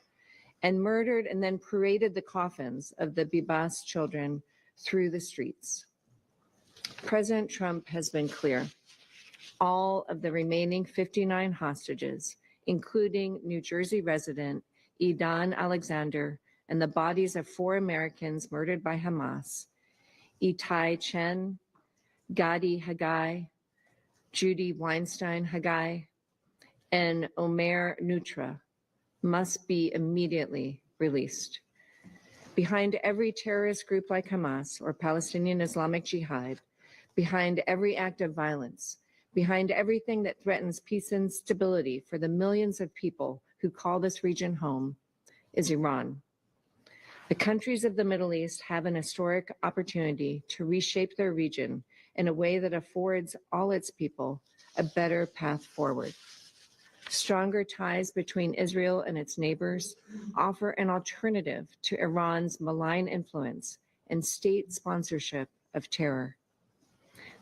T: and murdered and then paraded the coffins of the Bibas children through the streets. President Trump has been clear. All of the remaining 59 hostages, including New Jersey resident Edan Alexander and the bodies of 4 Americans murdered by Hamas, Itai Chen, Gadi Hagai, Judy Weinstein Hagai, and Omer Nutra, must be immediately released. Behind every terrorist group like Hamas or Palestinian Islamic Jihad, behind every act of violence, behind everything that threatens peace and stability for the millions of people who call this region home, is Iran. The countries of the Middle East have an historic opportunity to reshape their region in a way that affords all its people a better path forward. Stronger ties between Israel and its neighbors offer an alternative to Iran's malign influence and state sponsorship of terror.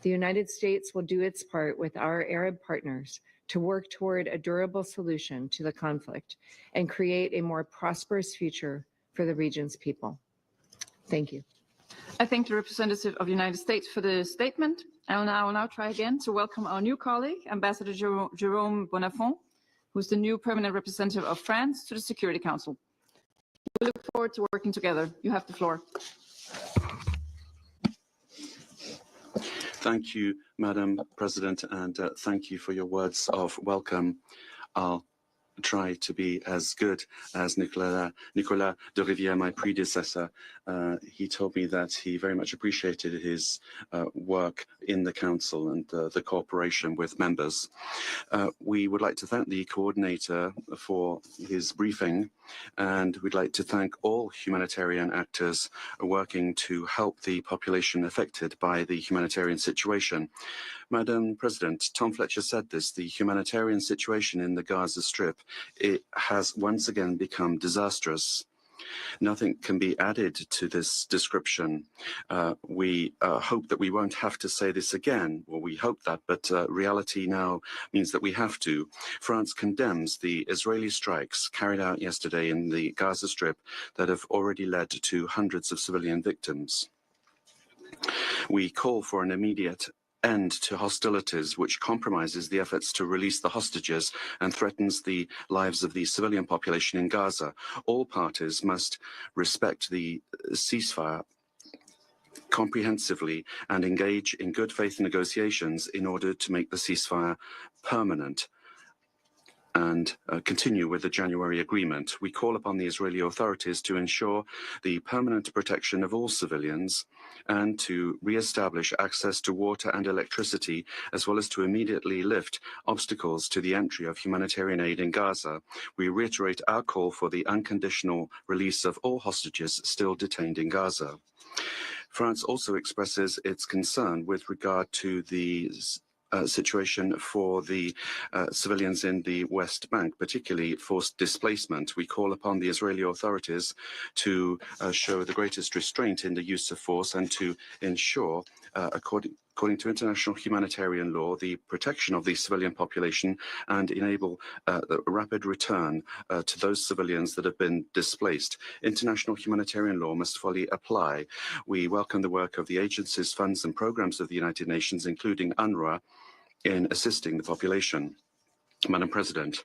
T: The United States will do its part with our Arab partners to work toward a durable solution to the conflict and create a more prosperous future for the region's people. Thank you.
N: I thank the representative of the United States for the statement. I will now try again to welcome our new colleague, Ambassador Jérôme Bonafont, who's the new permanent representative of France to the Security Council. We look forward to working together. You have the floor.
A: Thank you, Madam President, and thank you for your words of welcome. I'll try to be as good as Nicolas de Rivière, my predecessor. He told me that he very much appreciated his work in the Council and the cooperation with members. We would like to thank the coordinator for his briefing, and we'd like to thank all humanitarian actors working to help the population affected by the humanitarian situation. Madam President, Tom Fletcher said this, the humanitarian situation in the Gaza Strip, it has once again become disastrous. Nothing can be added to this description. We hope that we won't have to say this again, or we hope that, but reality now means that we have to. France condemns the Israeli strikes carried out yesterday in the Gaza Strip that have already led to hundreds of civilian victims. We call for an immediate end to hostilities, which compromises the efforts to release the hostages and threatens the lives of the civilian population in Gaza. All parties must respect the ceasefire comprehensively and engage in good faith negotiations in order to make the ceasefire permanent and continue with the January agreement. We call upon the Israeli authorities to ensure the permanent protection of all civilians and to re-establish access to water and electricity, as well as to immediately lift obstacles to the entry of humanitarian aid in Gaza. We reiterate our call for the unconditional release of all hostages still detained in Gaza. France also expresses its concern with regard to the situation for the civilians in the West Bank, particularly forced displacement. We call upon the Israeli authorities to show the greatest restraint in the use of force and to ensure, according to international humanitarian law, the protection of the civilian population and enable the rapid return to those civilians that have been displaced. International humanitarian law must fully apply. We welcome the work of the agencies, funds and programs of the United Nations, including UNRWA, in assisting the population. Madam President,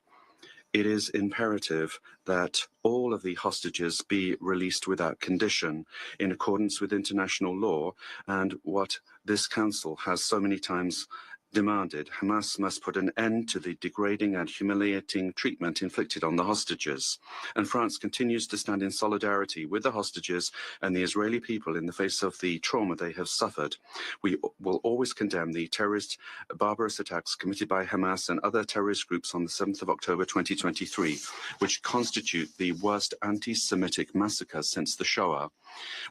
A: it is imperative that all of the hostages be released without condition in accordance with international law and what this Council has so many times demanded. Hamas must put an end to the degrading and humiliating treatment inflicted on the hostages. And France continues to stand in solidarity with the hostages and the Israeli people in the face of the trauma they have suffered. We will always condemn the terrorist barbarous attacks committed by Hamas and other terrorist groups on the 7th of October 2023, which constitute the worst anti-Semitic massacre since the Shoah.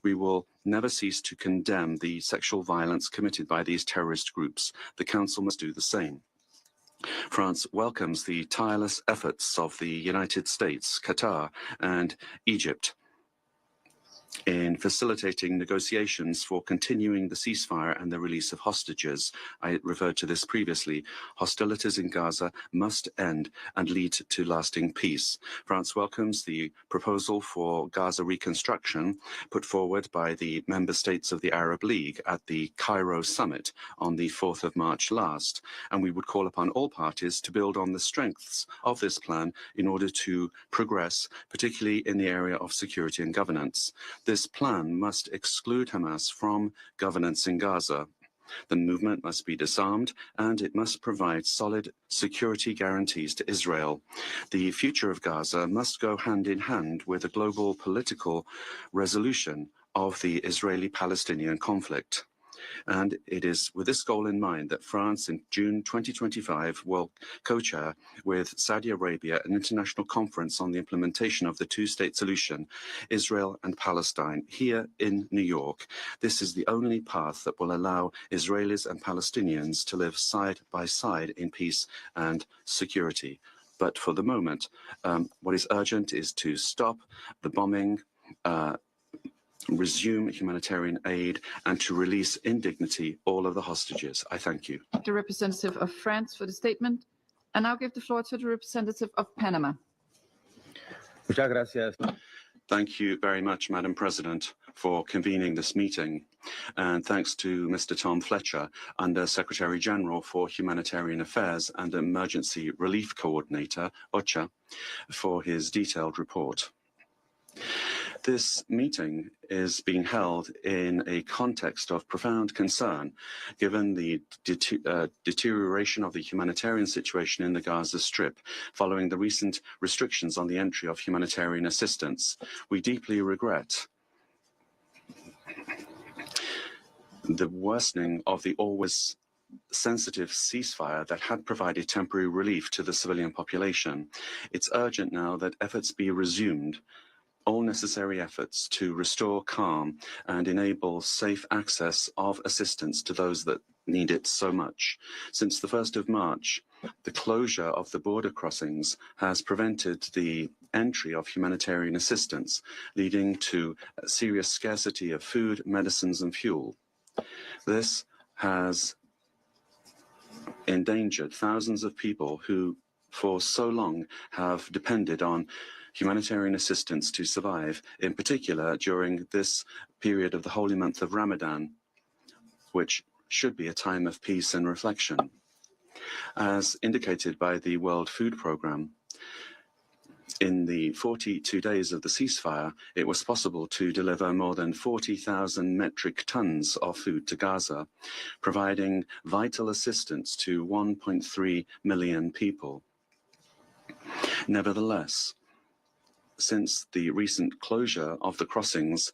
A: We will never cease to condemn the sexual violence committed by these terrorist groups. The Council must do the same. France welcomes the tireless efforts of the United States, Qatar, and Egypt in facilitating negotiations for continuing the ceasefire and the release of hostages. I referred to this previously. Hostilities in Gaza must end and lead to lasting peace. France welcomes the proposal for Gaza reconstruction put forward by the member states of the Arab League at the Cairo summit on the 4th of March last, and we would call upon all parties to build on the strengths of this plan in order to progress, particularly in the area of security and governance. This plan must exclude Hamas from governance in Gaza. The movement must be disarmed and it must provide solid security guarantees to Israel. The future of Gaza must go hand in hand with a global political resolution of the Israeli-Palestinian conflict. And it is with this goal in mind that France in June 2025 will co-chair with Saudi Arabia an international conference on the implementation of the two-state solution, Israel and Palestine, here in New York. This is the only path that will allow Israelis and Palestinians to live side by side in peace and security. But for the moment, what is urgent is to stop the bombing, resume humanitarian aid, and to release in dignity all of the hostages. I thank you.
N: The representative of France for the statement. I now give the floor to the representative of Panama.
A: Muchas gracias. Thank you very much, Madam President, for convening this meeting. And thanks to Mr. Tom Fletcher, Under Secretary General for Humanitarian Affairs and Emergency Relief Coordinator, OCHA, for his detailed report. This meeting is being held in a context of profound concern, given the deterioration of the humanitarian situation in the Gaza Strip following the recent restrictions on the entry of humanitarian assistance. We deeply regret the worsening of the always sensitive ceasefire that had provided temporary relief to the civilian population. It's urgent now that efforts be resumed, all necessary efforts to restore calm and enable safe access of assistance to those that need it so much. Since the 1st of March, the closure of the border crossings has prevented the entry of humanitarian assistance, leading to a serious scarcity of food, medicines, and fuel. This has endangered thousands of people who, for so long, have depended on humanitarian assistance to survive, in particular during this period of the holy month of Ramadan, which should be a time of peace and reflection. As indicated by the World Food Programme, in the 42 days of the ceasefire, it was possible to deliver more than 40,000 metric tons of food to Gaza, providing vital assistance to 1.3 million people. Nevertheless, since the recent closure of the crossings,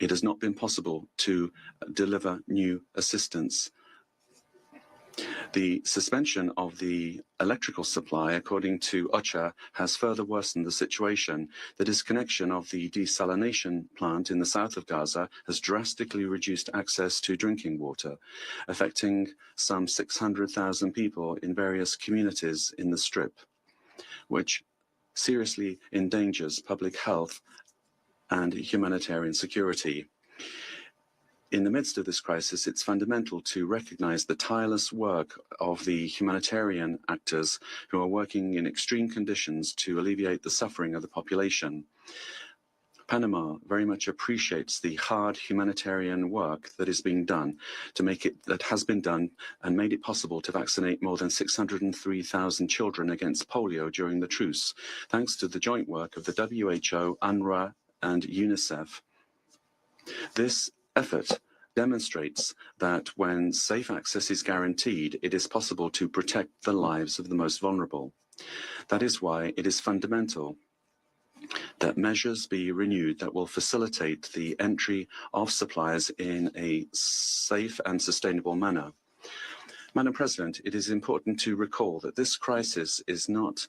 A: it has not been possible to deliver new assistance. The suspension of the electrical supply, according to OCHA, has further worsened the situation. The disconnection of the desalination plant in the south of Gaza has drastically reduced access to drinking water, affecting some 600,000 people in various communities in the Strip, which seriously endangers public health and humanitarian security. In the midst of this crisis, it's fundamental to recognize the tireless work of the humanitarian actors who are working in extreme conditions to alleviate the suffering of the population. Panama very much appreciates the hard humanitarian work that is being done that has been done and made it possible to vaccinate more than 603,000 children against polio during the truce, thanks to the joint work of the WHO, UNRWA, and UNICEF. This effort demonstrates that when safe access is guaranteed, it is possible to protect the lives of the most vulnerable. That is why it is fundamental that measures be renewed that will facilitate the entry of supplies in a safe and sustainable manner. Madam President, it is important to recall that this crisis is not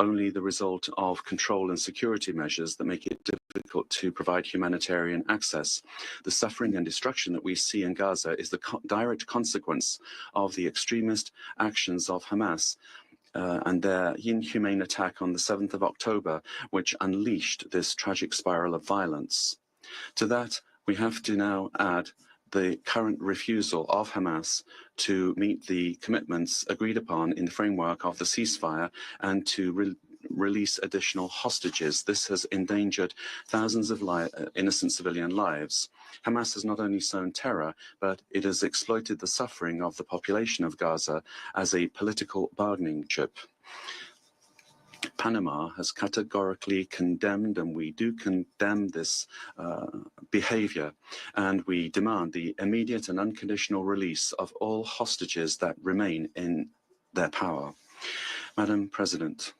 A: only the result of control and security measures that make it difficult to provide humanitarian access. The suffering and destruction that we see in Gaza is the direct consequence of the extremist actions of Hamas and their inhumane attack on the 7th of October, which unleashed this tragic spiral of violence. To that, we have to now add the current refusal of Hamas to meet the commitments agreed upon in the framework of the ceasefire and to release additional hostages. This has endangered thousands of innocent civilian lives. Hamas has not only sown terror, but it has exploited the suffering of the population of Gaza as a political bargaining chip. Panama has categorically condemned, and we do condemn this behavior, and we demand the immediate and unconditional release of all hostages that remain in their power. Madam President,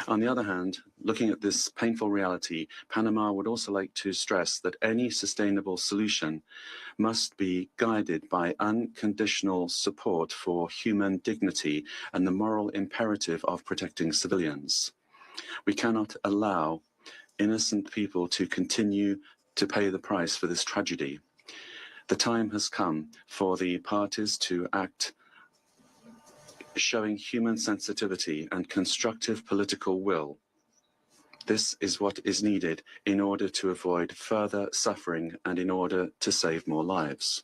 A: on the other hand, looking at this painful reality, Panama would also like to stress that any sustainable solution must be guided by unconditional support for human dignity and the moral imperative of protecting civilians. We cannot allow innocent people to continue to pay the price for this tragedy. The time has come for the parties to act showing human sensitivity and constructive political will. This is what is needed in order to avoid further suffering and in order to save more lives.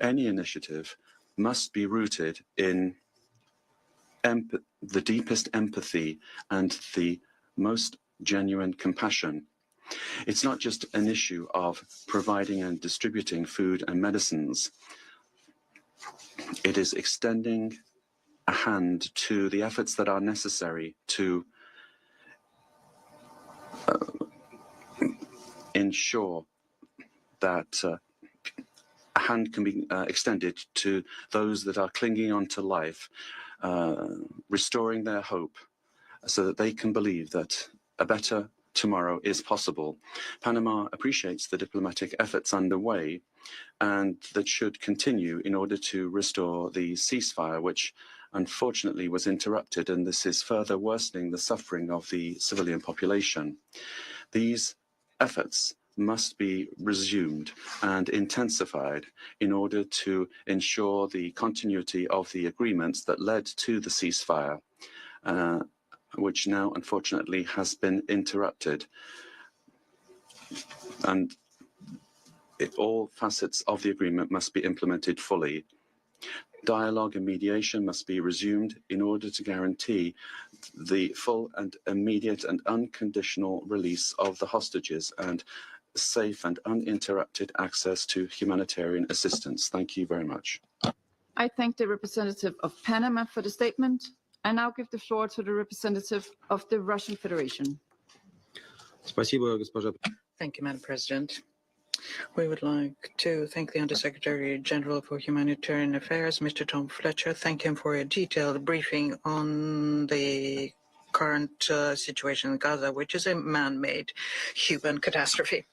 A: Any initiative must be rooted in the deepest empathy and the most genuine compassion. It's not just an issue of providing and distributing food and medicines. It is extending a hand to the efforts that are necessary to ensure that a hand can be extended to those that are clinging on to life, restoring their hope so that they can believe that a better tomorrow is possible. Panama appreciates the diplomatic efforts underway and that should continue in order to restore the ceasefire, which unfortunately was interrupted, and this is further worsening the suffering of the civilian population. These efforts must be resumed and intensified in order to ensure the continuity of the agreements that led to the ceasefire, which now unfortunately has been interrupted. And all facets of the agreement must be implemented fully. Dialogue and mediation must be resumed in order to guarantee the full and immediate and unconditional release of the hostages and safe and uninterrupted access to humanitarian assistance. Thank you very much.
N: I thank the representative of Panama for the statement. I now give the floor to the representative of the Russian Federation.
R: Thank you, Madam President. We would like to thank the Undersecretary General for Humanitarian Affairs, Mr. Tom Fletcher. Thank him for a detailed briefing on the current situation in Gaza, which is a man-made human catastrophe.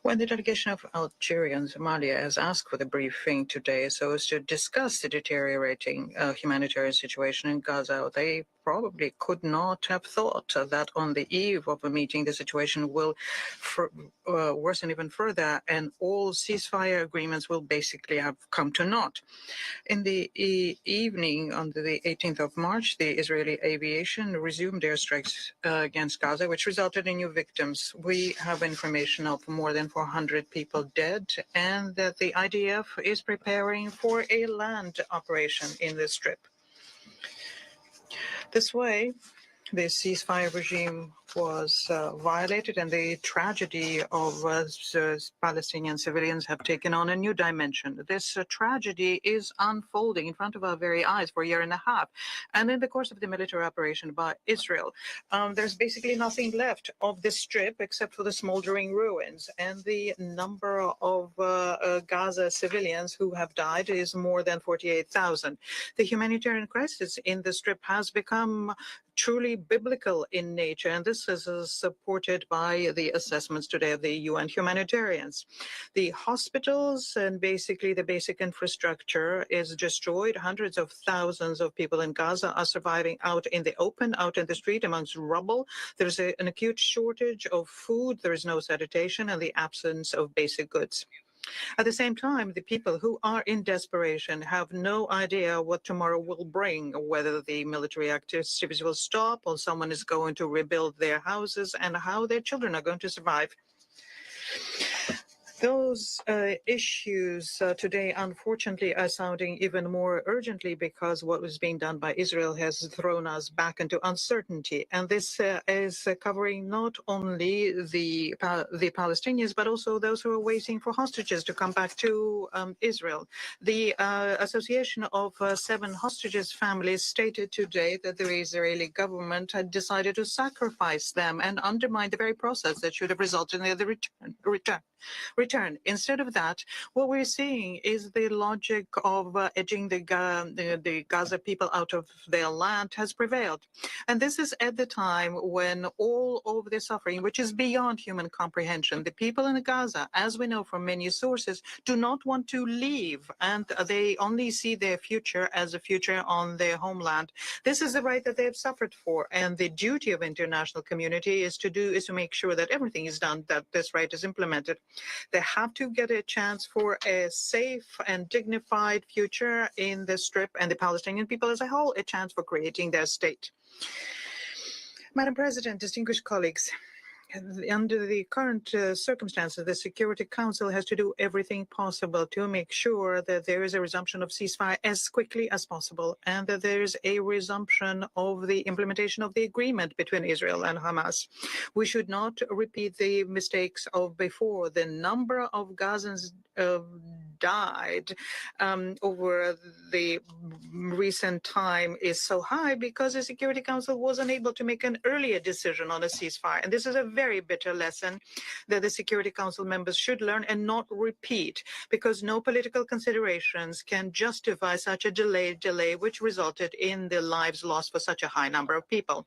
R: When the delegation of Algeria and Somalia has asked for the briefing today so as to discuss the deteriorating humanitarian situation in Gaza, they probably could not have thought that on the eve of a meeting, the situation will worsen even further and all ceasefire agreements will basically have come to naught. In the evening on the 18th of March, the Israeli aviation resumed airstrikes against Gaza, which resulted in new victims. We have information of more than 400 people dead and that the IDF is preparing for a land operation in the Strip. This way, the ceasefire regime was violated and the tragedy of Palestinian civilians have taken on a new dimension. This tragedy is unfolding in front of our very eyes for a year and a half. And in the course of the military operation by Israel, there's basically nothing left of the Strip except for the smoldering ruins. And the number of Gaza civilians who have died is more than 48,000. The humanitarian crisis in the Strip has become truly biblical in nature, and this is supported by the assessments today of the UN humanitarians. The hospitals and basically the basic infrastructure is destroyed. Hundreds of thousands of people in Gaza are surviving out in the open, out in the street amongst rubble. There's an acute shortage of food, there is no sanitation, and the absence of basic goods. At the same time, the people who are in desperation have no idea what tomorrow will bring, whether the military activities will stop or someone is going to rebuild their houses and how their children are going to survive. Those issues today, unfortunately, are sounding even more urgently because what was being done by Israel has thrown us back into uncertainty. And this is covering not only the Palestinians, but also those who are waiting for hostages to come back to Israel. The Association of 7 Hostages families stated today that the Israeli government had decided to sacrifice them and undermine the very process that should have resulted in the return. Instead of that, what we're seeing is the logic of edging the Gaza people out of their land has prevailed. And this is at the time when all of the suffering, which is beyond human comprehension, the people in Gaza, as we know from many sources, do not want to leave, and they only see their future as a future on their homeland. This is the right that they have suffered for, and the duty of international community is to make sure that everything is done, that this right is implemented. They have to get a chance for a safe and dignified future in the Strip, and the Palestinian people as a whole a chance for creating their state. Madam President, distinguished colleagues, under the current circumstances, the Security Council has to do everything possible to make sure that there is a resumption of ceasefire as quickly as possible, and that there is a resumption of the implementation of the agreement between Israel and Hamas. We should not repeat the mistakes of before. The number of Gazans died over the recent time is so high because the Security Council was unable to make an earlier decision on a ceasefire. And this is a very bitter lesson that the Security Council members should learn and not repeat, because no political considerations can justify such a delay which resulted in the lives lost for such a high number of people.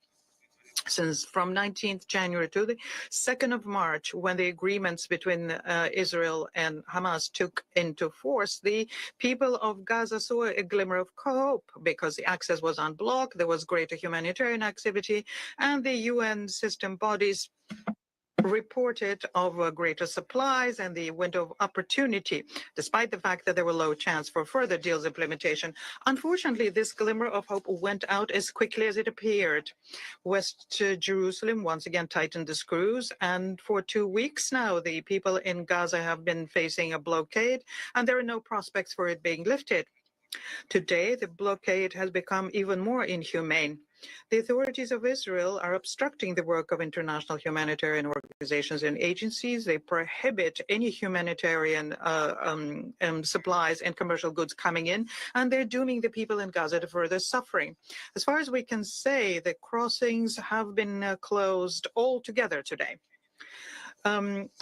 R: Since from 19th January to the 2nd of March, when the agreements between Israel and Hamas took into force, the people of Gaza saw a glimmer of hope because the access was unblocked, there was greater humanitarian activity, and the UN system bodies reported of greater supplies and the window of opportunity, despite the fact that there were low chance for further deals implementation. Unfortunately, this glimmer of hope went out as quickly as it appeared. West Jerusalem once again tightened the screws, and for 2 weeks now, the people in Gaza have been facing a blockade, and there are no prospects for it being lifted. Today, the blockade has become even more inhumane. The authorities of Israel are obstructing the work of international humanitarian organizations and agencies. They prohibit any humanitarian supplies and commercial goods coming in, and they're dooming the people in Gaza to further suffering. As far as we can say, the crossings have been closed altogether today.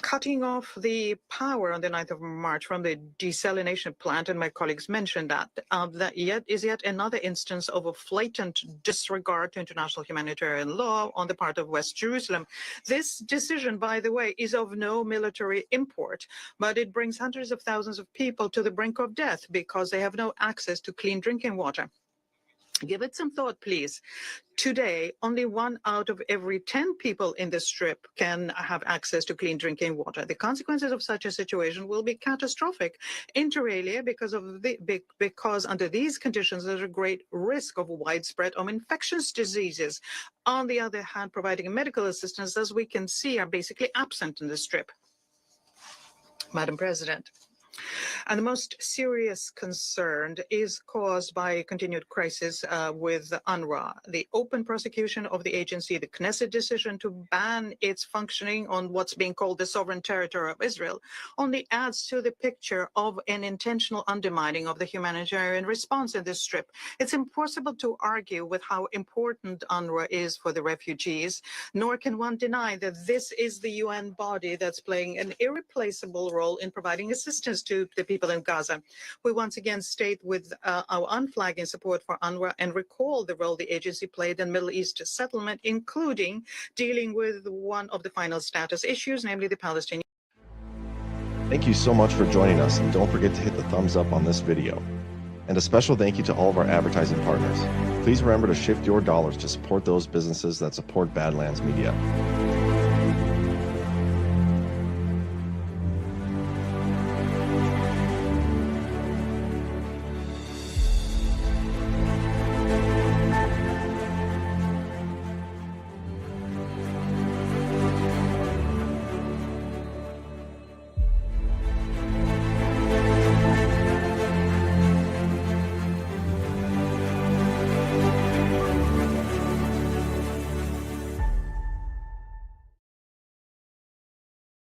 R: Cutting off the power on the 9th of March from the desalination plant, and my colleagues mentioned that, is yet another instance of a blatant disregard to international humanitarian law on the part of West Jerusalem. This decision, by the way, is of no military import, but it brings hundreds of thousands of people to the brink of death because they have no access to clean drinking water. Give it some thought, please. Today, only 1 out of every 10 people in the Strip can have access to clean drinking water. The consequences of such a situation will be catastrophic, inter alia, because under these conditions, there's a great risk of widespread infectious diseases. On the other hand, providing medical assistance, as we can see, are basically absent in the Strip. Madam President. And the most serious concern is caused by a continued crisis with UNRWA. The open prosecution of the agency, the Knesset decision to ban its functioning on what's being called the sovereign territory of Israel, only adds to the picture of an intentional undermining of the humanitarian response in this Strip. It's impossible to argue with how important UNRWA is for the refugees, nor can one deny that this is the UN body that's playing an irreplaceable role in providing assistance to the people in Gaza. We once again state with our unflagging support for UNRWA and recall the role the agency played in Middle East settlement, including dealing with one of the final status issues, namely the Palestinian.
D: Thank you so much for joining us, and don't forget to hit the thumbs up on this video. And a special thank you to all of our advertising partners. Please remember to shift your dollars to support those businesses that support Badlands Media.